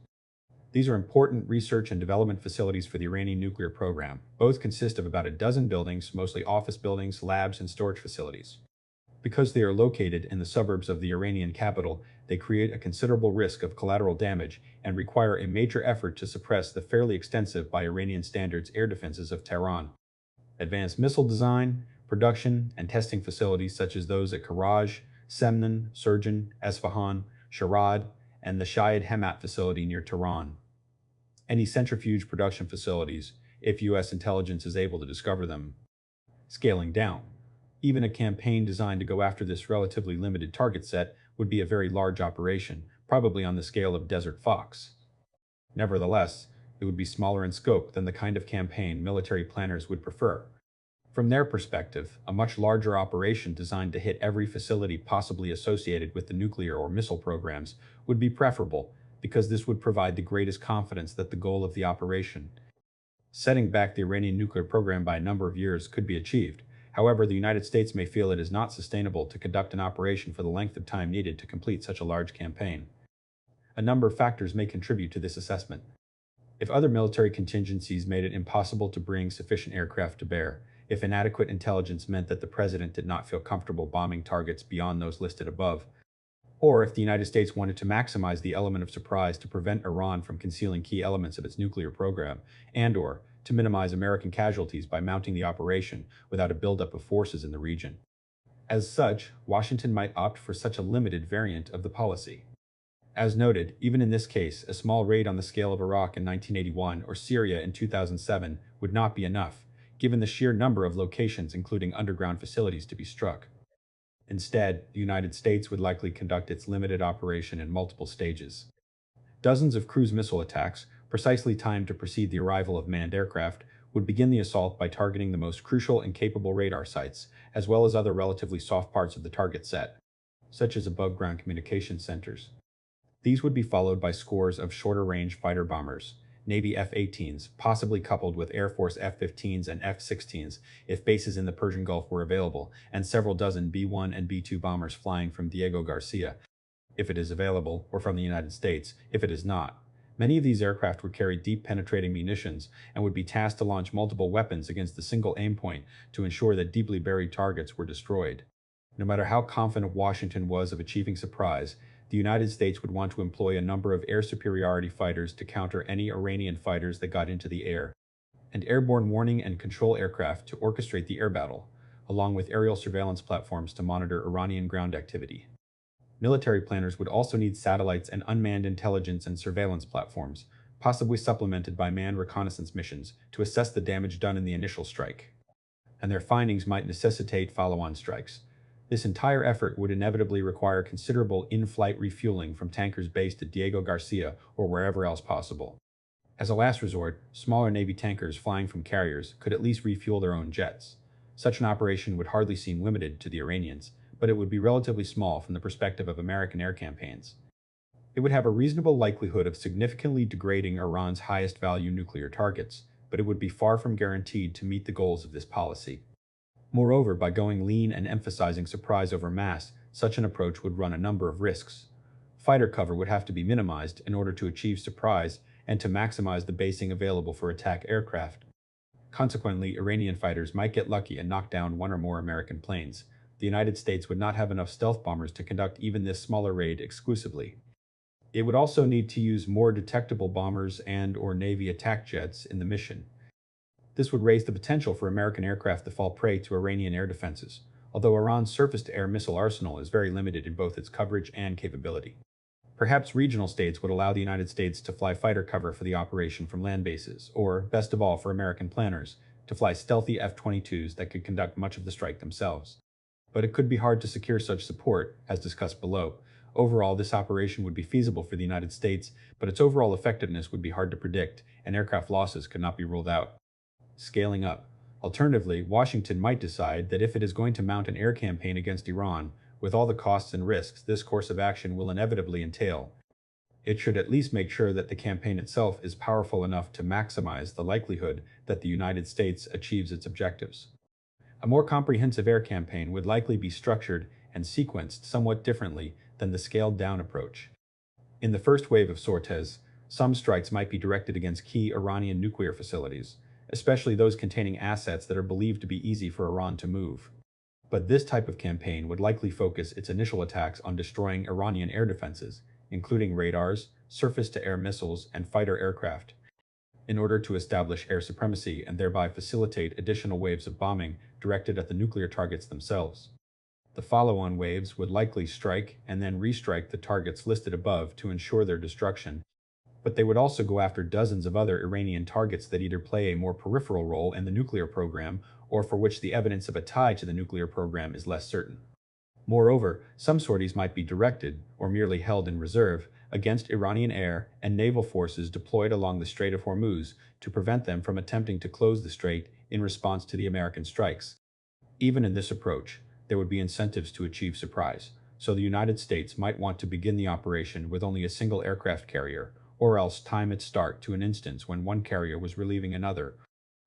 These are important research and development facilities for the Iranian nuclear program. Both consist of about a dozen buildings, mostly office buildings, labs, and storage facilities. Because they are located in the suburbs of the Iranian capital, they create a considerable risk of collateral damage and require a major effort to suppress the fairly extensive, by Iranian standards, air defenses of Tehran. Advanced missile design, production, and testing facilities such as those at Karaj, Semnan, Surjan, Esfahan, Sharad, and the Shayed Hemat facility near Tehran. Any centrifuge production facilities, if U.S. intelligence is able to discover them. Scaling down. Even a campaign designed to go after this relatively limited target set would be a very large operation, probably on the scale of Desert Fox. Nevertheless, it would be smaller in scope than the kind of campaign military planners would prefer. From their perspective, a much larger operation designed to hit every facility possibly associated with the nuclear or missile programs would be preferable, because this would provide the greatest confidence that the goal of the operation Setting back the Iranian nuclear program by a number of years could be achieved. However, the United States may feel it is not sustainable to conduct an operation for the length of time needed to complete such a large campaign. A number of factors may contribute to this assessment. If other military contingencies made it impossible to bring sufficient aircraft to bear, if inadequate intelligence meant that the president did not feel comfortable bombing targets beyond those listed above, or if the United States wanted to maximize the element of surprise to prevent Iran from concealing key elements of its nuclear program, and/or to minimize American casualties by mounting the operation without a buildup of forces in the region. As such, Washington might opt for such a limited variant of the policy. As noted, even in this case, a small raid on the scale of Iraq in 1981 or Syria in 2007 would not be enough, given the sheer number of locations including underground facilities to be struck. Instead, the United States would likely conduct its limited operation in multiple stages. Dozens of cruise missile attacks, precisely timed to precede the arrival of manned aircraft, would begin the assault by targeting the most crucial and capable radar sites, as well as other relatively soft parts of the target set, such as above-ground communication centers. These would be followed by scores of shorter-range fighter bombers, Navy F-18s, possibly coupled with Air Force F-15s and F-16s if bases in the Persian Gulf were available, and several dozen B-1 and B-2 bombers flying from Diego Garcia, if it is available, or from the United States, if it is not. Many of these aircraft would carry deep penetrating munitions and would be tasked to launch multiple weapons against a single aim point to ensure that deeply buried targets were destroyed. No matter how confident Washington was of achieving surprise, the United States would want to employ a number of air superiority fighters to counter any Iranian fighters that got into the air, and airborne warning and control aircraft to orchestrate the air battle, along with aerial surveillance platforms to monitor Iranian ground activity. Military planners would also need satellites and unmanned intelligence and surveillance platforms, possibly supplemented by manned reconnaissance missions, to assess the damage done in the initial strike. And their findings might necessitate follow-on strikes. This entire effort would inevitably require considerable in-flight refueling from tankers based at Diego Garcia or wherever else possible. As a last resort, smaller Navy tankers flying from carriers could at least refuel their own jets. Such an operation would hardly seem limited to the Iranians, but it would be relatively small from the perspective of American air campaigns. It would have a reasonable likelihood of significantly degrading Iran's highest value nuclear targets, but it would be far from guaranteed to meet the goals of this policy. Moreover, by going lean and emphasizing surprise over mass, such an approach would run a number of risks. Fighter cover would have to be minimized in order to achieve surprise and to maximize the basing available for attack aircraft. Consequently, Iranian fighters might get lucky and knock down one or more American planes. The United States would not have enough stealth bombers to conduct even this smaller raid exclusively. It would also need to use more detectable bombers and/or Navy attack jets in the mission. This would raise the potential for American aircraft to fall prey to Iranian air defenses, although Iran's surface-to-air missile arsenal is very limited in both its coverage and capability. Perhaps regional states would allow the United States to fly fighter cover for the operation from land bases, or, best of all for American planners, to fly stealthy F-22s that could conduct much of the strike themselves. But it could be hard to secure such support, as discussed below. Overall, this operation would be feasible for the United States, but its overall effectiveness would be hard to predict, and aircraft losses could not be ruled out. Scaling up. Alternatively, Washington might decide that if it is going to mount an air campaign against Iran, with all the costs and risks this course of action will inevitably entail, it should at least make sure that the campaign itself is powerful enough to maximize the likelihood that the United States achieves its objectives. A more comprehensive air campaign would likely be structured and sequenced somewhat differently than the scaled-down approach. In the first wave of sorties, some strikes might be directed against key Iranian nuclear facilities, especially those containing assets that are believed to be easy for Iran to move. But this type of campaign would likely focus its initial attacks on destroying Iranian air defenses, including radars, surface-to-air missiles, and fighter aircraft, in order to establish air supremacy and thereby facilitate additional waves of bombing directed at the nuclear targets themselves. The follow-on waves would likely strike and then restrike the targets listed above to ensure their destruction, but they would also go after dozens of other Iranian targets that either play a more peripheral role in the nuclear program or for which the evidence of a tie to the nuclear program is less certain. Moreover, some sorties might be directed, or merely held in reserve, against Iranian air and naval forces deployed along the Strait of Hormuz to prevent them from attempting to close the strait in response to the American strikes. Even in this approach, there would be incentives to achieve surprise, so the United States might want to begin the operation with only a single aircraft carrier, or else time its start to an instance when one carrier was relieving another,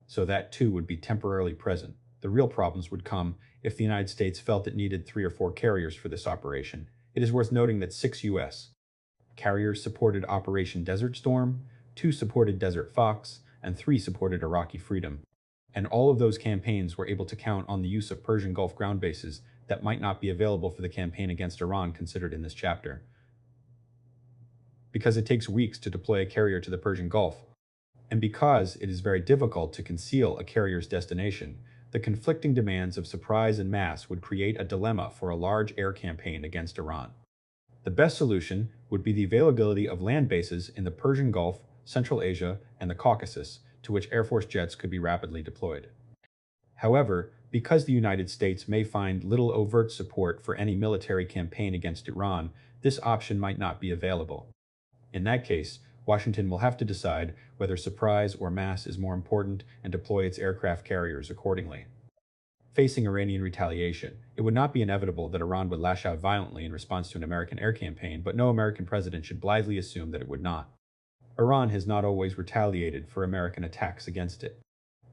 so that two would be temporarily present. The real problems would come if the United States felt it needed 3 or 4 carriers for this operation. It is worth noting that 6 U.S. carriers supported Operation Desert Storm, 2 supported Desert Fox, and 3 supported Iraqi Freedom. And all of those campaigns were able to count on the use of Persian Gulf ground bases that might not be available for the campaign against Iran considered in this chapter. Because it takes weeks to deploy a carrier to the Persian Gulf, and because it is very difficult to conceal a carrier's destination, the conflicting demands of surprise and mass would create a dilemma for a large air campaign against Iran. The best solution would be the availability of land bases in the Persian Gulf, Central Asia, and the Caucasus, to which Air Force jets could be rapidly deployed. However, because the United States may find little overt support for any military campaign against Iran, this option might not be available. In that case, Washington will have to decide whether surprise or mass is more important and deploy its aircraft carriers accordingly. Facing Iranian retaliation, it would not be inevitable that Iran would lash out violently in response to an American air campaign, but no American president should blithely assume that it would not. Iran has not always retaliated for American attacks against it.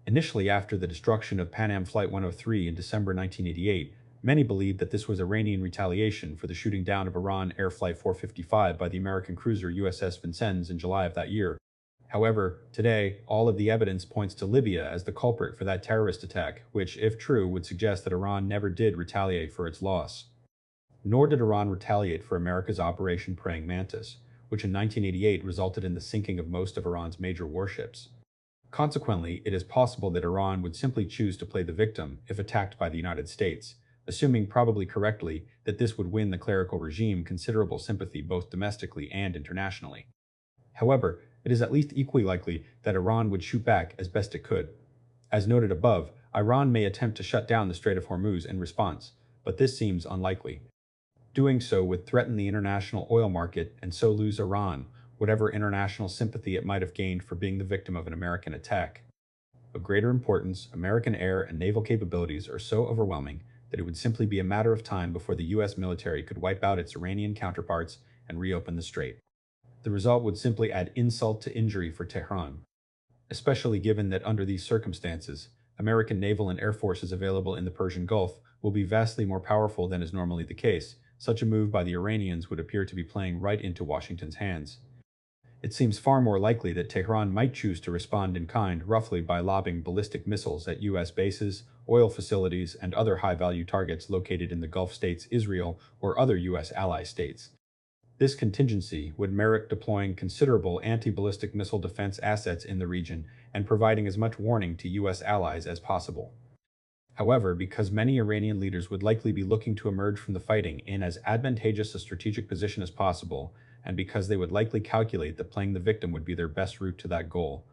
Initially, after the destruction of Pan Am Flight 103 in December 1988, many believed that this was Iranian retaliation for the shooting down of Iran Air Flight 455 by the American cruiser USS Vincennes in July of that year. However, today, all of the evidence points to Libya as the culprit for that terrorist attack, which, if true, would suggest that Iran never did retaliate for its loss. Nor did Iran retaliate for America's Operation Praying Mantis, which in 1988 resulted in the sinking of most of Iran's major warships. Consequently, it is possible that Iran would simply choose to play the victim if attacked by the United States, assuming probably correctly that this would win the clerical regime considerable sympathy both domestically and internationally. However, it is at least equally likely that Iran would shoot back as best it could. As noted above, Iran may attempt to shut down the Strait of Hormuz in response, but this seems unlikely. Doing so would threaten the international oil market and so lose Iran whatever international sympathy it might have gained for being the victim of an American attack. Of greater importance, American air and naval capabilities are so overwhelming that it would simply be a matter of time before the U.S. military could wipe out its Iranian counterparts and reopen the strait. The result would simply add insult to injury for Tehran, especially given that under these circumstances, American naval and air forces available in the Persian Gulf will be vastly more powerful than is normally the case. Such a move by the Iranians would appear to be playing right into Washington's hands. It seems far more likely that Tehran might choose to respond in kind roughly by lobbing ballistic missiles at U.S. bases, oil facilities, and other high-value targets located in the Gulf states, Israel, or other U.S. ally states. This contingency would merit deploying considerable anti-ballistic missile defense assets in the region and providing as much warning to U.S. allies as possible. However, because many Iranian leaders would likely be looking to emerge from the fighting in as advantageous a strategic position as possible, and because they would likely calculate that playing the victim would be their best route to that goal,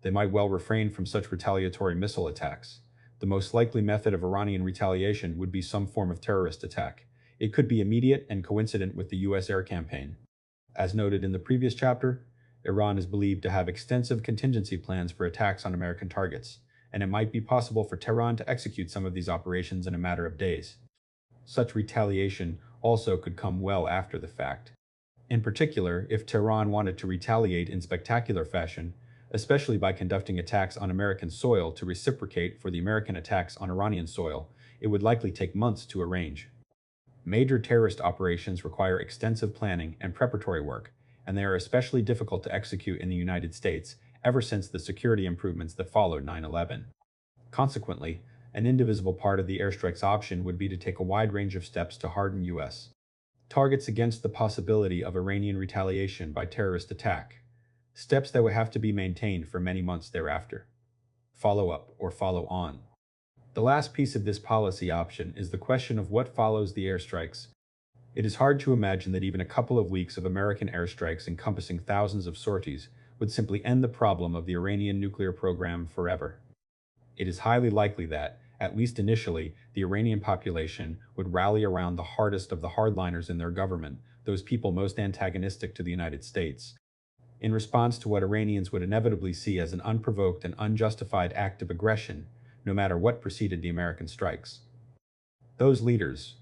they might well refrain from such retaliatory missile attacks. The most likely method of Iranian retaliation would be some form of terrorist attack. It could be immediate and coincident with the U.S. air campaign. As noted in the previous chapter, Iran is believed to have extensive contingency plans for attacks on American targets, and it might be possible for Tehran to execute some of these operations in a matter of days. Such retaliation also could come well after the fact. In particular, if Tehran wanted to retaliate in spectacular fashion, especially by conducting attacks on American soil to reciprocate for the American attacks on Iranian soil, it would likely take months to arrange. Major terrorist operations require extensive planning and preparatory work, and they are especially difficult to execute in the United States ever since the security improvements that followed 9/11. Consequently, an indivisible part of the airstrikes option would be to take a wide range of steps to harden U.S. targets against the possibility of Iranian retaliation by terrorist attack, steps that would have to be maintained for many months thereafter. Follow up or follow on. The last piece of this policy option is the question of what follows the airstrikes. It is hard to imagine that even a couple of weeks of American airstrikes encompassing thousands of sorties would simply end the problem of the Iranian nuclear program forever. It is highly likely that, at least initially, the Iranian population would rally around the hardest of the hardliners in their government, those people most antagonistic to the United States, in response to what Iranians would inevitably see as an unprovoked and unjustified act of aggression, no matter what preceded the American strikes. Those leaders,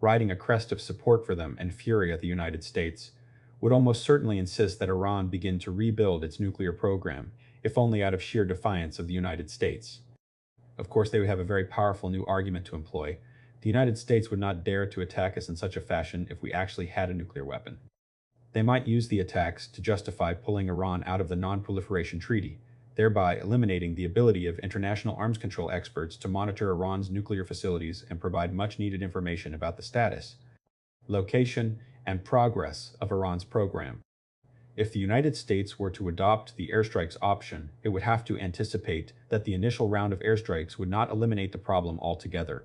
riding a crest of support for them and fury at the United States, would almost certainly insist that Iran begin to rebuild its nuclear program, if only out of sheer defiance of the United States. Of course, they would have a very powerful new argument to employ. The United States would not dare to attack us in such a fashion if we actually had a nuclear weapon. They might use the attacks to justify pulling Iran out of the Non-Proliferation Treaty, thereby eliminating the ability of international arms control experts to monitor Iran's nuclear facilities and provide much-needed information about the status, location, and progress of Iran's program. If the United States were to adopt the airstrikes option, it would have to anticipate that the initial round of airstrikes would not eliminate the problem altogether.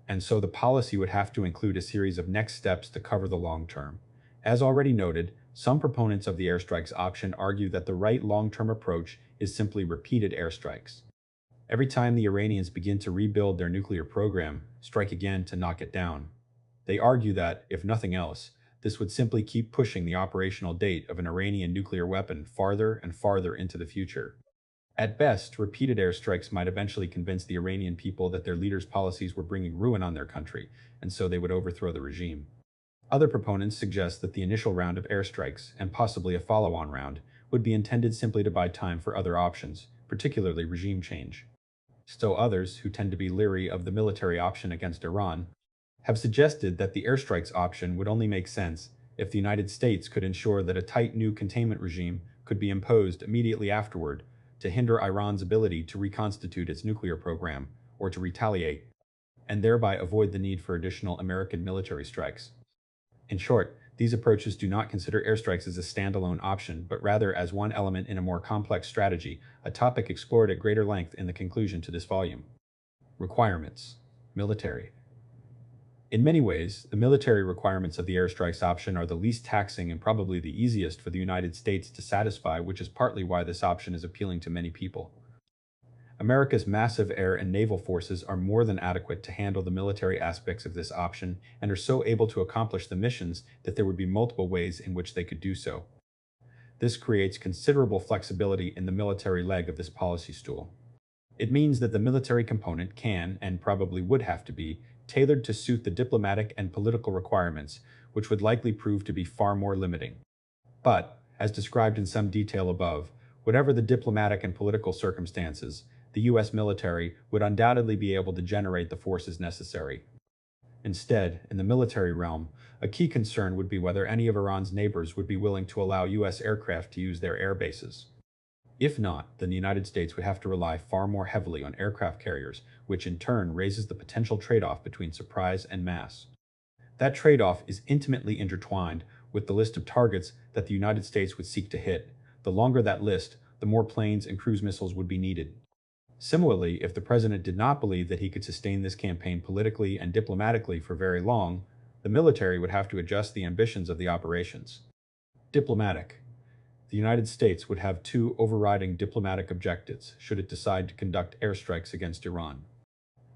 And so the policy would have to include a series of next steps to cover the long term. As already noted, some proponents of the airstrikes option argue that the right long-term approach is simply repeated airstrikes. Every time the Iranians begin to rebuild their nuclear program, strike again to knock it down. They argue that, if nothing else, this would simply keep pushing the operational date of an Iranian nuclear weapon farther and farther into the future. At best, repeated airstrikes might eventually convince the Iranian people that their leaders' policies were bringing ruin on their country, and so they would overthrow the regime. Other proponents suggest that the initial round of airstrikes, and possibly a follow-on round, would be intended simply to buy time for other options, particularly regime change. Still others, who tend to be leery of the military option against Iran, have suggested that the airstrikes option would only make sense if the United States could ensure that a tight new containment regime could be imposed immediately afterward to hinder Iran's ability to reconstitute its nuclear program or to retaliate, and thereby avoid the need for additional American military strikes. In short, these approaches do not consider airstrikes as a standalone option, but rather as one element in a more complex strategy, a topic explored at greater length in the conclusion to this volume. Requirements. Military. In many ways, the military requirements of the airstrikes option are the least taxing and probably the easiest for the United States to satisfy, which is partly why this option is appealing to many people. America's massive air and naval forces are more than adequate to handle the military aspects of this option and are so able to accomplish the missions that there would be multiple ways in which they could do so. This creates considerable flexibility in the military leg of this policy stool. It means that the military component can, and probably would have to be, tailored to suit the diplomatic and political requirements, which would likely prove to be far more limiting. But, as described in some detail above, whatever the diplomatic and political circumstances, the U.S. military would undoubtedly be able to generate the forces necessary. Instead, in the military realm, a key concern would be whether any of Iran's neighbors would be willing to allow U.S. aircraft to use their air bases. If not, then the United States would have to rely far more heavily on aircraft carriers, which in turn raises the potential trade-off between surprise and mass. That trade-off is intimately intertwined with the list of targets that the United States would seek to hit. The longer that list, the more planes and cruise missiles would be needed. Similarly, if the president did not believe that he could sustain this campaign politically and diplomatically for very long, the military would have to adjust the ambitions of the operations. Diplomatic. The United States would have two overriding diplomatic objectives should it decide to conduct airstrikes against Iran.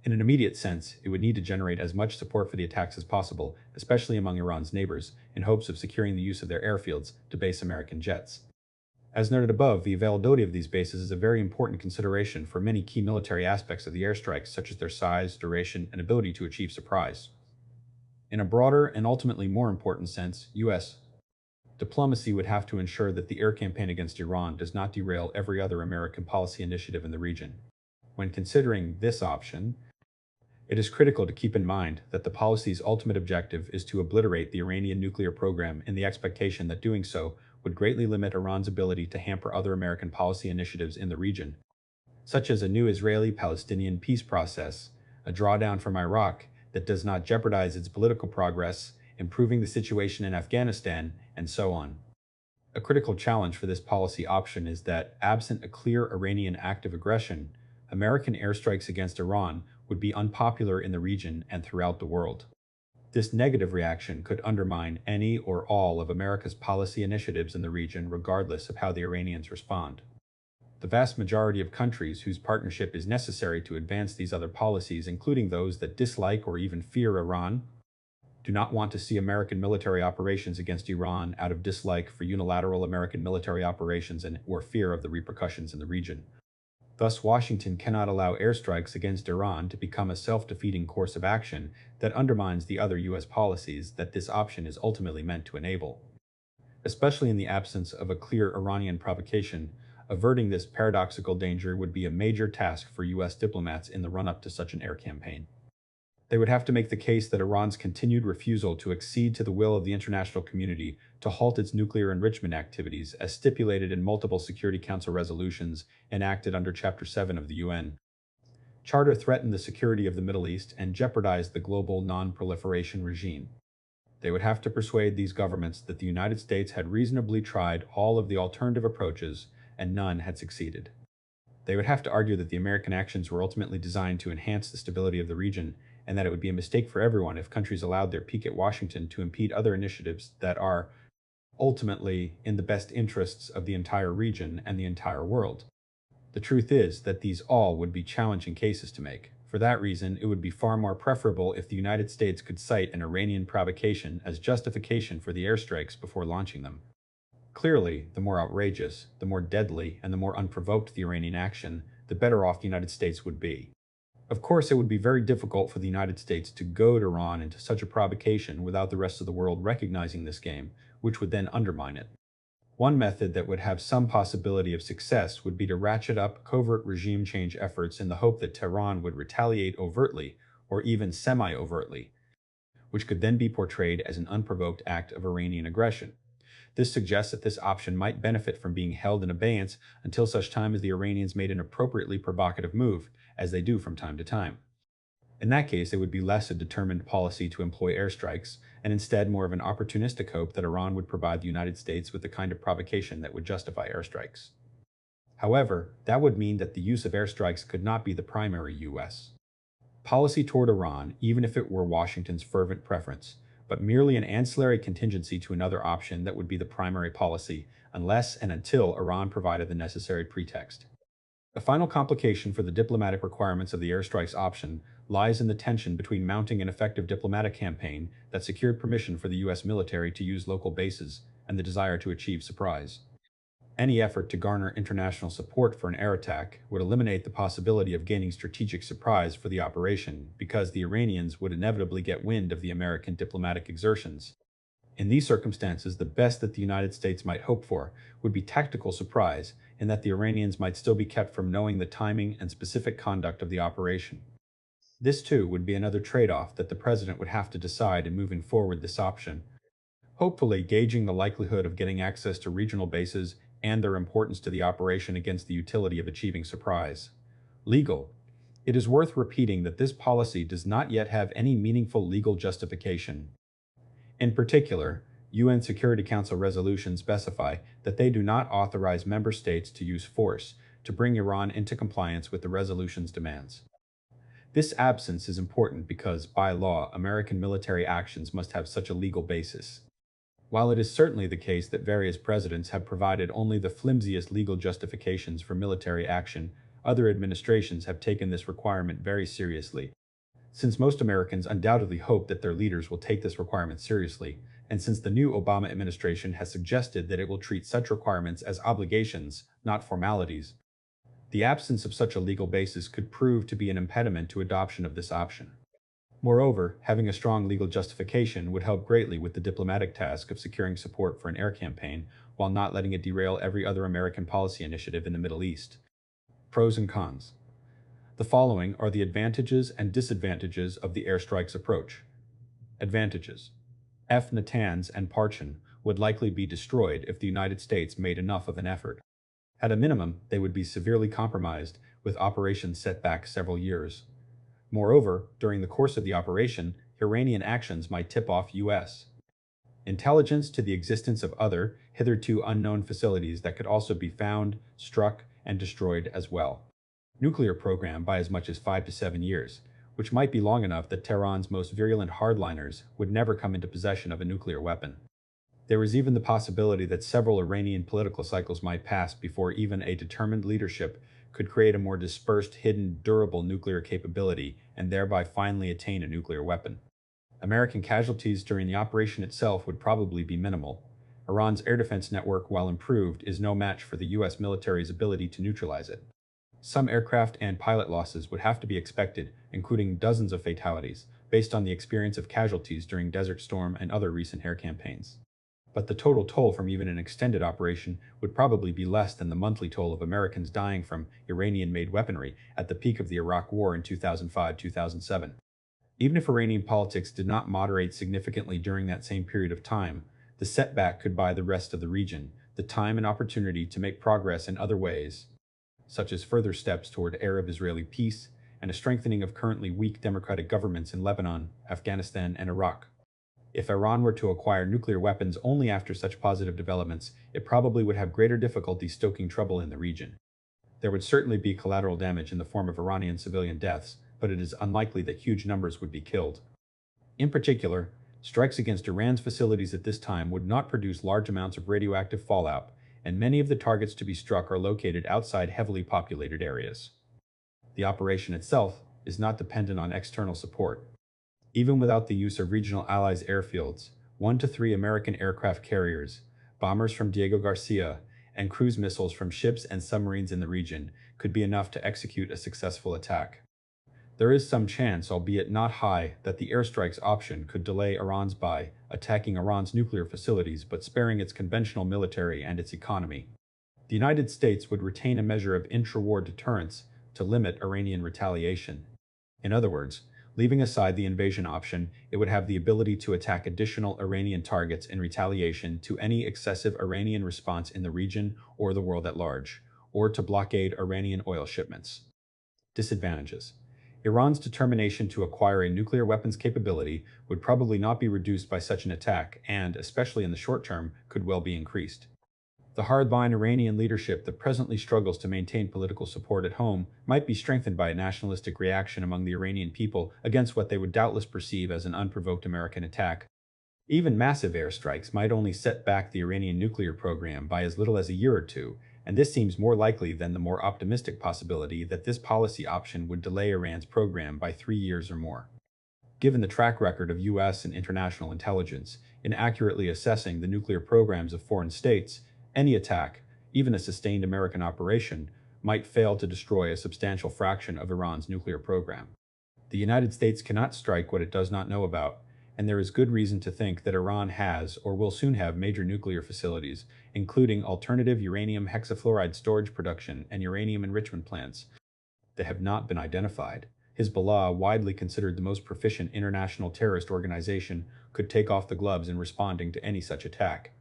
In an immediate sense, it would need to generate as much support for the attacks as possible, especially among Iran's neighbors, in hopes of securing the use of their airfields to base American jets. As noted above, the availability of these bases is a very important consideration for many key military aspects of the airstrikes, such as their size, duration, and ability to achieve surprise. In a broader and ultimately more important sense, U.S. diplomacy would have to ensure that the air campaign against Iran does not derail every other American policy initiative in the region. When considering this option, it is critical to keep in mind that the policy's ultimate objective is to obliterate the Iranian nuclear program in the expectation that doing so would greatly limit Iran's ability to hamper other American policy initiatives in the region, such as a new Israeli-Palestinian peace process, a drawdown from Iraq that does not jeopardize its political progress, improving the situation in Afghanistan, and so on. A critical challenge for this policy option is that, absent a clear Iranian act of aggression, American airstrikes against Iran would be unpopular in the region and throughout the world. This negative reaction could undermine any or all of America's policy initiatives in the region, regardless of how the Iranians respond. The vast majority of countries whose partnership is necessary to advance these other policies, including those that dislike or even fear Iran, do not want to see American military operations against Iran out of dislike for unilateral American military operations or fear of the repercussions in the region. Thus, Washington cannot allow airstrikes against Iran to become a self-defeating course of action that undermines the other U.S. policies that this option is ultimately meant to enable. Especially in the absence of a clear Iranian provocation, averting this paradoxical danger would be a major task for US diplomats in the run-up to such an air campaign. They would have to make the case that Iran's continued refusal to accede to the will of the international community to halt its nuclear enrichment activities, as stipulated in multiple Security Council resolutions enacted under Chapter 7 of the UN Charter, threatened the security of the Middle East and jeopardized the global non-proliferation regime. They would have to persuade these governments that the United States had reasonably tried all of the alternative approaches and none had succeeded. They would have to argue that the American actions were ultimately designed to enhance the stability of the region, and that it would be a mistake for everyone if countries allowed their peak at Washington to impede other initiatives that are ultimately in the best interests of the entire region and the entire world. The truth is that these all would be challenging cases to make. For that reason, it would be far more preferable if the United States could cite an Iranian provocation as justification for the airstrikes before launching them. Clearly, the more outrageous, the more deadly, and the more unprovoked the Iranian action, the better off the United States would be. Of course, it would be very difficult for the United States to goad Iran into such a provocation without the rest of the world recognizing this game, which would then undermine it. One method that would have some possibility of success would be to ratchet up covert regime change efforts in the hope that Tehran would retaliate overtly or even semi-overtly, which could then be portrayed as an unprovoked act of Iranian aggression. This suggests that this option might benefit from being held in abeyance until such time as the Iranians made an appropriately provocative move, as they do from time to time. In that case, it would be less a determined policy to employ airstrikes, and instead more of an opportunistic hope that Iran would provide the United States with the kind of provocation that would justify airstrikes. However, that would mean that the use of airstrikes could not be the primary U.S. policy toward Iran, even if it were Washington's fervent preference, but merely an ancillary contingency to another option that would be the primary policy, unless and until Iran provided the necessary pretext. The final complication for the diplomatic requirements of the airstrikes option lies in the tension between mounting an effective diplomatic campaign that secured permission for the U.S. military to use local bases and the desire to achieve surprise. Any effort to garner international support for an air attack would eliminate the possibility of gaining strategic surprise for the operation, because the Iranians would inevitably get wind of the American diplomatic exertions. In these circumstances, the best that the United States might hope for would be tactical surprise, in that the Iranians might still be kept from knowing the timing and specific conduct of the operation. This, too, would be another trade-off that the president would have to decide in moving forward this option, hopefully gauging the likelihood of getting access to regional bases and their importance to the operation against the utility of achieving surprise. Legal. It is worth repeating that this policy does not yet have any meaningful legal justification. In particular, UN Security Council resolutions specify that they do not authorize member states to use force to bring Iran into compliance with the resolution's demands. This absence is important because, by law, American military actions must have such a legal basis. While it is certainly the case that various presidents have provided only the flimsiest legal justifications for military action, other administrations have taken this requirement very seriously. Since most Americans undoubtedly hope that their leaders will take this requirement seriously, and since the new Obama administration has suggested that it will treat such requirements as obligations, not formalities, the absence of such a legal basis could prove to be an impediment to adoption of this option. Moreover, having a strong legal justification would help greatly with the diplomatic task of securing support for an air campaign while not letting it derail every other American policy initiative in the Middle East. Pros and cons. The following are the advantages and disadvantages of the airstrikes approach. Advantages. Natanz and Parchin would likely be destroyed if the United States made enough of an effort. At a minimum, they would be severely compromised, with operations set back several years. Moreover, during the course of the operation, Iranian actions might tip off U.S. intelligence to the existence of other, hitherto unknown facilities that could also be found, struck, and destroyed as well. Nuclear program by as much as 5 to 7 years, which might be long enough that Tehran's most virulent hardliners would never come into possession of a nuclear weapon. There is even the possibility that several Iranian political cycles might pass before even a determined leadership could create a more dispersed, hidden, durable nuclear capability and thereby finally attain a nuclear weapon. American casualties during the operation itself would probably be minimal. Iran's air defense network, while improved, is no match for the U.S. military's ability to neutralize it. Some aircraft and pilot losses would have to be expected, including dozens of fatalities, based on the experience of casualties during Desert Storm and other recent air campaigns. But the total toll from even an extended operation would probably be less than the monthly toll of Americans dying from Iranian-made weaponry at the peak of the Iraq War in 2005-2007. Even if Iranian politics did not moderate significantly during that same period of time, the setback could buy the rest of the region the time and opportunity to make progress in other ways, such as further steps toward Arab-Israeli peace and a strengthening of currently weak democratic governments in Lebanon, Afghanistan, and Iraq. If Iran were to acquire nuclear weapons only after such positive developments, it probably would have greater difficulty stoking trouble in the region. There would certainly be collateral damage in the form of Iranian civilian deaths, but it is unlikely that huge numbers would be killed. In particular, strikes against Iran's facilities at this time would not produce large amounts of radioactive fallout, and many of the targets to be struck are located outside heavily populated areas. The operation itself is not dependent on external support. Even without the use of regional allies' airfields, 1 to 3 American aircraft carriers, bombers from Diego Garcia, and cruise missiles from ships and submarines in the region could be enough to execute a successful attack. There is some chance, albeit not high, that the airstrikes option could delay Iran's by attacking Iran's nuclear facilities but sparing its conventional military and its economy. The United States would retain a measure of intra-war deterrence to limit Iranian retaliation. In other words, leaving aside the invasion option, it would have the ability to attack additional Iranian targets in retaliation to any excessive Iranian response in the region or the world at large, or to blockade Iranian oil shipments. Disadvantages. Iran's determination to acquire a nuclear weapons capability would probably not be reduced by such an attack and, especially in the short term, could well be increased. The hardline Iranian leadership that presently struggles to maintain political support at home might be strengthened by a nationalistic reaction among the Iranian people against what they would doubtless perceive as an unprovoked American attack. Even massive airstrikes might only set back the Iranian nuclear program by as little as a year or two, and this seems more likely than the more optimistic possibility that this policy option would delay Iran's program by 3 years or more. Given the track record of U.S. and international intelligence in accurately assessing the nuclear programs of foreign states, any attack, even a sustained American operation, might fail to destroy a substantial fraction of Iran's nuclear program. The United States cannot strike what it does not know about, and there is good reason to think that Iran has or will soon have major nuclear facilities, including alternative uranium hexafluoride storage production and uranium enrichment plants, that have not been identified. Hezbollah, widely considered the most proficient international terrorist organization, could take off the gloves in responding to any such attack.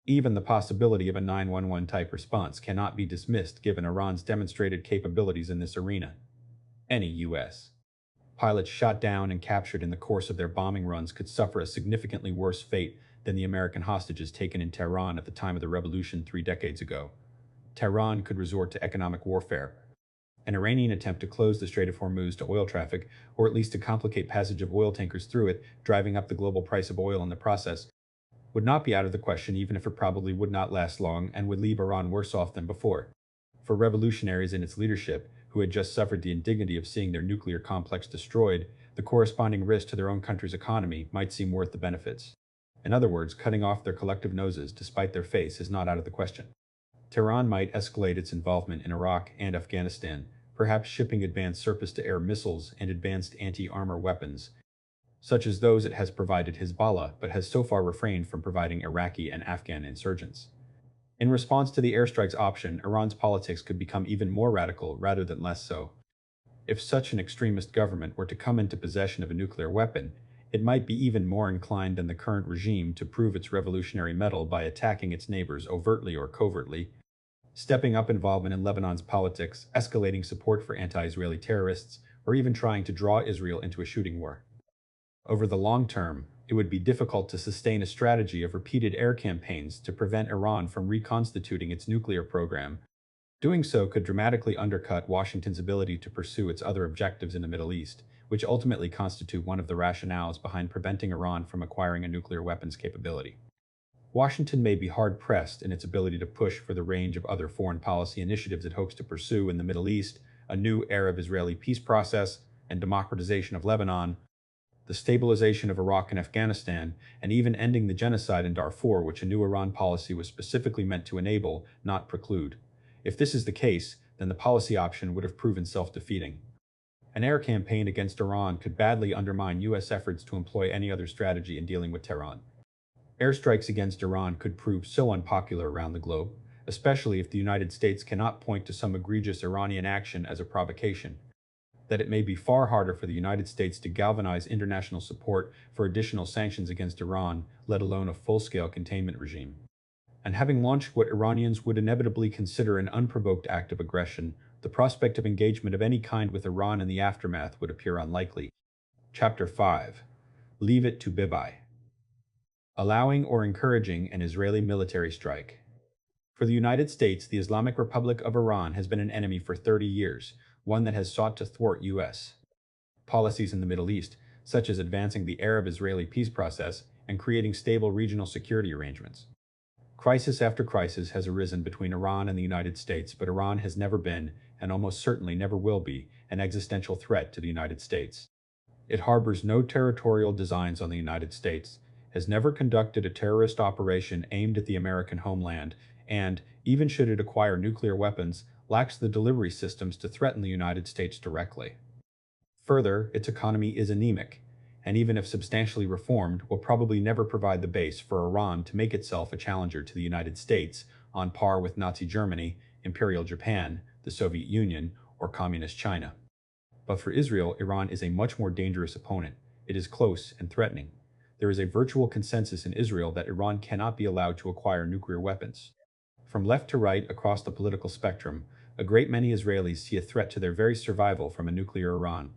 Even the possibility of a 911 type response cannot be dismissed given Iran's demonstrated capabilities in this arena. Any U.S. pilots shot down and captured in the course of their bombing runs could suffer a significantly worse fate than the American hostages taken in Tehran at the time of the revolution 3 decades ago. Tehran could resort to economic warfare. An Iranian attempt to close the Strait of Hormuz to oil traffic, or at least to complicate passage of oil tankers through it, driving up the global price of oil in the process, would not be out of the question even if it probably would not last long and would leave Iran worse off than before. For revolutionaries in its leadership, who had just suffered the indignity of seeing their nuclear complex destroyed, the corresponding risk to their own country's economy might seem worth the benefits. In other words, cutting off their collective noses despite their face is not out of the question. Tehran might escalate its involvement in Iraq and Afghanistan, perhaps shipping advanced surface-to-air missiles and advanced anti-armor weapons, such as those it has provided Hezbollah, but has so far refrained from providing Iraqi and Afghan insurgents. In response to the airstrikes option, Iran's politics could become even more radical rather than less so. If such an extremist government were to come into possession of a nuclear weapon, it might be even more inclined than the current regime to prove its revolutionary mettle by attacking its neighbors overtly or covertly, stepping up involvement in Lebanon's politics, escalating support for anti-Israeli terrorists, or even trying to draw Israel into a shooting war. Over the long term, it would be difficult to sustain a strategy of repeated air campaigns to prevent Iran from reconstituting its nuclear program. Doing so could dramatically undercut Washington's ability to pursue its other objectives in the Middle East, which ultimately constitute one of the rationales behind preventing Iran from acquiring a nuclear weapons capability. Washington may be hard-pressed in its ability to push for the range of other foreign policy initiatives it hopes to pursue in the Middle East, a new Arab-Israeli peace process, and democratization of Lebanon, the stabilization of Iraq and Afghanistan, and even ending the genocide in Darfur, which a new Iran policy was specifically meant to enable, not preclude. If this is the case, then the policy option would have proven self-defeating. An air campaign against Iran could badly undermine U.S. efforts to employ any other strategy in dealing with Tehran. Airstrikes against Iran could prove so unpopular around the globe, especially if the United States cannot point to some egregious Iranian action as a provocation, that it may be far harder for the United States to galvanize international support for additional sanctions against Iran, let alone a full-scale containment regime. And having launched what Iranians would inevitably consider an unprovoked act of aggression, the prospect of engagement of any kind with Iran in the aftermath would appear unlikely. Chapter 5. Leave it to Bibi. Allowing or encouraging an Israeli military strike. For the United States, the Islamic Republic of Iran has been an enemy for 30 years, one that has sought to thwart U.S. policies in the Middle East, such as advancing the Arab-Israeli peace process and creating stable regional security arrangements. Crisis after crisis has arisen between Iran and the United States, but Iran has never been, and almost certainly never will be, an existential threat to the United States. It harbors no territorial designs on the United States, has never conducted a terrorist operation aimed at the American homeland, and, even should it acquire nuclear weapons, lacks the delivery systems to threaten the United States directly. Further, its economy is anemic, and even if substantially reformed, will probably never provide the base for Iran to make itself a challenger to the United States on par with Nazi Germany, Imperial Japan, the Soviet Union, or Communist China. But for Israel, Iran is a much more dangerous opponent. It is close and threatening. There is a virtual consensus in Israel that Iran cannot be allowed to acquire nuclear weapons. From left to right across the political spectrum, a great many Israelis see a threat to their very survival from a nuclear Iran.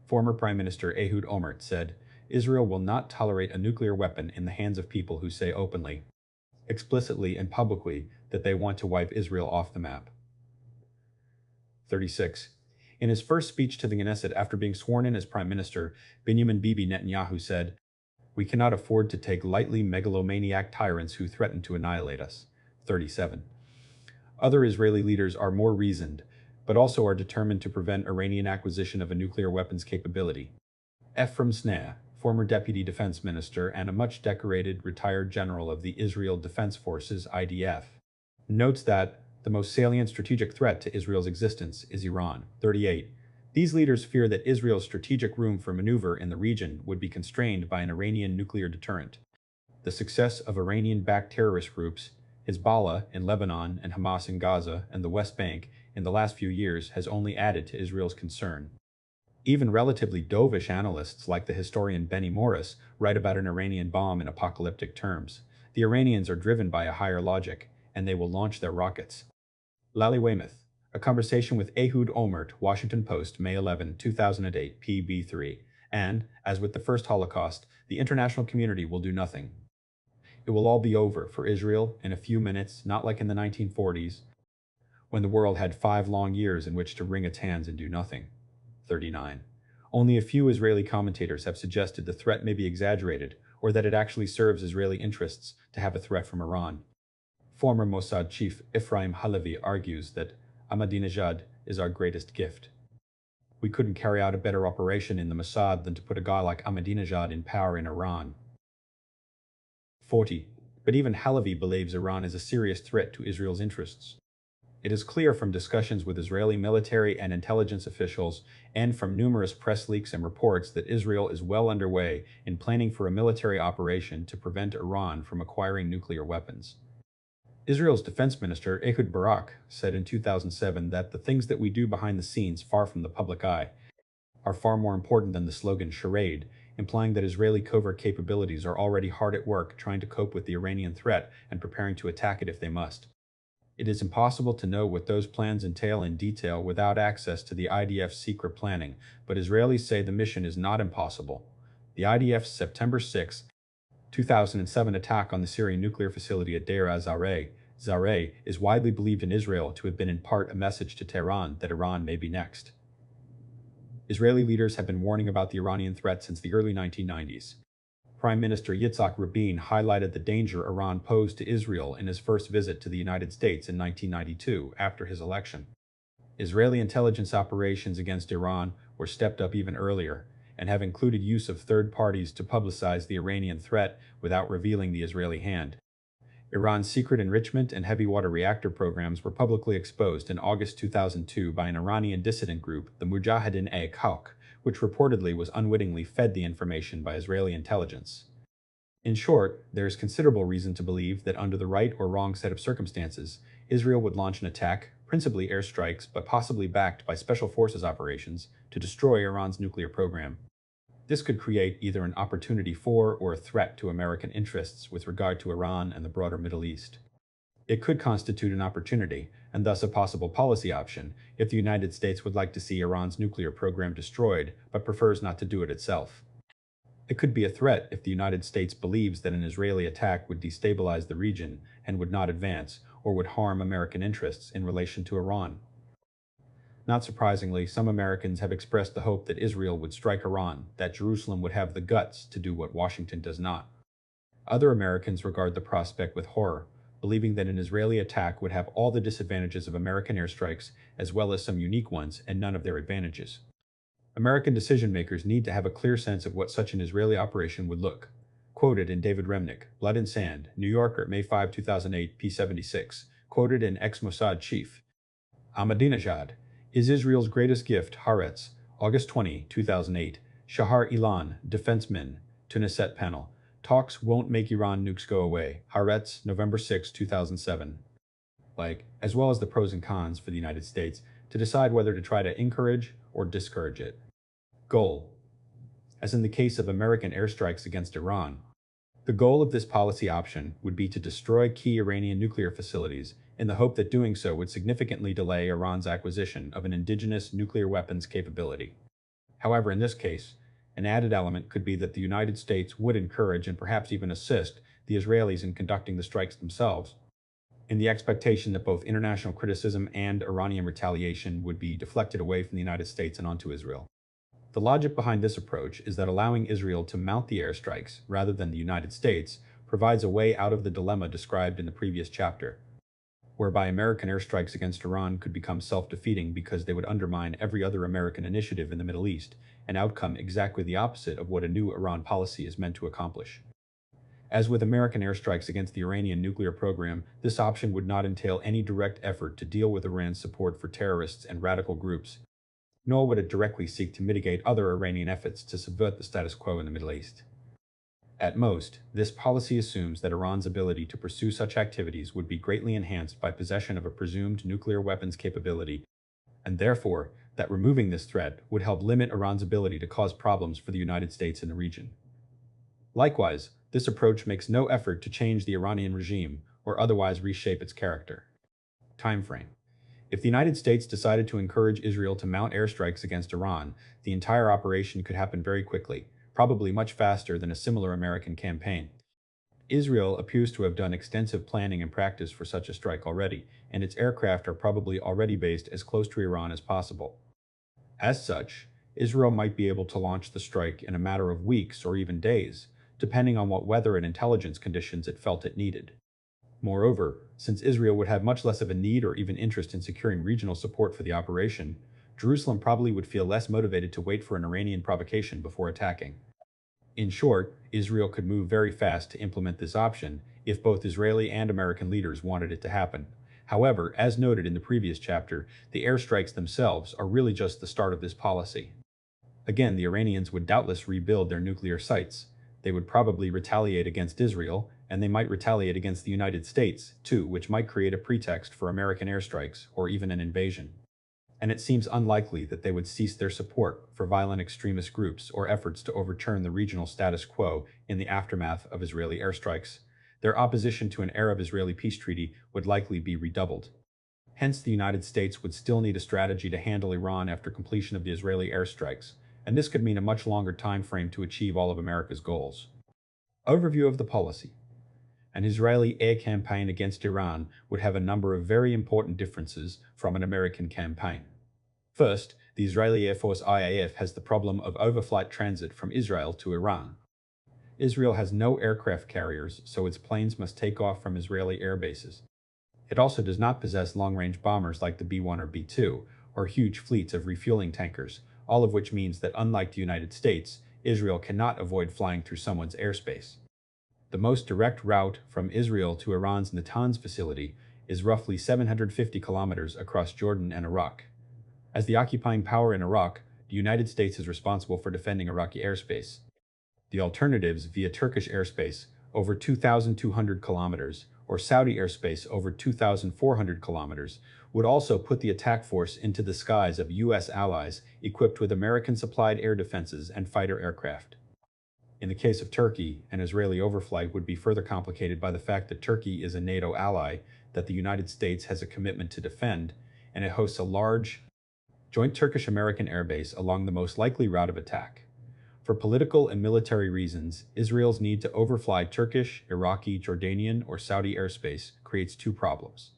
Former Prime Minister Ehud Olmert said, "Israel will not tolerate a nuclear weapon in the hands of people who say openly, explicitly and publicly, that they want to wipe Israel off the map." 36. In his first speech to the Knesset after being sworn in as Prime Minister, Benjamin Bibi Netanyahu said, "We cannot afford to take lightly megalomaniac tyrants who threaten to annihilate us." 37. Other Israeli leaders are more reasoned, but also are determined to prevent Iranian acquisition of a nuclear weapons capability. Ephraim Sneh, former Deputy Defense Minister and a much decorated retired general of the Israel Defense Forces (IDF), notes that the most salient strategic threat to Israel's existence is Iran. 38. These leaders fear that Israel's strategic room for maneuver in the region would be constrained by an Iranian nuclear deterrent. The success of Iranian-backed terrorist groups, Hezbollah in Lebanon and Hamas in Gaza and the West Bank, in the last few years has only added to Israel's concern. Even relatively dovish analysts like the historian Benny Morris write about an Iranian bomb in apocalyptic terms. The Iranians are driven by a higher logic, and they will launch their rockets. Lally Weymouth, a conversation with Ehud Olmert, Washington Post, May 11, 2008, PB3. And, as with the first Holocaust, the international community will do nothing. It will all be over for Israel in a few minutes, not like in the 1940s, when the world had 5 long years in which to wring its hands and do nothing. 39. Only a few Israeli commentators have suggested the threat may be exaggerated, or that it actually serves Israeli interests to have a threat from Iran. Former Mossad chief Ephraim Halevi argues that Ahmadinejad is our greatest gift. We couldn't carry out a better operation in the Mossad than to put a guy like Ahmadinejad in power in Iran. 40. But even Halevi believes Iran is a serious threat to Israel's interests. It is clear from discussions with Israeli military and intelligence officials and from numerous press leaks and reports that Israel is well underway in planning for a military operation to prevent Iran from acquiring nuclear weapons. Israel's defense minister, Ehud Barak, said in 2007 that the things that we do behind the scenes, far from the public eye, are far more important than the slogan charade, implying that Israeli covert capabilities are already hard at work trying to cope with the Iranian threat and preparing to attack it if they must. It is impossible to know what those plans entail in detail without access to the IDF's secret planning, but Israelis say the mission is not impossible. The IDF's September 6, 2007 attack on the Syrian nuclear facility at Deir az-Zareh is widely believed in Israel to have been in part a message to Tehran that Iran may be next. Israeli leaders have been warning about the Iranian threat since the early 1990s. Prime Minister Yitzhak Rabin highlighted the danger Iran posed to Israel in his first visit to the United States in 1992 after his election. Israeli intelligence operations against Iran were stepped up even earlier and have included use of third parties to publicize the Iranian threat without revealing the Israeli hand. Iran's secret enrichment and heavy water reactor programs were publicly exposed in August 2002 by an Iranian dissident group, the Mujahideen-e Khalq, which reportedly was unwittingly fed the information by Israeli intelligence. In short, there is considerable reason to believe that under the right or wrong set of circumstances, Israel would launch an attack, principally airstrikes, but possibly backed by special forces operations, to destroy Iran's nuclear program. This could create either an opportunity for or a threat to American interests with regard to Iran and the broader Middle East. It could constitute an opportunity, and thus a possible policy option, if the United States would like to see Iran's nuclear program destroyed, but prefers not to do it itself. It could be a threat if the United States believes that an Israeli attack would destabilize the region and would not advance, or would harm American interests in relation to Iran. Not surprisingly, some Americans have expressed the hope that Israel would strike Iran, that Jerusalem would have the guts to do what Washington does not. Other Americans regard the prospect with horror, believing that an Israeli attack would have all the disadvantages of American airstrikes as well as some unique ones and none of their advantages. American decision-makers need to have a clear sense of what such an Israeli operation would look. Quoted in David Remnick, Blood and Sand, New Yorker, May 5, 2008, p. 76. Quoted in ex-Mossad chief. Ahmadinejad is Israel's greatest gift, Haaretz, August 20, 2008. Shahar Ilan, Defenseman, Tunisset panel. Talks won't make Iran nukes go away. Haaretz, November 6, 2007. As well as the pros and cons for the United States to decide whether to try to encourage or discourage it. Goal. As in the case of American airstrikes against Iran, the goal of this policy option would be to destroy key Iranian nuclear facilities in the hope that doing so would significantly delay Iran's acquisition of an indigenous nuclear weapons capability. However, in this case, an added element could be that the United States would encourage and perhaps even assist the Israelis in conducting the strikes themselves, in the expectation that both international criticism and Iranian retaliation would be deflected away from the United States and onto Israel. The logic behind this approach is that allowing Israel to mount the airstrikes, rather than the United States, provides a way out of the dilemma described in the previous chapter, whereby American airstrikes against Iran could become self-defeating because they would undermine every other American initiative in the Middle East, an outcome exactly the opposite of what a new Iran policy is meant to accomplish. As with American airstrikes against the Iranian nuclear program, this option would not entail any direct effort to deal with Iran's support for terrorists and radical groups, nor would it directly seek to mitigate other Iranian efforts to subvert the status quo in the Middle East. At most, this policy assumes that Iran's ability to pursue such activities would be greatly enhanced by possession of a presumed nuclear weapons capability, and therefore, that removing this threat would help limit Iran's ability to cause problems for the United States in the region. Likewise, this approach makes no effort to change the Iranian regime or otherwise reshape its character. Timeframe. If the United States decided to encourage Israel to mount airstrikes against Iran, the entire operation could happen very quickly, probably much faster than a similar American campaign. Israel appears to have done extensive planning and practice for such a strike already, and its aircraft are probably already based as close to Iran as possible. As such, Israel might be able to launch the strike in a matter of weeks or even days, depending on what weather and intelligence conditions it felt it needed. Moreover, since Israel would have much less of a need or even interest in securing regional support for the operation, Jerusalem probably would feel less motivated to wait for an Iranian provocation before attacking. In short, Israel could move very fast to implement this option if both Israeli and American leaders wanted it to happen. However, as noted in the previous chapter, the airstrikes themselves are really just the start of this policy. Again, the Iranians would doubtless rebuild their nuclear sites. They would probably retaliate against Israel, and they might retaliate against the United States, too, which might create a pretext for American airstrikes or even an invasion. And it seems unlikely that they would cease their support for violent extremist groups or efforts to overturn the regional status quo in the aftermath of Israeli airstrikes. Their opposition to an Arab-Israeli peace treaty would likely be redoubled. Hence, the United States would still need a strategy to handle Iran after completion of the Israeli airstrikes, and this could mean a much longer time frame to achieve all of America's goals. Overview of the policy. An Israeli air campaign against Iran would have a number of very important differences from an American campaign. First, the Israeli Air Force IAF has the problem of overflight transit from Israel to Iran. Israel has no aircraft carriers, so its planes must take off from Israeli air bases. It also does not possess long-range bombers like the B-1 or B-2, or huge fleets of refueling tankers, all of which means that unlike the United States, Israel cannot avoid flying through someone's airspace. The most direct route from Israel to Iran's Natanz facility is roughly 750 kilometers across Jordan and Iraq. As the occupying power in Iraq, the United States is responsible for defending Iraqi airspace. The alternatives via Turkish airspace over 2,200 kilometers or Saudi airspace over 2,400 kilometers would also put the attack force into the skies of U.S. allies equipped with American-supplied air defenses and fighter aircraft. In the case of Turkey, an Israeli overflight would be further complicated by the fact that Turkey is a NATO ally that the United States has a commitment to defend, and it hosts a large joint Turkish-American airbase along the most likely route of attack. For political and military reasons, Israel's need to overfly Turkish, Iraqi, Jordanian, or Saudi airspace creates two problems.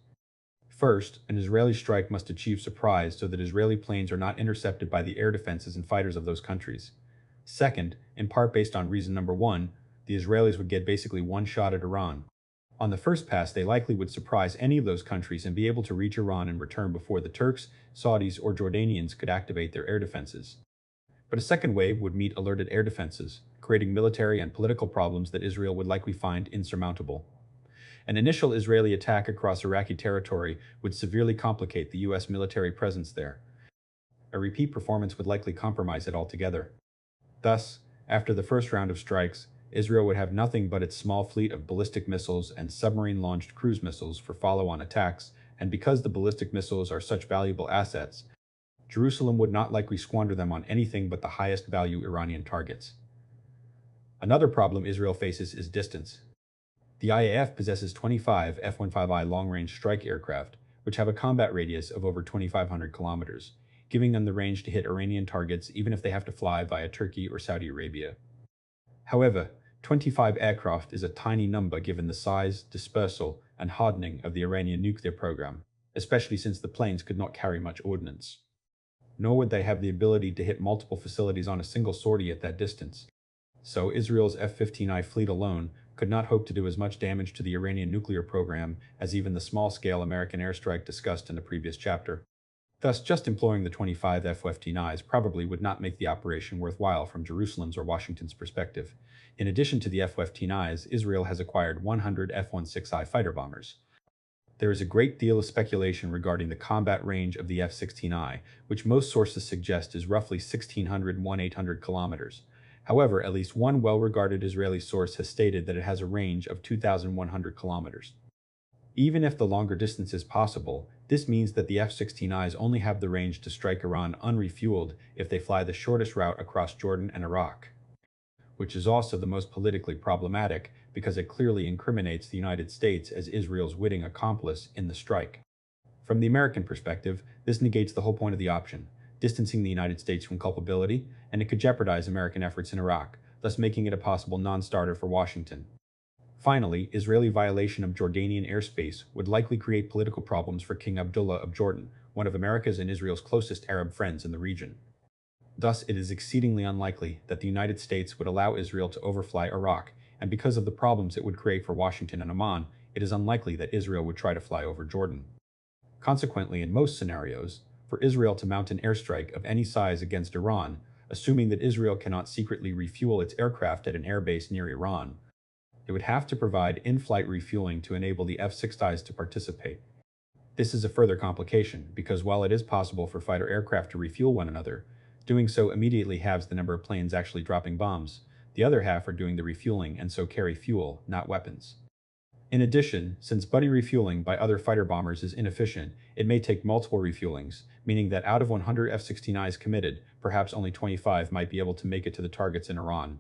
First, an Israeli strike must achieve surprise so that Israeli planes are not intercepted by the air defenses and fighters of those countries. Second, in part based on reason number one, the Israelis would get basically one shot at Iran. On the first pass, they likely would surprise any of those countries and be able to reach Iran and return before the Turks, Saudis, or Jordanians could activate their air defenses. But a second wave would meet alerted air defenses, creating military and political problems that Israel would likely find insurmountable. An initial Israeli attack across Iraqi territory would severely complicate the U.S. military presence there. A repeat performance would likely compromise it altogether. Thus, after the first round of strikes, Israel would have nothing but its small fleet of ballistic missiles and submarine-launched cruise missiles for follow-on attacks, and because the ballistic missiles are such valuable assets, Jerusalem would not likely squander them on anything but the highest value Iranian targets. Another problem Israel faces is distance. The IAF possesses 25 F-15I long-range strike aircraft, which have a combat radius of over 2,500 kilometers, giving them the range to hit Iranian targets even if they have to fly via Turkey or Saudi Arabia. However, 25 aircraft is a tiny number given the size, dispersal, and hardening of the Iranian nuclear program, especially since the planes could not carry much ordnance. Nor would they have the ability to hit multiple facilities on a single sortie at that distance. So Israel's F-15I fleet alone could not hope to do as much damage to the Iranian nuclear program as even the small-scale American airstrike discussed in the previous chapter. Thus, just employing the 25 F-15Is probably would not make the operation worthwhile from Jerusalem's or Washington's perspective. In addition to the F-15Is, Israel has acquired 100 F-16I fighter bombers. There is a great deal of speculation regarding the combat range of the F-16I, which most sources suggest is roughly 1,600–1,800 kilometers. However, at least one well-regarded Israeli source has stated that it has a range of 2,100 kilometers. Even if the longer distance is possible, this means that the F-16Is only have the range to strike Iran unrefueled if they fly the shortest route across Jordan and Iraq, which is also the most politically problematic because it clearly incriminates the United States as Israel's witting accomplice in the strike. From the American perspective, this negates the whole point of the option, distancing the United States from culpability, and it could jeopardize American efforts in Iraq, thus making it a possible non-starter for Washington. Finally, Israeli violation of Jordanian airspace would likely create political problems for King Abdullah of Jordan, one of America's and Israel's closest Arab friends in the region. Thus, it is exceedingly unlikely that the United States would allow Israel to overfly Iraq, and because of the problems it would create for Washington and Amman, it is unlikely that Israel would try to fly over Jordan. Consequently, in most scenarios, for Israel to mount an airstrike of any size against Iran, assuming that Israel cannot secretly refuel its aircraft at an airbase near Iran, it would have to provide in-flight refueling to enable the F-16Is to participate. This is a further complication, because while it is possible for fighter aircraft to refuel one another, doing so immediately halves the number of planes actually dropping bombs. The other half are doing the refueling and so carry fuel, not weapons. In addition, since buddy refueling by other fighter bombers is inefficient, it may take multiple refuelings, meaning that out of 100 F-16Is committed, perhaps only 25 might be able to make it to the targets in Iran.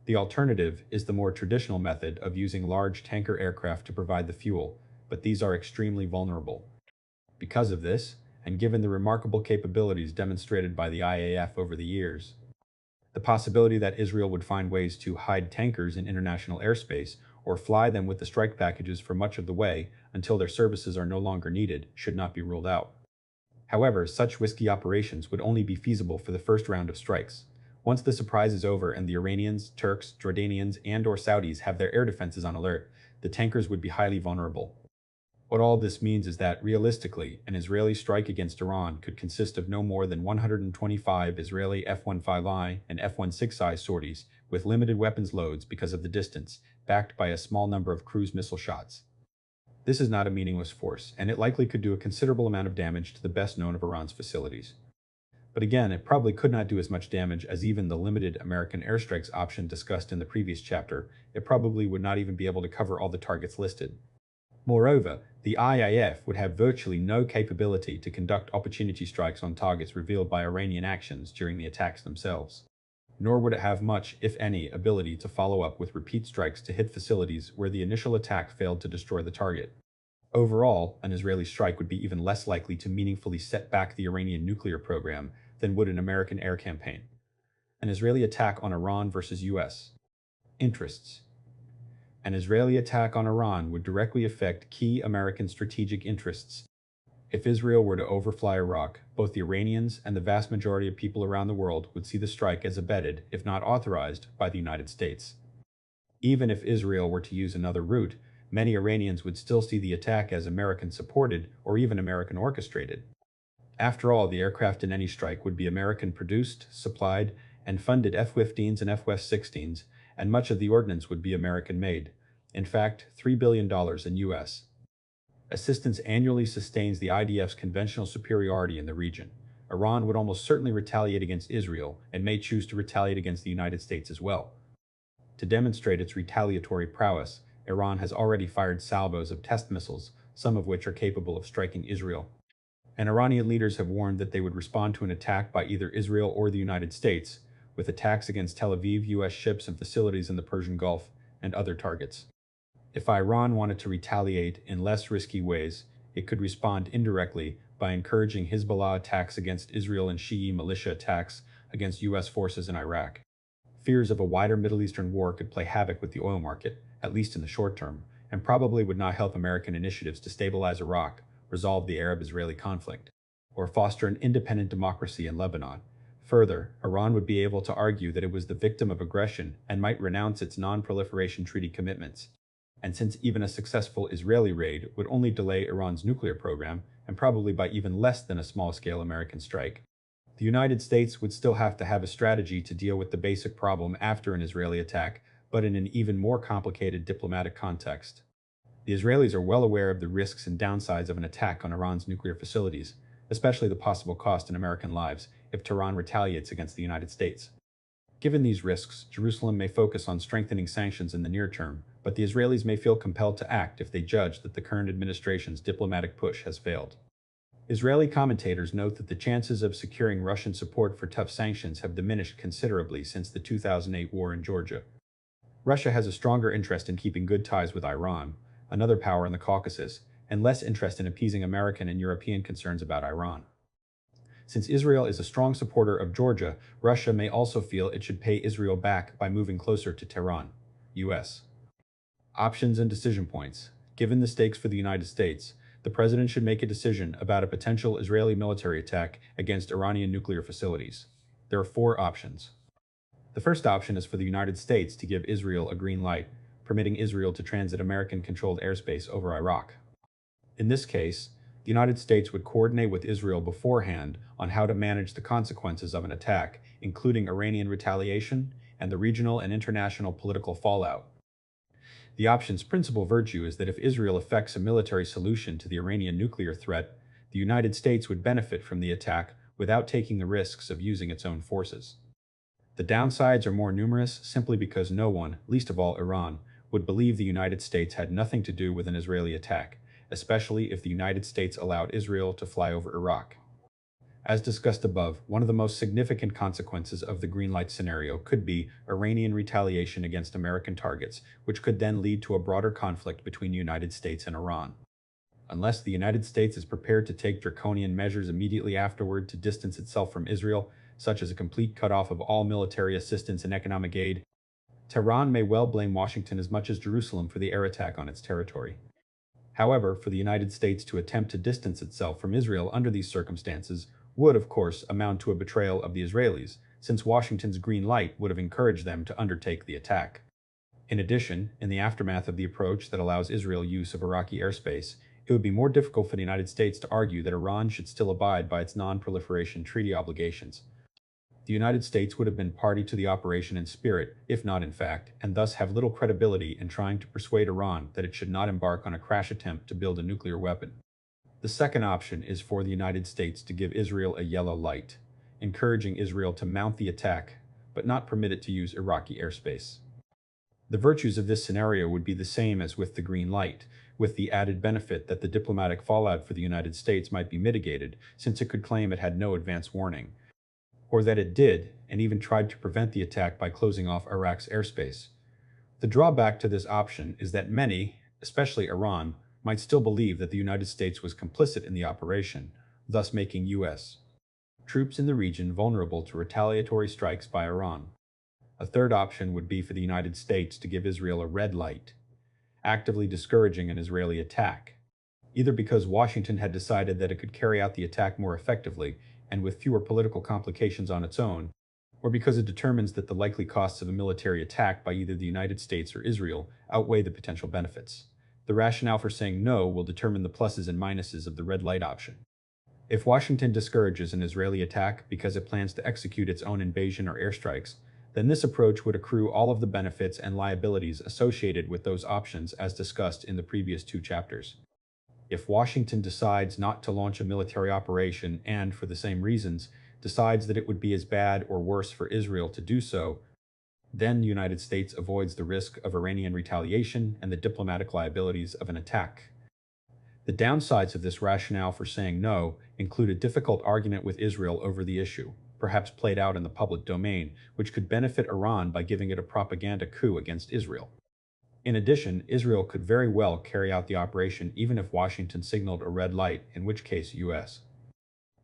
The alternative is the more traditional method of using large tanker aircraft to provide the fuel, but these are extremely vulnerable. Because of this, and given the remarkable capabilities demonstrated by the IAF over the years, the possibility that Israel would find ways to hide tankers in international airspace or fly them with the strike packages for much of the way until their services are no longer needed should not be ruled out. However, such risky operations would only be feasible for the first round of strikes. Once the surprise is over and the Iranians, Turks, Jordanians, and/or Saudis have their air defenses on alert, the tankers would be highly vulnerable. What all this means is that, realistically, an Israeli strike against Iran could consist of no more than 125 Israeli F-15I and F-16I sorties with limited weapons loads because of the distance, backed by a small number of cruise missile shots. This is not a meaningless force, and it likely could do a considerable amount of damage to the best known of Iran's facilities. But again, it probably could not do as much damage as even the limited American airstrikes option discussed in the previous chapter. It probably would not even be able to cover all the targets listed. Moreover, the IAF would have virtually no capability to conduct opportunity strikes on targets revealed by Iranian actions during the attacks themselves. Nor would it have much, if any, ability to follow up with repeat strikes to hit facilities where the initial attack failed to destroy the target. Overall, an Israeli strike would be even less likely to meaningfully set back the Iranian nuclear program than would an American air campaign. An Israeli attack on Iran versus US. Interests. An Israeli attack on Iran would directly affect key American strategic interests. If Israel were to overfly Iraq, both the Iranians and the vast majority of people around the world would see the strike as abetted, if not authorized, by the United States. Even if Israel were to use another route, many Iranians would still see the attack as American-supported or even American-orchestrated. After all, the aircraft in any strike would be American-produced, supplied, and funded F-15s and F-16s, and much of the ordnance would be American-made. In fact, $3 billion in U.S. assistance annually sustains the IDF's conventional superiority in the region. Iran would almost certainly retaliate against Israel and may choose to retaliate against the United States as well. To demonstrate its retaliatory prowess, Iran has already fired salvos of test missiles, some of which are capable of striking Israel. And Iranian leaders have warned that they would respond to an attack by either Israel or the United States, with attacks against Tel Aviv, U.S. ships and facilities in the Persian Gulf, and other targets. If Iran wanted to retaliate in less risky ways, it could respond indirectly by encouraging Hezbollah attacks against Israel and Shi'i militia attacks against U.S. forces in Iraq. Fears of a wider Middle Eastern war could play havoc with the oil market, at least in the short term, and probably would not help American initiatives to stabilize Iraq, resolve the Arab-Israeli conflict, or foster an independent democracy in Lebanon. Further, Iran would be able to argue that it was the victim of aggression and might renounce its non-proliferation treaty commitments. And since even a successful Israeli raid would only delay Iran's nuclear program, and probably by even less than a small-scale American strike, the United States would still have to have a strategy to deal with the basic problem after an Israeli attack, but in an even more complicated diplomatic context. The Israelis are well aware of the risks and downsides of an attack on Iran's nuclear facilities, especially the possible cost in American lives if Tehran retaliates against the United States. Given these risks, Jerusalem may focus on strengthening sanctions in the near term, but the Israelis may feel compelled to act if they judge that the current administration's diplomatic push has failed. Israeli commentators note that the chances of securing Russian support for tough sanctions have diminished considerably since the 2008 war in Georgia. Russia has a stronger interest in keeping good ties with Iran, another power in the Caucasus, and less interest in appeasing American and European concerns about Iran. Since Israel is a strong supporter of Georgia, Russia may also feel it should pay Israel back by moving closer to Tehran, U.S. Options and decision points. Given the stakes for the United States, the president should make a decision about a potential Israeli military attack against Iranian nuclear facilities. There are 4 options. The first option is for the United States to give Israel a green light, permitting Israel to transit American-controlled airspace over Iraq. In this case, the United States would coordinate with Israel beforehand on how to manage the consequences of an attack, including Iranian retaliation and the regional and international political fallout. The option's principal virtue is that if Israel effects a military solution to the Iranian nuclear threat, the United States would benefit from the attack without taking the risks of using its own forces. The downsides are more numerous simply because no one, least of all Iran, would believe the United States had nothing to do with an Israeli attack, especially if the United States allowed Israel to fly over Iraq. As discussed above, one of the most significant consequences of the green light scenario could be Iranian retaliation against American targets, which could then lead to a broader conflict between the United States and Iran. Unless the United States is prepared to take draconian measures immediately afterward to distance itself from Israel, such as a complete cutoff of all military assistance and economic aid, Tehran may well blame Washington as much as Jerusalem for the air attack on its territory. However, for the United States to attempt to distance itself from Israel under these circumstances would, of course, amount to a betrayal of the Israelis, since Washington's green light would have encouraged them to undertake the attack. In addition, in the aftermath of the approach that allows Israel use of Iraqi airspace, it would be more difficult for the United States to argue that Iran should still abide by its non-proliferation treaty obligations. The United States would have been party to the operation in spirit, if not in fact, and thus have little credibility in trying to persuade Iran that it should not embark on a crash attempt to build a nuclear weapon. The second option is for the United States to give Israel a yellow light. encouraging Israel to mount the attack, but not permit it to use Iraqi airspace. The virtues of this scenario would be the same as with the green light, with the added benefit that the diplomatic fallout for the United States might be mitigated, since it could claim it had no advance warning, or that it did, and even tried to prevent the attack by closing off Iraq's airspace. The drawback to this option is that many, especially Iran, might still believe that the United States was complicit in the operation, thus making U.S. troops in the region vulnerable to retaliatory strikes by Iran. A third option would be for the United States to give Israel a red light, actively discouraging an Israeli attack, either because Washington had decided that it could carry out the attack more effectively and with fewer political complications on its own, or because it determines that the likely costs of a military attack by either the United States or Israel outweigh the potential benefits. The rationale for saying no will determine the pluses and minuses of the red light option. If Washington discourages an Israeli attack because it plans to execute its own invasion or airstrikes, then this approach would accrue all of the benefits and liabilities associated with those options as discussed in the previous two chapters. If Washington decides not to launch a military operation and, for the same reasons, decides that it would be as bad or worse for Israel to do so, then the United States avoids the risk of Iranian retaliation and the diplomatic liabilities of an attack. The downsides of this rationale for saying no include a difficult argument with Israel over the issue, perhaps played out in the public domain, which could benefit Iran by giving it a propaganda coup against Israel. In addition, Israel could very well carry out the operation even if Washington signaled a red light, in which case U.S.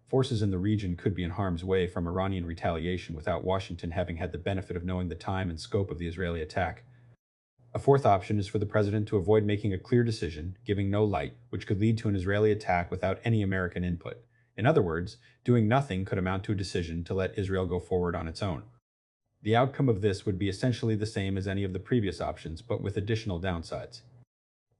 forces in the region could be in harm's way from Iranian retaliation without Washington having had the benefit of knowing the time and scope of the Israeli attack. A fourth option is for the president to avoid making a clear decision, giving no light, which could lead to an Israeli attack without any American input. In other words, doing nothing could amount to a decision to let Israel go forward on its own. The outcome of this would be essentially the same as any of the previous options, but with additional downsides.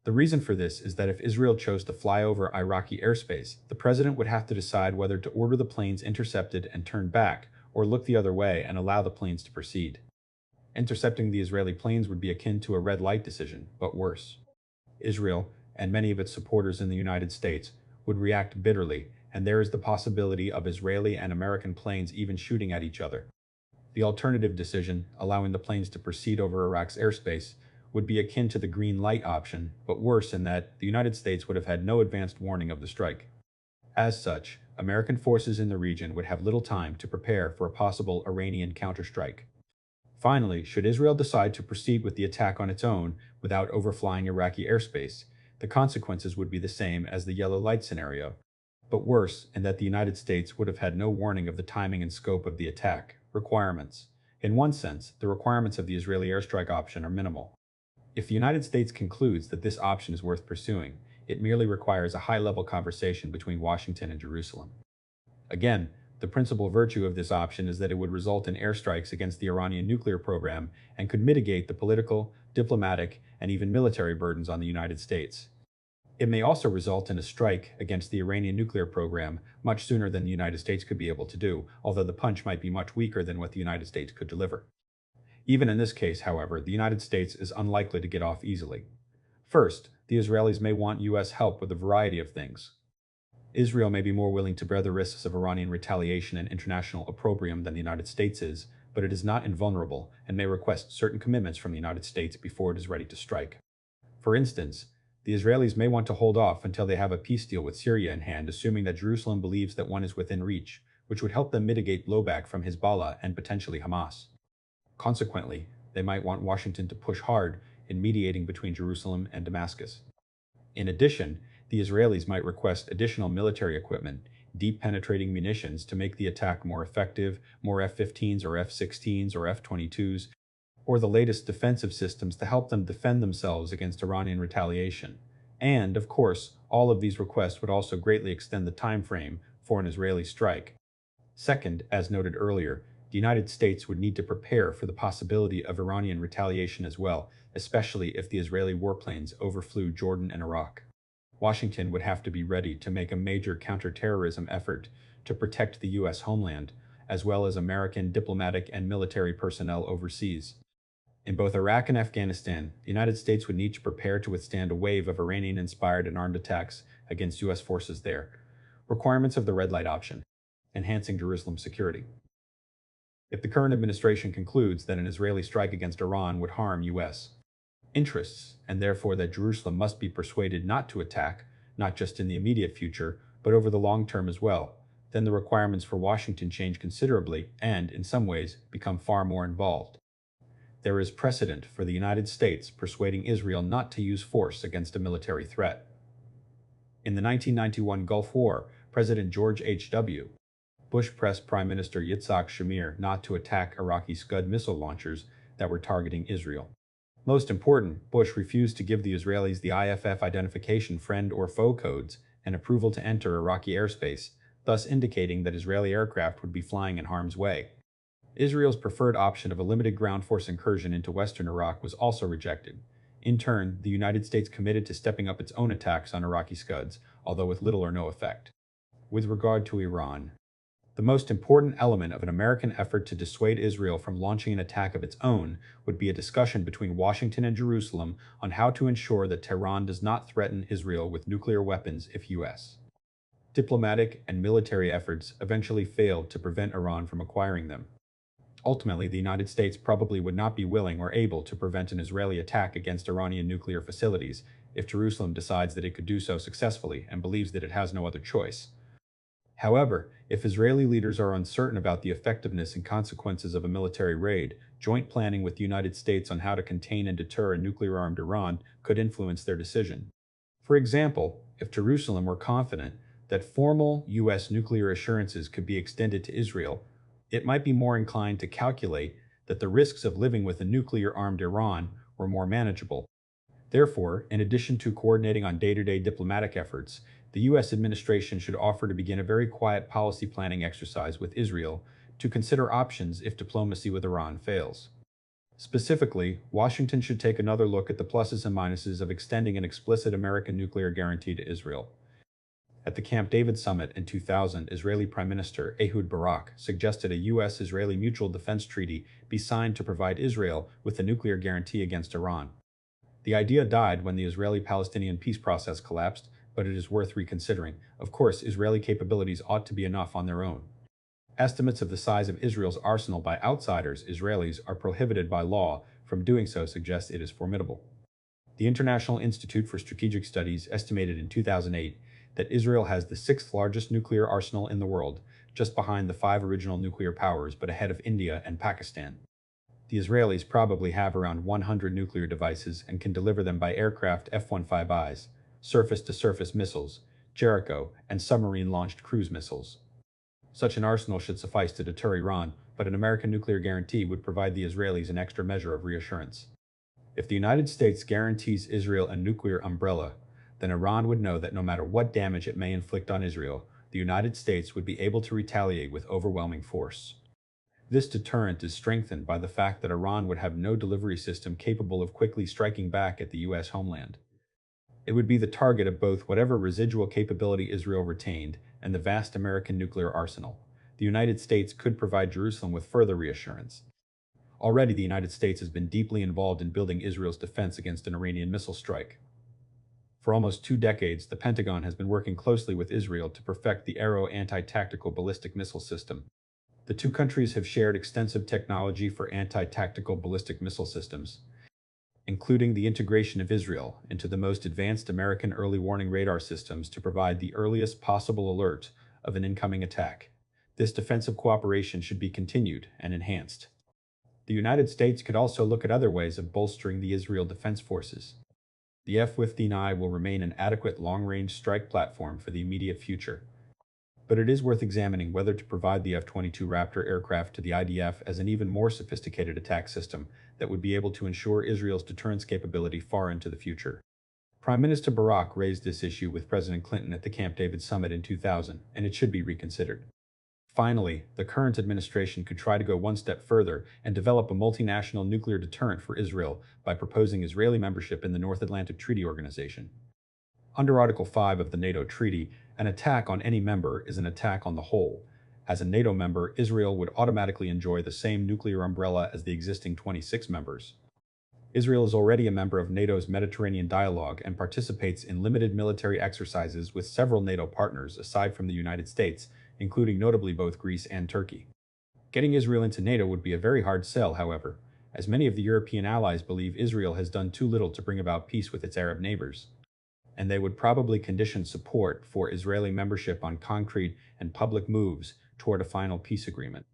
The reason for this is that if Israel chose to fly over Iraqi airspace, the president would have to decide whether to order the planes intercepted and turned back, or look the other way and allow the planes to proceed. Intercepting the Israeli planes would be akin to a red light decision, but worse. Israel, and many of its supporters in the United States, would react bitterly, and there is the possibility of Israeli and American planes even shooting at each other. The alternative decision, allowing the planes to proceed over Iraq's airspace, would be akin to the green light option, but worse in that the United States would have had no advanced warning of the strike. As such, American forces in the region would have little time to prepare for a possible Iranian counterstrike. Finally, should Israel decide to proceed with the attack on its own without overflying Iraqi airspace, the consequences would be the same as the yellow light scenario, but worse in that the United States would have had no warning of the timing and scope of the attack. Requirements. In one sense, the requirements of the Israeli airstrike option are minimal. If the United States concludes that this option is worth pursuing, it merely requires a high-level conversation between Washington and Jerusalem. Again, the principal virtue of this option is that it would result in airstrikes against the Iranian nuclear program and could mitigate the political, diplomatic, and even military burdens on the United States. It may also result in a strike against the Iranian nuclear program much sooner than the United States could be able to do, although the punch might be much weaker than what the United States could deliver. Even in this case, however, the United States is unlikely to get off easily. First, the Israelis may want U.S. help with a variety of things. Israel may be more willing to bear the risks of Iranian retaliation and international opprobrium than the United States is, but it is not invulnerable and may request certain commitments from the United States before it is ready to strike. For instance, the Israelis may want to hold off until they have a peace deal with Syria in hand, assuming that Jerusalem believes that one is within reach, which would help them mitigate blowback from Hezbollah and potentially Hamas. Consequently, they might want Washington to push hard in mediating between Jerusalem and Damascus. In addition, the Israelis might request additional military equipment, deep penetrating munitions to make the attack more effective, more F-15s or F-16s or F-22s, or the latest defensive systems to help them defend themselves against Iranian retaliation. And, of course, all of these requests would also greatly extend the time frame for an Israeli strike. Second, as noted earlier, the United States would need to prepare for the possibility of Iranian retaliation as well, especially if the Israeli warplanes overflew Jordan and Iraq. Washington would have to be ready to make a major counterterrorism effort to protect the U.S. homeland, as well as American diplomatic and military personnel overseas. In both Iraq and Afghanistan, the United States would need to prepare to withstand a wave of Iranian-inspired and armed attacks against U.S. forces there. Requirements of the red light option. enhancing Jerusalem's security. If the current administration concludes that an Israeli strike against Iran would harm U.S. interests, and therefore that Jerusalem must be persuaded not to attack, not just in the immediate future, but over the long term as well, then the requirements for Washington change considerably and, in some ways, become far more involved. There is precedent for the United States persuading Israel not to use force against a military threat. In the 1991 Gulf War, President George H.W. Bush pressed Prime Minister Yitzhak Shamir not to attack Iraqi Scud missile launchers that were targeting Israel. Most important, Bush refused to give the Israelis the IFF identification friend or foe codes and approval to enter Iraqi airspace, thus indicating that Israeli aircraft would be flying in harm's way. Israel's preferred option of a limited ground force incursion into western Iraq was also rejected. In turn, the United States committed to stepping up its own attacks on Iraqi Scuds, although with little or no effect. With regard to Iran, the most important element of an American effort to dissuade Israel from launching an attack of its own would be a discussion between Washington and Jerusalem on how to ensure that Tehran does not threaten Israel with nuclear weapons if U.S. diplomatic and military efforts eventually failed to prevent Iran from acquiring them. Ultimately, the United States probably would not be willing or able to prevent an Israeli attack against Iranian nuclear facilities if Jerusalem decides that it could do so successfully and believes that it has no other choice. However, if Israeli leaders are uncertain about the effectiveness and consequences of a military raid, joint planning with the United States on how to contain and deter a nuclear-armed Iran could influence their decision. For example, if Jerusalem were confident that formal U.S. nuclear assurances could be extended to Israel, it might be more inclined to calculate that the risks of living with a nuclear-armed Iran were more manageable. Therefore, in addition to coordinating on day-to-day diplomatic efforts, the U.S. administration should offer to begin a very quiet policy planning exercise with Israel to consider options if diplomacy with Iran fails. Specifically, Washington should take another look at the pluses and minuses of extending an explicit American nuclear guarantee to Israel. At the Camp David summit in 2000, Israeli Prime Minister Ehud Barak suggested a U.S.-Israeli mutual defense treaty be signed to provide Israel with a nuclear guarantee against Iran. The idea died when the Israeli-Palestinian peace process collapsed, but it is worth reconsidering. Of course, Israeli capabilities ought to be enough on their own. Estimates of the size of Israel's arsenal by outsiders, Israelis, are prohibited by law from doing so suggest it is formidable. The International Institute for Strategic Studies estimated in 2008 that Israel has the sixth largest nuclear arsenal in the world, just behind the 5 original nuclear powers but ahead of India and Pakistan. The Israelis probably have around 100 nuclear devices and can deliver them by aircraft F-15Is, surface-to-surface missiles, Jericho, and submarine-launched cruise missiles. Such an arsenal should suffice to deter Iran, but an American nuclear guarantee would provide the Israelis an extra measure of reassurance. If the United States guarantees Israel a nuclear umbrella, then Iran would know that no matter what damage it may inflict on Israel, the United States would be able to retaliate with overwhelming force. This deterrent is strengthened by the fact that Iran would have no delivery system capable of quickly striking back at the U.S. homeland. It would be the target of both whatever residual capability Israel retained and the vast American nuclear arsenal. The United States could provide Jerusalem with further reassurance. Already, the United States has been deeply involved in building Israel's defense against an Iranian missile strike. For almost 2 decades, the Pentagon has been working closely with Israel to perfect the Arrow anti-tactical ballistic missile system. The two countries have shared extensive technology for anti-tactical ballistic missile systems, including the integration of Israel into the most advanced American early warning radar systems to provide the earliest possible alert of an incoming attack. This defensive cooperation should be continued and enhanced. The United States could also look at other ways of bolstering the Israel Defense Forces. The F-15I will remain an adequate long-range strike platform for the immediate future, but it is worth examining whether to provide the F-22 Raptor aircraft to the IDF as an even more sophisticated attack system that would be able to ensure Israel's deterrence capability far into the future. Prime Minister Barak raised this issue with President Clinton at the Camp David summit in 2000, and it should be reconsidered. Finally, the current administration could try to go one step further and develop a multinational nuclear deterrent for Israel by proposing Israeli membership in the North Atlantic Treaty Organization. Under Article 5 of the NATO Treaty, an attack on any member is an attack on the whole. As a NATO member, Israel would automatically enjoy the same nuclear umbrella as the existing 26 members. Israel is already a member of NATO's Mediterranean Dialogue and participates in limited military exercises with several NATO partners aside from the United States, including notably both Greece and Turkey. Getting Israel into NATO would be a very hard sell, however, as many of the European allies believe Israel has done too little to bring about peace with its Arab neighbors, and they would probably condition support for Israeli membership on concrete and public moves toward a final peace agreement.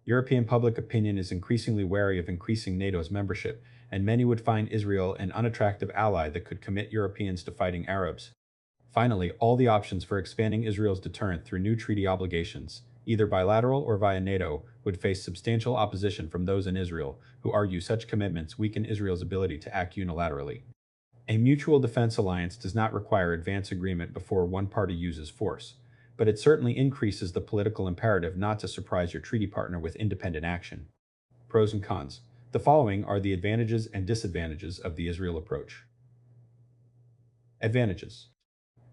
European public opinion is increasingly wary of increasing NATO's membership, and many would find Israel an unattractive ally that could commit Europeans to fighting Arabs. Finally, all the options for expanding Israel's deterrent through new treaty obligations, either bilateral or via NATO, would face substantial opposition from those in Israel who argue such commitments weaken Israel's ability to act unilaterally. A mutual defense alliance does not require advance agreement before one party uses force, but it certainly increases the political imperative not to surprise your treaty partner with independent action. Pros and cons. The following are the advantages and disadvantages of the Israel approach. Advantages.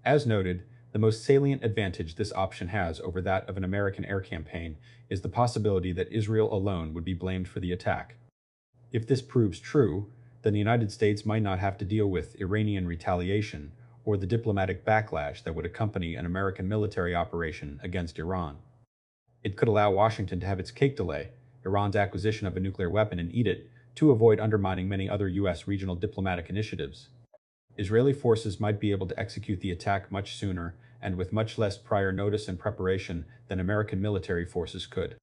As noted, the most salient advantage this option has over that of an American air campaign is the possibility that Israel alone would be blamed for the attack. If this proves true, then the United States might not have to deal with Iranian retaliation or the diplomatic backlash that would accompany an American military operation against Iran. It could allow Washington to have its cake delay, Iran's acquisition of a nuclear weapon, and eat it, to avoid undermining many other U.S. regional diplomatic initiatives. Israeli forces might be able to execute the attack much sooner and with much less prior notice and preparation than American military forces could.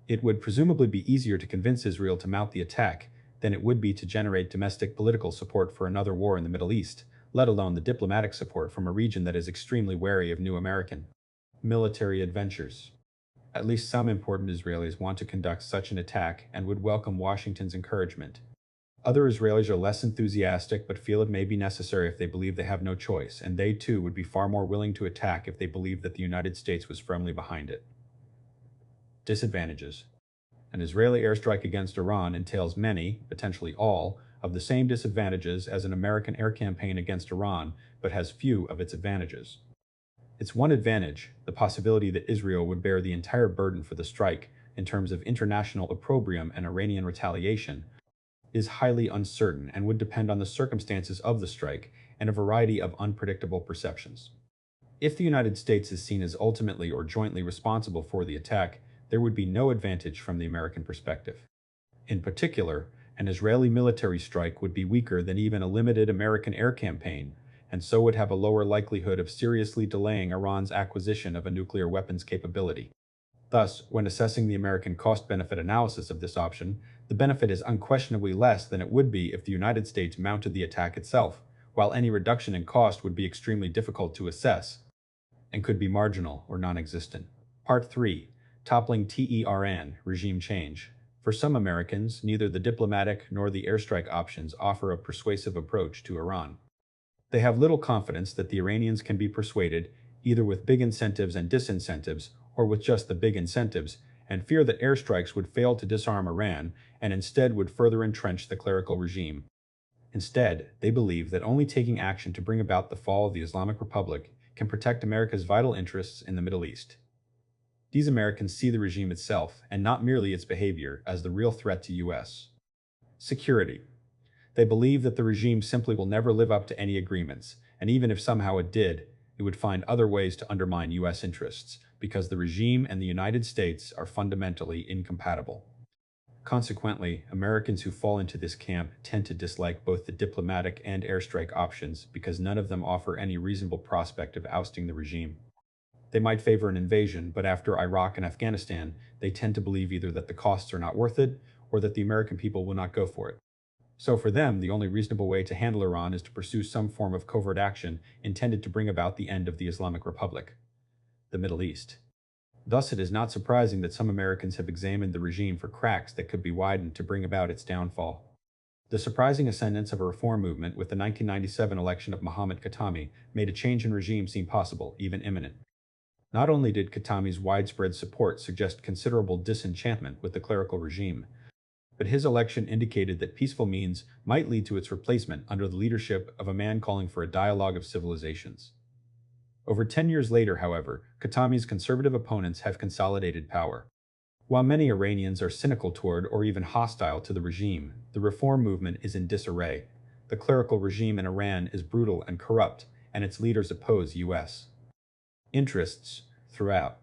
It would presumably be easier to convince Israel to mount the attack than it would be to generate domestic political support for another war in the Middle East, let alone the diplomatic support from a region that is extremely wary of new American military adventures. At least some important Israelis want to conduct such an attack and would welcome Washington's encouragement. Other Israelis are less enthusiastic but feel it may be necessary if they believe they have no choice, and they too would be far more willing to attack if they believed that the United States was firmly behind it. Disadvantages. An Israeli airstrike against Iran entails many, potentially all, of the same disadvantages as an American air campaign against Iran, but has few of its advantages. Its one advantage, the possibility that Israel would bear the entire burden for the strike in terms of international opprobrium and Iranian retaliation, is highly uncertain and would depend on the circumstances of the strike and a variety of unpredictable perceptions. If the United States is seen as ultimately or jointly responsible for the attack, there would be no advantage from the American perspective. In particular, an Israeli military strike would be weaker than even a limited American air campaign, and so would have a lower likelihood of seriously delaying Iran's acquisition of a nuclear weapons capability. Thus, when assessing the American cost-benefit analysis of this option, the benefit is unquestionably less than it would be if the United States mounted the attack itself, while any reduction in cost would be extremely difficult to assess and could be marginal or non-existent. Part 3. Toppling Tehran, regime change. For some Americans, neither the diplomatic nor the airstrike options offer a persuasive approach to Iran. They have little confidence that the Iranians can be persuaded, either with big incentives and disincentives, or with just the big incentives, and fear that airstrikes would fail to disarm Iran and instead would further entrench the clerical regime. Instead, they believe that only taking action to bring about the fall of the Islamic Republic can protect America's vital interests in the Middle East. These Americans see the regime itself, and not merely its behavior, as the real threat to U.S. security. They believe that the regime simply will never live up to any agreements, and even if somehow it did, it would find other ways to undermine U.S. interests, because the regime and the United States are fundamentally incompatible. Consequently, Americans who fall into this camp tend to dislike both the diplomatic and airstrike options because none of them offer any reasonable prospect of ousting the regime. They might favor an invasion, but after Iraq and Afghanistan, they tend to believe either that the costs are not worth it or that the American people will not go for it. So for them, the only reasonable way to handle Iran is to pursue some form of covert action intended to bring about the end of the Islamic Republic, the Middle East. Thus, it is not surprising that some Americans have examined the regime for cracks that could be widened to bring about its downfall. The surprising ascendance of a reform movement with the 1997 election of Mohammad Khatami made a change in regime seem possible, even imminent. Not only did Khatami's widespread support suggest considerable disenchantment with the clerical regime, but his election indicated that peaceful means might lead to its replacement under the leadership of a man calling for a dialogue of civilizations. Over 10 years later, however, Khatami's conservative opponents have consolidated power. While many Iranians are cynical toward or even hostile to the regime, the reform movement is in disarray. The clerical regime in Iran is brutal and corrupt, and its leaders oppose U.S. interests throughout.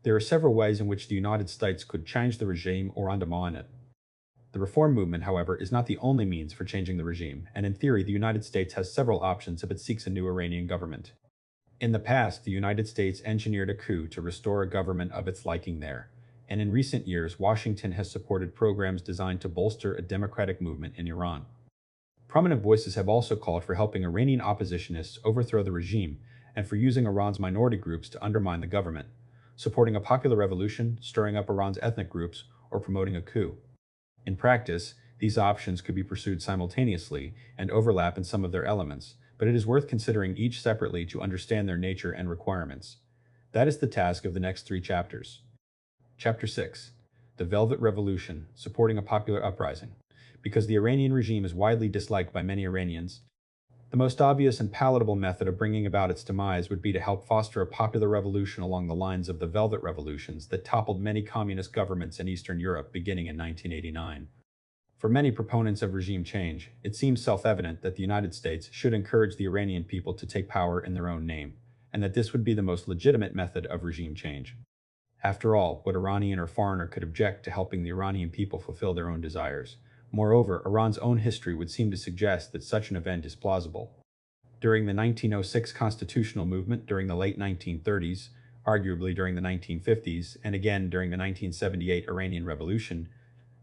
There are several ways in which the United States could change the regime or undermine it. The reform movement, however, is not the only means for changing the regime, and in theory, the United States has several options if it seeks a new Iranian government. In the past, the United States engineered a coup to restore a government of its liking there, and in recent years, Washington has supported programs designed to bolster a democratic movement in Iran. Prominent voices have also called for helping Iranian oppositionists overthrow the regime and for using Iran's minority groups to undermine the government, supporting a popular revolution, stirring up Iran's ethnic groups, or promoting a coup. In practice, these options could be pursued simultaneously and overlap in some of their elements, but it is worth considering each separately to understand their nature and requirements. That is the task of the next 3 chapters. Chapter 6. The Velvet Revolution, Supporting a Popular Uprising. Because the Iranian regime is widely disliked by many Iranians, the most obvious and palatable method of bringing about its demise would be to help foster a popular revolution along the lines of the Velvet Revolutions that toppled many communist governments in Eastern Europe beginning in 1989. For many proponents of regime change, it seems self-evident that the United States should encourage the Iranian people to take power in their own name, and that this would be the most legitimate method of regime change. After all, what Iranian or foreigner could object to helping the Iranian people fulfill their own desires? Moreover, Iran's own history would seem to suggest that such an event is plausible. During the 1906 constitutional movement during the late 1930s, arguably during the 1950s, and again during the 1978 Iranian Revolution,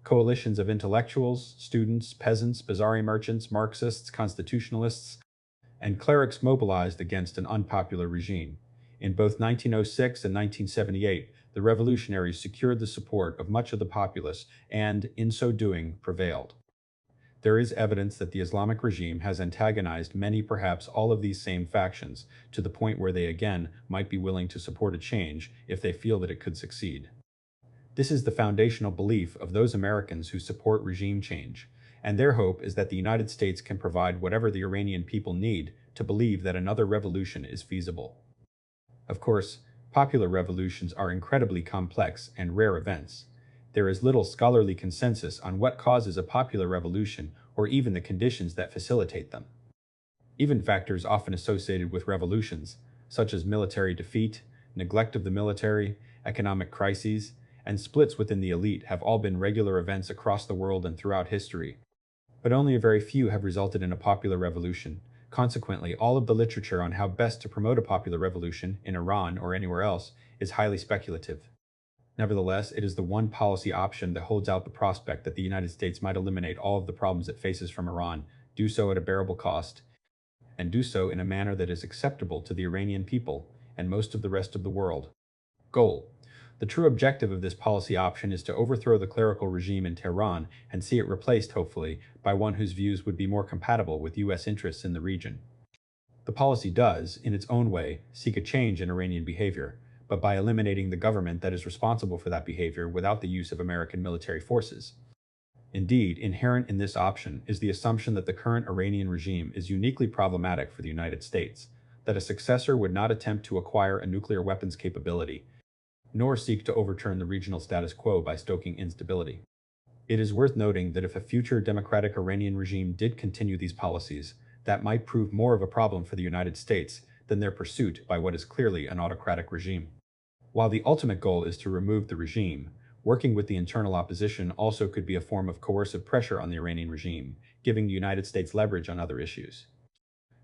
coalitions of intellectuals, students, peasants, bazaar merchants, Marxists, constitutionalists, and clerics mobilized against an unpopular regime. In both 1906 and 1978, the revolutionaries secured the support of much of the populace and, in so doing, prevailed. There is evidence that the Islamic regime has antagonized many, perhaps all of these same factions, to the point where they again might be willing to support a change if they feel that it could succeed. This is the foundational belief of those Americans who support regime change, and their hope is that the United States can provide whatever the Iranian people need to believe that another revolution is feasible. Of course, popular revolutions are incredibly complex and rare events. There is little scholarly consensus on what causes a popular revolution or even the conditions that facilitate them. Even factors often associated with revolutions, such as military defeat, neglect of the military, economic crises, and splits within the elite have all been regular events across the world and throughout history. But only a very few have resulted in a popular revolution. Consequently, all of the literature on how best to promote a popular revolution in Iran or anywhere else is highly speculative. Nevertheless, it is the one policy option that holds out the prospect that the United States might eliminate all of the problems it faces from Iran, do so at a bearable cost, and do so in a manner that is acceptable to the Iranian people and most of the rest of the world. Goal. The true objective of this policy option is to overthrow the clerical regime in Tehran and see it replaced, hopefully, by one whose views would be more compatible with U.S. interests in the region. The policy does, in its own way, seek a change in Iranian behavior, but by eliminating the government that is responsible for that behavior without the use of American military forces. Indeed, inherent in this option is the assumption that the current Iranian regime is uniquely problematic for the United States, that a successor would not attempt to acquire a nuclear weapons capability, nor seek to overturn the regional status quo by stoking instability. It is worth noting that if a future democratic Iranian regime did continue these policies, that might prove more of a problem for the United States than their pursuit by what is clearly an autocratic regime. While the ultimate goal is to remove the regime, working with the internal opposition also could be a form of coercive pressure on the Iranian regime, giving the United States leverage on other issues.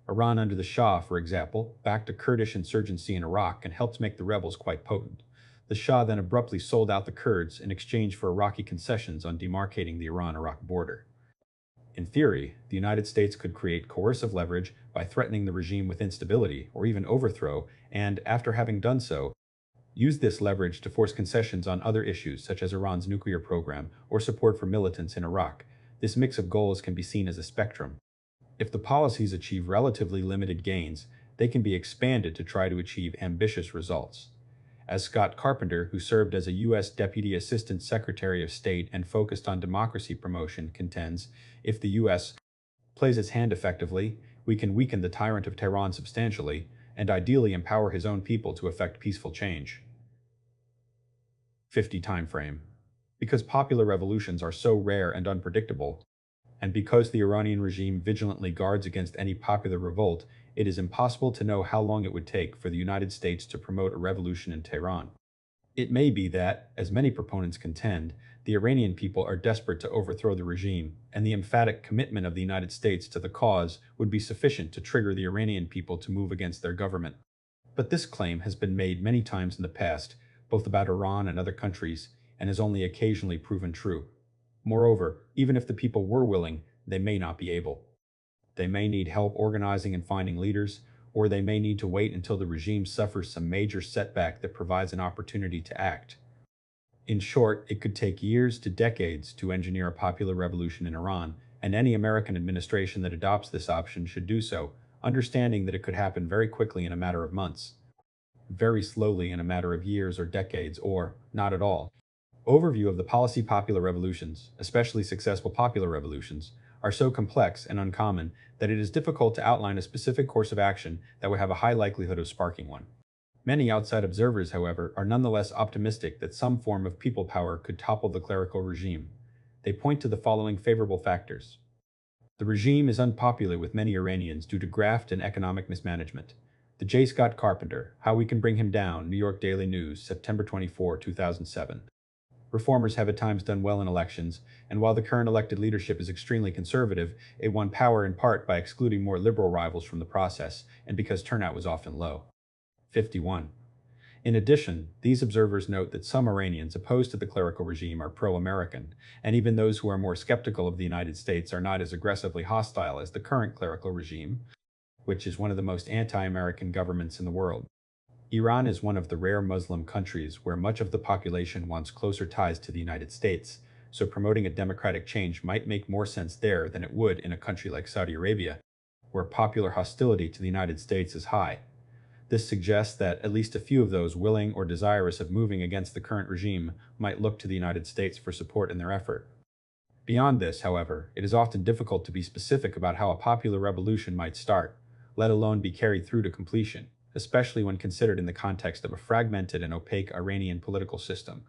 Iran under the Shah, for example, backed a Kurdish insurgency in Iraq and helped make the rebels quite potent. The Shah then abruptly sold out the Kurds in exchange for Iraqi concessions on demarcating the Iran-Iraq border. In theory, the United States could create coercive leverage by threatening the regime with instability or even overthrow, and, after having done so, use this leverage to force concessions on other issues such as Iran's nuclear program or support for militants in Iraq. This mix of goals can be seen as a spectrum. If the policies achieve relatively limited gains, they can be expanded to try to achieve ambitious results. As Scott Carpenter, who served as a U.S. Deputy Assistant Secretary of State and focused on democracy promotion, contends, if the U.S. plays its hand effectively, we can weaken the tyrant of Tehran substantially, and ideally empower his own people to effect peaceful change. 50 time frame. Because popular revolutions are so rare and unpredictable, and because the Iranian regime vigilantly guards against any popular revolt, it is impossible to know how long it would take for the United States to promote a revolution in Tehran. It may be that, as many proponents contend, the Iranian people are desperate to overthrow the regime, and the emphatic commitment of the United States to the cause would be sufficient to trigger the Iranian people to move against their government. But this claim has been made many times in the past, both about Iran and other countries, and has only occasionally proven true. Moreover, even if the people were willing, they may not be able. They may need help organizing and finding leaders, or they may need to wait until the regime suffers some major setback that provides an opportunity to act. In short, it could take years to decades to engineer a popular revolution in Iran, and any American administration that adopts this option should do so, understanding that it could happen very quickly in a matter of months, very slowly in a matter of years or decades, or not at all. Overview of the policy popular revolutions, especially successful popular revolutions, are so complex and uncommon that it is difficult to outline a specific course of action that would have a high likelihood of sparking one. Many outside observers, however, are nonetheless optimistic that some form of people power could topple the clerical regime. They point to the following favorable factors. The regime is unpopular with many Iranians due to graft and economic mismanagement. The J. Scott Carpenter, How We Can Bring Him Down, New York Daily News, September 24, 2007. Reformers have at times done well in elections, and while the current elected leadership is extremely conservative, it won power in part by excluding more liberal rivals from the process, and because turnout was often low. 51. In addition, these observers note that some Iranians opposed to the clerical regime are pro-American, and even those who are more skeptical of the United States are not as aggressively hostile as the current clerical regime, which is one of the most anti-American governments in the world. Iran is one of the rare Muslim countries where much of the population wants closer ties to the United States, so promoting a democratic change might make more sense there than it would in a country like Saudi Arabia, where popular hostility to the United States is high. This suggests that at least a few of those willing or desirous of moving against the current regime might look to the United States for support in their effort. Beyond this, however, it is often difficult to be specific about how a popular revolution might start, let alone be carried through to completion, especially when considered in the context of a fragmented and opaque Iranian political system.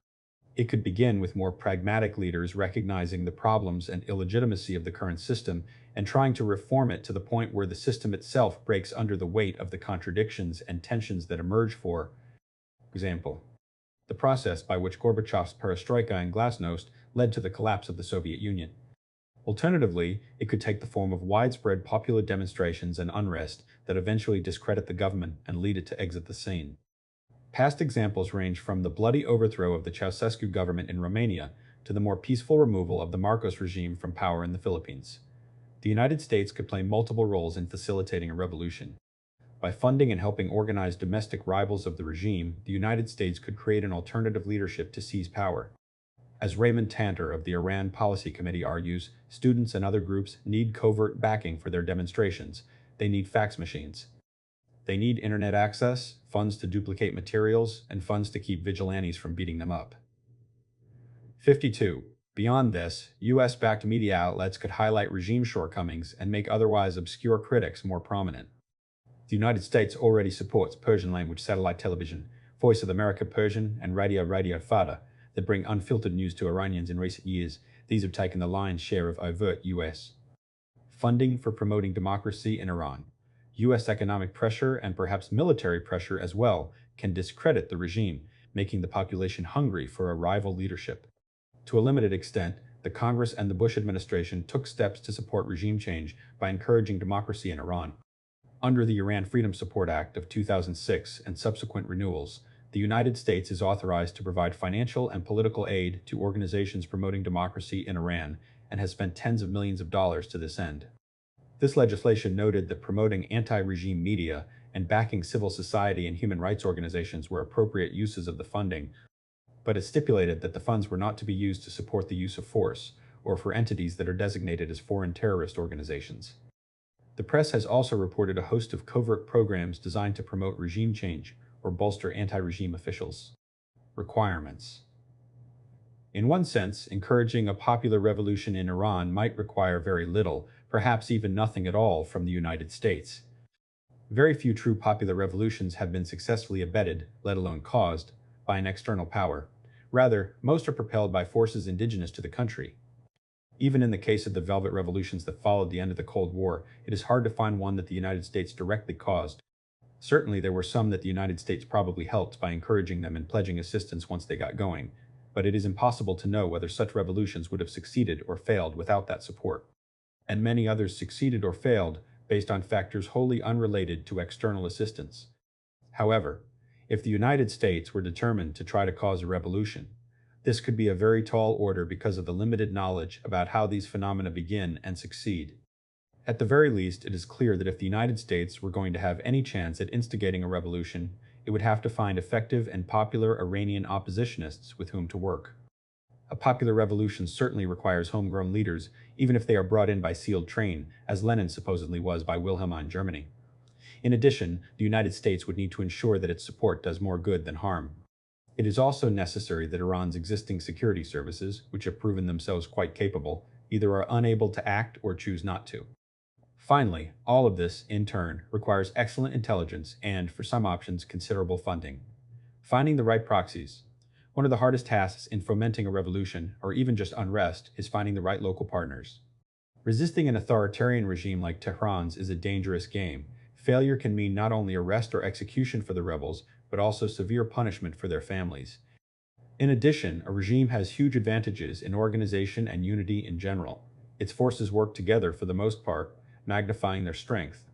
It could begin with more pragmatic leaders recognizing the problems and illegitimacy of the current system and trying to reform it to the point where the system itself breaks under the weight of the contradictions and tensions that emerge. For example, the process by which Gorbachev's perestroika and glasnost led to the collapse of the Soviet Union. Alternatively, it could take the form of widespread popular demonstrations and unrest that eventually discredit the government and lead it to exit the scene. Past examples range from the bloody overthrow of the Ceausescu government in Romania to the more peaceful removal of the Marcos regime from power in the Philippines. The United States could play multiple roles in facilitating a revolution. By funding and helping organize domestic rivals of the regime, the United States could create an alternative leadership to seize power. As Raymond Tanter of the Iran Policy Committee argues, students and other groups need covert backing for their demonstrations. They need fax machines. They need internet access, funds to duplicate materials, and funds to keep vigilantes from beating them up. 52. Beyond this, US-backed media outlets could highlight regime shortcomings and make otherwise obscure critics more prominent. The United States already supports Persian-language satellite television, Voice of America Persian, and Radio Farda, that bring unfiltered news to Iranians in recent years. These have taken the lion's share of overt U.S. funding for promoting democracy in Iran. U.S. economic pressure and perhaps military pressure as well can discredit the regime, making the population hungry for a rival leadership. To a limited extent, the Congress and the Bush administration took steps to support regime change by encouraging democracy in Iran. Under the Iran Freedom Support Act of 2006 and subsequent renewals, the United States is authorized to provide financial and political aid to organizations promoting democracy in Iran and has spent tens of millions of dollars to this end. This legislation noted that promoting anti-regime media and backing civil society and human rights organizations were appropriate uses of the funding, but it stipulated that the funds were not to be used to support the use of force or for entities that are designated as foreign terrorist organizations. The press has also reported a host of covert programs designed to promote regime change or bolster anti-regime officials. Requirements. In one sense, encouraging a popular revolution in Iran might require very little, perhaps even nothing at all, from the United States. Very few true popular revolutions have been successfully abetted, let alone caused, by an external power. Rather, most are propelled by forces indigenous to the country. Even in the case of the Velvet Revolutions that followed the end of the Cold War, it is hard to find one that the United States directly caused. Certainly, there were some that the United States probably helped by encouraging them and pledging assistance once they got going, but it is impossible to know whether such revolutions would have succeeded or failed without that support. And many others succeeded or failed based on factors wholly unrelated to external assistance. However, if the United States were determined to try to cause a revolution, this could be a very tall order because of the limited knowledge about how these phenomena begin and succeed. At the very least, it is clear that if the United States were going to have any chance at instigating a revolution, it would have to find effective and popular Iranian oppositionists with whom to work. A popular revolution certainly requires homegrown leaders, even if they are brought in by sealed train, as Lenin supposedly was by Wilhelmine Germany. In addition, the United States would need to ensure that its support does more good than harm. It is also necessary that Iran's existing security services, which have proven themselves quite capable, either are unable to act or choose not to. Finally, all of this, in turn, requires excellent intelligence and, for some options, considerable funding. Finding the right proxies. One of the hardest tasks in fomenting a revolution, or even just unrest, is finding the right local partners. Resisting an authoritarian regime like Tehran's is a dangerous game. Failure can mean not only arrest or execution for the rebels, but also severe punishment for their families. In addition, a regime has huge advantages in organization and unity in general. Its forces work together for the most part, magnifying their strength.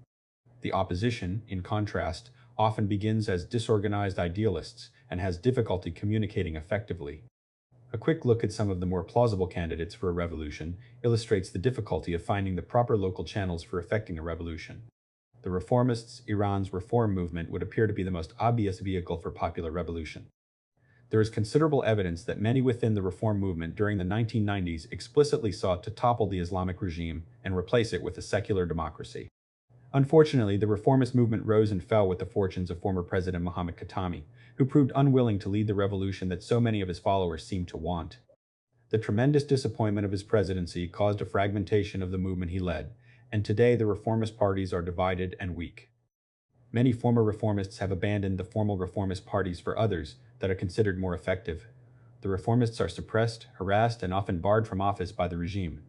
The opposition, in contrast, often begins as disorganized idealists and has difficulty communicating effectively. A quick look at some of the more plausible candidates for a revolution illustrates the difficulty of finding the proper local channels for effecting a revolution. The reformists, Iran's reform movement, would appear to be the most obvious vehicle for popular revolution. There is considerable evidence that many within the reform movement during the 1990s explicitly sought to topple the Islamic regime and replace it with a secular democracy. Unfortunately, the reformist movement rose and fell with the fortunes of former President Mohammad Khatami, who proved unwilling to lead the revolution that so many of his followers seemed to want. The tremendous disappointment of his presidency caused a fragmentation of the movement he led, and today the reformist parties are divided and weak. Many former reformists have abandoned the formal reformist parties for others that are considered more effective. The reformists are suppressed, harassed, and often barred from office by the regime.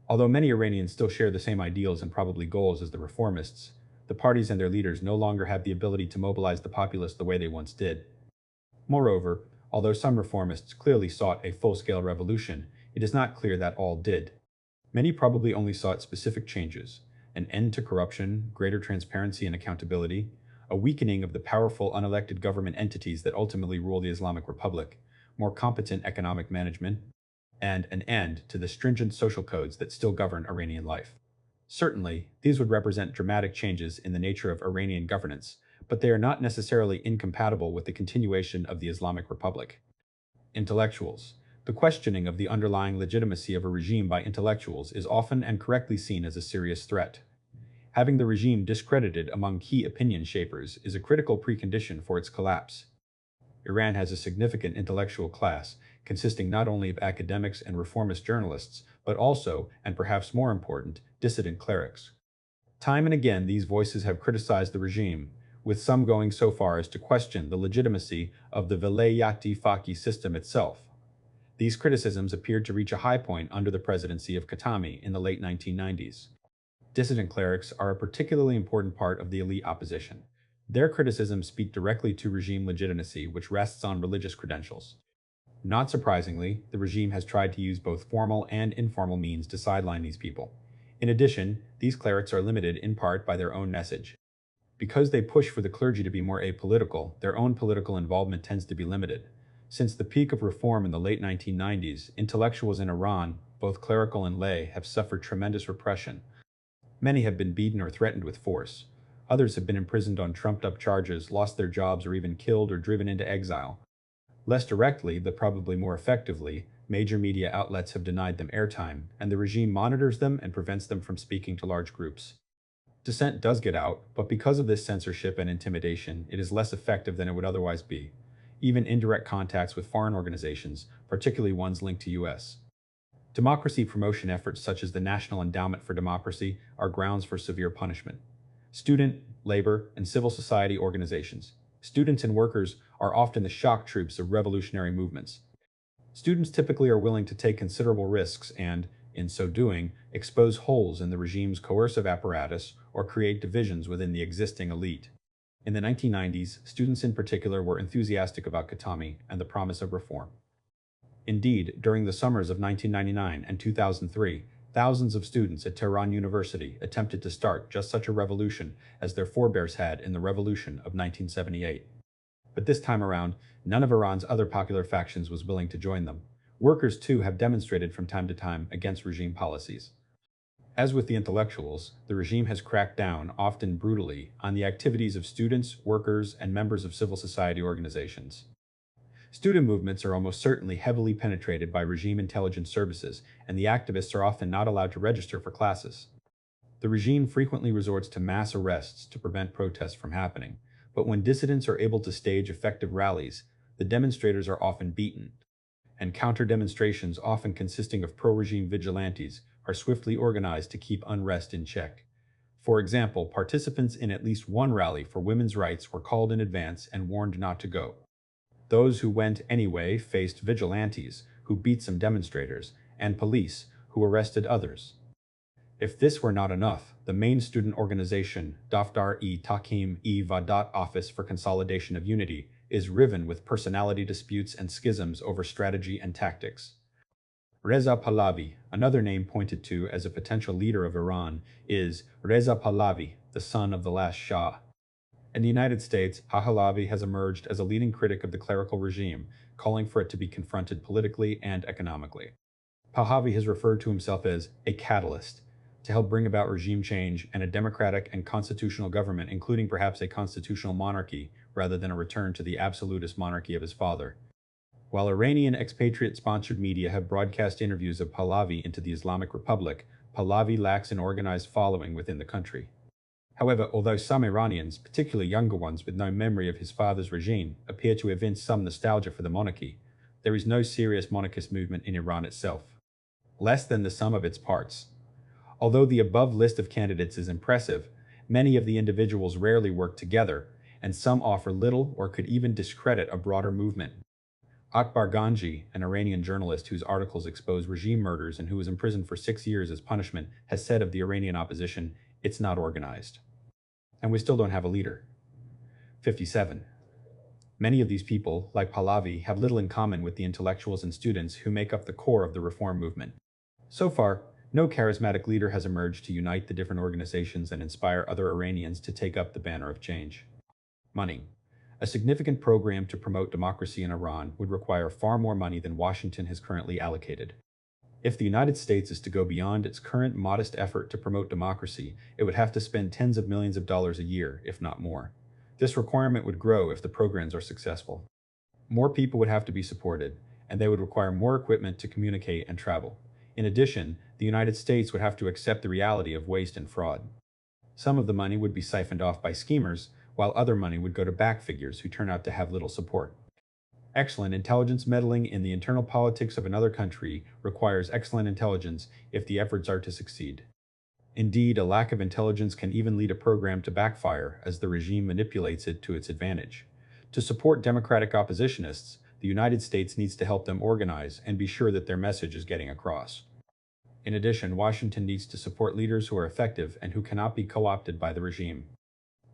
Although many Iranians still share the same ideals and probably goals as the reformists, the parties and their leaders no longer have the ability to mobilize the populace the way they once did. Moreover, although some reformists clearly sought a full-scale revolution, it is not clear that all did. Many probably only sought specific changes: an end to corruption, greater transparency and accountability, a weakening of the powerful unelected government entities that ultimately rule the Islamic Republic, more competent economic management, and an end to the stringent social codes that still govern Iranian life. Certainly, these would represent dramatic changes in the nature of Iranian governance, but they are not necessarily incompatible with the continuation of the Islamic Republic. Intellectuals. The questioning of the underlying legitimacy of a regime by intellectuals is often and correctly seen as a serious threat. Having the regime discredited among key opinion shapers is a critical precondition for its collapse. Iran has a significant intellectual class, consisting not only of academics and reformist journalists, but also, and perhaps more important, dissident clerics. Time and again, these voices have criticized the regime, with some going so far as to question the legitimacy of the Velayati Faqih system itself. These criticisms appeared to reach a high point under the presidency of Khatami in the late 1990s. Dissident clerics are a particularly important part of the elite opposition. Their criticisms speak directly to regime legitimacy, which rests on religious credentials. Not surprisingly, the regime has tried to use both formal and informal means to sideline these people. In addition, these clerics are limited in part by their own message. Because they push for the clergy to be more apolitical, their own political involvement tends to be limited. Since the peak of reform in the late 1990s, intellectuals in Iran, both clerical and lay, have suffered tremendous repression. Many have been beaten or threatened with force. Others have been imprisoned on trumped-up charges, lost their jobs, or even killed or driven into exile. Less directly, but probably more effectively, major media outlets have denied them airtime, and the regime monitors them and prevents them from speaking to large groups. Dissent does get out, but because of this censorship and intimidation, it is less effective than it would otherwise be. Even indirect contacts with foreign organizations, particularly ones linked to U.S. democracy promotion efforts such as the National Endowment for Democracy are grounds for severe punishment. Student, labor, and civil society organizations. Students and workers are often the shock troops of revolutionary movements. Students typically are willing to take considerable risks and, in so doing, expose holes in the regime's coercive apparatus or create divisions within the existing elite. In the 1990s, students in particular were enthusiastic about Khatami and the promise of reform. Indeed, during the summers of 1999 and 2003, thousands of students at Tehran University attempted to start just such a revolution as their forebears had in the revolution of 1978. But this time around, none of Iran's other popular factions was willing to join them. Workers, too, have demonstrated from time to time against regime policies. As with the intellectuals, the regime has cracked down, often brutally, on the activities of students, workers, and members of civil society organizations. Student movements are almost certainly heavily penetrated by regime intelligence services, and the activists are often not allowed to register for classes. The regime frequently resorts to mass arrests to prevent protests from happening, but when dissidents are able to stage effective rallies, the demonstrators are often beaten, and counter-demonstrations, often consisting of pro-regime vigilantes, are swiftly organized to keep unrest in check. For example, participants in at least one rally for women's rights were called in advance and warned not to go. Those who went anyway faced vigilantes, who beat some demonstrators, and police, who arrested others. If this were not enough, the main student organization, Daftar-e-Tahkim-e-Vadat Office for Consolidation of Unity, is riven with personality disputes and schisms over strategy and tactics. Reza Pahlavi, another name pointed to as a potential leader of Iran, is Reza Pahlavi, the son of the last Shah. In the United States, Pahlavi has emerged as a leading critic of the clerical regime, calling for it to be confronted politically and economically. Pahlavi has referred to himself as a catalyst to help bring about regime change and a democratic and constitutional government, including perhaps a constitutional monarchy rather than a return to the absolutist monarchy of his father. While Iranian expatriate-sponsored media have broadcast interviews of Pahlavi into the Islamic Republic, Pahlavi lacks an organized following within the country. However, although some Iranians, particularly younger ones with no memory of his father's regime, appear to evince some nostalgia for the monarchy, there is no serious monarchist movement in Iran itself, less than the sum of its parts. Although the above list of candidates is impressive, many of the individuals rarely work together, and some offer little or could even discredit a broader movement. Akbar Ganji, an Iranian journalist whose articles expose regime murders and who was imprisoned for 6 years as punishment, has said of the Iranian opposition, "It's not organized." And we still don't have a leader. 57. Many of these people, like Pahlavi, have little in common with the intellectuals and students who make up the core of the reform movement. So far, no charismatic leader has emerged to unite the different organizations and inspire other Iranians to take up the banner of change. Money. A significant program to promote democracy in Iran would require far more money than Washington has currently allocated. If the United States is to go beyond its current modest effort to promote democracy, it would have to spend tens of millions of dollars a year, if not more. This requirement would grow if the programs are successful. More people would have to be supported, and they would require more equipment to communicate and travel. In addition, the United States would have to accept the reality of waste and fraud. Some of the money would be siphoned off by schemers, while other money would go to back figures who turn out to have little support. Excellent intelligence meddling in the internal politics of another country requires excellent intelligence if the efforts are to succeed. Indeed, a lack of intelligence can even lead a program to backfire as the regime manipulates it to its advantage. To support democratic oppositionists, the United States needs to help them organize and be sure that their message is getting across. In addition, Washington needs to support leaders who are effective and who cannot be co-opted by the regime.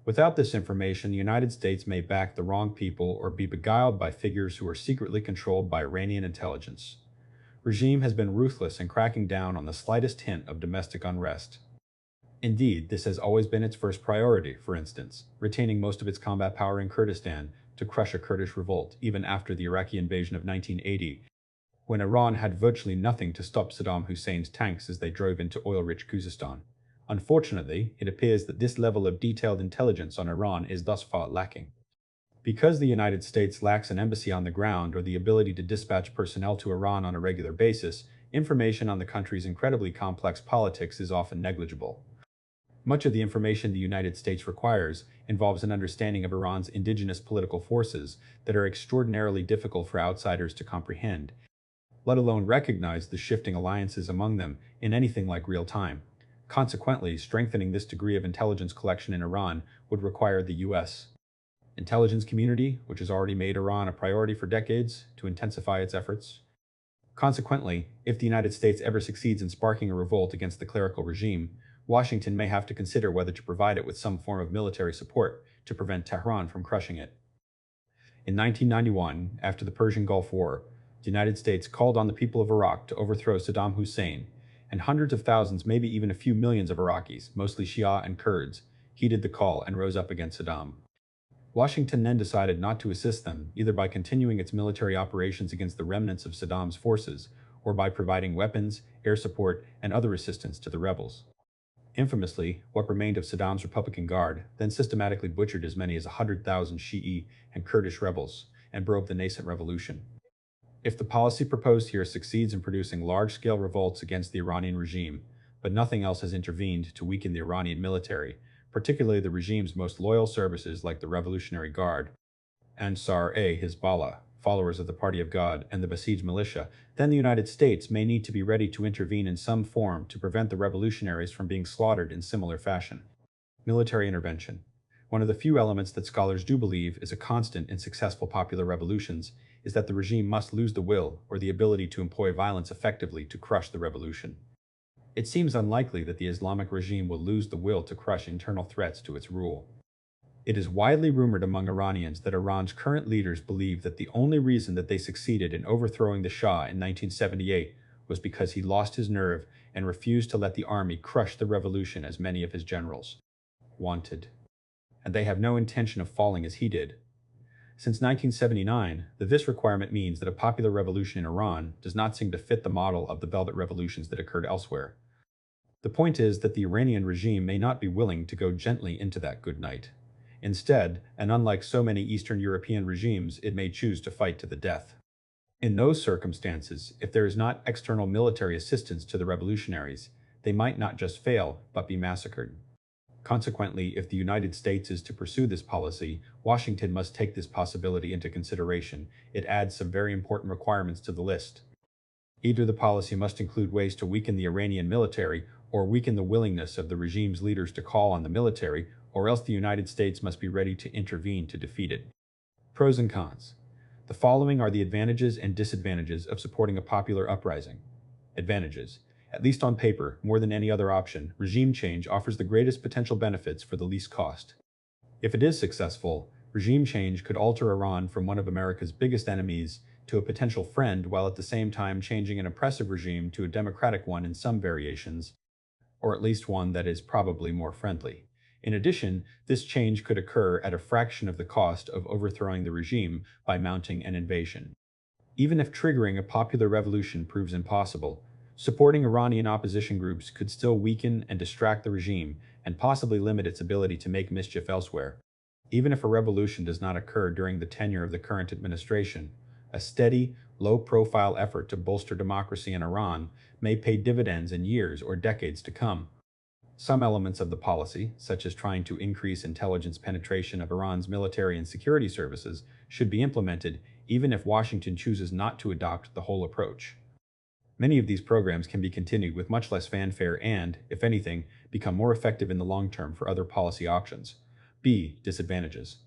Without this information, the United States may back the wrong people or be beguiled by figures who are secretly controlled by Iranian intelligence. Regime has been ruthless in cracking down on the slightest hint of domestic unrest. Indeed, this has always been its first priority, for instance, retaining most of its combat power in Kurdistan to crush a Kurdish revolt even after the Iraqi invasion of 1980, when Iran had virtually nothing to stop Saddam Hussein's tanks as they drove into oil-rich Khuzestan. Unfortunately, it appears that this level of detailed intelligence on Iran is thus far lacking. Because the United States lacks an embassy on the ground or the ability to dispatch personnel to Iran on a regular basis, information on the country's incredibly complex politics is often negligible. Much of the information the United States requires involves an understanding of Iran's indigenous political forces that are extraordinarily difficult for outsiders to comprehend, let alone recognize the shifting alliances among them in anything like real time. Consequently, strengthening this degree of intelligence collection in Iran would require the U.S. intelligence community, which has already made Iran a priority for decades, to intensify its efforts. Consequently, if the United States ever succeeds in sparking a revolt against the clerical regime, Washington may have to consider whether to provide it with some form of military support to prevent Tehran from crushing it. In 1991, after the Persian Gulf War, the United States called on the people of Iraq to overthrow Saddam Hussein, and hundreds of thousands, maybe even a few millions of Iraqis, mostly Shia and Kurds, heeded the call and rose up against Saddam. Washington then decided not to assist them, either by continuing its military operations against the remnants of Saddam's forces, or by providing weapons, air support, and other assistance to the rebels. Infamously, what remained of Saddam's Republican Guard then systematically butchered as many as 100,000 Shi'i and Kurdish rebels and broke the nascent revolution. If the policy proposed here succeeds in producing large-scale revolts against the Iranian regime, but nothing else has intervened to weaken the Iranian military, particularly the regime's most loyal services like the Revolutionary Guard, Ansar-e-Hizballah, followers of the Party of God, and the Basij militia, then the United States may need to be ready to intervene in some form to prevent the revolutionaries from being slaughtered in similar fashion. Military intervention. One of the few elements that scholars do believe is a constant in successful popular revolutions is that the regime must lose the will or the ability to employ violence effectively to crush the revolution. It seems unlikely that the Islamic regime will lose the will to crush internal threats to its rule. It is widely rumored among Iranians that Iran's current leaders believe that the only reason that they succeeded in overthrowing the Shah in 1978 was because he lost his nerve and refused to let the army crush the revolution as many of his generals wanted. And they have no intention of falling as he did. Since 1979, the this requirement means that a popular revolution in Iran does not seem to fit the model of the Velvet Revolutions that occurred elsewhere. The point is that the Iranian regime may not be willing to go gently into that good night. Instead, and unlike so many Eastern European regimes, it may choose to fight to the death. In those circumstances, if there is not external military assistance to the revolutionaries, they might not just fail, but be massacred. Consequently, if the United States is to pursue this policy, Washington must take this possibility into consideration. It adds some very important requirements to the list. Either the policy must include ways to weaken the Iranian military, or weaken the willingness of the regime's leaders to call on the military, or else the United States must be ready to intervene to defeat it. Pros and cons. The following are the advantages and disadvantages of supporting a popular uprising. Advantages. At least on paper, more than any other option, regime change offers the greatest potential benefits for the least cost. If it is successful, regime change could alter Iran from one of America's biggest enemies to a potential friend, while at the same time changing an oppressive regime to a democratic one in some variations, or at least one that is probably more friendly. In addition, this change could occur at a fraction of the cost of overthrowing the regime by mounting an invasion. Even if triggering a popular revolution proves impossible, supporting Iranian opposition groups could still weaken and distract the regime and possibly limit its ability to make mischief elsewhere. Even if a revolution does not occur during the tenure of the current administration, a steady, low-profile effort to bolster democracy in Iran may pay dividends in years or decades to come. Some elements of the policy, such as trying to increase intelligence penetration of Iran's military and security services, should be implemented even if Washington chooses not to adopt the whole approach. Many of these programs can be continued with much less fanfare and, if anything, become more effective in the long term for other policy options. B. Disadvantages.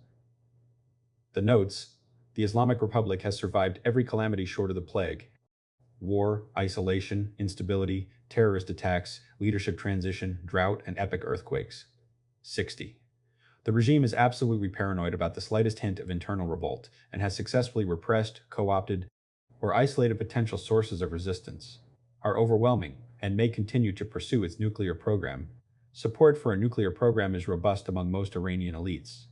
The notes: the Islamic Republic has survived every calamity short of the plague. War, isolation, instability, terrorist attacks, leadership transition, drought, and epic earthquakes. 60. The regime is absolutely paranoid about the slightest hint of internal revolt and has successfully repressed, co-opted, or isolated potential sources of resistance, are overwhelming, and may continue to pursue its nuclear program. Support for a nuclear program is robust among most Iranian elites.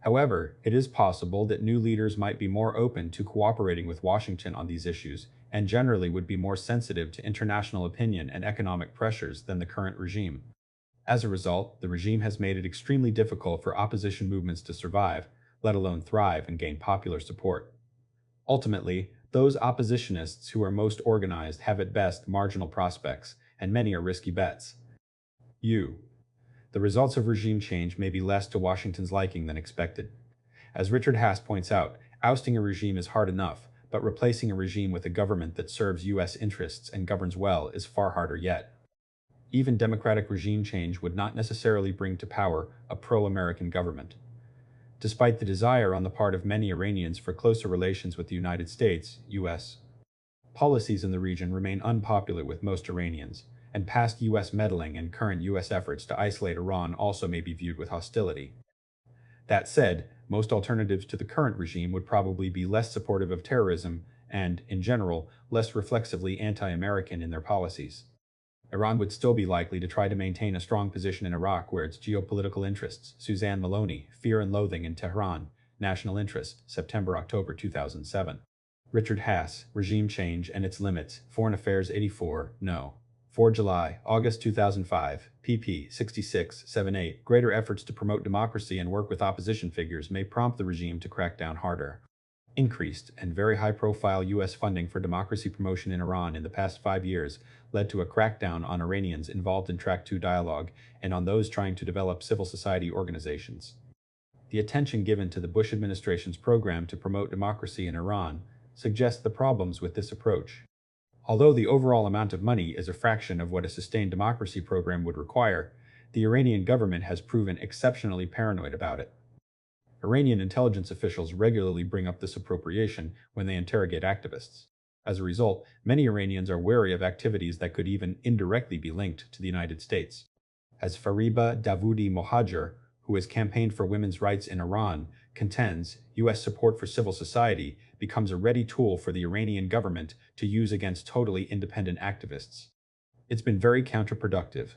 However, it is possible that new leaders might be more open to cooperating with Washington on these issues and generally would be more sensitive to international opinion and economic pressures than the current regime. As a result, the regime has made it extremely difficult for opposition movements to survive, let alone thrive and gain popular support. Ultimately, those oppositionists who are most organized have at best marginal prospects, and many are risky bets. The results of regime change may be less to Washington's liking than expected. As Richard Haas points out, ousting a regime is hard enough, but replacing a regime with a government that serves U.S. interests and governs well is far harder yet. Even democratic regime change would not necessarily bring to power a pro-American government. Despite the desire on the part of many Iranians for closer relations with the United States, U.S. policies in the region remain unpopular with most Iranians, and past U.S. meddling and current U.S. efforts to isolate Iran also may be viewed with hostility. That said, most alternatives to the current regime would probably be less supportive of terrorism and, in general, less reflexively anti-American in their policies. Iran would still be likely to try to maintain a strong position in Iraq where its geopolitical interests, Suzanne Maloney, Fear and Loathing in Tehran, National Interest, September-October 2007. Richard Haas, Regime Change and Its Limits, Foreign Affairs 84, No. 4 July, August 2005, pp. 66-78. Greater efforts to promote democracy and work with opposition figures may prompt the regime to crack down harder. Increased and very high-profile U.S. funding for democracy promotion in Iran in the past 5 years led to a crackdown on Iranians involved in Track 2 dialogue and on those trying to develop civil society organizations. The attention given to the Bush administration's program to promote democracy in Iran suggests the problems with this approach. Although the overall amount of money is a fraction of what a sustained democracy program would require, the Iranian government has proven exceptionally paranoid about it. Iranian intelligence officials regularly bring up this appropriation when they interrogate activists. As a result, many Iranians are wary of activities that could even indirectly be linked to the United States. As Fariba Davoudi Mohajer, who has campaigned for women's rights in Iran, contends, U.S. support for civil society becomes a ready tool for the Iranian government to use against totally independent activists. It's been very counterproductive.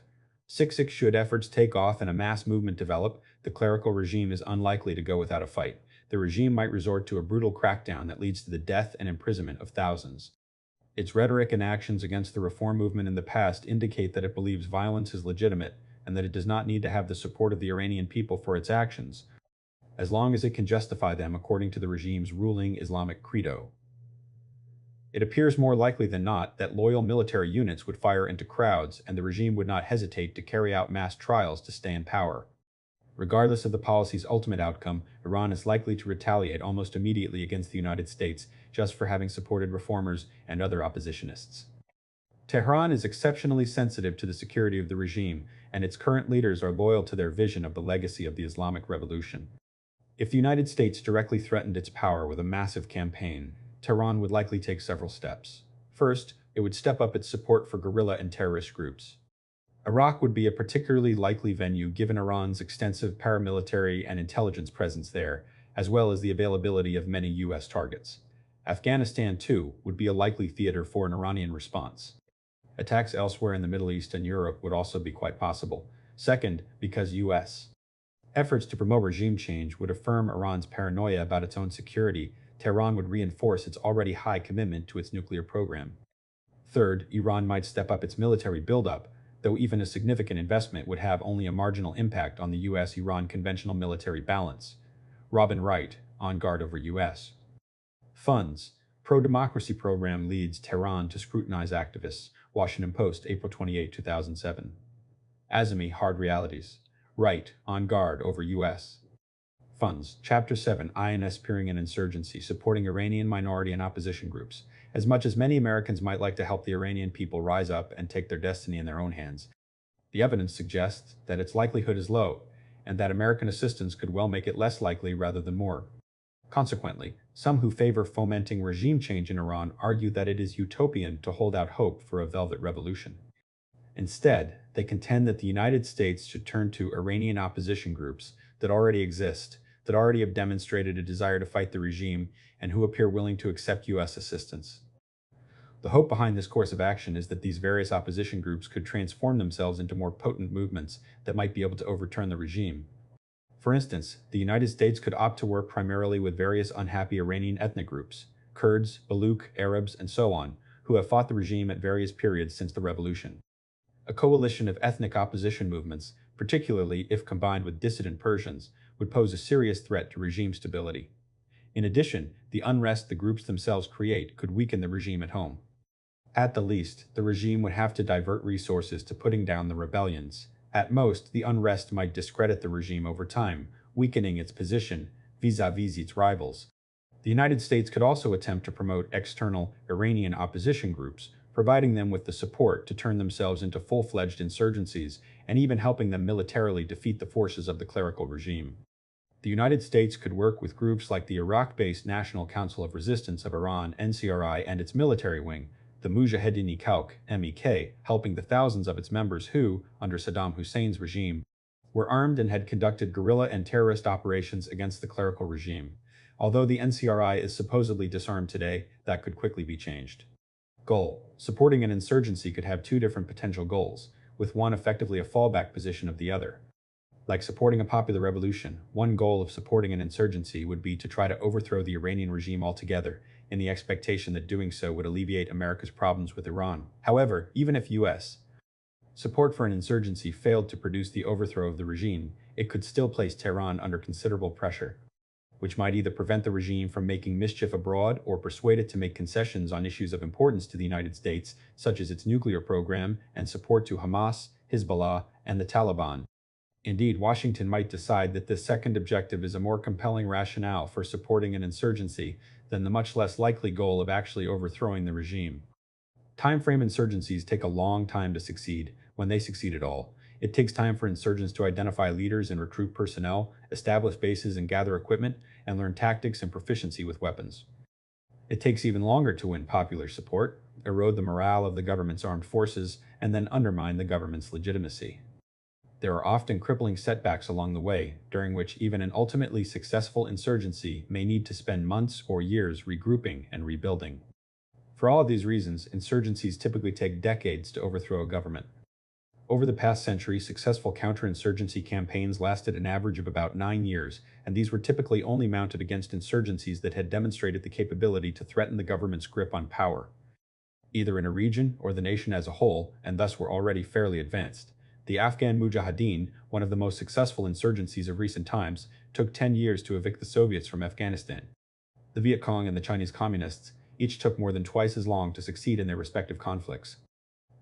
Should efforts take off and a mass movement develop, the clerical regime is unlikely to go without a fight. The regime might resort to a brutal crackdown that leads to the death and imprisonment of thousands. Its rhetoric and actions against the reform movement in the past indicate that it believes violence is legitimate and that it does not need to have the support of the Iranian people for its actions, as long as it can justify them according to the regime's ruling Islamic credo. It appears more likely than not that loyal military units would fire into crowds and the regime would not hesitate to carry out mass trials to stay in power. Regardless of the policy's ultimate outcome, Iran is likely to retaliate almost immediately against the United States just for having supported reformers and other oppositionists. Tehran is exceptionally sensitive to the security of the regime, and its current leaders are loyal to their vision of the legacy of the Islamic Revolution. If the United States directly threatened its power with a massive campaign, Tehran would likely take several steps. First, it would step up its support for guerrilla and terrorist groups. Iraq would be a particularly likely venue given Iran's extensive paramilitary and intelligence presence there, as well as the availability of many U.S. targets. Afghanistan, too, would be a likely theater for an Iranian response. Attacks elsewhere in the Middle East and Europe would also be quite possible. Second, because U.S. efforts to promote regime change would affirm Iran's paranoia about its own security, Tehran would reinforce its already high commitment to its nuclear program. Third, Iran might step up its military buildup, though even a significant investment would have only a marginal impact on the U.S.-Iran conventional military balance. Robin Wright, on guard over U.S. funds. Pro-democracy program leads Tehran to scrutinize activists. Washington Post, April 28, 2007. Azami, Hard Realities. Wright, on guard over U.S. funds. Chapter 7, INS Peering and Insurgency, Supporting Iranian Minority and Opposition Groups. As much as many Americans might like to help the Iranian people rise up and take their destiny in their own hands, the evidence suggests that its likelihood is low, and that American assistance could well make it less likely rather than more. Consequently, some who favor fomenting regime change in Iran argue that it is utopian to hold out hope for a velvet revolution. Instead, they contend that the United States should turn to Iranian opposition groups that already exist, that already have demonstrated a desire to fight the regime, and who appear willing to accept U.S. assistance. The hope behind this course of action is that these various opposition groups could transform themselves into more potent movements that might be able to overturn the regime. For instance, the United States could opt to work primarily with various unhappy Iranian ethnic groups, Kurds, Baluch, Arabs, and so on, who have fought the regime at various periods since the revolution. A coalition of ethnic opposition movements, particularly if combined with dissident Persians, would pose a serious threat to regime stability. In addition, the unrest the groups themselves create could weaken the regime at home. At the least, the regime would have to divert resources to putting down the rebellions. At most, the unrest might discredit the regime over time, weakening its position vis-à-vis its rivals. The United States could also attempt to promote external Iranian opposition groups, providing them with the support to turn themselves into full-fledged insurgencies and even helping them militarily defeat the forces of the clerical regime. The United States could work with groups like the Iraq-based National Council of Resistance of Iran (NCRI) and its military wing, the Mujahedin Khalq (MEK), helping the thousands of its members who, under Saddam Hussein's regime, were armed and had conducted guerrilla and terrorist operations against the clerical regime. Although the NCRI is supposedly disarmed today, that could quickly be changed. Goal: supporting an insurgency could have two different potential goals, with one effectively a fallback position of the other. Like supporting a popular revolution, one goal of supporting an insurgency would be to try to overthrow the Iranian regime altogether, in the expectation that doing so would alleviate America's problems with Iran. However, even if U.S. support for an insurgency failed to produce the overthrow of the regime, it could still place Tehran under considerable pressure, which might either prevent the regime from making mischief abroad or persuade it to make concessions on issues of importance to the United States, such as its nuclear program and support to Hamas, Hezbollah, and the Taliban. Indeed, Washington might decide that this second objective is a more compelling rationale for supporting an insurgency than the much less likely goal of actually overthrowing the regime. Timeframe insurgencies take a long time to succeed, when they succeed at all. It takes time for insurgents to identify leaders and recruit personnel, establish bases and gather equipment, and learn tactics and proficiency with weapons. It takes even longer to win popular support, erode the morale of the government's armed forces, and then undermine the government's legitimacy. There are often crippling setbacks along the way, during which even an ultimately successful insurgency may need to spend months or years regrouping and rebuilding. For all of these reasons, insurgencies typically take decades to overthrow a government. Over the past century, successful counterinsurgency campaigns lasted an average of about 9 years, and these were typically only mounted against insurgencies that had demonstrated the capability to threaten the government's grip on power, either in a region or the nation as a whole, and thus were already fairly advanced. The Afghan Mujahideen, one of the most successful insurgencies of recent times, took 10 years to evict the Soviets from Afghanistan. The Viet Cong and the Chinese Communists each took more than twice as long to succeed in their respective conflicts.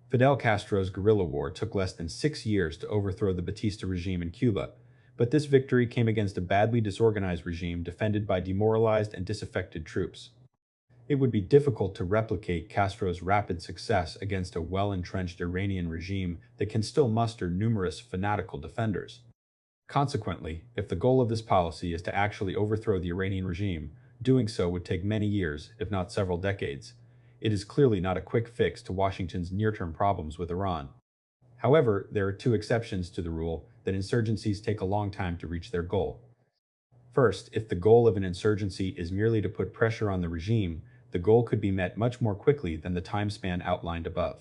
Fidel Castro's guerrilla war took less than 6 years to overthrow the Batista regime in Cuba, but this victory came against a badly disorganized regime defended by demoralized and disaffected troops. It would be difficult to replicate Castro's rapid success against a well-entrenched Iranian regime that can still muster numerous fanatical defenders. Consequently, if the goal of this policy is to actually overthrow the Iranian regime, doing so would take many years, if not several decades. It is clearly not a quick fix to Washington's near-term problems with Iran. However, there are two exceptions to the rule that insurgencies take a long time to reach their goal. First, if the goal of an insurgency is merely to put pressure on the regime, the goal could be met much more quickly than the time span outlined above.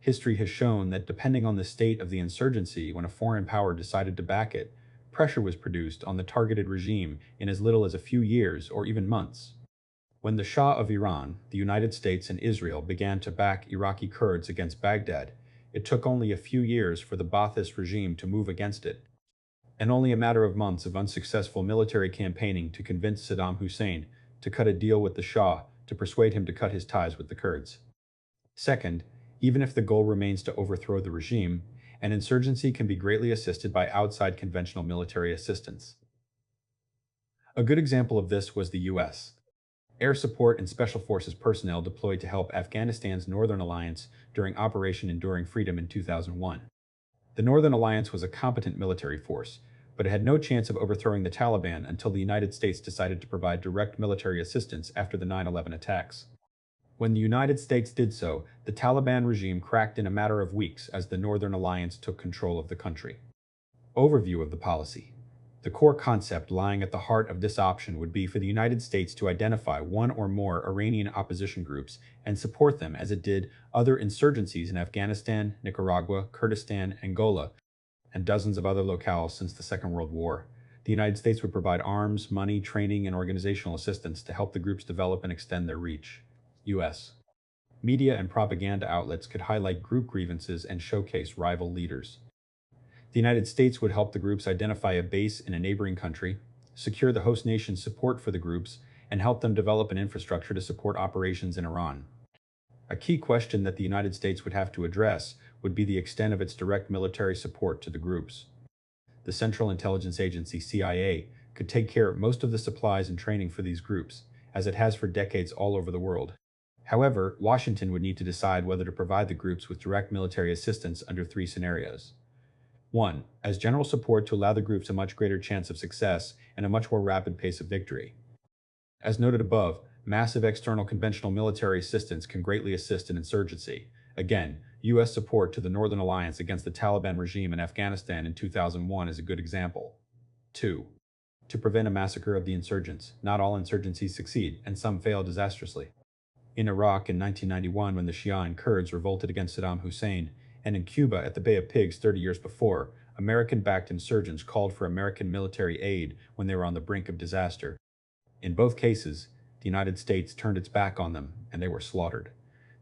History has shown that depending on the state of the insurgency when a foreign power decided to back it, pressure was produced on the targeted regime in as little as a few years or even months. When the Shah of Iran, the United States, and Israel began to back Iraqi Kurds against Baghdad, it took only a few years for the Ba'athist regime to move against it, and only a matter of months of unsuccessful military campaigning to convince Saddam Hussein to cut a deal with the Shah to persuade him to cut his ties with the Kurds. Second, even if the goal remains to overthrow the regime, an insurgency can be greatly assisted by outside conventional military assistance. A good example of this was the U.S. Air support and special forces personnel deployed to help Afghanistan's Northern Alliance during Operation Enduring Freedom in 2001. The Northern Alliance was a competent military force, but it had no chance of overthrowing the Taliban until the United States decided to provide direct military assistance after the 9/11 attacks. When the United States did so, the Taliban regime cracked in a matter of weeks as the Northern Alliance took control of the country. Overview of the policy. The core concept lying at the heart of this option would be for the United States to identify one or more Iranian opposition groups and support them as it did other insurgencies in Afghanistan, Nicaragua, Kurdistan, Angola, and dozens of other locales since the Second World War. The United States would provide arms, money, training, and organizational assistance to help the groups develop and extend their reach. U.S. Media and propaganda outlets could highlight group grievances and showcase rival leaders. The United States would help the groups identify a base in a neighboring country, secure the host nation's support for the groups, and help them develop an infrastructure to support operations in Iran. A key question that the United States would have to address would be the extent of its direct military support to the groups. The Central Intelligence Agency, CIA, could take care of most of the supplies and training for these groups, as it has for decades all over the world. However, Washington would need to decide whether to provide the groups with direct military assistance under 3 scenarios. 1. As general support to allow the groups a much greater chance of success and a much more rapid pace of victory. As noted above, Massive external conventional military assistance can greatly assist an insurgency. Again, U.S. support to the Northern Alliance against the Taliban regime in Afghanistan in 2001 is a good example. 2. To prevent a massacre of the insurgents. Not all insurgencies succeed, and some fail disastrously. In Iraq in 1991 when the Shia and Kurds revolted against Saddam Hussein, and in Cuba at the Bay of Pigs 30 years before, American-backed insurgents called for American military aid when they were on the brink of disaster. In both cases, the United States turned its back on them, and they were slaughtered.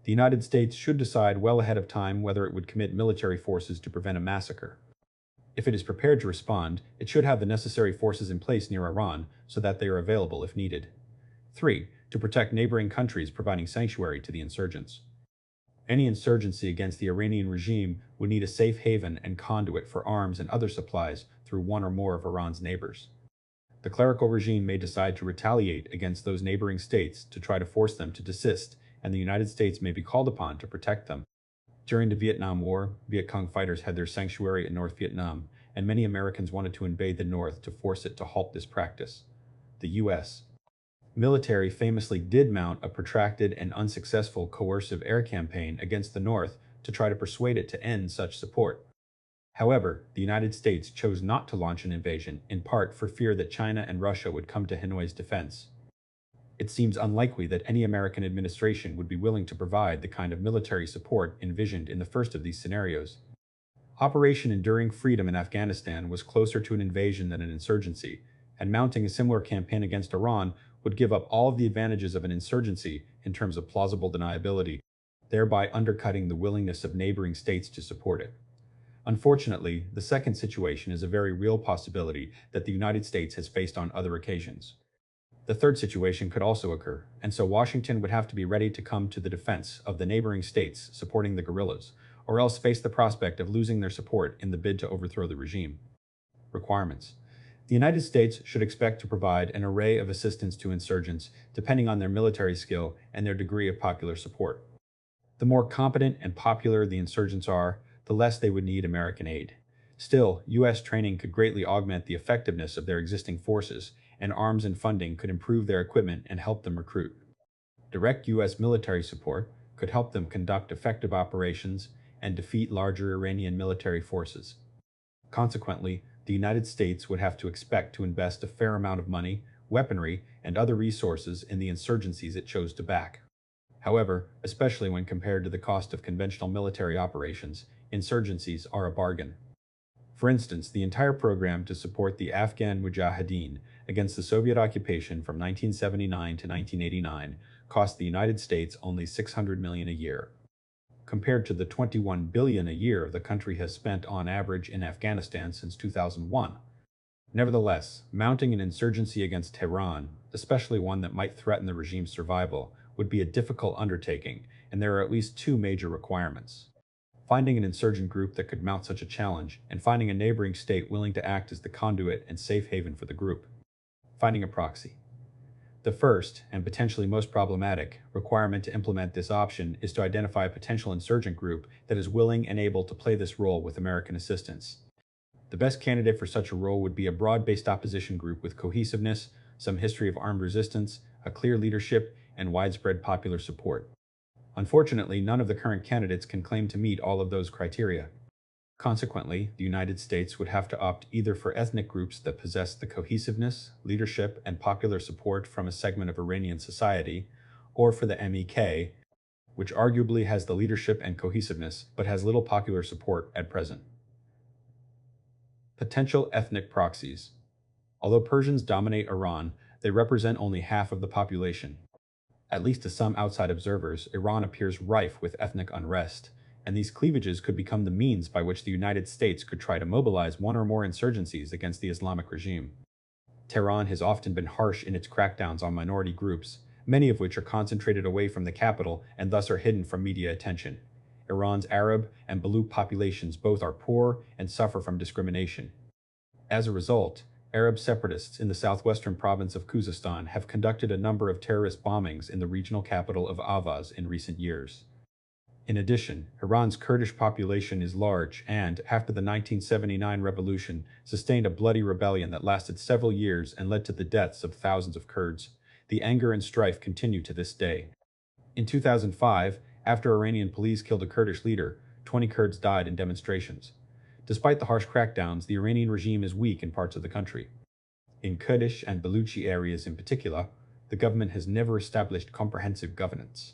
The United States should decide well ahead of time whether it would commit military forces to prevent a massacre. If it is prepared to respond, it should have the necessary forces in place near Iran so that they are available if needed. 3. To protect neighboring countries providing sanctuary to the insurgents. Any insurgency against the Iranian regime would need a safe haven and conduit for arms and other supplies through one or more of Iran's neighbors. The clerical regime may decide to retaliate against those neighboring states to try to force them to desist, and the United States may be called upon to protect them. During the Vietnam War, Viet Cong fighters had their sanctuary in North Vietnam, and many Americans wanted to invade the North to force it to halt this practice. The U.S. military famously did mount a protracted and unsuccessful coercive air campaign against the North to try to persuade it to end such support. However, the United States chose not to launch an invasion, in part for fear that China and Russia would come to Hanoi's defense. It seems unlikely that any American administration would be willing to provide the kind of military support envisioned in the first of these scenarios. Operation Enduring Freedom in Afghanistan was closer to an invasion than an insurgency, and mounting a similar campaign against Iran would give up all of the advantages of an insurgency in terms of plausible deniability, thereby undercutting the willingness of neighboring states to support it. Unfortunately, the second situation is a very real possibility that the United States has faced on other occasions. The third situation could also occur, and so Washington would have to be ready to come to the defense of the neighboring states supporting the guerrillas, or else face the prospect of losing their support in the bid to overthrow the regime. Requirements. The United States should expect to provide an array of assistance to insurgents depending on their military skill and their degree of popular support. The more competent and popular the insurgents are, the less they would need American aid. Still, U.S. training could greatly augment the effectiveness of their existing forces, and arms and funding could improve their equipment and help them recruit. Direct U.S. military support could help them conduct effective operations and defeat larger Iranian military forces. Consequently, the United States would have to expect to invest a fair amount of money, weaponry, and other resources in the insurgencies it chose to back. However, especially when compared to the cost of conventional military operations, insurgencies are a bargain. For instance, the entire program to support the Afghan Mujahideen against the Soviet occupation from 1979 to 1989 cost the United States only $600 million a year, compared to the $21 billion a year the country has spent on average in Afghanistan since 2001. Nevertheless, mounting an insurgency against Tehran, especially one that might threaten the regime's survival, would be a difficult undertaking, and there are at least two major requirements: finding an insurgent group that could mount such a challenge, and finding a neighboring state willing to act as the conduit and safe haven for the group. Finding a proxy. The first, and potentially most problematic, requirement to implement this option is to identify a potential insurgent group that is willing and able to play this role with American assistance. The best candidate for such a role would be a broad-based opposition group with cohesiveness, some history of armed resistance, a clear leadership, and widespread popular support. Unfortunately, none of the current candidates can claim to meet all of those criteria. Consequently, the United States would have to opt either for ethnic groups that possess the cohesiveness, leadership, and popular support from a segment of Iranian society, or for the MEK, which arguably has the leadership and cohesiveness but has little popular support at present. Potential ethnic proxies. Although Persians dominate Iran, they represent only half of the population. At least to some outside observers, Iran appears rife with ethnic unrest, and these cleavages could become the means by which the United States could try to mobilize one or more insurgencies against the Islamic regime. Tehran has often been harsh in its crackdowns on minority groups, many of which are concentrated away from the capital and thus are hidden from media attention. Iran's Arab and Baluch populations both are poor and suffer from discrimination. As a result, Arab separatists in the southwestern province of Khuzestan have conducted a number of terrorist bombings in the regional capital of Avaz in recent years. In addition, Iran's Kurdish population is large and, after the 1979 revolution, sustained a bloody rebellion that lasted several years and led to the deaths of thousands of Kurds. The anger and strife continue to this day. In 2005, after Iranian police killed a Kurdish leader, 20 Kurds died in demonstrations. Despite the harsh crackdowns, the Iranian regime is weak in parts of the country. In Kurdish and Baluchi areas in particular, the government has never established comprehensive governance.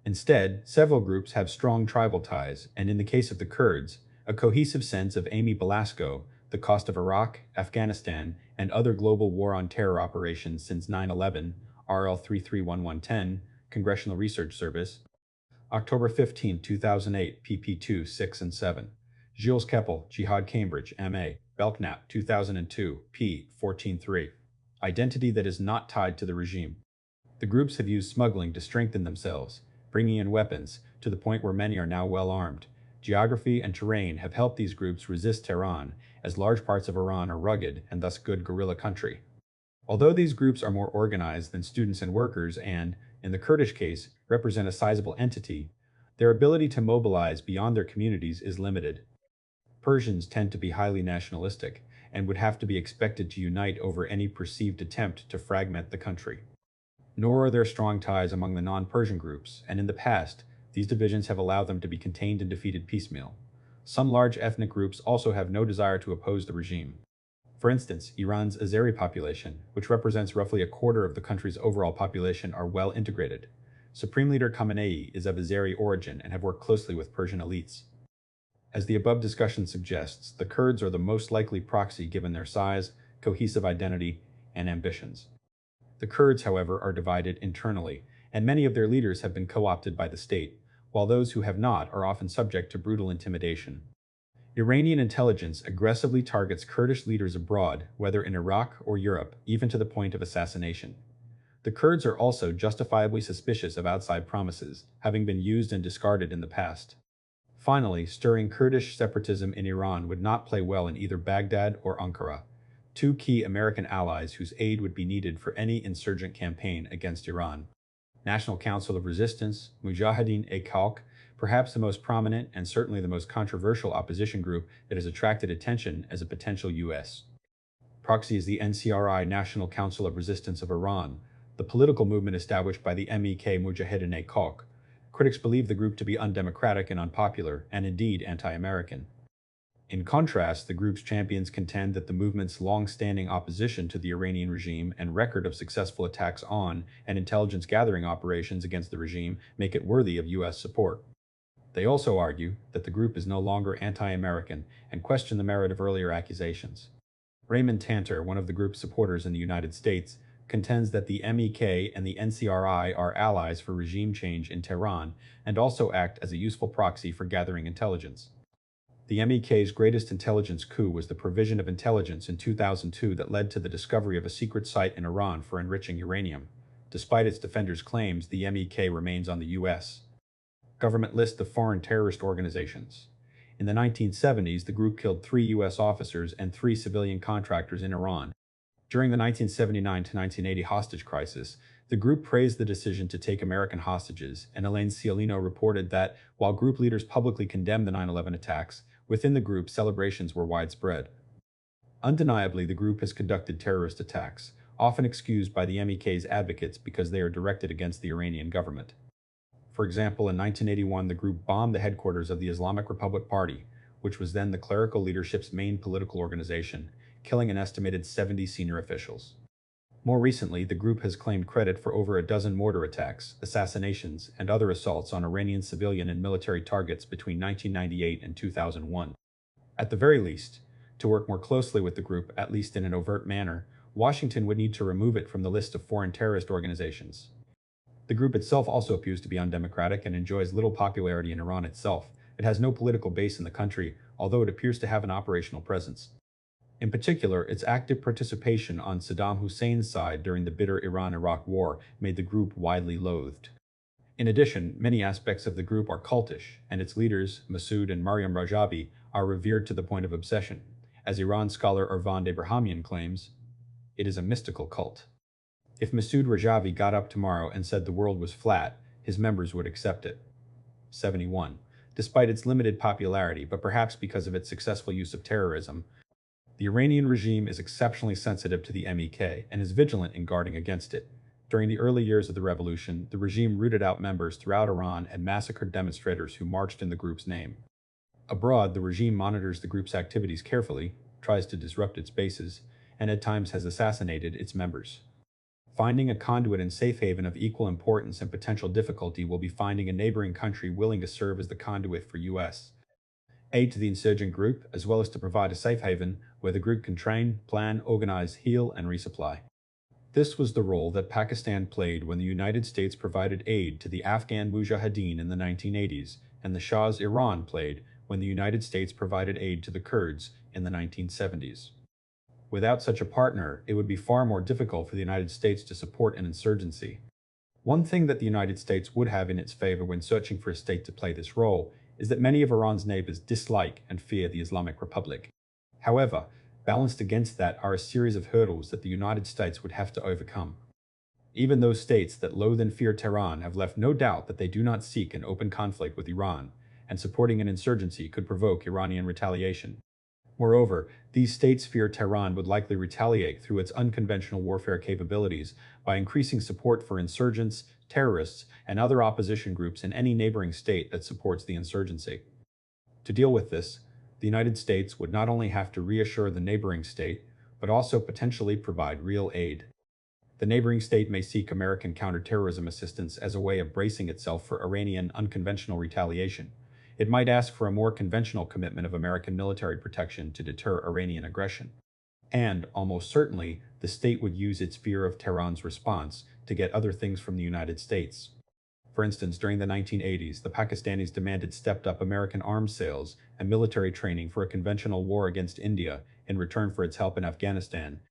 Instead, several groups have strong tribal ties, and in the case of the Kurds, a cohesive sense of Amy Belasco, the cost of Iraq, Afghanistan, and other global war on terror operations since 9/11, RL 331110, Congressional Research Service, October 15, 2008, pp. 2, 6, and 7. Gilles Keppel, Jihad Cambridge, M.A., Belknap, 2002, p. 14.3. Identity that is not tied to the regime. The groups have used smuggling to strengthen themselves, bringing in weapons, to the point where many are now well armed. Geography and terrain have helped these groups resist Tehran, as large parts of Iran are rugged and thus good guerrilla country. Although these groups are more organized than students and workers and, in the Kurdish case, represent a sizable entity, their ability to mobilize beyond their communities is limited. Persians tend to be highly nationalistic and would have to be expected to unite over any perceived attempt to fragment the country. Nor are there strong ties among the non-Persian groups, and in the past, these divisions have allowed them to be contained and defeated piecemeal. Some large ethnic groups also have no desire to oppose the regime. For instance, Iran's Azeri population, which represents roughly a quarter of the country's overall population, are well integrated. Supreme Leader Khamenei is of Azeri origin and have worked closely with Persian elites. As the above discussion suggests, the Kurds are the most likely proxy given their size, cohesive identity, and ambitions. The Kurds, however, are divided internally, and many of their leaders have been co-opted by the state, while those who have not are often subject to brutal intimidation. Iranian intelligence aggressively targets Kurdish leaders abroad, whether in Iraq or Europe, even to the point of assassination. The Kurds are also justifiably suspicious of outside promises, having been used and discarded in the past. Finally, stirring Kurdish separatism in Iran would not play well in either Baghdad or Ankara, two key American allies whose aid would be needed for any insurgent campaign against Iran. National Council of Resistance, Mujahideen-e-Khalq, perhaps the most prominent and certainly the most controversial opposition group that has attracted attention as a potential U.S. proxy is the NCRI, National Council of Resistance of Iran, the political movement established by the MEK Mujahideen-e-Khalq. Critics believe the group to be undemocratic and unpopular, and indeed anti-American. In contrast, the group's champions contend that the movement's long-standing opposition to the Iranian regime and record of successful attacks on and intelligence gathering operations against the regime make it worthy of U.S. support. They also argue that the group is no longer anti-American and question the merit of earlier accusations. Raymond Tanter, one of the group's supporters in the United States, contends that the MEK and the NCRI are allies for regime change in Tehran and also act as a useful proxy for gathering intelligence. The MEK's greatest intelligence coup was the provision of intelligence in 2002 that led to the discovery of a secret site in Iran for enriching uranium. Despite its defenders' claims, the MEK remains on the U.S. government list of foreign terrorist organizations. In the 1970s, the group killed 3 U.S. officers and 3 civilian contractors in Iran. During the 1979 to 1980 hostage crisis, the group praised the decision to take American hostages, and Elaine Cialino reported that, while group leaders publicly condemned the 9/11 attacks, within the group celebrations were widespread. Undeniably, the group has conducted terrorist attacks, often excused by the MEK's advocates because they are directed against the Iranian government. For example, in 1981, the group bombed the headquarters of the Islamic Republic Party, which was then the clerical leadership's main political organization, killing an estimated 70 senior officials. More recently, the group has claimed credit for over a dozen mortar attacks, assassinations, and other assaults on Iranian civilian and military targets between 1998 and 2001. At the very least, to work more closely with the group, at least in an overt manner, Washington would need to remove it from the list of foreign terrorist organizations. The group itself also appears to be undemocratic and enjoys little popularity in Iran itself. It has no political base in the country, although it appears to have an operational presence. In particular, its active participation on Saddam Hussein's side during the bitter Iran-Iraq War made the group widely loathed. In addition, many aspects of the group are cultish, and its leaders, Masoud and Maryam Rajavi, are revered to the point of obsession. As Iran scholar Ervand Abrahamian claims, it is a mystical cult. If Masoud Rajavi got up tomorrow and said the world was flat, his members would accept it. 71. Despite its limited popularity, but perhaps because of its successful use of terrorism, the Iranian regime is exceptionally sensitive to the MEK and is vigilant in guarding against it. During the early years of the revolution, the regime rooted out members throughout Iran and massacred demonstrators who marched in the group's name. Abroad, the regime monitors the group's activities carefully, tries to disrupt its bases, and at times has assassinated its members. Finding a conduit and safe haven of equal importance and potential difficulty will be finding a neighboring country willing to serve as the conduit for U.S. aid to the insurgent group, as well as to provide a safe haven where the group can train, plan, organize, heal, and resupply. This was the role that Pakistan played when the United States provided aid to the Afghan Mujahideen in the 1980s, and the Shah's Iran played when the United States provided aid to the Kurds in the 1970s. Without such a partner, it would be far more difficult for the United States to support an insurgency. One thing that the United States would have in its favor when searching for a state to play this role is that many of Iran's neighbors dislike and fear the Islamic Republic. However, balanced against that are a series of hurdles that the United States would have to overcome. Even those states that loathe and fear Tehran have left no doubt that they do not seek an open conflict with Iran, and supporting an insurgency could provoke Iranian retaliation. Moreover, these states fear Tehran would likely retaliate through its unconventional warfare capabilities by increasing support for insurgents, terrorists, and other opposition groups in any neighboring state that supports the insurgency. To deal with this, the United States would not only have to reassure the neighboring state, but also potentially provide real aid. The neighboring state may seek American counterterrorism assistance as a way of bracing itself for Iranian unconventional retaliation. It might ask for a more conventional commitment of American military protection to deter Iranian aggression. And, almost certainly, the state would use its fear of Tehran's response to get other things from the United States. For instance, during the 1980s, the Pakistanis demanded stepped-up American arms sales and military training for a conventional war against India in return for its help in Afghanistan,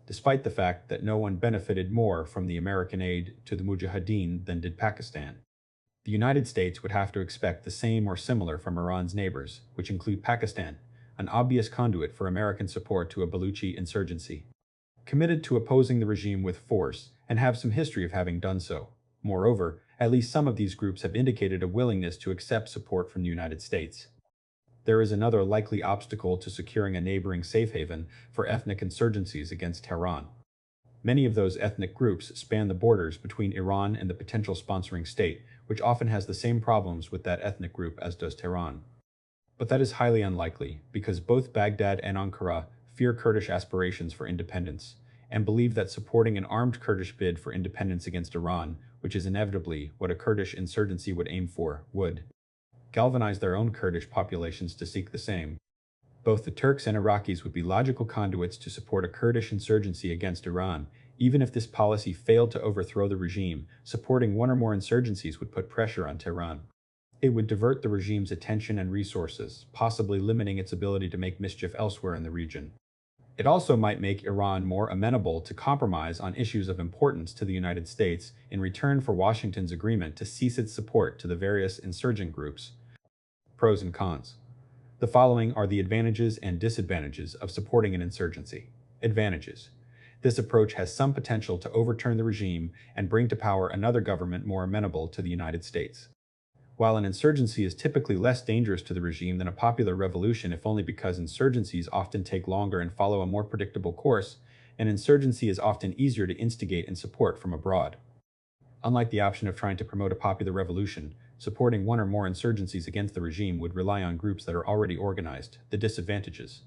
despite the fact that no one benefited more from the American aid to the Mujahideen than did Pakistan. The United States would have to expect the same or similar from Iran's neighbors, which include Pakistan, an obvious conduit for American support to a Baluchi insurgency, committed to opposing the regime with force and have some history of having done so. Moreover, at least some of these groups have indicated a willingness to accept support from the United States. There is another likely obstacle to securing a neighboring safe haven for ethnic insurgencies against Tehran. Many of those ethnic groups span the borders between Iran and the potential sponsoring state, which often has the same problems with that ethnic group as does Tehran. But that is highly unlikely, because both Baghdad and Ankara fear Kurdish aspirations for independence, and believe that supporting an armed Kurdish bid for independence against Iran, which is inevitably what a Kurdish insurgency would aim for, would galvanize their own Kurdish populations to seek the same. Both the Turks and Iraqis would be logical conduits to support a Kurdish insurgency against Iran. Even if this policy failed to overthrow the regime, supporting one or more insurgencies would put pressure on Tehran. It would divert the regime's attention and resources, possibly limiting its ability to make mischief elsewhere in the region. It also might make Iran more amenable to compromise on issues of importance to the United States in return for Washington's agreement to cease its support to the various insurgent groups. Pros and cons. The following are the advantages and disadvantages of supporting an insurgency. Advantages. This approach has some potential to overturn the regime and bring to power another government more amenable to the United States. While an insurgency is typically less dangerous to the regime than a popular revolution, if only because insurgencies often take longer and follow a more predictable course, an insurgency is often easier to instigate and support from abroad. Unlike the option of trying to promote a popular revolution, supporting one or more insurgencies against the regime would rely on groups that are already organized. The disadvantages.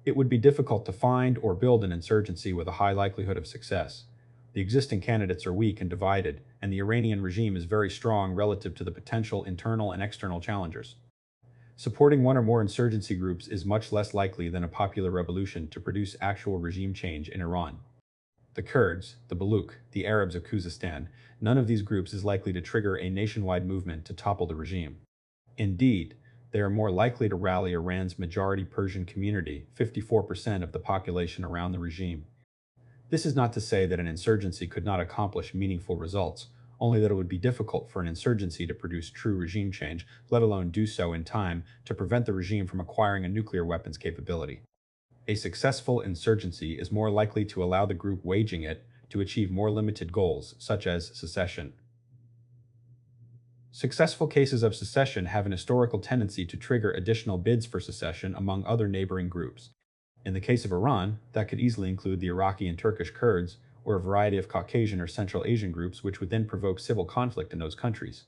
It would be difficult to find or build an insurgency with a high likelihood of success. The existing candidates are weak and divided, and the Iranian regime is very strong relative to the potential internal and external challengers. Supporting one or more insurgency groups is much less likely than a popular revolution to produce actual regime change in Iran. The Kurds, the Baluch, the Arabs of Khuzestan, none of these groups is likely to trigger a nationwide movement to topple the regime. Indeed, they are more likely to rally Iran's majority Persian community, 54% of the population around the regime. This is not to say that an insurgency could not accomplish meaningful results, only that it would be difficult for an insurgency to produce true regime change, let alone do so in time to prevent the regime from acquiring a nuclear weapons capability. A successful insurgency is more likely to allow the group waging it to achieve more limited goals, such as secession. Successful cases of secession have an historical tendency to trigger additional bids for secession among other neighboring groups. In the case of Iran, that could easily include the Iraqi and Turkish Kurds, or a variety of Caucasian or Central Asian groups, which would then provoke civil conflict in those countries.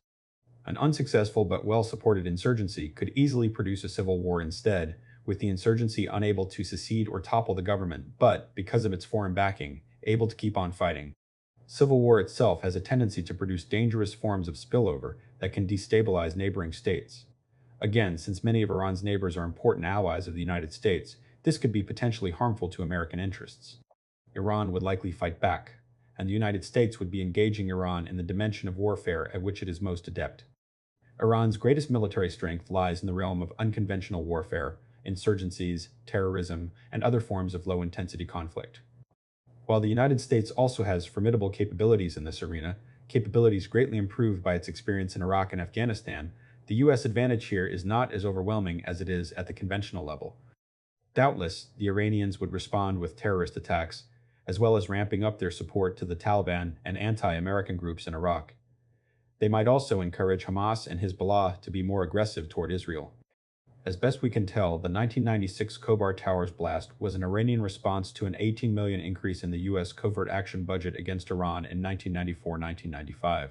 An unsuccessful but well-supported insurgency could easily produce a civil war instead, with the insurgency unable to secede or topple the government, but, because of its foreign backing, able to keep on fighting. Civil war itself has a tendency to produce dangerous forms of spillover that can destabilize neighboring states. Again, since many of Iran's neighbors are important allies of the United States, this could be potentially harmful to American interests. Iran would likely fight back, and the United States would be engaging Iran in the dimension of warfare at which it is most adept. Iran's greatest military strength lies in the realm of unconventional warfare, insurgencies, terrorism, and other forms of low-intensity conflict. While the United States also has formidable capabilities in this arena, capabilities greatly improved by its experience in Iraq and Afghanistan, the U.S. advantage here is not as overwhelming as it is at the conventional level. Doubtless, the Iranians would respond with terrorist attacks, as well as ramping up their support to the Taliban and anti-American groups in Iraq. They might also encourage Hamas and Hezbollah to be more aggressive toward Israel. As best we can tell, the 1996 Khobar Towers blast was an Iranian response to an $18 million increase in the U.S. covert action budget against Iran in 1994-1995.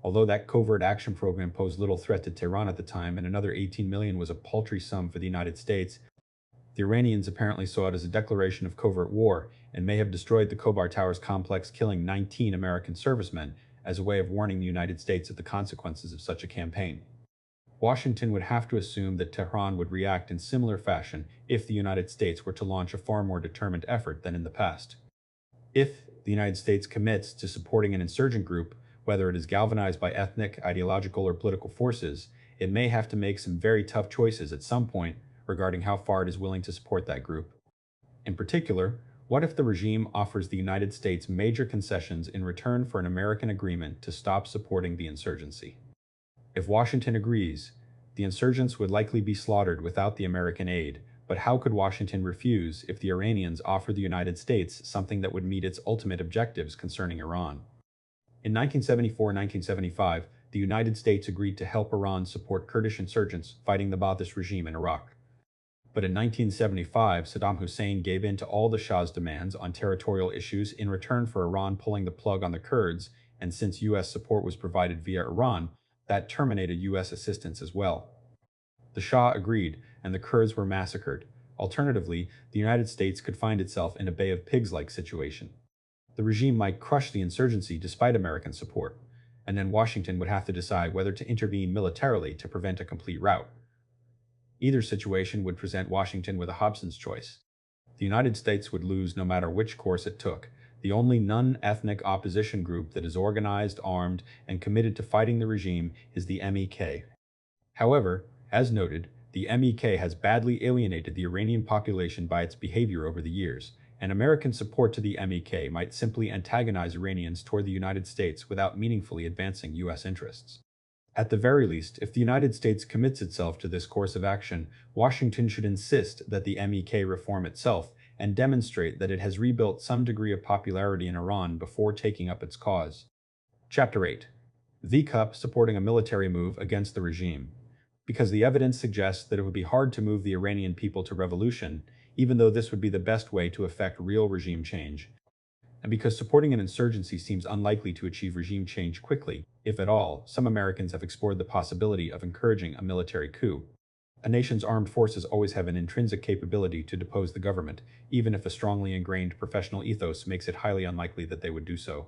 Although that covert action program posed little threat to Tehran at the time and another $18 million was a paltry sum for the United States, the Iranians apparently saw it as a declaration of covert war and may have destroyed the Khobar Towers complex, killing 19 American servicemen as a way of warning the United States of the consequences of such a campaign. Washington would have to assume that Tehran would react in similar fashion if the United States were to launch a far more determined effort than in the past. If the United States commits to supporting an insurgent group, whether it is galvanized by ethnic, ideological, or political forces, it may have to make some very tough choices at some point regarding how far it is willing to support that group. In particular, what if the regime offers the United States major concessions in return for an American agreement to stop supporting the insurgency? If Washington agrees, the insurgents would likely be slaughtered without the American aid, but how could Washington refuse if the Iranians offer the United States something that would meet its ultimate objectives concerning Iran? In 1974-1975, the United States agreed to help Iran support Kurdish insurgents fighting the Ba'athist regime in Iraq. But in 1975, Saddam Hussein gave in to all the Shah's demands on territorial issues in return for Iran pulling the plug on the Kurds, and since U.S. support was provided via Iran, that terminated U.S. assistance as well. The Shah agreed, and the Kurds were massacred. Alternatively, the United States could find itself in a Bay of Pigs-like situation. The regime might crush the insurgency despite American support, and then Washington would have to decide whether to intervene militarily to prevent a complete rout. Either situation would present Washington with a Hobson's choice. The United States would lose no matter which course it took. The only non-ethnic opposition group that is organized, armed, and committed to fighting the regime is the MEK. However, as noted, the MEK has badly alienated the Iranian population by its behavior over the years, and American support to the MEK might simply antagonize Iranians toward the United States without meaningfully advancing U.S. interests. At the very least, if the United States commits itself to this course of action, Washington should insist that the MEK reform itself and demonstrate that it has rebuilt some degree of popularity in Iran before taking up its cause. Chapter 8. The Cup supporting a military move against the regime. Because the evidence suggests that it would be hard to move the Iranian people to revolution, even though this would be the best way to effect real regime change. And because supporting an insurgency seems unlikely to achieve regime change quickly, if at all, some Americans have explored the possibility of encouraging a military coup. A nation's armed forces always have an intrinsic capability to depose the government, even if a strongly ingrained professional ethos makes it highly unlikely that they would do so.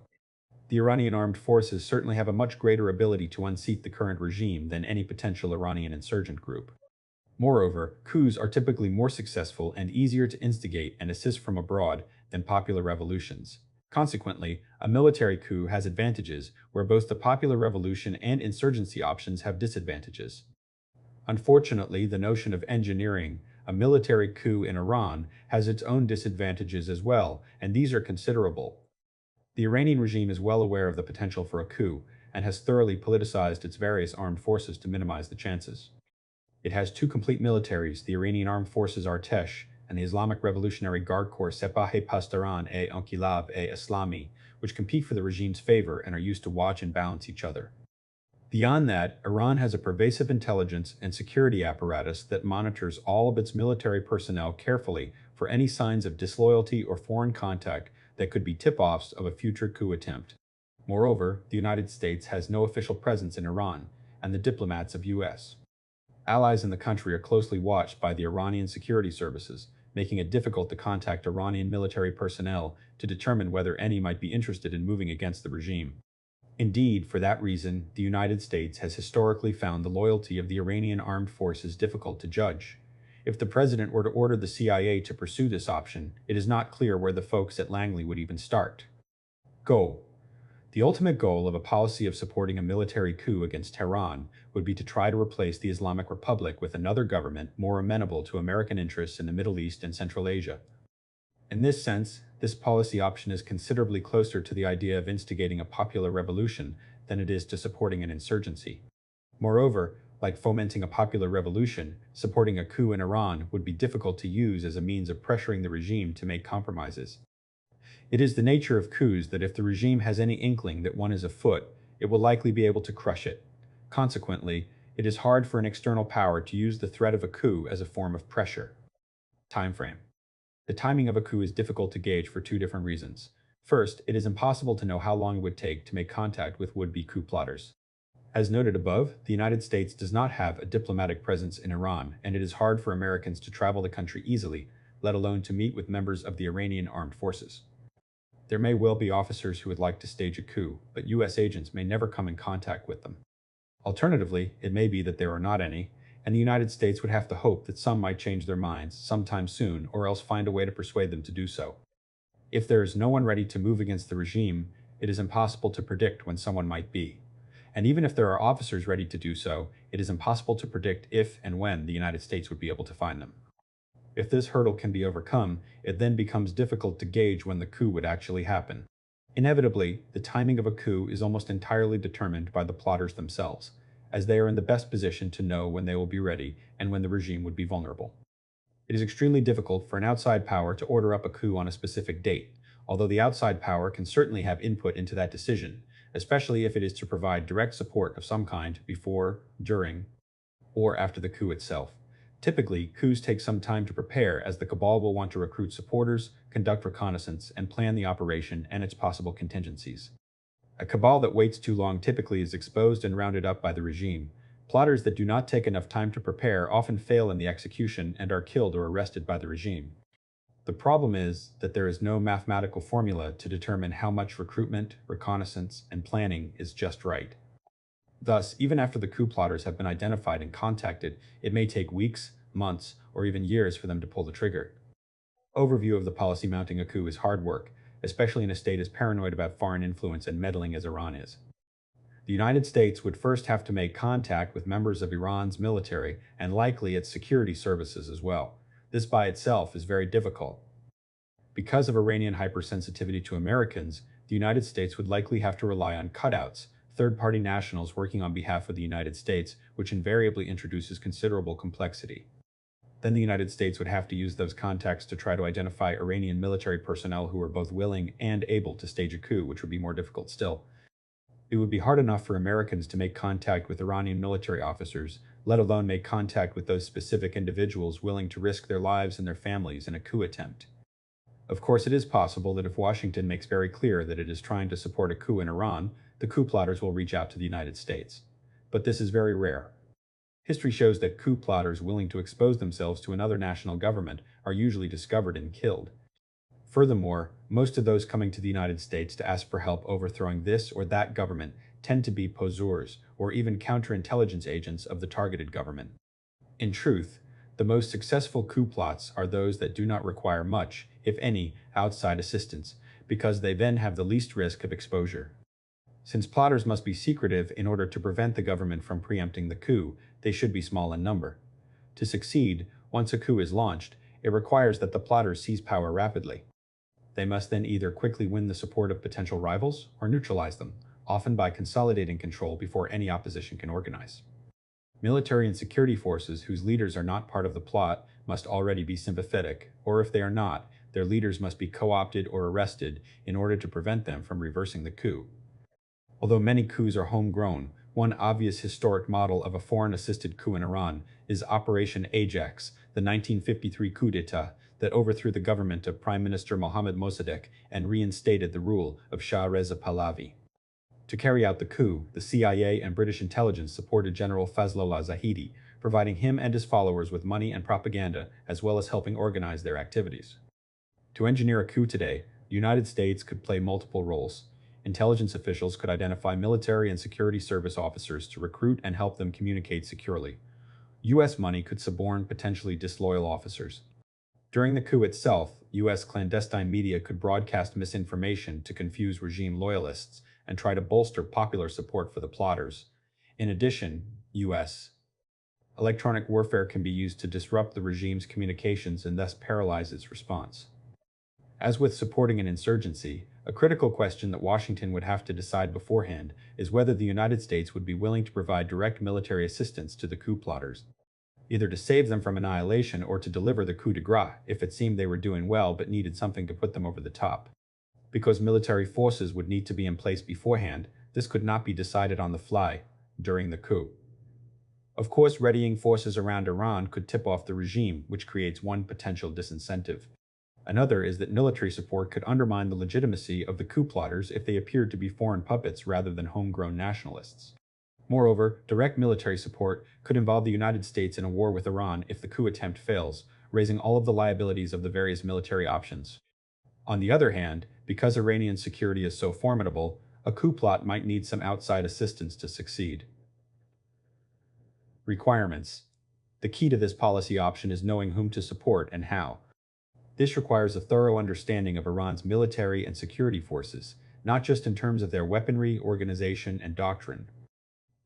The Iranian armed forces certainly have a much greater ability to unseat the current regime than any potential Iranian insurgent group. Moreover, coups are typically more successful and easier to instigate and assist from abroad than popular revolutions. Consequently, a military coup has advantages where both the popular revolution and insurgency options have disadvantages. Unfortunately, the notion of engineering a military coup in Iran has its own disadvantages as well, and these are considerable. The Iranian regime is well aware of the potential for a coup and has thoroughly politicized its various armed forces to minimize the chances. It has two complete militaries, the Iranian Armed Forces Artesh and the Islamic Revolutionary Guard Corps Sepah-e Pasdaran-e-Inqilab-e-Islami, which compete for the regime's favor and are used to watch and balance each other. Beyond that, Iran has a pervasive intelligence and security apparatus that monitors all of its military personnel carefully for any signs of disloyalty or foreign contact that could be tip-offs of a future coup attempt. Moreover, the United States has no official presence in Iran, and the diplomats of U.S. allies in the country are closely watched by the Iranian security services, making it difficult to contact Iranian military personnel to determine whether any might be interested in moving against the regime. Indeed, for that reason, the United States has historically found the loyalty of the Iranian armed forces difficult to judge. If the president were to order the CIA to pursue this option, it is not clear where the folks at Langley would even start. Goal. The ultimate goal of a policy of supporting a military coup against Tehran would be to try to replace the Islamic Republic with another government more amenable to American interests in the Middle East and Central Asia. In this sense, this policy option is considerably closer to the idea of instigating a popular revolution than it is to supporting an insurgency. Moreover, like fomenting a popular revolution, supporting a coup in Iran would be difficult to use as a means of pressuring the regime to make compromises. It is the nature of coups that if the regime has any inkling that one is afoot, it will likely be able to crush it. Consequently, it is hard for an external power to use the threat of a coup as a form of pressure. Timeframe. The timing of a coup is difficult to gauge for two different reasons. First, it is impossible to know how long it would take to make contact with would-be coup plotters. As noted above, the United States does not have a diplomatic presence in Iran, and it is hard for Americans to travel the country easily, let alone to meet with members of the Iranian armed forces. There may well be officers who would like to stage a coup, but U.S. agents may never come in contact with them. Alternatively, it may be that there are not any, and the United States would have to hope that some might change their minds sometime soon or else find a way to persuade them to do so. If there is no one ready to move against the regime, it is impossible to predict when someone might be. And even if there are officers ready to do so, it is impossible to predict if and when the United States would be able to find them. If this hurdle can be overcome, it then becomes difficult to gauge when the coup would actually happen. Inevitably, the timing of a coup is almost entirely determined by the plotters themselves, as they are in the best position to know when they will be ready and when the regime would be vulnerable. It is extremely difficult for an outside power to order up a coup on a specific date, although the outside power can certainly have input into that decision, especially if it is to provide direct support of some kind before, during, or after the coup itself. Typically, coups take some time to prepare as the cabal will want to recruit supporters, conduct reconnaissance, and plan the operation and its possible contingencies. A cabal that waits too long typically is exposed and rounded up by the regime. Plotters that do not take enough time to prepare often fail in the execution and are killed or arrested by the regime. The problem is that there is no mathematical formula to determine how much recruitment, reconnaissance, and planning is just right. Thus, even after the coup plotters have been identified and contacted, it may take weeks, months, or even years for them to pull the trigger. Overview of the policy mounting a coup is hard work, especially in a state as paranoid about foreign influence and meddling as Iran is. The United States would first have to make contact with members of Iran's military and likely its security services as well. This by itself is very difficult. Because of Iranian hypersensitivity to Americans, the United States would likely have to rely on cutouts, third-party nationals working on behalf of the United States, which invariably introduces considerable complexity. Then the United States would have to use those contacts to try to identify Iranian military personnel who are both willing and able to stage a coup, which would be more difficult still. It would be hard enough for Americans to make contact with Iranian military officers, let alone make contact with those specific individuals willing to risk their lives and their families in a coup attempt. Of course, it is possible that if Washington makes very clear that it is trying to support a coup in Iran, the coup plotters will reach out to the United States. But this is very rare. History shows that coup plotters willing to expose themselves to another national government are usually discovered and killed. Furthermore, most of those coming to the United States to ask for help overthrowing this or that government tend to be poseurs or even counterintelligence agents of the targeted government. In truth, the most successful coup plots are those that do not require much, if any, outside assistance, because they then have the least risk of exposure. Since plotters must be secretive in order to prevent the government from preempting the coup, they should be small in number. To succeed, once a coup is launched, it requires that the plotters seize power rapidly. They must then either quickly win the support of potential rivals or neutralize them, often by consolidating control before any opposition can organize. Military and security forces whose leaders are not part of the plot must already be sympathetic, or if they are not, their leaders must be co-opted or arrested in order to prevent them from reversing the coup. Although many coups are homegrown, one obvious historic model of a foreign-assisted coup in Iran is Operation Ajax, the 1953 coup d'etat that overthrew the government of Prime Minister Mohammad Mossadegh and reinstated the rule of Shah Reza Pahlavi. To carry out the coup, the CIA and British intelligence supported General Fazlollah Zahidi, providing him and his followers with money and propaganda, as well as helping organize their activities. To engineer a coup today, the United States could play multiple roles. Intelligence officials could identify military and security service officers to recruit and help them communicate securely. U.S. money could suborn potentially disloyal officers. During the coup itself, U.S. clandestine media could broadcast misinformation to confuse regime loyalists and try to bolster popular support for the plotters. In addition, U.S. electronic warfare can be used to disrupt the regime's communications and thus paralyze its response. As with supporting an insurgency, a critical question that Washington would have to decide beforehand is whether the United States would be willing to provide direct military assistance to the coup plotters, either to save them from annihilation or to deliver the coup de grace if it seemed they were doing well but needed something to put them over the top. Because military forces would need to be in place beforehand, this could not be decided on the fly during the coup. Of course, readying forces around Iran could tip off the regime, which creates one potential disincentive. Another is that military support could undermine the legitimacy of the coup plotters if they appeared to be foreign puppets rather than homegrown nationalists. Moreover, direct military support could involve the United States in a war with Iran if the coup attempt fails, raising all of the liabilities of the various military options. On the other hand, because Iranian security is so formidable, a coup plot might need some outside assistance to succeed. Requirements. The key to this policy option is knowing whom to support and how. This requires a thorough understanding of Iran's military and security forces, not just in terms of their weaponry, organization, and doctrine,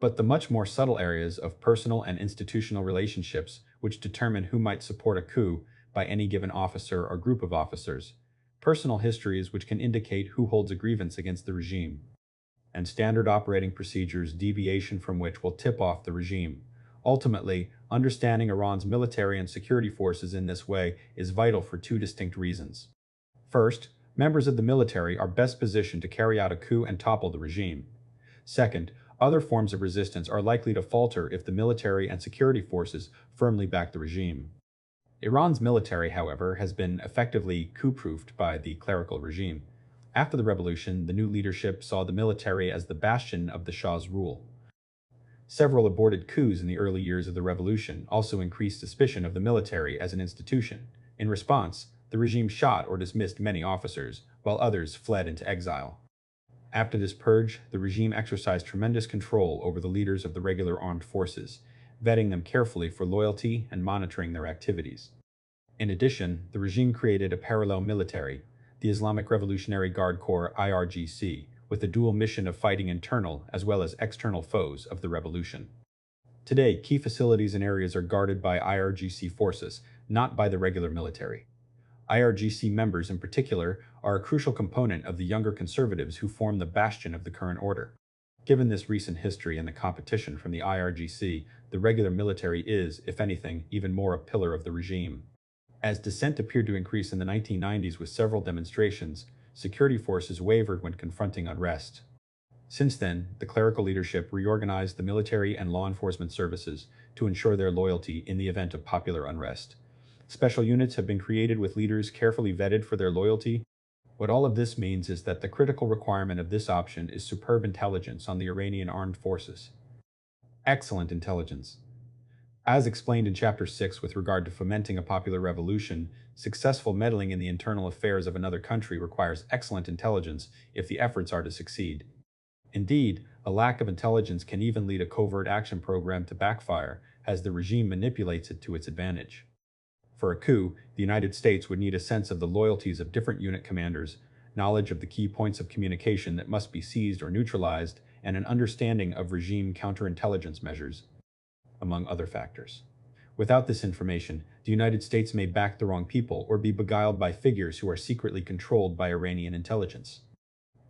but the much more subtle areas of personal and institutional relationships which determine who might support a coup by any given officer or group of officers, personal histories which can indicate who holds a grievance against the regime, and standard operating procedures deviation from which will tip off the regime. Ultimately, understanding Iran's military and security forces in this way is vital for two distinct reasons. First, members of the military are best positioned to carry out a coup and topple the regime. Second, other forms of resistance are likely to falter if the military and security forces firmly back the regime. Iran's military, however, has been effectively coup-proofed by the clerical regime. After the revolution, the new leadership saw the military as the bastion of the Shah's rule. Several aborted coups in the early years of the revolution also increased suspicion of the military as an institution. In response, the regime shot or dismissed many officers, while others fled into exile. After this purge, the regime exercised tremendous control over the leaders of the regular armed forces, vetting them carefully for loyalty and monitoring their activities. In addition, the regime created a parallel military, the Islamic Revolutionary Guard Corps (IRGC), with the dual mission of fighting internal as well as external foes of the revolution. Today, key facilities and areas are guarded by IRGC forces, not by the regular military. IRGC members in particular are a crucial component of the younger conservatives who form the bastion of the current order. Given this recent history and the competition from the IRGC, the regular military is, if anything, even more a pillar of the regime. As dissent appeared to increase in the 1990s with several demonstrations, security forces wavered when confronting unrest. Since then, the clerical leadership reorganized the military and law enforcement services to ensure their loyalty in the event of popular unrest. Special units have been created with leaders carefully vetted for their loyalty. What all of this means is that the critical requirement of this option is superb intelligence on the Iranian armed forces. Excellent intelligence. As explained in Chapter 6 with regard to fomenting a popular revolution, successful meddling in the internal affairs of another country requires excellent intelligence if the efforts are to succeed. Indeed, a lack of intelligence can even lead a covert action program to backfire, as the regime manipulates it to its advantage. For a coup, the United States would need a sense of the loyalties of different unit commanders, knowledge of the key points of communication that must be seized or neutralized, and an understanding of regime counterintelligence measures, among other factors. Without this information, the United States may back the wrong people or be beguiled by figures who are secretly controlled by Iranian intelligence.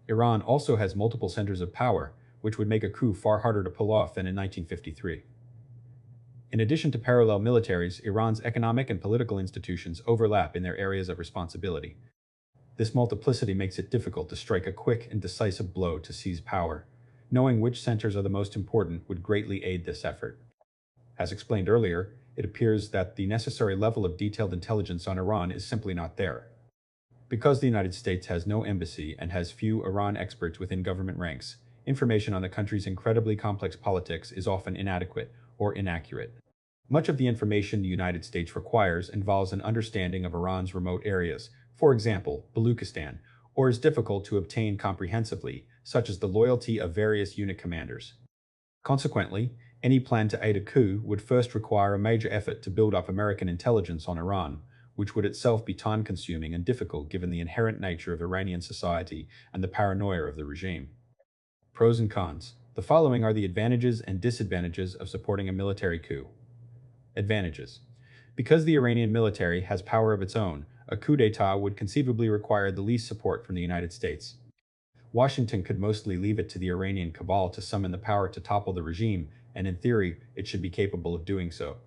Iran also has multiple centers of power, which would make a coup far harder to pull off than in 1953. In addition to parallel militaries, Iran's economic and political institutions overlap in their areas of responsibility. This multiplicity makes it difficult to strike a quick and decisive blow to seize power. Knowing which centers are the most important would greatly aid this effort. As explained earlier, it appears that the necessary level of detailed intelligence on Iran is simply not there. Because the United States has no embassy and has few Iran experts within government ranks, information on the country's incredibly complex politics is often inadequate or inaccurate. Much of the information the United States requires involves an understanding of Iran's remote areas, for example, Baluchistan, or is difficult to obtain comprehensively, such as the loyalty of various unit commanders. Consequently, any plan to aid a coup would first require a major effort to build up American intelligence on Iran, which would itself be time-consuming and difficult given the inherent nature of Iranian society and the paranoia of the regime. Pros and cons. The following are the advantages and disadvantages of supporting a military coup. Advantages. Because the Iranian military has power of its own, a coup d'état would conceivably require the least support from the United States. Washington could mostly leave it to the Iranian cabal to summon the power to topple the regime, and in theory, it should be capable of doing so.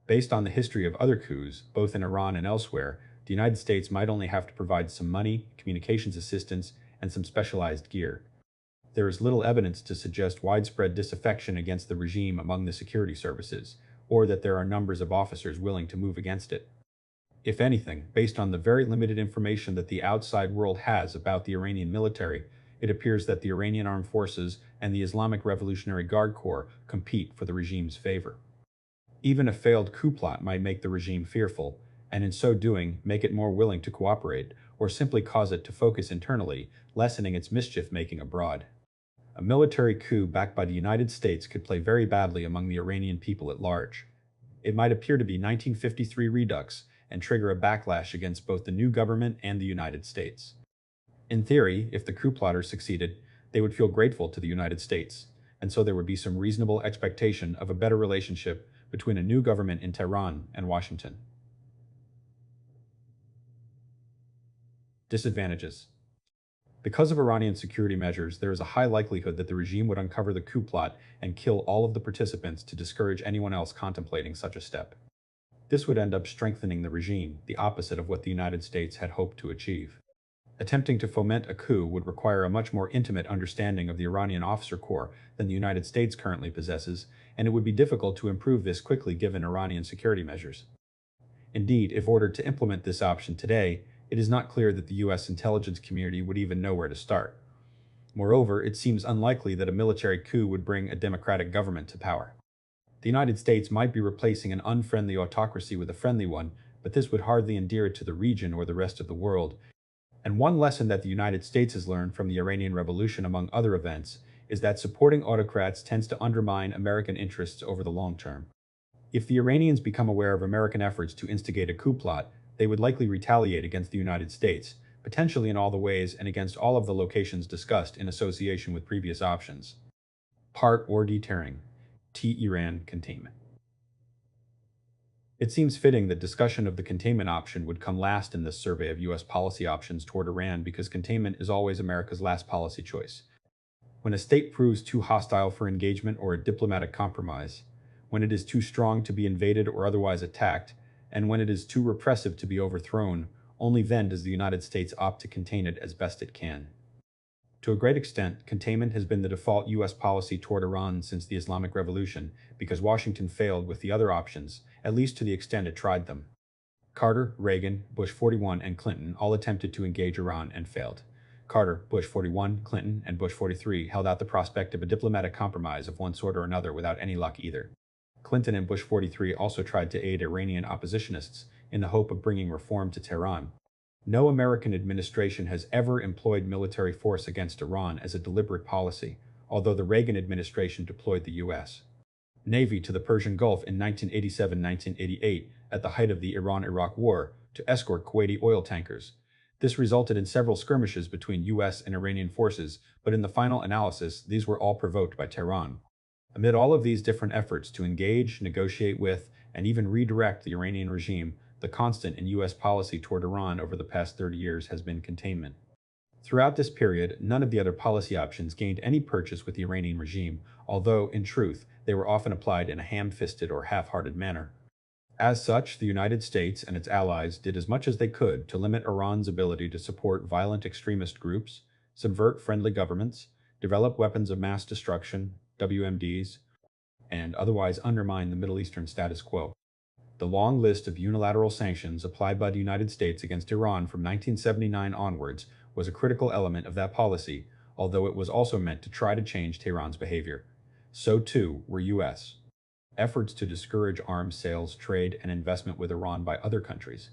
Based on the history of other coups, both in Iran and elsewhere, the United States might only have to provide some money, communications assistance, and some specialized gear. There is little evidence to suggest widespread disaffection against the regime among the security services, or that there are numbers of officers willing to move against it. If anything, based on the very limited information that the outside world has about the Iranian military, it appears that the Iranian Armed Forces and the Islamic Revolutionary Guard Corps compete for the regime's favor. Even a failed coup plot might make the regime fearful, and in so doing, make it more willing to cooperate, or simply cause it to focus internally, lessening its mischief-making abroad. A military coup backed by the United States could play very badly among the Iranian people at large. It might appear to be 1953 redux and trigger a backlash against both the new government and the United States. In theory, if the coup plotters succeeded, they would feel grateful to the United States, and so there would be some reasonable expectation of a better relationship between a new government in Tehran and Washington. Disadvantages. Because of Iranian security measures, there is a high likelihood that the regime would uncover the coup plot and kill all of the participants to discourage anyone else contemplating such a step. This would end up strengthening the regime, the opposite of what the United States had hoped to achieve. Attempting to foment a coup would require a much more intimate understanding of the Iranian officer corps than the United States currently possesses, and it would be difficult to improve this quickly given Iranian security measures. Indeed, if ordered to implement this option today, it is not clear that the U.S. intelligence community would even know where to start. Moreover, it seems unlikely that a military coup would bring a democratic government to power. The United States might be replacing an unfriendly autocracy with a friendly one, but this would hardly endear it to the region or the rest of the world. And one lesson that the United States has learned from the Iranian Revolution, among other events, is that supporting autocrats tends to undermine American interests over the long term. If the Iranians become aware of American efforts to instigate a coup plot, they would likely retaliate against the United States, potentially in all the ways and against all of the locations discussed in association with previous options. Part or deterring. Iran containment. It seems fitting that discussion of the containment option would come last in this survey of U.S. policy options toward Iran because containment is always America's last policy choice. When a state proves too hostile for engagement or a diplomatic compromise, when it is too strong to be invaded or otherwise attacked, and when it is too repressive to be overthrown, only then does the United States opt to contain it as best it can. To a great extent, containment has been the default U.S. policy toward Iran since the Islamic Revolution because Washington failed with the other options, at least to the extent it tried them. Carter, Reagan, Bush 41, and Clinton all attempted to engage Iran and failed. Carter, Bush 41, Clinton, and Bush 43 held out the prospect of a diplomatic compromise of one sort or another without any luck either. Clinton and Bush 43 also tried to aid Iranian oppositionists in the hope of bringing reform to Tehran. No American administration has ever employed military force against Iran as a deliberate policy, although the Reagan administration deployed the U.S. Navy to the Persian Gulf in 1987-1988 at the height of the Iran-Iraq War to escort Kuwaiti oil tankers. This resulted in several skirmishes between U.S. and Iranian forces, but in the final analysis, these were all provoked by Tehran. Amid all of these different efforts to engage, negotiate with, and even redirect the Iranian regime, the constant in U.S. policy toward Iran over the past 30 years has been containment. Throughout this period, none of the other policy options gained any purchase with the Iranian regime, although, in truth, they were often applied in a ham-fisted or half-hearted manner. As such, the United States and its allies did as much as they could to limit Iran's ability to support violent extremist groups, subvert friendly governments, develop weapons of mass destruction, WMDs, and otherwise undermine the Middle Eastern status quo. The long list of unilateral sanctions applied by the United States against Iran from 1979 onwards was a critical element of that policy, although it was also meant to try to change Tehran's behavior. So too were U.S. efforts to discourage arms sales, trade, and investment with Iran by other countries.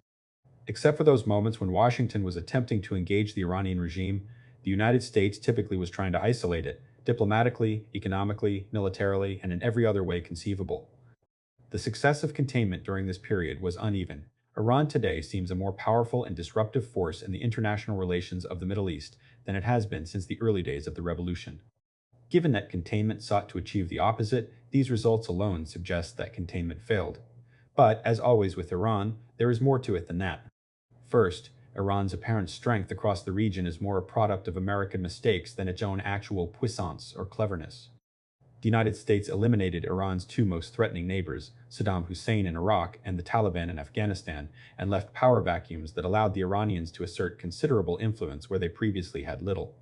Except for those moments when Washington was attempting to engage the Iranian regime, the United States typically was trying to isolate it, diplomatically, economically, militarily, and in every other way conceivable. The success of containment during this period was uneven. Iran today seems a more powerful and disruptive force in the international relations of the Middle East than it has been since the early days of the revolution. Given that containment sought to achieve the opposite, these results alone suggest that containment failed. But, as always with Iran, there is more to it than that. First, Iran's apparent strength across the region is more a product of American mistakes than its own actual puissance or cleverness. The United States eliminated Iran's two most threatening neighbors, Saddam Hussein in Iraq and the Taliban in Afghanistan, and left power vacuums that allowed the Iranians to assert considerable influence where they previously had little.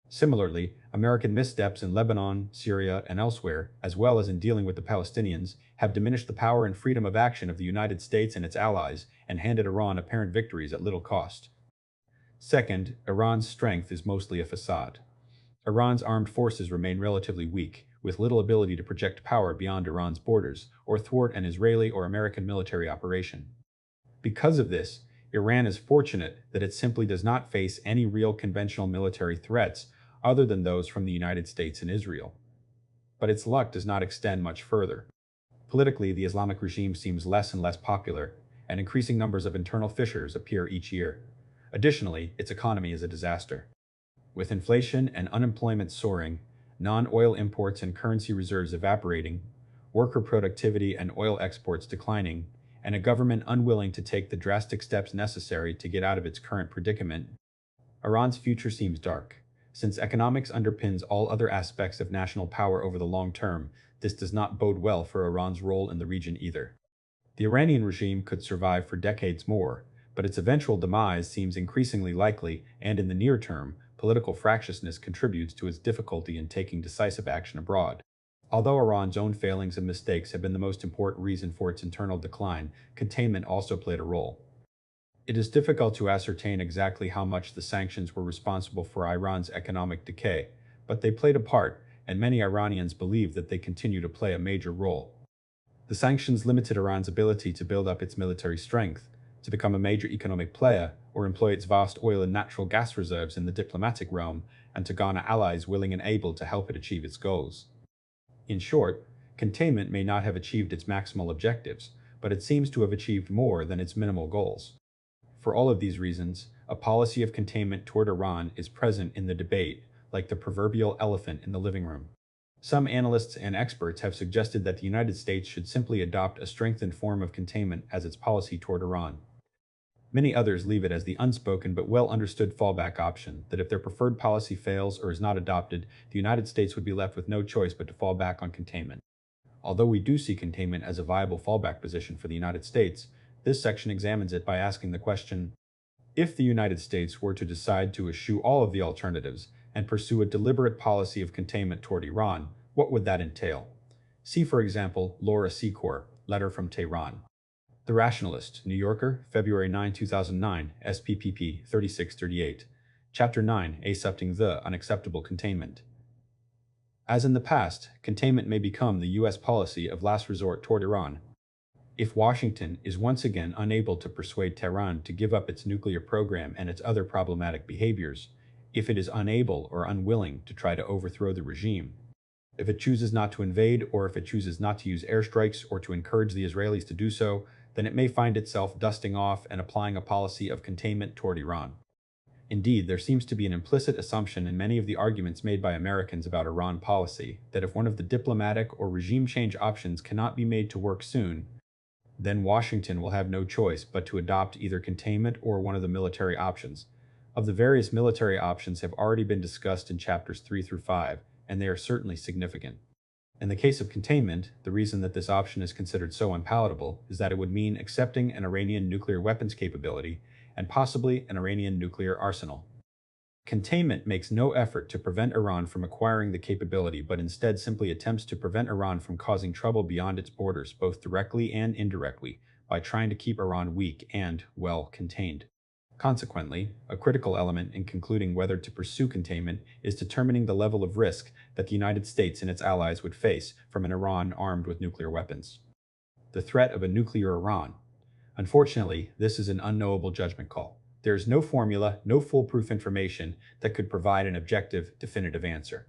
Similarly, American missteps in Lebanon, Syria, and elsewhere, as well as in dealing with the Palestinians, have diminished the power and freedom of action of the United States and its allies and handed Iran apparent victories at little cost. Second, Iran's strength is mostly a facade. Iran's armed forces remain relatively weak, with little ability to project power beyond Iran's borders or thwart an Israeli or American military operation. Because of this, Iran is fortunate that it simply does not face any real conventional military threats other than those from the United States and Israel. But its luck does not extend much further. Politically, the Islamic regime seems less and less popular, and increasing numbers of internal fissures appear each year. Additionally, its economy is a disaster. With inflation and unemployment soaring, non-oil imports and currency reserves evaporating, worker productivity and oil exports declining, and a government unwilling to take the drastic steps necessary to get out of its current predicament, Iran's future seems dark. Since economics underpins all other aspects of national power over the long term, this does not bode well for Iran's role in the region either. The Iranian regime could survive for decades more, but its eventual demise seems increasingly likely, and in the near term, political fractiousness contributes to its difficulty in taking decisive action abroad. Although Iran's own failings and mistakes have been the most important reason for its internal decline, containment also played a role. It is difficult to ascertain exactly how much the sanctions were responsible for Iran's economic decay, but they played a part, and many Iranians believe that they continue to play a major role. The sanctions limited Iran's ability to build up its military strength, to become a major economic player, or employ its vast oil and natural gas reserves in the diplomatic realm, and to garner allies willing and able to help it achieve its goals. In short, containment may not have achieved its maximal objectives, but it seems to have achieved more than its minimal goals. For all of these reasons, a policy of containment toward Iran is present in the debate, like the proverbial elephant in the living room. Some analysts and experts have suggested that the United States should simply adopt a strengthened form of containment as its policy toward Iran. Many others leave it as the unspoken but well-understood fallback option that if their preferred policy fails or is not adopted, the United States would be left with no choice but to fall back on containment. Although we do see containment as a viable fallback position for the United States, this section examines it by asking the question, if the United States were to decide to eschew all of the alternatives and pursue a deliberate policy of containment toward Iran, what would that entail? See, for example, Laura Secor, Letter from Tehran. The Rationalist, New Yorker, February 9, 2009, SPPP 3638. Chapter 9, Accepting the Unacceptable Containment. As in the past, containment may become the U.S. policy of last resort toward Iran. If Washington is once again unable to persuade Tehran to give up its nuclear program and its other problematic behaviors, if it is unable or unwilling to try to overthrow the regime, if it chooses not to invade or if it chooses not to use airstrikes or to encourage the Israelis to do so, then it may find itself dusting off and applying a policy of containment toward Iran. Indeed, there seems to be an implicit assumption in many of the arguments made by Americans about Iran policy that if one of the diplomatic or regime change options cannot be made to work soon, then Washington will have no choice but to adopt either containment or one of the military options. Of the various military options have already been discussed in chapters 3 through 5, and they are certainly significant. In the case of containment, the reason that this option is considered so unpalatable is that it would mean accepting an Iranian nuclear weapons capability and possibly an Iranian nuclear arsenal. Containment makes no effort to prevent Iran from acquiring the capability, but instead simply attempts to prevent Iran from causing trouble beyond its borders, both directly and indirectly, by trying to keep Iran weak and, well, contained. Consequently, a critical element in concluding whether to pursue containment is determining the level of risk that the United States and its allies would face from an Iran armed with nuclear weapons. The threat of a nuclear Iran. Unfortunately, this is an unknowable judgment call. There is no formula, no foolproof information that could provide an objective, definitive answer.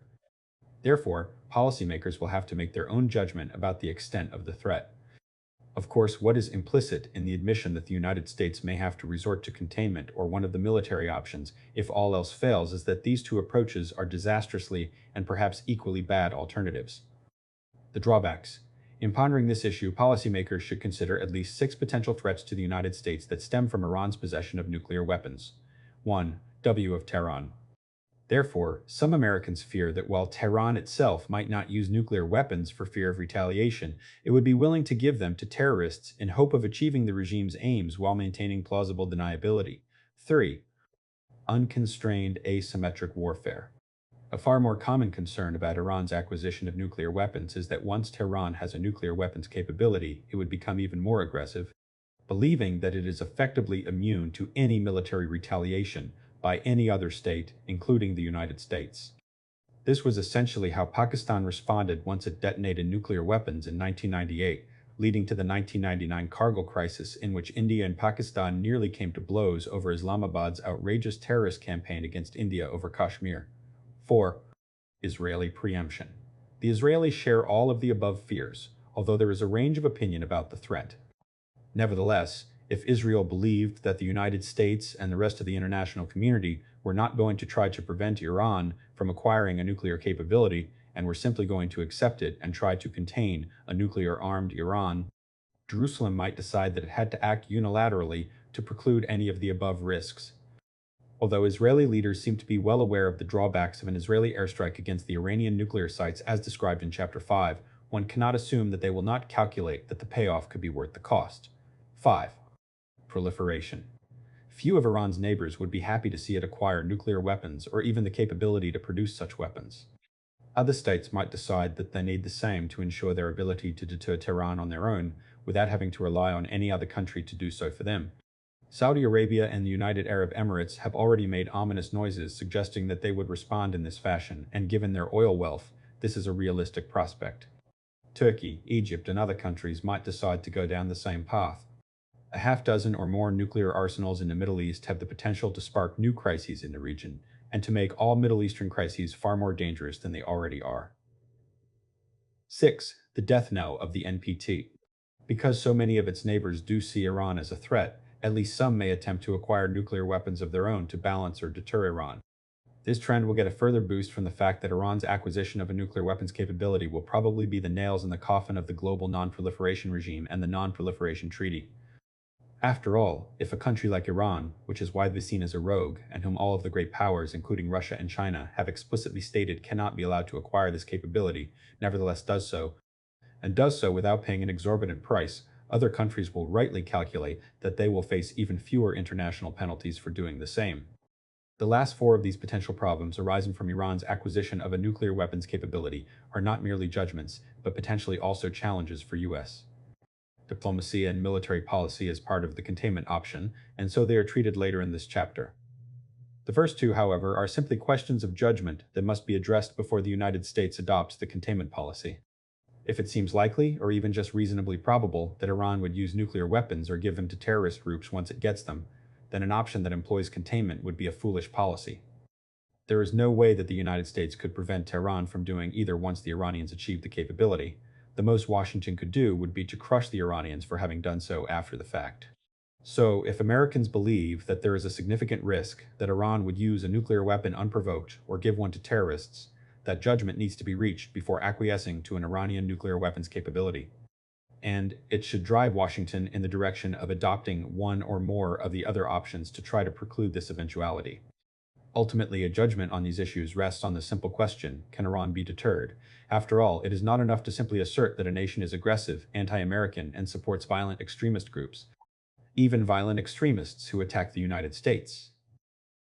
Therefore, policymakers will have to make their own judgment about the extent of the threat. Of course, what is implicit in the admission that the United States may have to resort to containment or one of the military options if all else fails is that these two approaches are disastrously and perhaps equally bad alternatives. The drawbacks. In pondering this issue, policymakers should consider at least 6 potential threats to the United States that stem from Iran's possession of nuclear weapons. 1. W of Tehran. Therefore, some Americans fear that while Tehran itself might not use nuclear weapons for fear of retaliation, it would be willing to give them to terrorists in hope of achieving the regime's aims while maintaining plausible deniability. 3. Unconstrained asymmetric warfare. A far more common concern about Iran's acquisition of nuclear weapons is that once Tehran has a nuclear weapons capability, it would become even more aggressive, believing that it is effectively immune to any military retaliation by any other state, including the United States. This was essentially how Pakistan responded once it detonated nuclear weapons in 1998, leading to the 1999 Kargil crisis in which India and Pakistan nearly came to blows over Islamabad's outrageous terrorist campaign against India over Kashmir. 4. Israeli preemption. The Israelis share all of the above fears, although there is a range of opinion about the threat. Nevertheless, if Israel believed that the United States and the rest of the international community were not going to try to prevent Iran from acquiring a nuclear capability and were simply going to accept it and try to contain a nuclear-armed Iran, Jerusalem might decide that it had to act unilaterally to preclude any of the above risks. Although Israeli leaders seem to be well aware of the drawbacks of an Israeli airstrike against the Iranian nuclear sites as described in Chapter 5, one cannot assume that they will not calculate that the payoff could be worth the cost. 5. Proliferation. Few of Iran's neighbors would be happy to see it acquire nuclear weapons or even the capability to produce such weapons. Other states might decide that they need the same to ensure their ability to deter Tehran on their own without having to rely on any other country to do so for them. Saudi Arabia and the United Arab Emirates have already made ominous noises suggesting that they would respond in this fashion, and given their oil wealth, this is a realistic prospect. Turkey, Egypt, and other countries might decide to go down the same path. A half-dozen or more nuclear arsenals in the Middle East have the potential to spark new crises in the region, and to make all Middle Eastern crises far more dangerous than they already are. 6. The death knell of the NPT. Because so many of its neighbors do see Iran as a threat, at least some may attempt to acquire nuclear weapons of their own to balance or deter Iran. This trend will get a further boost from the fact that Iran's acquisition of a nuclear weapons capability will probably be the nails in the coffin of the global non-proliferation regime and the Non-Proliferation Treaty. After all, if a country like Iran, which is widely seen as a rogue, and whom all of the great powers, including Russia and China, have explicitly stated cannot be allowed to acquire this capability, nevertheless does so, and does so without paying an exorbitant price, other countries will rightly calculate that they will face even fewer international penalties for doing the same. The last 4 of these potential problems arising from Iran's acquisition of a nuclear weapons capability are not merely judgments, but potentially also challenges for U.S. diplomacy and military policy as part of the containment option, and so they are treated later in this chapter. The first 2, however, are simply questions of judgment that must be addressed before the United States adopts the containment policy. If it seems likely, or even just reasonably probable, that Iran would use nuclear weapons or give them to terrorist groups once it gets them, then an option that employs containment would be a foolish policy. There is no way that the United States could prevent Tehran from doing either once the Iranians achieve the capability. The most Washington could do would be to crush the Iranians for having done so after the fact. So, if Americans believe that there is a significant risk that Iran would use a nuclear weapon unprovoked or give one to terrorists, that judgment needs to be reached before acquiescing to an Iranian nuclear weapons capability. And it should drive Washington in the direction of adopting one or more of the other options to try to preclude this eventuality. Ultimately, a judgment on these issues rests on the simple question, can Iran be deterred? After all, it is not enough to simply assert that a nation is aggressive, anti-American, and supports violent extremist groups, even violent extremists who attack the United States.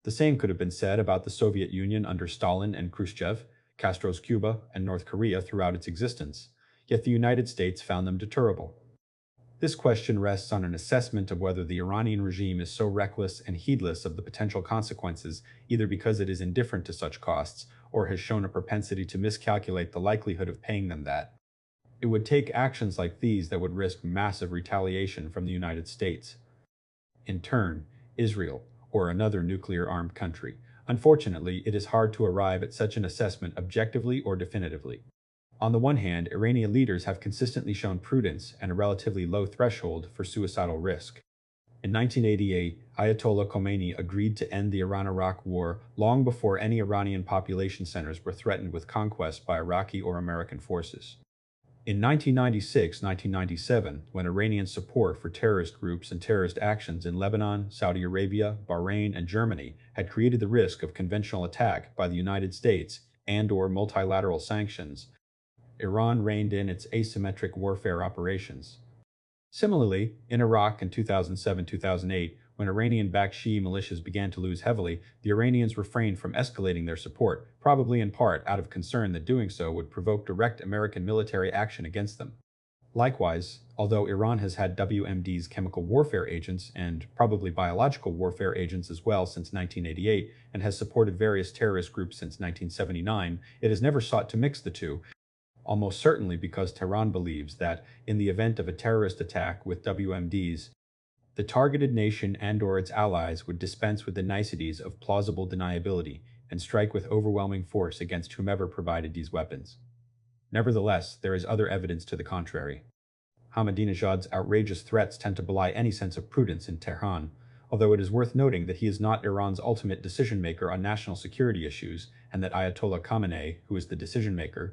The same could have been said about the Soviet Union under Stalin and Khrushchev, Castro's Cuba, and North Korea throughout its existence, yet the United States found them deterrable. This question rests on an assessment of whether the Iranian regime is so reckless and heedless of the potential consequences, either because it is indifferent to such costs or has shown a propensity to miscalculate the likelihood of paying them that. It would take actions like these that would risk massive retaliation from the United States. In turn, Israel, or another nuclear-armed country. Unfortunately, it is hard to arrive at such an assessment objectively or definitively. On the one hand, Iranian leaders have consistently shown prudence and a relatively low threshold for suicidal risk. In 1988, Ayatollah Khomeini agreed to end the Iran-Iraq War long before any Iranian population centers were threatened with conquest by Iraqi or American forces. In 1996-1997, when Iranian support for terrorist groups and terrorist actions in Lebanon, Saudi Arabia, Bahrain, and Germany had created the risk of conventional attack by the United States and/or multilateral sanctions, Iran reined in its asymmetric warfare operations. Similarly, in Iraq in 2007-2008, when Iranian-backed Shia militias began to lose heavily, the Iranians refrained from escalating their support, probably in part out of concern that doing so would provoke direct American military action against them. Likewise, although Iran has had WMD's chemical warfare agents and probably biological warfare agents as well since 1988 and has supported various terrorist groups since 1979, it has never sought to mix the two, almost certainly because Tehran believes that, in the event of a terrorist attack with WMDs, the targeted nation and/or its allies would dispense with the niceties of plausible deniability and strike with overwhelming force against whomever provided these weapons. Nevertheless, there is other evidence to the contrary. Ahmadinejad's outrageous threats tend to belie any sense of prudence in Tehran, although it is worth noting that he is not Iran's ultimate decision-maker on national security issues and that Ayatollah Khamenei, who is the decision-maker,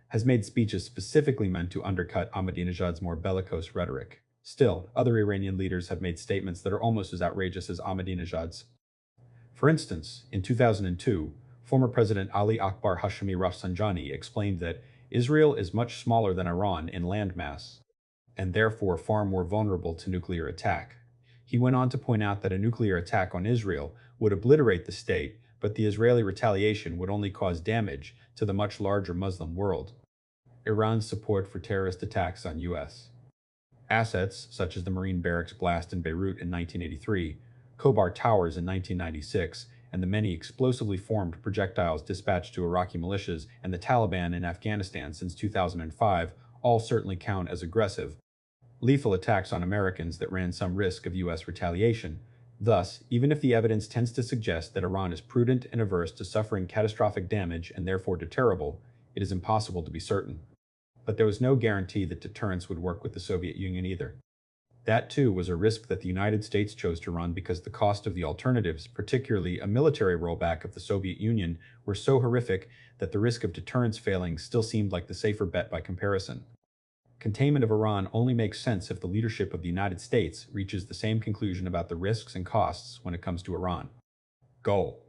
has made speeches specifically meant to undercut Ahmadinejad's more bellicose rhetoric. Still, other Iranian leaders have made statements that are almost as outrageous as Ahmadinejad's. For instance, in 2002, former President Ali Akbar Hashemi Rafsanjani explained that Israel is much smaller than Iran in landmass, and therefore far more vulnerable to nuclear attack. He went on to point out that a nuclear attack on Israel would obliterate the state, but the Israeli retaliation would only cause damage to the much larger Muslim world. Iran's support for terrorist attacks on U.S. assets, such as the Marine barracks blast in Beirut in 1983, Khobar Towers in 1996, and the many explosively formed projectiles dispatched to Iraqi militias and the Taliban in Afghanistan since 2005, all certainly count as aggressive, lethal attacks on Americans that ran some risk of U.S. retaliation. Thus, even if the evidence tends to suggest that Iran is prudent and averse to suffering catastrophic damage and therefore deterrable, it is impossible to be certain. But there was no guarantee that deterrence would work with the Soviet Union either. That, too, was a risk that the United States chose to run because the cost of the alternatives, particularly a military rollback of the Soviet Union, were so horrific that the risk of deterrence failing still seemed like the safer bet by comparison. Containment of Iran only makes sense if the leadership of the United States reaches the same conclusion about the risks and costs when it comes to Iran. Goal.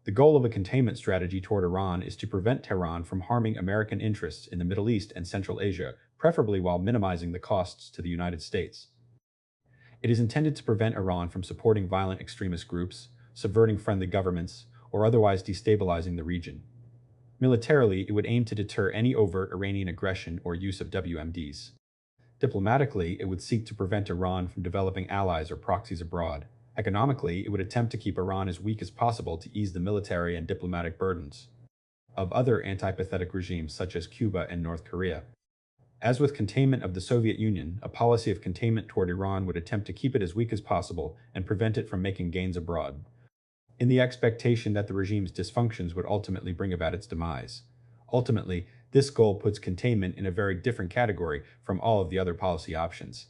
The goal of a containment strategy toward Iran is to prevent Tehran from harming American interests in the Middle East and Central Asia, preferably while minimizing the costs to the United States. It is intended to prevent Iran from supporting violent extremist groups, subverting friendly governments, or otherwise destabilizing the region. Militarily, it would aim to deter any overt Iranian aggression or use of WMDs. Diplomatically, it would seek to prevent Iran from developing allies or proxies abroad. Economically, it would attempt to keep Iran as weak as possible to ease the military and diplomatic burdens of other antipathetic regimes such as Cuba and North Korea. As with containment of the Soviet Union, a policy of containment toward Iran would attempt to keep it as weak as possible and prevent it from making gains abroad, in the expectation that the regime's dysfunctions would ultimately bring about its demise. Ultimately, this goal puts containment in a very different category from all of the other policy options.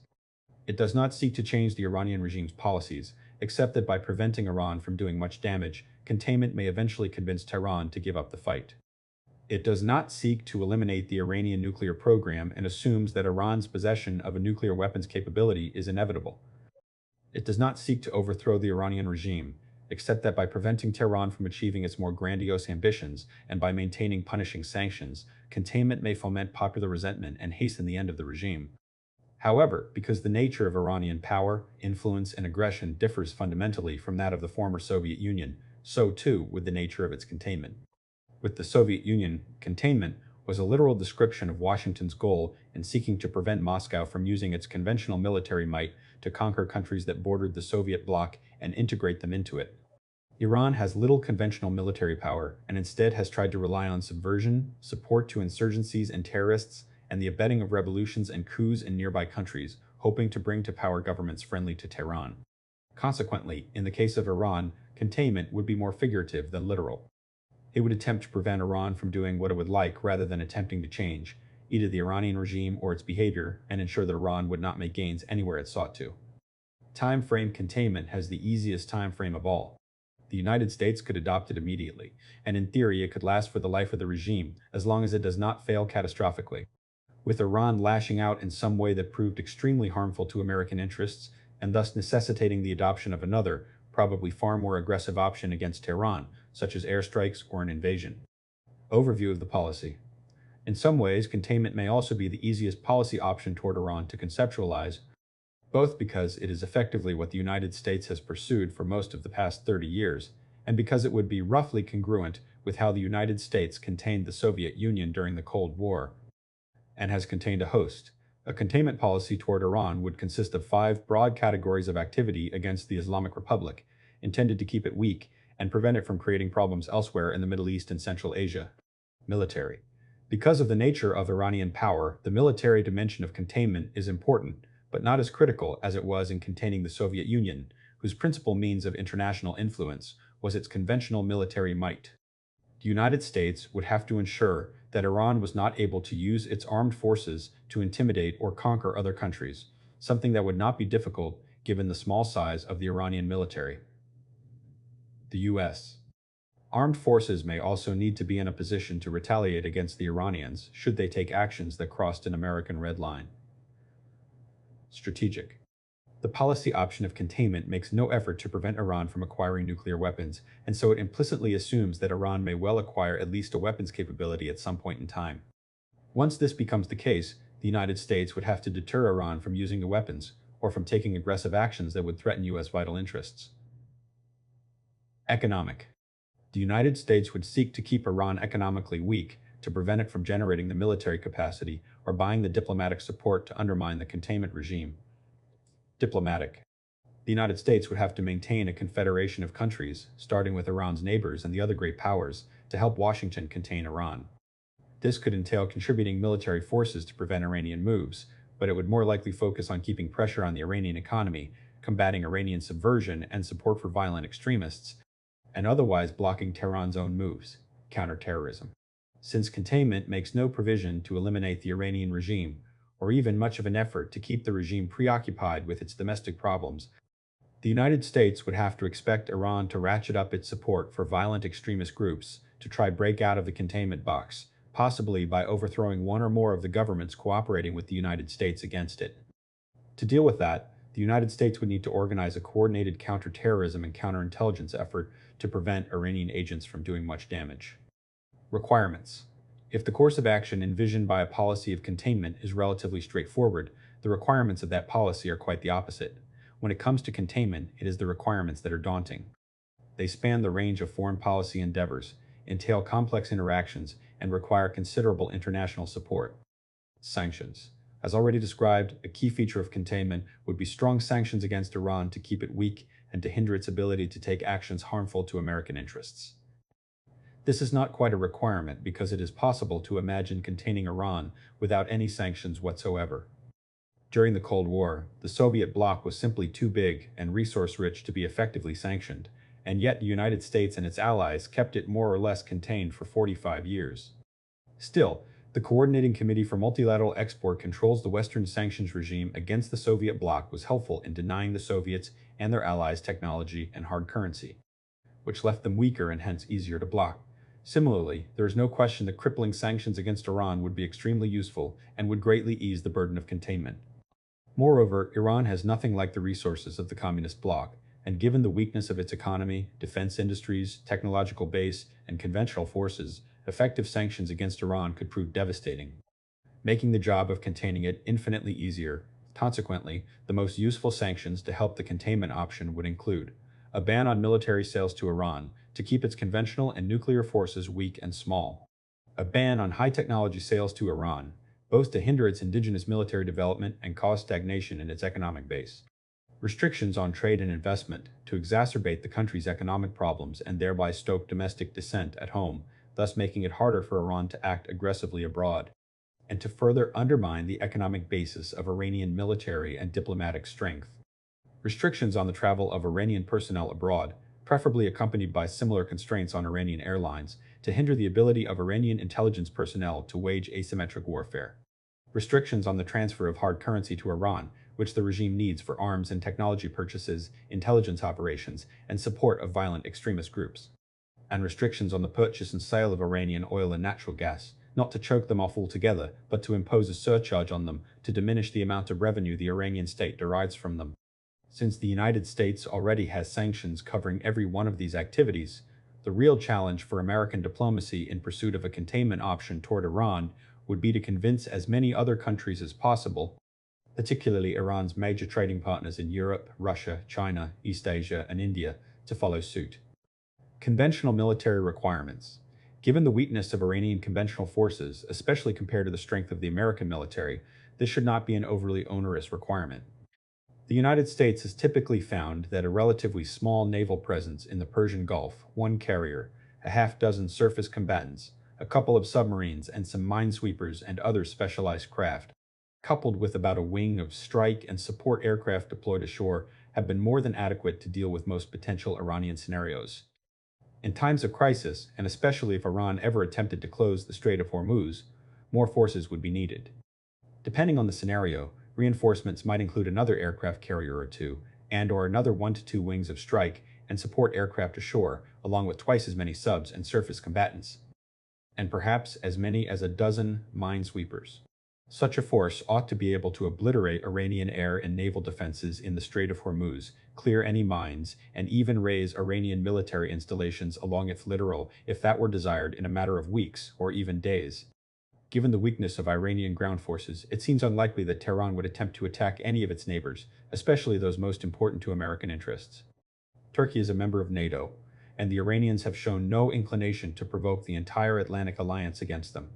It does not seek to change the Iranian regime's policies, except that by preventing Iran from doing much damage, containment may eventually convince Tehran to give up the fight. It does not seek to eliminate the Iranian nuclear program and assumes that Iran's possession of a nuclear weapons capability is inevitable. It does not seek to overthrow the Iranian regime, except that by preventing Tehran from achieving its more grandiose ambitions and by maintaining punishing sanctions, containment may foment popular resentment and hasten the end of the regime. However, because the nature of Iranian power, influence, and aggression differs fundamentally from that of the former Soviet Union, so too would the nature of its containment. With the Soviet Union, containment, was a literal description of Washington's goal in seeking to prevent Moscow from using its conventional military might to conquer countries that bordered the Soviet bloc and integrate them into it. Iran has little conventional military power and instead has tried to rely on subversion, support to insurgencies and terrorists, and the abetting of revolutions and coups in nearby countries, hoping to bring to power governments friendly to Tehran. Consequently, in the case of Iran, containment would be more figurative than literal. It would attempt to prevent Iran from doing what it would like rather than attempting to change either the Iranian regime or its behavior and ensure that Iran would not make gains anywhere it sought to. Time frame containment has the easiest time frame of all. The United States could adopt it immediately, and in theory it could last for the life of the regime as long as it does not fail catastrophically. With Iran lashing out in some way that proved extremely harmful to American interests, and thus necessitating the adoption of another, probably far more aggressive option against Tehran, such as airstrikes or an invasion. Overview of the policy. In some ways, containment may also be the easiest policy option toward Iran to conceptualize, both because it is effectively what the United States has pursued for most of the past 30 years, and because it would be roughly congruent with how the United States contained the Soviet Union during the Cold War, and has contained a host. A containment policy toward Iran would consist of 5 broad categories of activity against the Islamic Republic, intended to keep it weak and prevent it from creating problems elsewhere in the Middle East and Central Asia. Military. Because of the nature of Iranian power, the military dimension of containment is important, but not as critical as it was in containing the Soviet Union, whose principal means of international influence was its conventional military might. The United States would have to ensure that Iran was not able to use its armed forces to intimidate or conquer other countries, something that would not be difficult given the small size of the Iranian military. The U.S. Armed forces may also need to be in a position to retaliate against the Iranians should they take actions that crossed an American red line. Strategic. The policy option of containment makes no effort to prevent Iran from acquiring nuclear weapons, and so it implicitly assumes that Iran may well acquire at least a weapons capability at some point in time. Once this becomes the case, the United States would have to deter Iran from using the weapons, or from taking aggressive actions that would threaten U.S. vital interests. Economic. The United States would seek to keep Iran economically weak to prevent it from generating the military capacity or buying the diplomatic support to undermine the containment regime. Diplomatic. The United States would have to maintain a confederation of countries, starting with Iran's neighbors and the other great powers, to help Washington contain Iran. This could entail contributing military forces to prevent Iranian moves, but it would more likely focus on keeping pressure on the Iranian economy, combating Iranian subversion and support for violent extremists, and otherwise blocking Tehran's own moves, counterterrorism. Since containment makes no provision to eliminate the Iranian regime, or even much of an effort to keep the regime preoccupied with its domestic problems, the United States would have to expect Iran to ratchet up its support for violent extremist groups to try break out of the containment box, possibly by overthrowing one or more of the governments cooperating with the United States against it. To deal with that, the United States would need to organize a coordinated counterterrorism and counterintelligence effort to prevent Iranian agents from doing much damage. Requirements. If the course of action envisioned by a policy of containment is relatively straightforward, the requirements of that policy are quite the opposite. When it comes to containment, it is the requirements that are daunting. They span the range of foreign policy endeavors, entail complex interactions, and require considerable international support. Sanctions. As already described, a key feature of containment would be strong sanctions against Iran to keep it weak and to hinder its ability to take actions harmful to American interests. This is not quite a requirement because it is possible to imagine containing Iran without any sanctions whatsoever. During the Cold War, the Soviet bloc was simply too big and resource-rich to be effectively sanctioned, and yet the United States and its allies kept it more or less contained for 45 years. Still, the Coordinating Committee for Multilateral Export Controls the Western sanctions regime against the Soviet bloc was helpful in denying the Soviets and their allies technology and hard currency, which left them weaker and hence easier to block. Similarly, there is no question that crippling sanctions against Iran would be extremely useful and would greatly ease the burden of containment. Moreover, Iran has nothing like the resources of the communist bloc, and given the weakness of its economy, defense industries, technological base, and conventional forces, effective sanctions against Iran could prove devastating, making the job of containing it infinitely easier. Consequently, the most useful sanctions to help the containment option would include a ban on military sales to Iran to keep its conventional and nuclear forces weak and small, A ban on high-technology sales to Iran, both to hinder its indigenous military development and cause stagnation in its economic base. Restrictions on trade and investment, to exacerbate the country's economic problems and thereby stoke domestic dissent at home, thus making it harder for Iran to act aggressively abroad, and to further undermine the economic basis of Iranian military and diplomatic strength. Restrictions on the travel of Iranian personnel abroad, preferably accompanied by similar constraints on Iranian airlines, to hinder the ability of Iranian intelligence personnel to wage asymmetric warfare. Restrictions on the transfer of hard currency to Iran, which the regime needs for arms and technology purchases, intelligence operations, and support of violent extremist groups. And restrictions on the purchase and sale of Iranian oil and natural gas, not to choke them off altogether, but to impose a surcharge on them to diminish the amount of revenue the Iranian state derives from them. Since the United States already has sanctions covering every one of these activities, the real challenge for American diplomacy in pursuit of a containment option toward Iran would be to convince as many other countries as possible, particularly Iran's major trading partners in Europe, Russia, China, East Asia, and India, to follow suit. Conventional military requirements. Given the weakness of Iranian conventional forces, especially compared to the strength of the American military, this should not be an overly onerous requirement. The United States has typically found that a relatively small naval presence in the Persian Gulf, one carrier, a half-dozen surface combatants, a couple of submarines, and some minesweepers and other specialized craft, coupled with about a wing of strike and support aircraft deployed ashore, have been more than adequate to deal with most potential Iranian scenarios. In times of crisis, and especially if Iran ever attempted to close the Strait of Hormuz, more forces would be needed. Depending on the scenario, reinforcements might include another aircraft carrier or two, and/or another 1 to 2 wings of strike and support aircraft ashore, along with twice as many subs and surface combatants, and perhaps as many as a dozen minesweepers. Such a force ought to be able to obliterate Iranian air and naval defenses in the Strait of Hormuz, clear any mines, and even raise Iranian military installations along its littoral if that were desired in a matter of weeks or even days. Given the weakness of Iranian ground forces, it seems unlikely that Tehran would attempt to attack any of its neighbors, especially those most important to American interests. Turkey is a member of NATO, and the Iranians have shown no inclination to provoke the entire Atlantic alliance against them.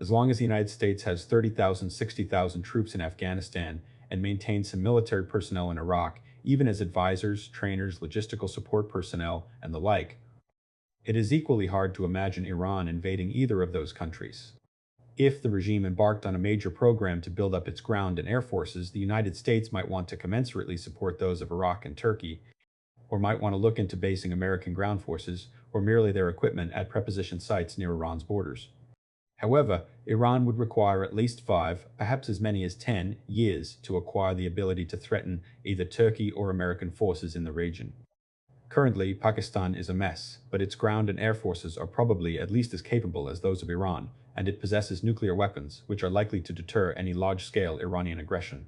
As long as the United States has 30,000, 60,000 troops in Afghanistan and maintains some military personnel in Iraq, even as advisors, trainers, logistical support personnel, and the like, it is equally hard to imagine Iran invading either of those countries. If the regime embarked on a major program to build up its ground and air forces, the United States might want to commensurately support those of Iraq and Turkey, or might want to look into basing American ground forces, or merely their equipment, at preposition sites near Iran's borders. However, Iran would require at least 5, perhaps as many as 10, years to acquire the ability to threaten either Turkey or American forces in the region. Currently, Pakistan is a mess, but its ground and air forces are probably at least as capable as those of Iran, and it possesses nuclear weapons, which are likely to deter any large-scale Iranian aggression.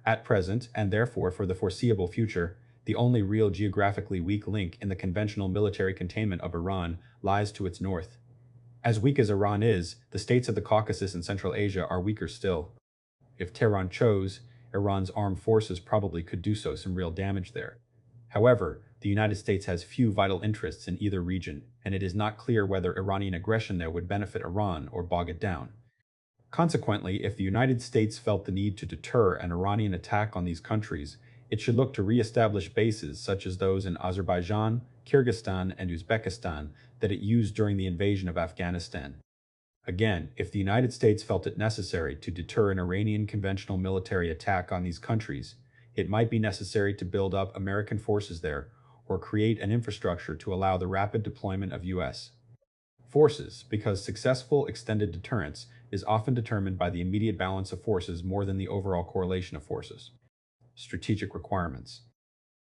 At present, and therefore for the foreseeable future, the only real geographically weak link in the conventional military containment of Iran lies to its north. As weak as Iran is, the states of the Caucasus and Central Asia are weaker still. If Tehran chose, Iran's armed forces probably could do some real damage there. However, the United States has few vital interests in either region, and it is not clear whether Iranian aggression there would benefit Iran or bog it down. Consequently, if the United States felt the need to deter an Iranian attack on these countries, it should look to re-establish bases such as those in Azerbaijan, Kyrgyzstan, and Uzbekistan that it used during the invasion of Afghanistan. Again, if the United States felt it necessary to deter an Iranian conventional military attack on these countries, it might be necessary to build up American forces there or create an infrastructure to allow the rapid deployment of U.S. forces, because successful extended deterrence is often determined by the immediate balance of forces more than the overall correlation of forces. Strategic requirements.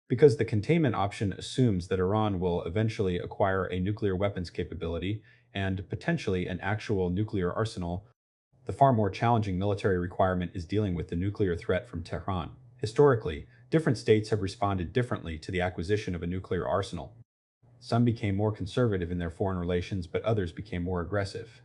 Because the containment option assumes that Iran will eventually acquire a nuclear weapons capability and potentially an actual nuclear arsenal, the far more challenging military requirement is dealing with the nuclear threat from Tehran. Historically, different states have responded differently to the acquisition of a nuclear arsenal. Some became more conservative in their foreign relations, but others became more aggressive.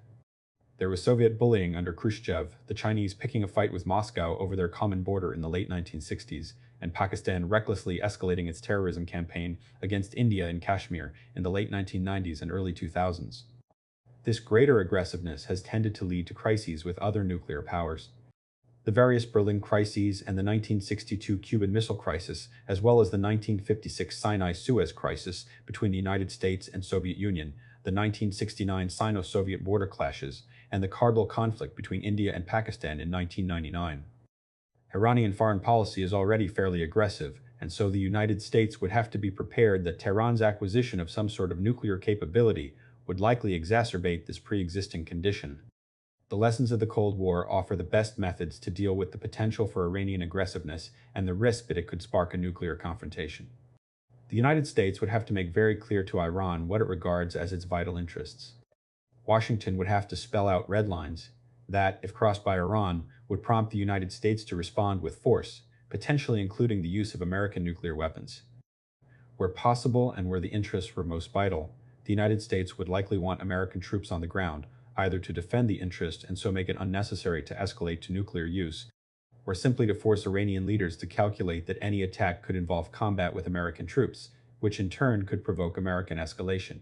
There was Soviet bullying under Khrushchev, the Chinese picking a fight with Moscow over their common border in the late 1960s, and Pakistan recklessly escalating its terrorism campaign against India in Kashmir in the late 1990s and early 2000s. This greater aggressiveness has tended to lead to crises with other nuclear powers. The various Berlin crises and the 1962 Cuban Missile Crisis, as well as the 1956 Sinai-Suez Crisis between the United States and Soviet Union, the 1969 Sino-Soviet border clashes, and the Kargil conflict between India and Pakistan in 1999. Iranian foreign policy is already fairly aggressive, and so the United States would have to be prepared that Tehran's acquisition of some sort of nuclear capability would likely exacerbate this pre-existing condition. The lessons of the Cold War offer the best methods to deal with the potential for Iranian aggressiveness and the risk that it could spark a nuclear confrontation. The United States would have to make very clear to Iran what it regards as its vital interests. Washington would have to spell out red lines that, if crossed by Iran, would prompt the United States to respond with force, potentially including the use of American nuclear weapons. Where possible and where the interests were most vital, the United States would likely want American troops on the ground, either to defend the interest and so make it unnecessary to escalate to nuclear use, or simply to force Iranian leaders to calculate that any attack could involve combat with American troops, which in turn could provoke American escalation.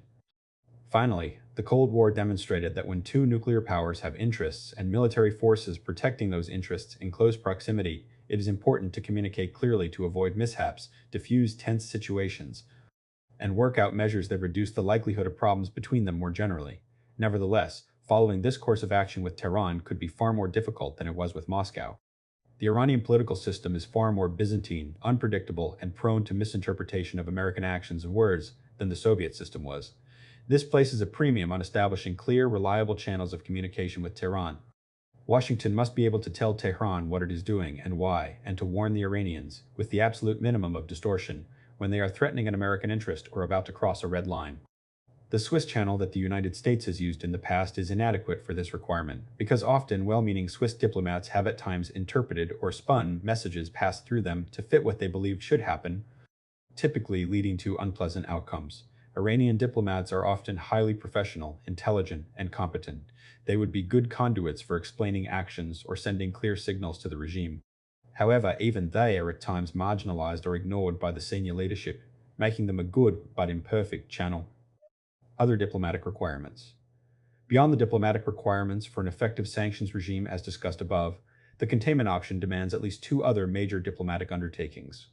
Finally, the Cold War demonstrated that when two nuclear powers have interests and military forces protecting those interests in close proximity, it is important to communicate clearly to avoid mishaps, diffuse tense situations, and work out measures that reduce the likelihood of problems between them more generally. Nevertheless, following this course of action with Tehran could be far more difficult than it was with Moscow. The Iranian political system is far more Byzantine, unpredictable, and prone to misinterpretation of American actions and words than the Soviet system was. This places a premium on establishing clear, reliable channels of communication with Tehran. Washington must be able to tell Tehran what it is doing and why, and to warn the Iranians, with the absolute minimum of distortion, when they are threatening an American interest or about to cross a red line. The Swiss channel that the United States has used in the past is inadequate for this requirement, because often well-meaning Swiss diplomats have at times interpreted or spun messages passed through them to fit what they believed should happen, typically leading to unpleasant outcomes. Iranian diplomats are often highly professional, intelligent, and competent. They would be good conduits for explaining actions or sending clear signals to the regime. However, even they are at times marginalized or ignored by the senior leadership, making them a good but imperfect channel. Other diplomatic requirements. Beyond the diplomatic requirements for an effective sanctions regime as discussed above, the containment option demands at least two other major diplomatic undertakings.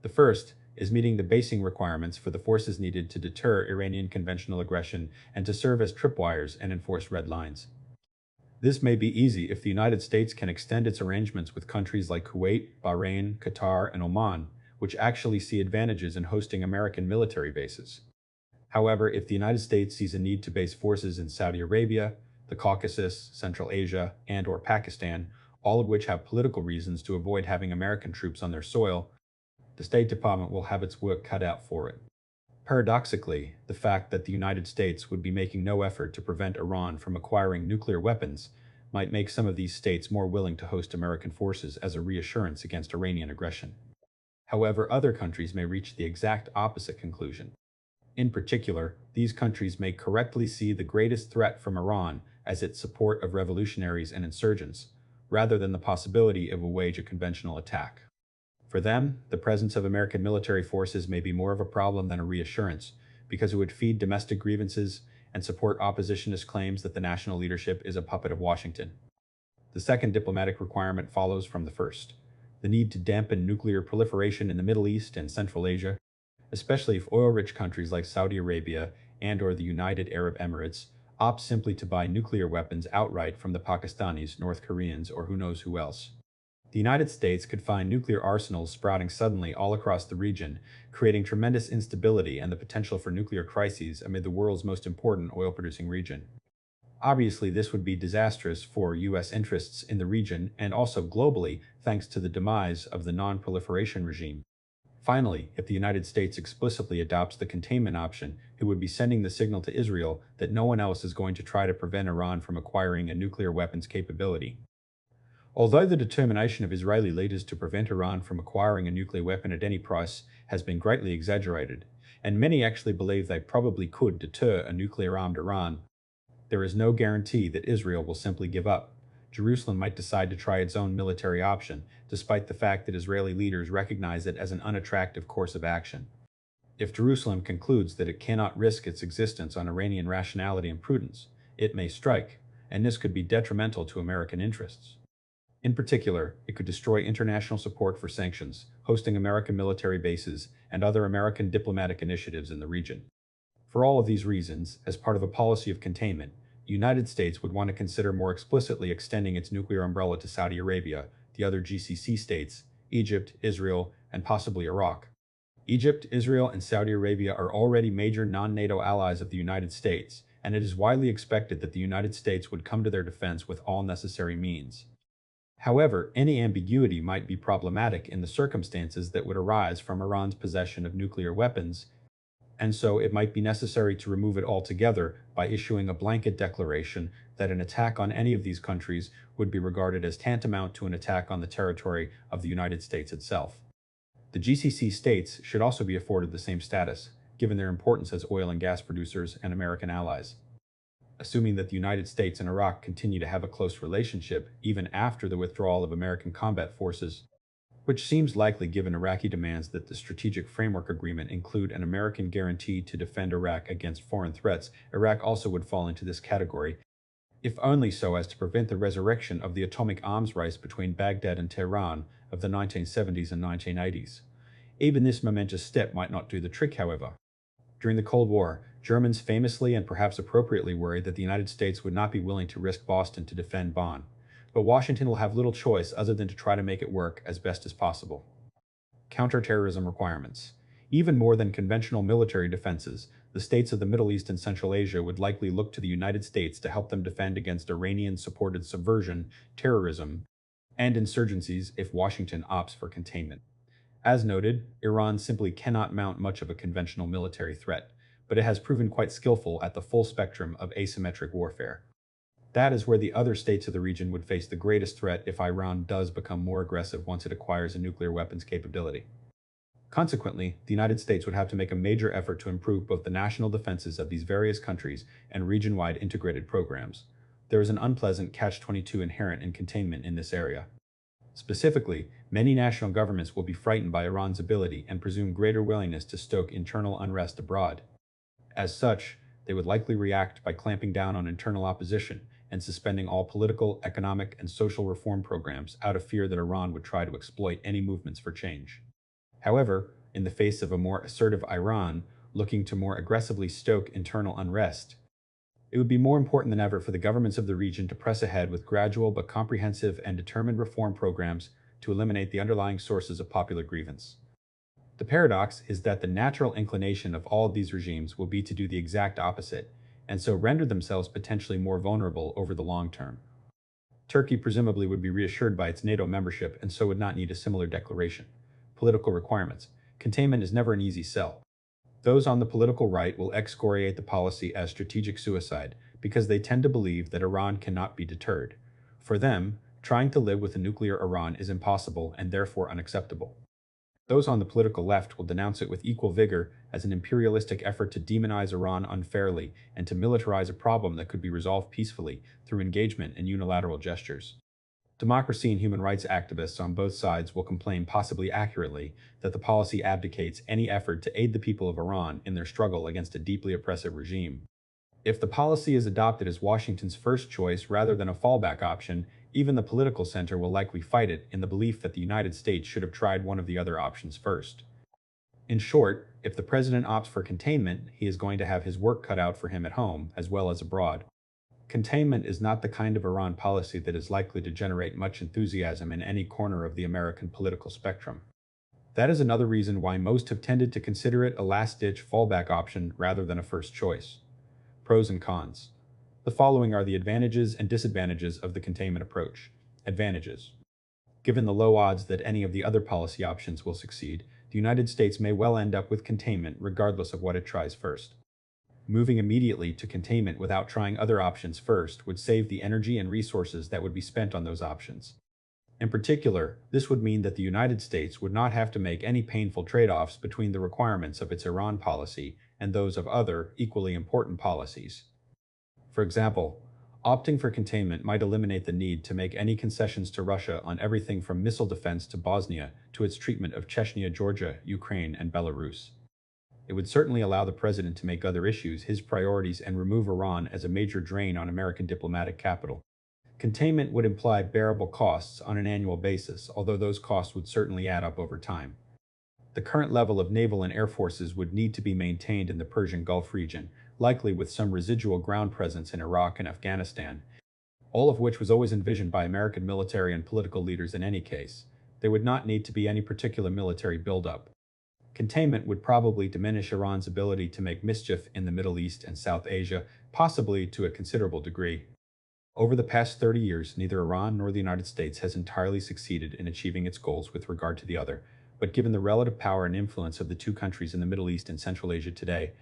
The first is meeting the basing requirements for the forces needed to deter Iranian conventional aggression and to serve as tripwires and enforce red lines. This may be easy if the United States can extend its arrangements with countries like Kuwait, Bahrain, Qatar, and Oman, which actually see advantages in hosting American military bases. However, if the United States sees a need to base forces in Saudi Arabia, the Caucasus, Central Asia, and/or Pakistan, all of which have political reasons to avoid having American troops on their soil, the State Department will have its work cut out for it. Paradoxically, the fact that the United States would be making no effort to prevent Iran from acquiring nuclear weapons might make some of these states more willing to host American forces as a reassurance against Iranian aggression. However, other countries may reach the exact opposite conclusion. In particular, these countries may correctly see the greatest threat from Iran as its support of revolutionaries and insurgents, rather than the possibility it will wage a conventional attack. For them, the presence of American military forces may be more of a problem than a reassurance, because it would feed domestic grievances and support oppositionist claims that the national leadership is a puppet of Washington. The second diplomatic requirement follows from the first: the need to dampen nuclear proliferation in the Middle East and Central Asia, especially if oil-rich countries like Saudi Arabia and/or the United Arab Emirates opt simply to buy nuclear weapons outright from the Pakistanis, North Koreans, or who knows who else. The United States could find nuclear arsenals sprouting suddenly all across the region, creating tremendous instability and the potential for nuclear crises amid the world's most important oil-producing region. Obviously, this would be disastrous for U.S. interests in the region and also globally, thanks to the demise of the non-proliferation regime. Finally, if the United States explicitly adopts the containment option, it would be sending the signal to Israel that no one else is going to try to prevent Iran from acquiring a nuclear weapons capability. Although the determination of Israeli leaders to prevent Iran from acquiring a nuclear weapon at any price has been greatly exaggerated, and many actually believe they probably could deter a nuclear-armed Iran, there is no guarantee that Israel will simply give up. Jerusalem might decide to try its own military option, despite the fact that Israeli leaders recognize it as an unattractive course of action. If Jerusalem concludes that it cannot risk its existence on Iranian rationality and prudence, it may strike, and this could be detrimental to American interests. In particular, it could destroy international support for sanctions, hosting American military bases, and other American diplomatic initiatives in the region. For all of these reasons, as part of a policy of containment, the United States would want to consider more explicitly extending its nuclear umbrella to Saudi Arabia, the other GCC states, Egypt, Israel, and possibly Iraq. Egypt, Israel, and Saudi Arabia are already major non-NATO allies of the United States, and it is widely expected that the United States would come to their defense with all necessary means. However, any ambiguity might be problematic in the circumstances that would arise from Iran's possession of nuclear weapons, and so it might be necessary to remove it altogether by issuing a blanket declaration that an attack on any of these countries would be regarded as tantamount to an attack on the territory of the United States itself. The GCC states should also be afforded the same status, given their importance as oil and gas producers and American allies. Assuming that the United States and Iraq continue to have a close relationship even after the withdrawal of American combat forces, which seems likely given Iraqi demands that the Strategic Framework Agreement include an American guarantee to defend Iraq against foreign threats, Iraq also would fall into this category, if only so as to prevent the resurrection of the atomic arms race between Baghdad and Tehran of the 1970s and 1980s. Even this momentous step might not do the trick, however. During the Cold War, Germans famously and perhaps appropriately worried that the United States would not be willing to risk Boston to defend Bonn. But Washington will have little choice other than to try to make it work as best as possible. Counterterrorism requirements. Even more than conventional military defenses, the states of the Middle East and Central Asia would likely look to the United States to help them defend against Iranian-supported subversion, terrorism, and insurgencies if Washington opts for containment. As noted, Iran simply cannot mount much of a conventional military threat, but it has proven quite skillful at the full spectrum of asymmetric warfare. That is where the other states of the region would face the greatest threat if Iran does become more aggressive once it acquires a nuclear weapons capability. Consequently, the United States would have to make a major effort to improve both the national defenses of these various countries and region-wide integrated programs. There is an unpleasant catch-22 inherent in containment in this area. Specifically, many national governments will be frightened by Iran's ability and presume greater willingness to stoke internal unrest abroad. As such, they would likely react by clamping down on internal opposition and suspending all political, economic, and social reform programs out of fear that Iran would try to exploit any movements for change. However, in the face of a more assertive Iran looking to more aggressively stoke internal unrest, it would be more important than ever for the governments of the region to press ahead with gradual but comprehensive and determined reform programs to eliminate the underlying sources of popular grievance. The paradox is that the natural inclination of all of these regimes will be to do the exact opposite, and so render themselves potentially more vulnerable over the long term. Turkey presumably would be reassured by its NATO membership and so would not need a similar declaration. Political requirements. Containment is never an easy sell. Those on the political right will excoriate the policy as strategic suicide because they tend to believe that Iran cannot be deterred. For them, trying to live with a nuclear Iran is impossible and therefore unacceptable. Those on the political left will denounce it with equal vigor as an imperialistic effort to demonize Iran unfairly and to militarize a problem that could be resolved peacefully through engagement and unilateral gestures. Democracy and human rights activists on both sides will complain possibly accurately that the policy abdicates any effort to aid the people of Iran in their struggle against a deeply oppressive regime. If the policy is adopted as Washington's first choice rather than a fallback option, even the political center will likely fight it in the belief that the United States should have tried one of the other options first. In short, if the president opts for containment, he is going to have his work cut out for him at home as well as abroad. Containment is not the kind of Iran policy that is likely to generate much enthusiasm in any corner of the American political spectrum. That is another reason why most have tended to consider it a last-ditch fallback option rather than a first choice. Pros and cons. The following are the advantages and disadvantages of the containment approach. Advantages. Given the low odds that any of the other policy options will succeed, the United States may well end up with containment regardless of what it tries first. Moving immediately to containment without trying other options first would save the energy and resources that would be spent on those options. In particular, this would mean that the United States would not have to make any painful trade-offs between the requirements of its Iran policy and those of other, equally important policies. For example, opting for containment might eliminate the need to make any concessions to Russia on everything from missile defense to Bosnia to its treatment of Chechnya, Georgia, Ukraine, and Belarus. It would certainly allow the president to make other issues his priorities and remove Iran as a major drain on American diplomatic capital. Containment would imply bearable costs on an annual basis, although those costs would certainly add up over time. The current level of naval and air forces would need to be maintained in the Persian Gulf region, likely with some residual ground presence in Iraq and Afghanistan, all of which was always envisioned by American military and political leaders in any case. There would not need to be any particular military buildup. Containment would probably diminish Iran's ability to make mischief in the Middle East and South Asia, possibly to a considerable degree. Over the past 30 years, neither Iran nor the United States has entirely succeeded in achieving its goals with regard to the other, but given the relative power and influence of the two countries in the Middle East and Central Asia today,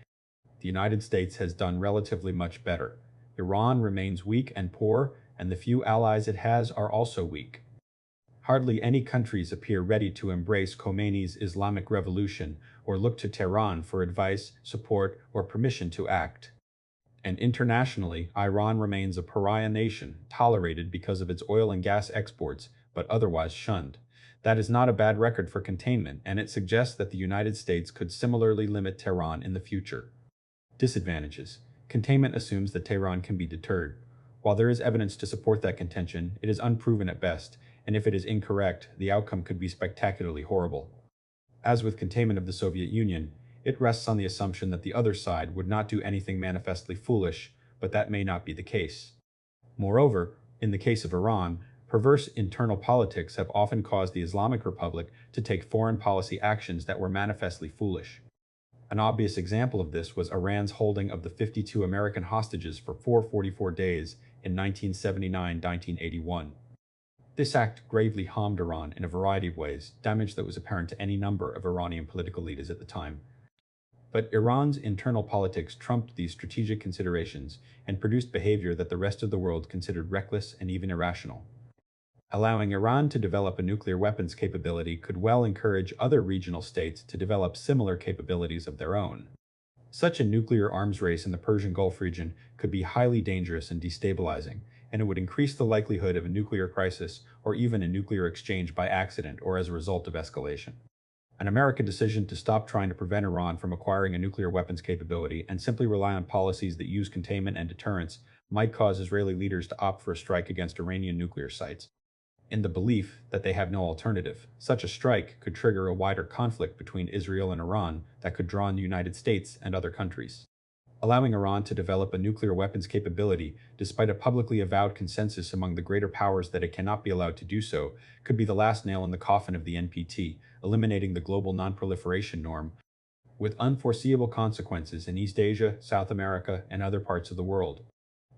the United States has done relatively much better. Iran remains weak and poor, and the few allies it has are also weak. Hardly any countries appear ready to embrace Khomeini's Islamic Revolution or look to Tehran for advice, support, or permission to act. And internationally, Iran remains a pariah nation, tolerated because of its oil and gas exports, but otherwise shunned. That is not a bad record for containment, and it suggests that the United States could similarly limit Tehran in the future. Disadvantages. Containment assumes that Tehran can be deterred. While there is evidence to support that contention, it is unproven at best, and if it is incorrect, the outcome could be spectacularly horrible. As with containment of the Soviet Union, it rests on the assumption that the other side would not do anything manifestly foolish, but that may not be the case. Moreover, in the case of Iran, perverse internal politics have often caused the Islamic Republic to take foreign policy actions that were manifestly foolish. An obvious example of this was Iran's holding of the 52 American hostages for 444 days in 1979-1981. This act gravely harmed Iran in a variety of ways, damage that was apparent to any number of Iranian political leaders at the time. But Iran's internal politics trumped these strategic considerations and produced behavior that the rest of the world considered reckless and even irrational. Allowing Iran to develop a nuclear weapons capability could well encourage other regional states to develop similar capabilities of their own. Such a nuclear arms race in the Persian Gulf region could be highly dangerous and destabilizing, and it would increase the likelihood of a nuclear crisis or even a nuclear exchange by accident or as a result of escalation. An American decision to stop trying to prevent Iran from acquiring a nuclear weapons capability and simply rely on policies that use containment and deterrence might cause Israeli leaders to opt for a strike against Iranian nuclear sites, in the belief that they have no alternative. Such a strike could trigger a wider conflict between Israel and Iran that could draw in the United States and other countries. Allowing Iran to develop a nuclear weapons capability, despite a publicly avowed consensus among the greater powers that it cannot be allowed to do so, could be the last nail in the coffin of the NPT, eliminating the global non-proliferation norm, with unforeseeable consequences in East Asia, South America, and other parts of the world.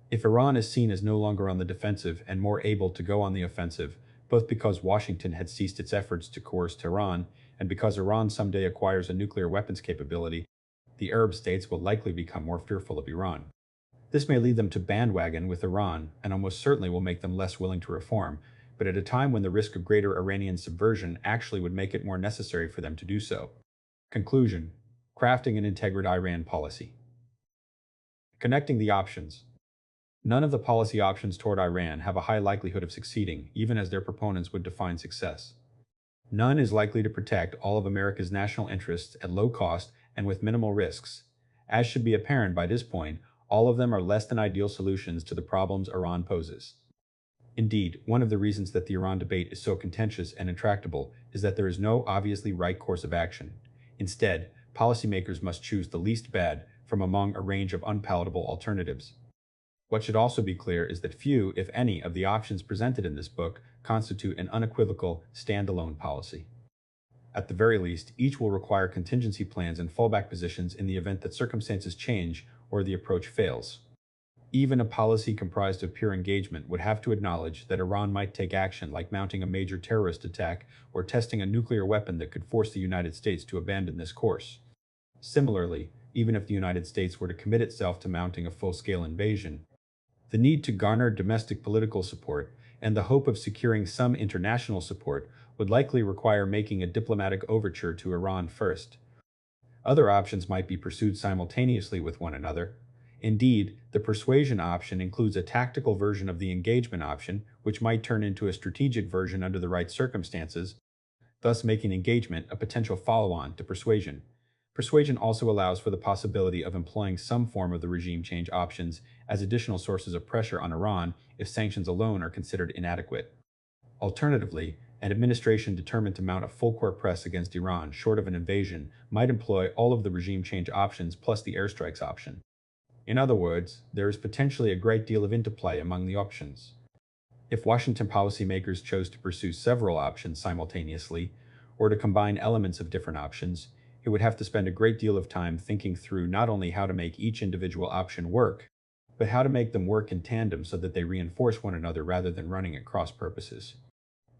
If Iran is seen as no longer on the defensive and more able to go on the offensive, both because Washington had ceased its efforts to coerce Tehran and because Iran someday acquires a nuclear weapons capability, the Arab states will likely become more fearful of Iran. This may lead them to bandwagon with Iran and almost certainly will make them less willing to reform, but at a time when the risk of greater Iranian subversion actually would make it more necessary for them to do so. Conclusion: crafting an integrated Iran policy. Connecting the options. None of the policy options toward Iran have a high likelihood of succeeding, even as their proponents would define success. None is likely to protect all of America's national interests at low cost and with minimal risks. As should be apparent by this point, all of them are less than ideal solutions to the problems Iran poses. Indeed, one of the reasons that the Iran debate is so contentious and intractable is that there is no obviously right course of action. Instead, policymakers must choose the least bad from among a range of unpalatable alternatives. What should also be clear is that few, if any, of the options presented in this book constitute an unequivocal, standalone policy. At the very least, each will require contingency plans and fallback positions in the event that circumstances change or the approach fails. Even a policy comprised of pure engagement would have to acknowledge that Iran might take action like mounting a major terrorist attack or testing a nuclear weapon that could force the United States to abandon this course. Similarly, even if the United States were to commit itself to mounting a full-scale invasion, the need to garner domestic political support and the hope of securing some international support would likely require making a diplomatic overture to Iran first. Other options might be pursued simultaneously with one another. Indeed, the persuasion option includes a tactical version of the engagement option, which might turn into a strategic version under the right circumstances, thus making engagement a potential follow-on to persuasion. Persuasion also allows for the possibility of employing some form of the regime change options as additional sources of pressure on Iran if sanctions alone are considered inadequate. Alternatively, an administration determined to mount a full-court press against Iran short of an invasion might employ all of the regime change options plus the airstrikes option. In other words, there is potentially a great deal of interplay among the options. If Washington policymakers chose to pursue several options simultaneously, or to combine elements of different options, it would have to spend a great deal of time thinking through not only how to make each individual option work, but how to make them work in tandem so that they reinforce one another rather than running at cross purposes.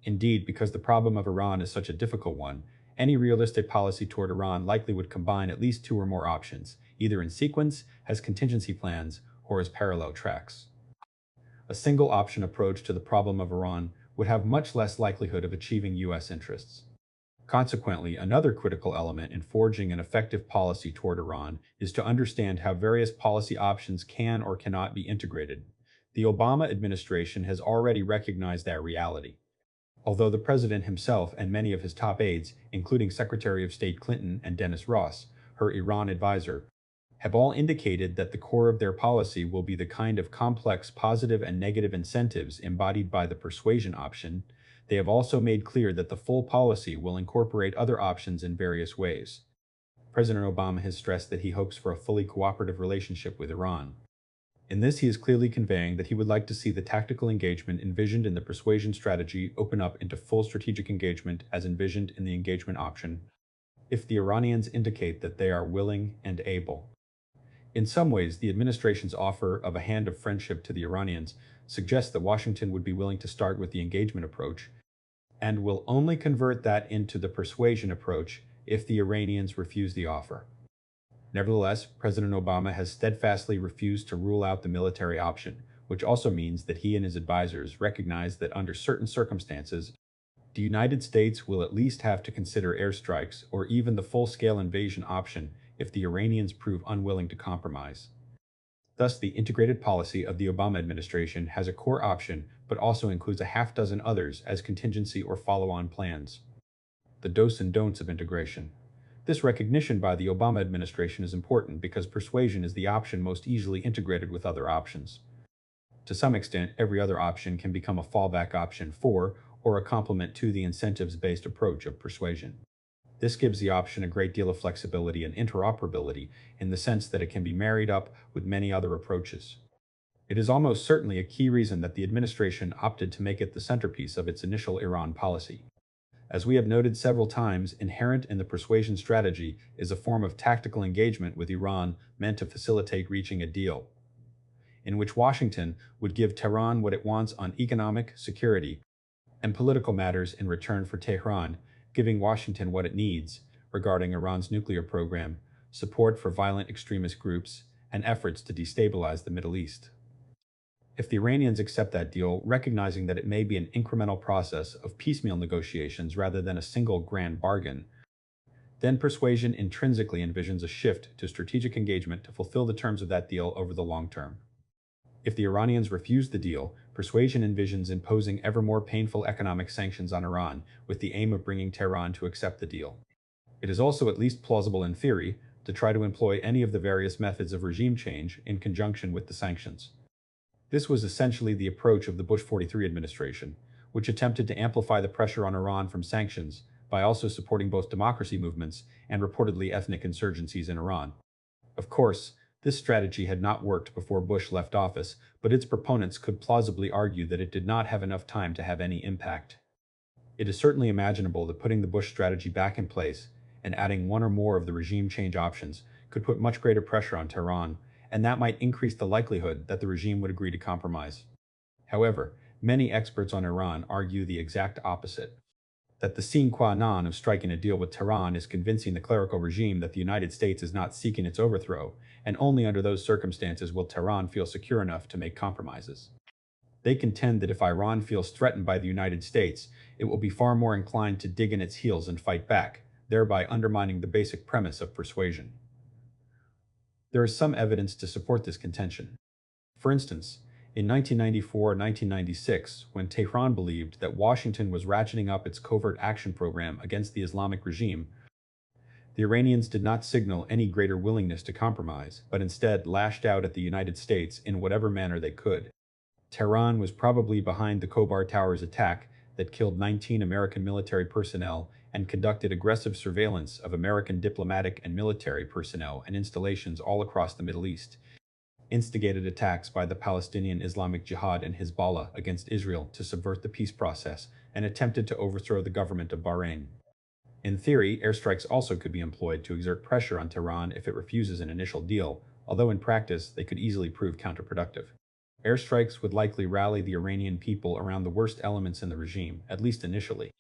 Indeed, because the problem of Iran is such a difficult one, any realistic policy toward Iran likely would combine at least two or more options, either in sequence, as contingency plans, or as parallel tracks. A single option approach to the problem of Iran would have much less likelihood of achieving U.S. interests. Consequently, another critical element in forging an effective policy toward Iran is to understand how various policy options can or cannot be integrated. The Obama administration has already recognized that reality. Although the president himself and many of his top aides, including Secretary of State Clinton and Dennis Ross, her Iran advisor, have all indicated that the core of their policy will be the kind of complex positive and negative incentives embodied by the persuasion option, they have also made clear that the full policy will incorporate other options in various ways. President Obama has stressed that he hopes for a fully cooperative relationship with Iran. In this, he is clearly conveying that he would like to see the tactical engagement envisioned in the persuasion strategy open up into full strategic engagement as envisioned in the engagement option, if the Iranians indicate that they are willing and able. In some ways, the administration's offer of a hand of friendship to the Iranians suggests that Washington would be willing to start with the engagement approach, and will only convert that into the persuasion approach if the Iranians refuse the offer. Nevertheless, President Obama has steadfastly refused to rule out the military option, which also means that he and his advisors recognize that under certain circumstances, the United States will at least have to consider airstrikes or even the full-scale invasion option if the Iranians prove unwilling to compromise. Thus, the integrated policy of the Obama administration has a core option but also includes a half-dozen others as contingency or follow-on plans. The dos and don'ts of integration. This recognition by the Obama administration is important because persuasion is the option most easily integrated with other options. To some extent, every other option can become a fallback option for or a complement to the incentives-based approach of persuasion. This gives the option a great deal of flexibility and interoperability in the sense that it can be married up with many other approaches. It is almost certainly a key reason that the administration opted to make it the centerpiece of its initial Iran policy. As we have noted several times, inherent in the persuasion strategy is a form of tactical engagement with Iran meant to facilitate reaching a deal, in which Washington would give Tehran what it wants on economic, security, and political matters in return for Tehran giving Washington what it needs regarding Iran's nuclear program, support for violent extremist groups, and efforts to destabilize the Middle East. If the Iranians accept that deal, recognizing that it may be an incremental process of piecemeal negotiations rather than a single grand bargain, then persuasion intrinsically envisions a shift to strategic engagement to fulfill the terms of that deal over the long term. If the Iranians refuse the deal, persuasion envisions imposing ever more painful economic sanctions on Iran with the aim of bringing Tehran to accept the deal. It is also at least plausible in theory to try to employ any of the various methods of regime change in conjunction with the sanctions. This was essentially the approach of the Bush 43 administration, which attempted to amplify the pressure on Iran from sanctions by also supporting both democracy movements and reportedly ethnic insurgencies in Iran. Of course, this strategy had not worked before Bush left office, but its proponents could plausibly argue that it did not have enough time to have any impact. It is certainly imaginable that putting the Bush strategy back in place and adding one or more of the regime change options could put much greater pressure on Tehran, and that might increase the likelihood that the regime would agree to compromise. However, many experts on Iran argue the exact opposite, that the sine qua non of striking a deal with Tehran is convincing the clerical regime that the United States is not seeking its overthrow, and only under those circumstances will Tehran feel secure enough to make compromises. They contend that if Iran feels threatened by the United States, it will be far more inclined to dig in its heels and fight back, thereby undermining the basic premise of persuasion. There is some evidence to support this contention. For instance, in 1994-1996, when Tehran believed that Washington was ratcheting up its covert action program against the Islamic regime, The Iranians did not signal any greater willingness to compromise, but instead lashed out at the United States in whatever manner they could. Tehran was probably behind the Khobar Towers attack that killed 19 American military personnel and conducted aggressive surveillance of American diplomatic and military personnel and installations all across the Middle East, instigated attacks by the Palestinian Islamic Jihad and Hezbollah against Israel to subvert the peace process, and attempted to overthrow the government of Bahrain. In theory, airstrikes also could be employed to exert pressure on Tehran if it refuses an initial deal, although in practice they could easily prove counterproductive. Airstrikes would likely rally the Iranian people around the worst elements in the regime, at least initially.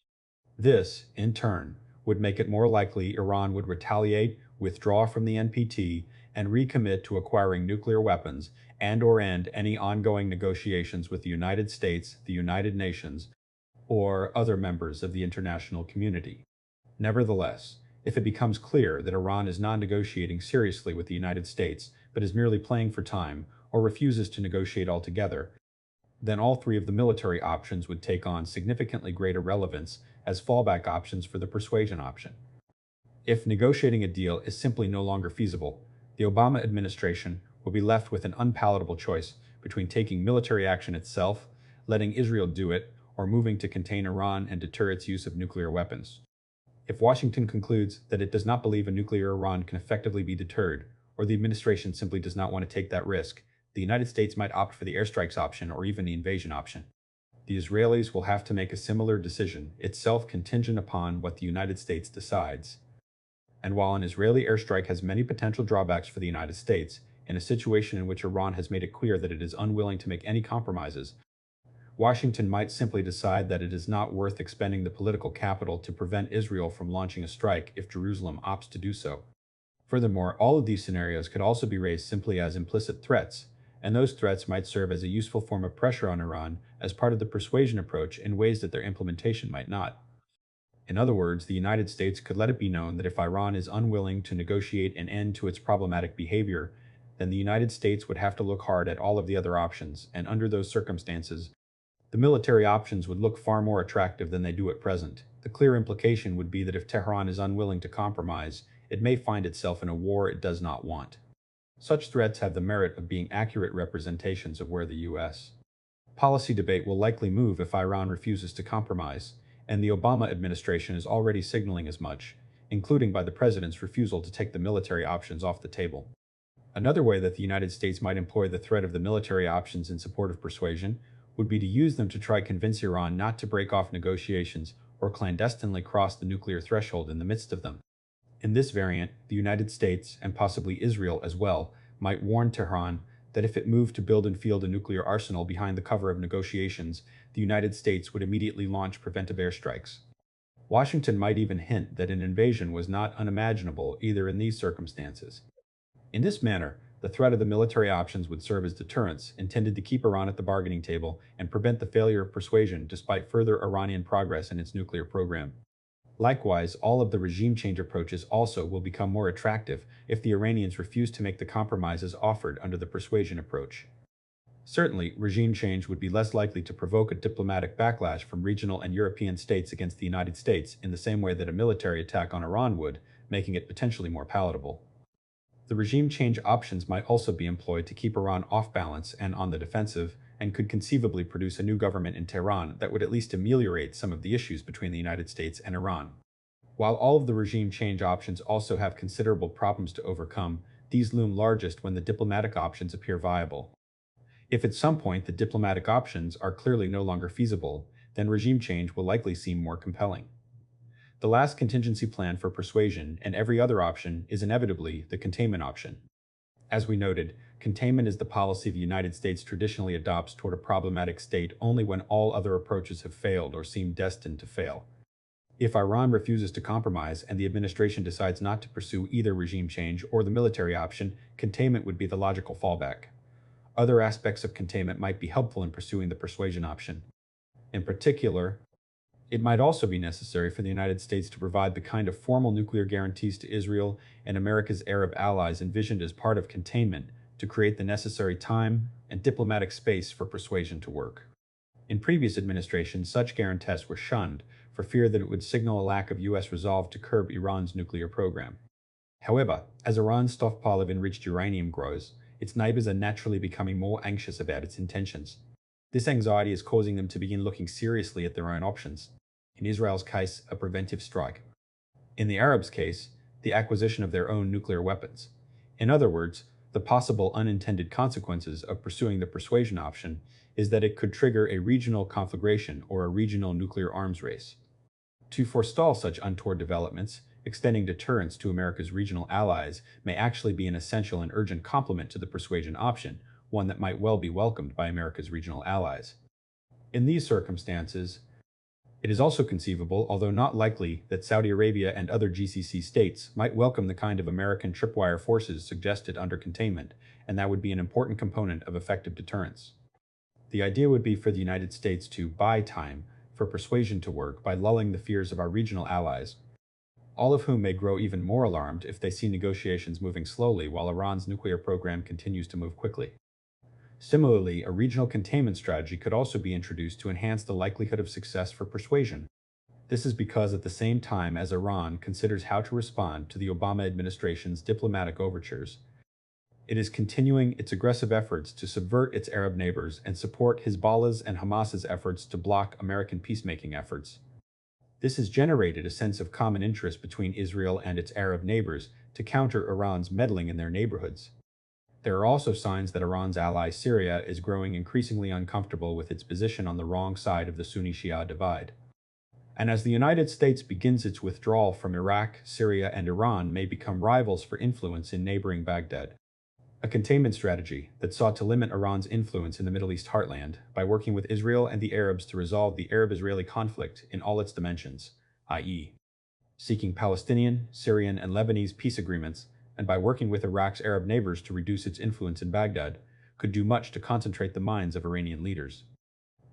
This, in turn, would make it more likely Iran would retaliate, withdraw from the NPT, and recommit to acquiring nuclear weapons and/or end any ongoing negotiations with the United States, the United Nations, or other members of the international community. Nevertheless, if it becomes clear that Iran is not negotiating seriously with the United States, but is merely playing for time, or refuses to negotiate altogether, then all three of the military options would take on significantly greater relevance as fallback options for the persuasion option. If negotiating a deal is simply no longer feasible, the Obama administration will be left with an unpalatable choice between taking military action itself, letting Israel do it, or moving to contain Iran and deter its use of nuclear weapons. If Washington concludes that it does not believe a nuclear Iran can effectively be deterred, or the administration simply does not want to take that risk, the United States might opt for the airstrikes option or even the invasion option. The Israelis will have to make a similar decision, itself contingent upon what the United States decides. And while an Israeli airstrike has many potential drawbacks for the United States, in a situation in which Iran has made it clear that it is unwilling to make any compromises, Washington might simply decide that it is not worth expending the political capital to prevent Israel from launching a strike if Jerusalem opts to do so. Furthermore, all of these scenarios could also be raised simply as implicit threats, and those threats might serve as a useful form of pressure on Iran as part of the persuasion approach in ways that their implementation might not. In other words, the United States could let it be known that if Iran is unwilling to negotiate an end to its problematic behavior, then the United States would have to look hard at all of the other options, and under those circumstances, the military options would look far more attractive than they do at present. The clear implication would be that if Tehran is unwilling to compromise, it may find itself in a war it does not want. Such threats have the merit of being accurate representations of where the U.S. policy debate will likely move if Iran refuses to compromise, and the Obama administration is already signaling as much, including by the president's refusal to take the military options off the table. Another way that the United States might employ the threat of the military options in support of persuasion would be to use them to try to convince Iran not to break off negotiations or clandestinely cross the nuclear threshold in the midst of them. In this variant, the United States, and possibly Israel as well, might warn Tehran that if it moved to build and field a nuclear arsenal behind the cover of negotiations, the United States would immediately launch preventive airstrikes. Washington might even hint that an invasion was not unimaginable either in these circumstances. In this manner, the threat of the military options would serve as deterrents, intended to keep Iran at the bargaining table and prevent the failure of persuasion despite further Iranian progress in its nuclear program. Likewise, all of the regime change approaches also will become more attractive if the Iranians refuse to make the compromises offered under the persuasion approach. Certainly, regime change would be less likely to provoke a diplomatic backlash from regional and European states against the United States in the same way that a military attack on Iran would, making it potentially more palatable. The regime change options might also be employed to keep Iran off balance and on the defensive, and could conceivably produce a new government in Tehran that would at least ameliorate some of the issues between the United States and Iran. While all of the regime change options also have considerable problems to overcome, these loom largest when the diplomatic options appear viable. If at some point the diplomatic options are clearly no longer feasible, then regime change will likely seem more compelling. The last contingency plan for persuasion and every other option is inevitably the containment option. As we noted, containment is the policy the United States traditionally adopts toward a problematic state only when all other approaches have failed or seem destined to fail. If Iran refuses to compromise and the administration decides not to pursue either regime change or the military option, containment would be the logical fallback. Other aspects of containment might be helpful in pursuing the persuasion option. In particular, it might also be necessary for the United States to provide the kind of formal nuclear guarantees to Israel and America's Arab allies envisioned as part of containment to create the necessary time and diplomatic space for persuasion to work. In previous administrations, such guarantees were shunned for fear that it would signal a lack of U.S. resolve to curb Iran's nuclear program. However, as Iran's stockpile of enriched uranium grows, its neighbors are naturally becoming more anxious about its intentions. This anxiety is causing them to begin looking seriously at their own options. In Israel's case, a preventive strike. In the Arabs' case, the acquisition of their own nuclear weapons. In other words, the possible unintended consequences of pursuing the persuasion option is that it could trigger a regional conflagration or a regional nuclear arms race. To forestall such untoward developments, extending deterrence to America's regional allies may actually be an essential and urgent complement to the persuasion option, one that might well be welcomed by America's regional allies. In these circumstances, it is also conceivable, although not likely, that Saudi Arabia and other GCC states might welcome the kind of American tripwire forces suggested under containment, and that would be an important component of effective deterrence. The idea would be for the United States to buy time for persuasion to work by lulling the fears of our regional allies, all of whom may grow even more alarmed if they see negotiations moving slowly while Iran's nuclear program continues to move quickly. Similarly, a regional containment strategy could also be introduced to enhance the likelihood of success for persuasion. This is because at the same time as Iran considers how to respond to the Obama administration's diplomatic overtures, it is continuing its aggressive efforts to subvert its Arab neighbors and support Hezbollah's and Hamas's efforts to block American peacemaking efforts. This has generated a sense of common interest between Israel and its Arab neighbors to counter Iran's meddling in their neighborhoods. There are also signs that Iran's ally Syria is growing increasingly uncomfortable with its position on the wrong side of the Sunni-Shia divide. And as the United States begins its withdrawal from Iraq, Syria, and Iran may become rivals for influence in neighboring Baghdad. A containment strategy that sought to limit Iran's influence in the Middle East heartland by working with Israel and the Arabs to resolve the Arab-Israeli conflict in all its dimensions, i.e., seeking Palestinian, Syrian, and Lebanese peace agreements, and by working with Iraq's Arab neighbors to reduce its influence in Baghdad, could do much to concentrate the minds of Iranian leaders.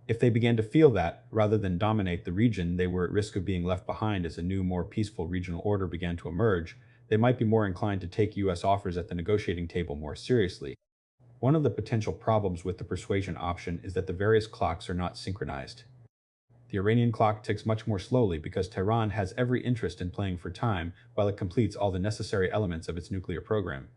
If they began to feel that, rather than dominate the region, they were at risk of being left behind as a new, more peaceful regional order began to emerge, they might be more inclined to take U.S. offers at the negotiating table more seriously. One of the potential problems with the persuasion option is that the various clocks are not synchronized. The Iranian clock ticks much more slowly because Tehran has every interest in playing for time while it completes all the necessary elements of its nuclear program.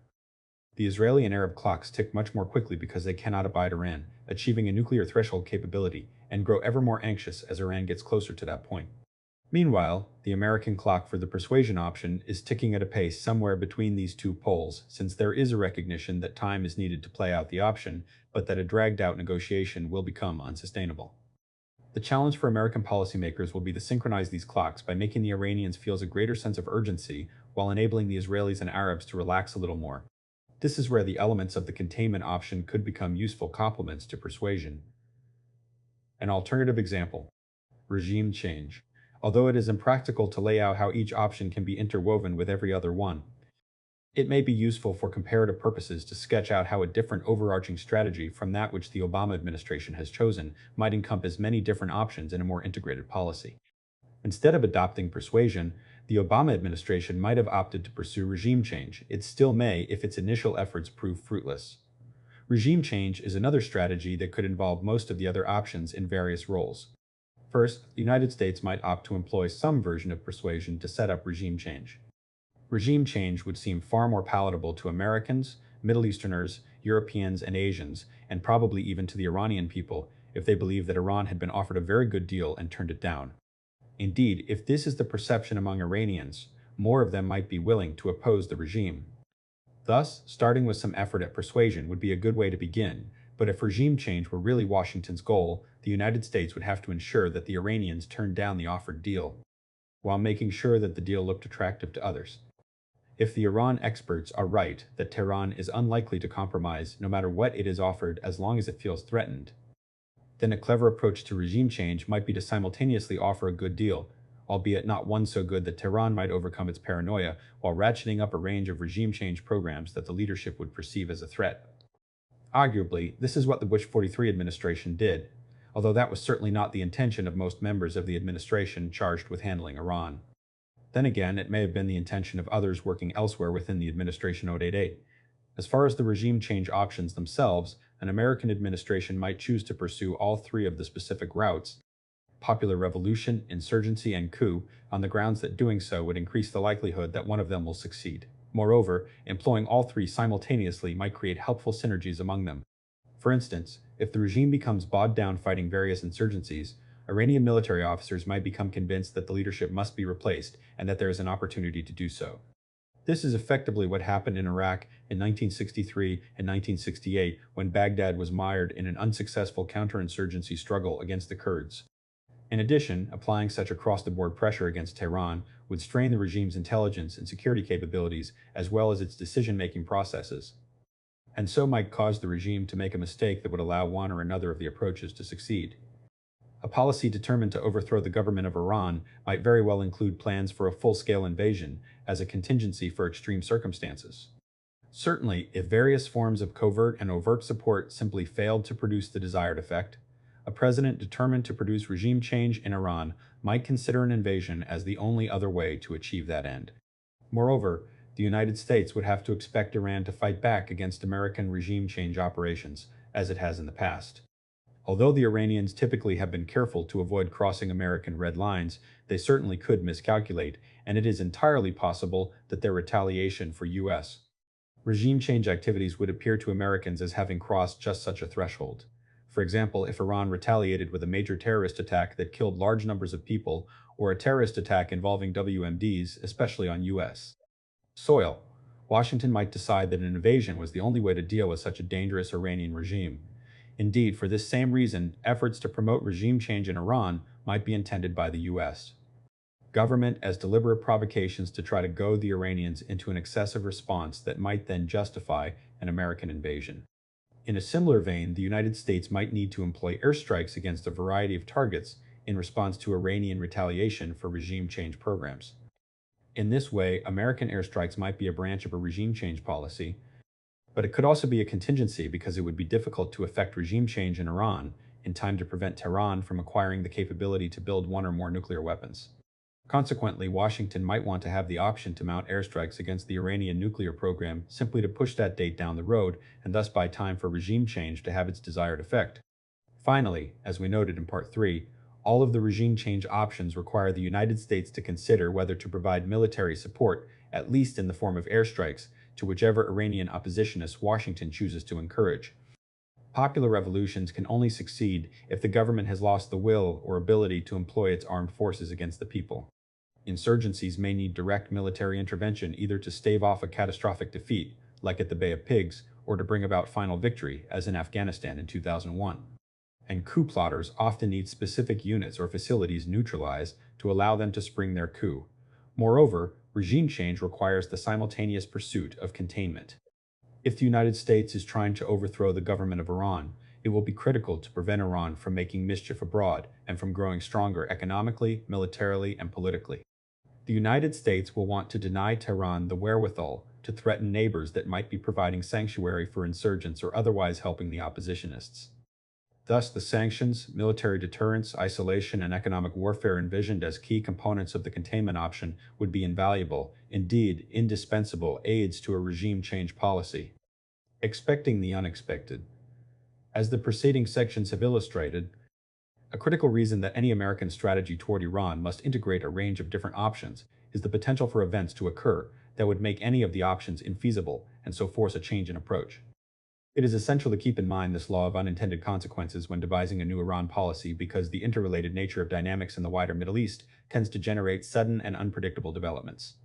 The Israeli and Arab clocks tick much more quickly because they cannot abide Iran, achieving a nuclear threshold capability, and grow ever more anxious as Iran gets closer to that point. Meanwhile, the American clock for the persuasion option is ticking at a pace somewhere between these two poles, since there is a recognition that time is needed to play out the option, but that a dragged-out negotiation will become unsustainable. The challenge for American policymakers will be to synchronize these clocks by making the Iranians feel a greater sense of urgency while enabling the Israelis and Arabs to relax a little more. This is where the elements of the containment option could become useful complements to persuasion. An alternative example: regime change. Although it is impractical to lay out how each option can be interwoven with every other one, it may be useful for comparative purposes to sketch out how a different overarching strategy from that which the Obama administration has chosen might encompass many different options in a more integrated policy. Instead of adopting persuasion, the Obama administration might have opted to pursue regime change. It still may if its initial efforts prove fruitless. Regime change is another strategy that could involve most of the other options in various roles. First, the United States might opt to employ some version of persuasion to set up regime change. Regime change would seem far more palatable to Americans, Middle Easterners, Europeans, and Asians, and probably even to the Iranian people if they believe that Iran had been offered a very good deal and turned it down. Indeed, if this is the perception among Iranians, more of them might be willing to oppose the regime. Thus, starting with some effort at persuasion would be a good way to begin, but if regime change were really Washington's goal, the United States would have to ensure that the Iranians turned down the offered deal, while making sure that the deal looked attractive to others. If the Iran experts are right that Tehran is unlikely to compromise no matter what it is offered as long as it feels threatened, then a clever approach to regime change might be to simultaneously offer a good deal, albeit not one so good that Tehran might overcome its paranoia, while ratcheting up a range of regime change programs that the leadership would perceive as a threat. Arguably, this is what the Bush 43 administration did, although that was certainly not the intention of most members of the administration charged with handling Iran. Then again, it may have been the intention of others working elsewhere within the administration 088. As far as the regime change options themselves, an American administration might choose to pursue all three of the specific routes: popular revolution, insurgency, and coup, on the grounds that doing so would increase the likelihood that one of them will succeed. Moreover, employing all three simultaneously might create helpful synergies among them. For instance, if the regime becomes bogged down fighting various insurgencies, Iranian military officers might become convinced that the leadership must be replaced and that there is an opportunity to do so. This is effectively what happened in Iraq in 1963 and 1968 when Baghdad was mired in an unsuccessful counterinsurgency struggle against the Kurds. In addition, applying such across-the-board pressure against Tehran would strain the regime's intelligence and security capabilities as well as its decision-making processes, and so might cause the regime to make a mistake that would allow one or another of the approaches to succeed. A policy determined to overthrow the government of Iran might very well include plans for a full-scale invasion as a contingency for extreme circumstances. Certainly, if various forms of covert and overt support simply failed to produce the desired effect, a president determined to produce regime change in Iran might consider an invasion as the only other way to achieve that end. Moreover, the United States would have to expect Iran to fight back against American regime change operations, as it has in the past. Although the Iranians typically have been careful to avoid crossing American red lines, they certainly could miscalculate, and it is entirely possible that their retaliation for U.S. regime change activities would appear to Americans as having crossed just such a threshold. For example, if Iran retaliated with a major terrorist attack that killed large numbers of people, or a terrorist attack involving WMDs, especially on U.S. soil, Washington might decide that an invasion was the only way to deal with such a dangerous Iranian regime. Indeed, for this same reason, efforts to promote regime change in Iran might be intended by the U.S. government as deliberate provocations to try to goad the Iranians into an excessive response that might then justify an American invasion. In a similar vein, the United States might need to employ airstrikes against a variety of targets in response to Iranian retaliation for regime change programs. In this way, American airstrikes might be a branch of a regime change policy, but it could also be a contingency because it would be difficult to effect regime change in Iran in time to prevent Tehran from acquiring the capability to build one or more nuclear weapons. Consequently, Washington might want to have the option to mount airstrikes against the Iranian nuclear program simply to push that date down the road and thus buy time for regime change to have its desired effect. Finally, as we noted in Part 3, all of the regime change options require the United States to consider whether to provide military support, at least in the form of airstrikes, to whichever Iranian oppositionists Washington chooses to encourage. Popular revolutions can only succeed if the government has lost the will or ability to employ its armed forces against the people. Insurgencies may need direct military intervention either to stave off a catastrophic defeat, like at the Bay of Pigs, or to bring about final victory, as in Afghanistan in 2001. And coup plotters often need specific units or facilities neutralized to allow them to spring their coup. Moreover, regime change requires the simultaneous pursuit of containment. If the United States is trying to overthrow the government of Iran, it will be critical to prevent Iran from making mischief abroad and from growing stronger economically, militarily, and politically. The United States will want to deny Tehran the wherewithal to threaten neighbors that might be providing sanctuary for insurgents or otherwise helping the oppositionists. Thus, the sanctions, military deterrence, isolation, and economic warfare envisioned as key components of the containment option would be invaluable, indeed indispensable, aids to a regime change policy. Expecting the unexpected. As the preceding sections have illustrated, a critical reason that any American strategy toward Iran must integrate a range of different options is the potential for events to occur that would make any of the options infeasible and so force a change in approach. It is essential to keep in mind this law of unintended consequences when devising a new Iran policy because the interrelated nature of dynamics in the wider Middle East tends to generate sudden and unpredictable developments.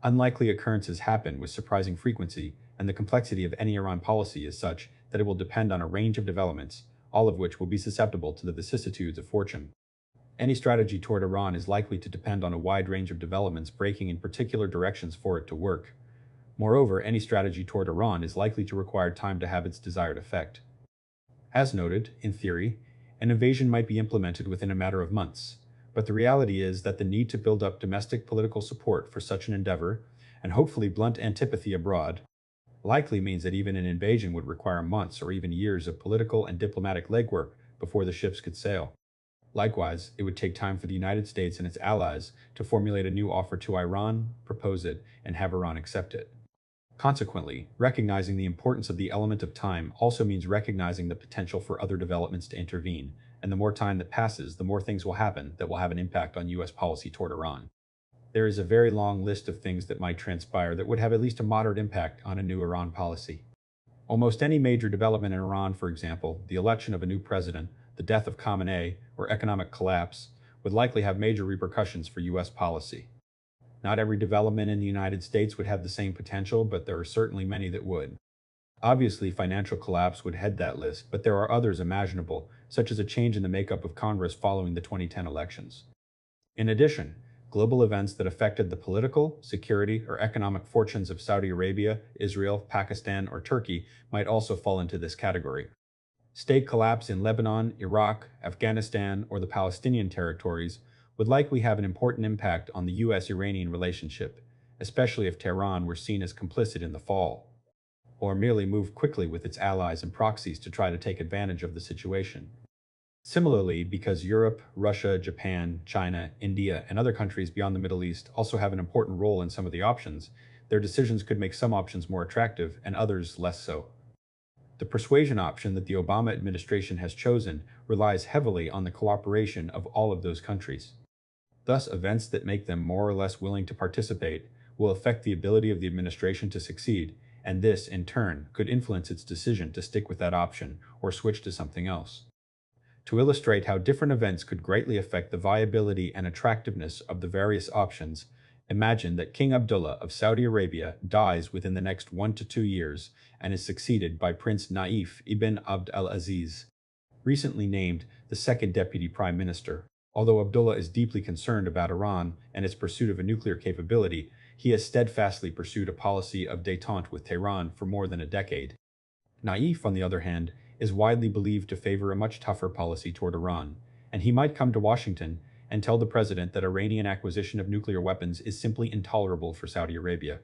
Unlikely occurrences happen with surprising frequency, and the complexity of any Iran policy is such that it will depend on a range of developments, all of which will be susceptible to the vicissitudes of fortune. Any strategy toward Iran is likely to depend on a wide range of developments breaking in particular directions for it to work. Moreover, any strategy toward Iran is likely to require time to have its desired effect. As noted, in theory, an invasion might be implemented within a matter of months, but the reality is that the need to build up domestic political support for such an endeavor, and hopefully blunt antipathy abroad, likely means that even an invasion would require months or even years of political and diplomatic legwork before the ships could sail. Likewise, it would take time for the United States and its allies to formulate a new offer to Iran, propose it, and have Iran accept it. Consequently, recognizing the importance of the element of time also means recognizing the potential for other developments to intervene, and the more time that passes, the more things will happen that will have an impact on U.S. policy toward Iran. There is a very long list of things that might transpire that would have at least a moderate impact on a new Iran policy. Almost any major development in Iran, for example, the election of a new president, the death of Khamenei, or economic collapse, would likely have major repercussions for U.S. policy. Not every development in the United States would have the same potential, but there are certainly many that would. Obviously, financial collapse would head that list, but there are others imaginable, such as a change in the makeup of Congress following the 2010 elections. In addition, global events that affected the political, security, or economic fortunes of Saudi Arabia, Israel, Pakistan, or Turkey might also fall into this category. State collapse in Lebanon, Iraq, Afghanistan, or the Palestinian territories would likely have an important impact on the US-Iranian relationship, especially if Tehran were seen as complicit in the fall, or merely moved quickly with its allies and proxies to try to take advantage of the situation. Similarly, because Europe, Russia, Japan, China, India, and other countries beyond the Middle East also have an important role in some of the options, their decisions could make some options more attractive and others less so. The persuasion option that the Obama administration has chosen relies heavily on the cooperation of all of those countries. Thus, events that make them more or less willing to participate will affect the ability of the administration to succeed, and this, in turn, could influence its decision to stick with that option or switch to something else. To illustrate how different events could greatly affect the viability and attractiveness of the various options, imagine that King Abdullah of Saudi Arabia dies within the next 1 to 2 years and is succeeded by Prince Naif ibn Abd al-Aziz, recently named the second deputy prime minister. Although Abdullah is deeply concerned about Iran and its pursuit of a nuclear capability, he has steadfastly pursued a policy of détente with Tehran for more than a decade. Naif, on the other hand, is widely believed to favor a much tougher policy toward Iran, and he might come to Washington and tell the president that Iranian acquisition of nuclear weapons is simply intolerable for Saudi Arabia.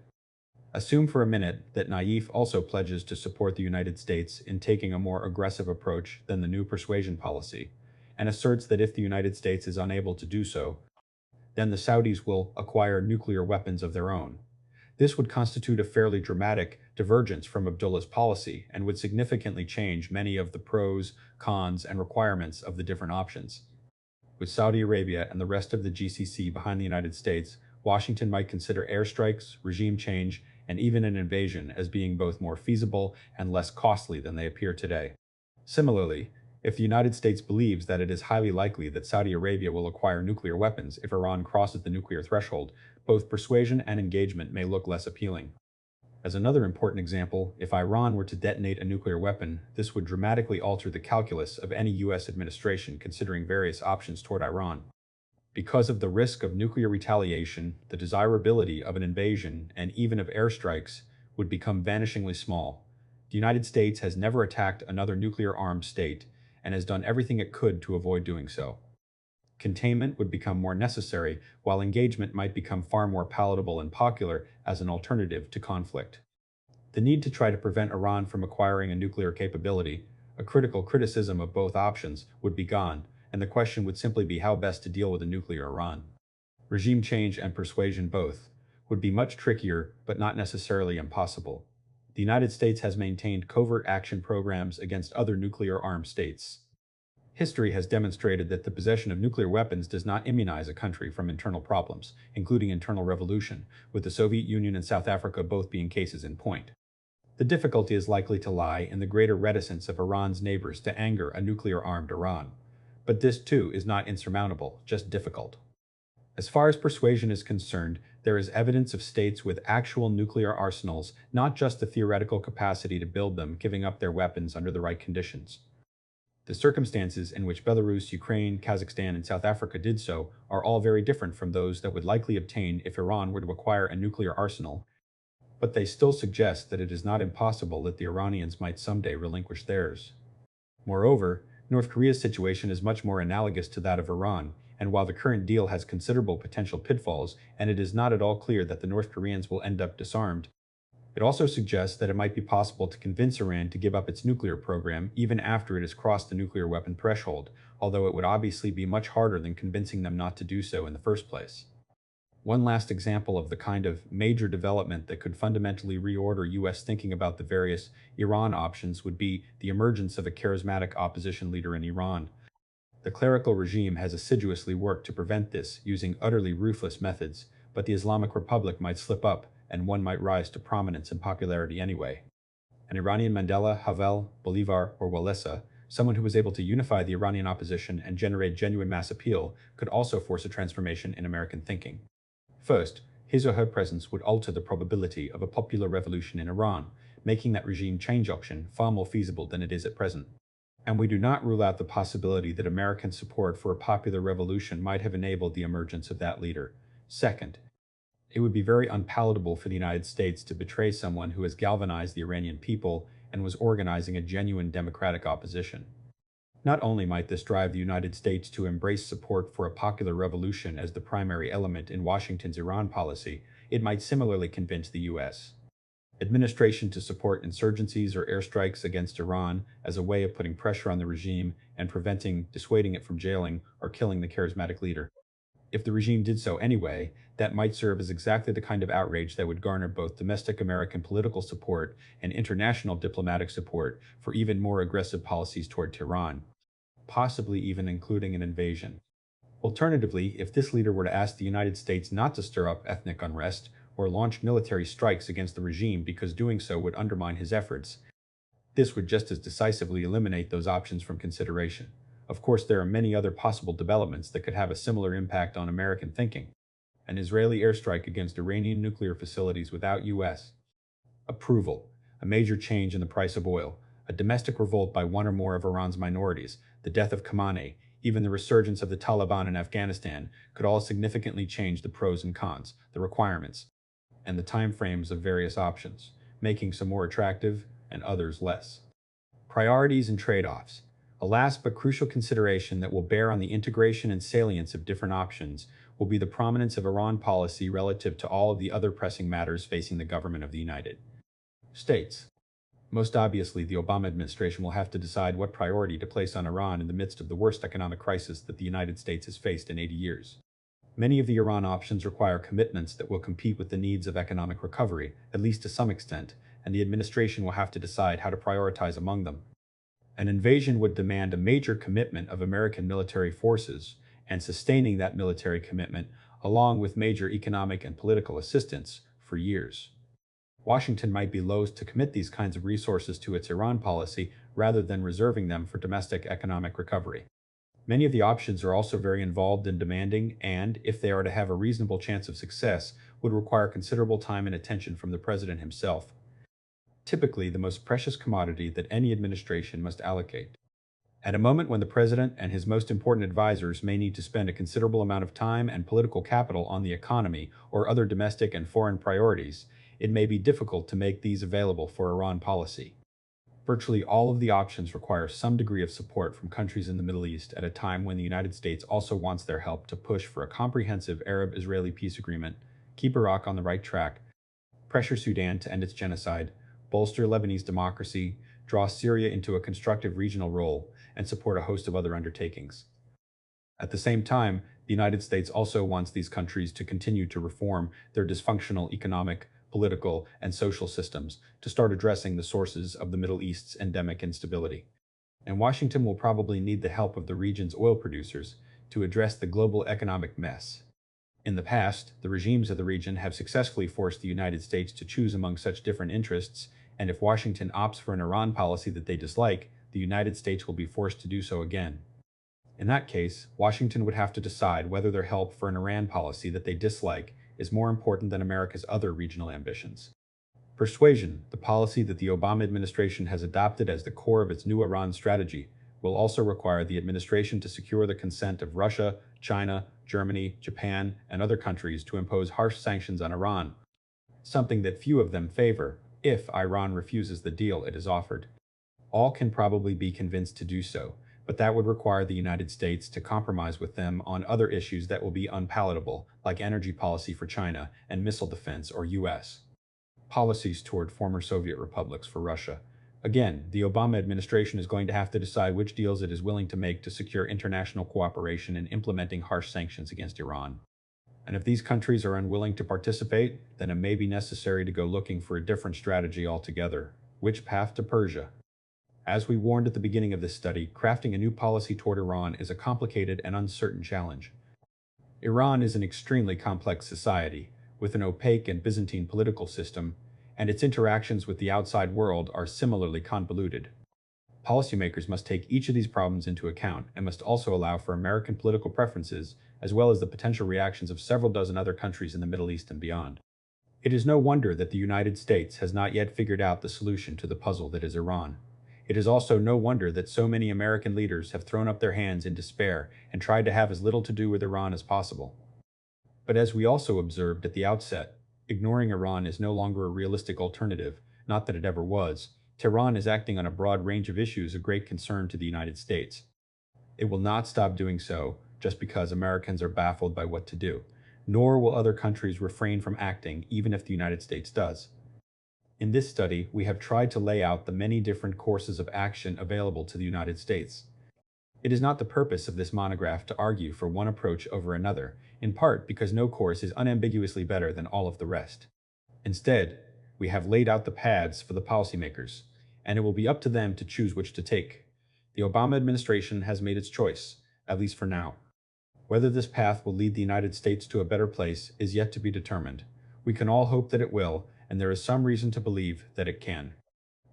Assume for a minute that Naif also pledges to support the United States in taking a more aggressive approach than the new persuasion policy, and asserts that if the United States is unable to do so, then the Saudis will acquire nuclear weapons of their own. This would constitute a fairly dramatic divergence from Abdullah's policy and would significantly change many of the pros, cons, and requirements of the different options. With Saudi Arabia and the rest of the GCC behind the United States, Washington might consider airstrikes, regime change, and even an invasion as being both more feasible and less costly than they appear today. Similarly, if the United States believes that it is highly likely that Saudi Arabia will acquire nuclear weapons if Iran crosses the nuclear threshold, both persuasion and engagement may look less appealing. As another important example, if Iran were to detonate a nuclear weapon, this would dramatically alter the calculus of any US administration considering various options toward Iran. Because of the risk of nuclear retaliation, the desirability of an invasion, and even of airstrikes, would become vanishingly small. The United States has never attacked another nuclear-armed state, and has done everything it could to avoid doing so. Containment would become more necessary, while engagement might become far more palatable and popular as an alternative to conflict. The need to try to prevent Iran from acquiring a nuclear capability, a critical criticism of both options, would be gone, and the question would simply be how best to deal with a nuclear Iran. Regime change and persuasion both would be much trickier, but not necessarily impossible. The United States has maintained covert action programs against other nuclear-armed states. History has demonstrated that the possession of nuclear weapons does not immunize a country from internal problems, including internal revolution, with the Soviet Union and South Africa both being cases in point. The difficulty is likely to lie in the greater reticence of Iran's neighbors to anger a nuclear-armed Iran. But this too is not insurmountable, just difficult. As far as persuasion is concerned, there is evidence of states with actual nuclear arsenals, not just the theoretical capacity to build them, giving up their weapons under the right conditions. The circumstances in which Belarus, Ukraine, Kazakhstan, and South Africa did so are all very different from those that would likely obtain if Iran were to acquire a nuclear arsenal, but they still suggest that it is not impossible that the Iranians might someday relinquish theirs. Moreover, North Korea's situation is much more analogous to that of Iran, and while the current deal has considerable potential pitfalls, and it is not at all clear that the North Koreans will end up disarmed, it also suggests that it might be possible to convince Iran to give up its nuclear program even after it has crossed the nuclear weapon threshold, although it would obviously be much harder than convincing them not to do so in the first place. One last example of the kind of major development that could fundamentally reorder US thinking about the various Iran options would be the emergence of a charismatic opposition leader in Iran. The clerical regime has assiduously worked to prevent this using utterly ruthless methods, but the Islamic Republic might slip up, and one might rise to prominence and popularity anyway. An Iranian Mandela, Havel, Bolivar, or Walesa, someone who was able to unify the Iranian opposition and generate genuine mass appeal, could also force a transformation in American thinking. First, his or her presence would alter the probability of a popular revolution in Iran, making that regime change option far more feasible than it is at present. And we do not rule out the possibility that American support for a popular revolution might have enabled the emergence of that leader. Second, it would be very unpalatable for the United States to betray someone who has galvanized the Iranian people and was organizing a genuine democratic opposition. Not only might this drive the United States to embrace support for a popular revolution as the primary element in Washington's Iran policy, it might similarly convince the U.S. administration to support insurgencies or airstrikes against Iran as a way of putting pressure on the regime and dissuading it from jailing or killing the charismatic leader. If the regime did so anyway, that might serve as exactly the kind of outrage that would garner both domestic American political support and international diplomatic support for even more aggressive policies toward Tehran, possibly even including an invasion. Alternatively, if this leader were to ask the United States not to stir up ethnic unrest or launch military strikes against the regime because doing so would undermine his efforts, this would just as decisively eliminate those options from consideration. Of course, there are many other possible developments that could have a similar impact on American thinking. An Israeli airstrike against Iranian nuclear facilities without U.S. approval, a major change in the price of oil, a domestic revolt by one or more of Iran's minorities, the death of Khamenei, even the resurgence of the Taliban in Afghanistan could all significantly change the pros and cons, the requirements, and the time frames of various options, making some more attractive and others less. Priorities and trade-offs. A last but crucial consideration that will bear on the integration and salience of different options will be the prominence of Iran policy relative to all of the other pressing matters facing the government of the United States. Most obviously, the Obama administration will have to decide what priority to place on Iran in the midst of the worst economic crisis that the United States has faced in 80 years. Many of the Iran options require commitments that will compete with the needs of economic recovery, at least to some extent, and the administration will have to decide how to prioritize among them. An invasion would demand a major commitment of American military forces, and sustaining that military commitment, along with major economic and political assistance, for years. Washington might be loath to commit these kinds of resources to its Iran policy rather than reserving them for domestic economic recovery. Many of the options are also very involved and demanding and, if they are to have a reasonable chance of success, would require considerable time and attention from the president himself. Typically, the most precious commodity that any administration must allocate. At a moment when the president and his most important advisors may need to spend a considerable amount of time and political capital on the economy or other domestic and foreign priorities, it may be difficult to make these available for Iran policy. Virtually all of the options require some degree of support from countries in the Middle East at a time when the United States also wants their help to push for a comprehensive Arab-Israeli peace agreement, keep Iraq on the right track, pressure Sudan to end its genocide, bolster Lebanese democracy, draw Syria into a constructive regional role, and support a host of other undertakings. At the same time, the United States also wants these countries to continue to reform their dysfunctional economic, political, and social systems to start addressing the sources of the Middle East's endemic instability. And Washington will probably need the help of the region's oil producers to address the global economic mess. In the past, the regimes of the region have successfully forced the United States to choose among such different interests, and if Washington opts for an Iran policy that they dislike, the United States will be forced to do so again. In that case, Washington would have to decide whether their help for an Iran policy that they dislike is more important than America's other regional ambitions. Persuasion, the policy that the Obama administration has adopted as the core of its new Iran strategy, will also require the administration to secure the consent of Russia, China, Germany, Japan, and other countries to impose harsh sanctions on Iran, something that few of them favor, if Iran refuses the deal it has offered. All can probably be convinced to do so, but that would require the United States to compromise with them on other issues that will be unpalatable, like energy policy for China and missile defense or U.S. policies toward former Soviet republics for Russia. Again, the Obama administration is going to have to decide which deals it is willing to make to secure international cooperation in implementing harsh sanctions against Iran. And if these countries are unwilling to participate, then it may be necessary to go looking for a different strategy altogether. Which path to Persia? As we warned at the beginning of this study, crafting a new policy toward Iran is a complicated and uncertain challenge. Iran is an extremely complex society, with an opaque and Byzantine political system, and its interactions with the outside world are similarly convoluted. Policymakers must take each of these problems into account and must also allow for American political preferences as well as the potential reactions of several dozen other countries in the Middle East and beyond. It is no wonder that the United States has not yet figured out the solution to the puzzle that is Iran. It is also no wonder that so many American leaders have thrown up their hands in despair and tried to have as little to do with Iran as possible. But as we also observed at the outset, ignoring Iran is no longer a realistic alternative, not that it ever was. Tehran is acting on a broad range of issues of great concern to the United States. It will not stop doing so just because Americans are baffled by what to do, nor will other countries refrain from acting even if the United States does. In this study, we have tried to lay out the many different courses of action available to the United States. It is not the purpose of this monograph to argue for one approach over another, in part because no course is unambiguously better than all of the rest. Instead, we have laid out the paths for the policymakers, and it will be up to them to choose which to take. The Obama administration has made its choice, at least for now. Whether this path will lead the United States to a better place is yet to be determined. We can all hope that it will, and there is some reason to believe that it can.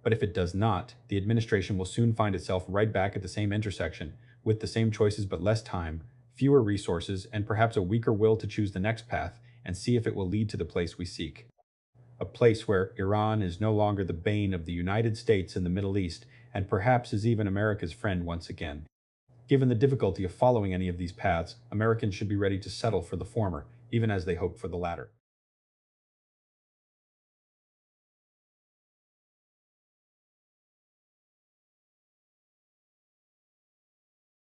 But if it does not, the administration will soon find itself right back at the same intersection, with the same choices but less time, fewer resources, and perhaps a weaker will to choose the next path and see if it will lead to the place we seek. A place where Iran is no longer the bane of the United States and the Middle East, and perhaps is even America's friend once again. Given the difficulty of following any of these paths, Americans should be ready to settle for the former, even as they hope for the latter.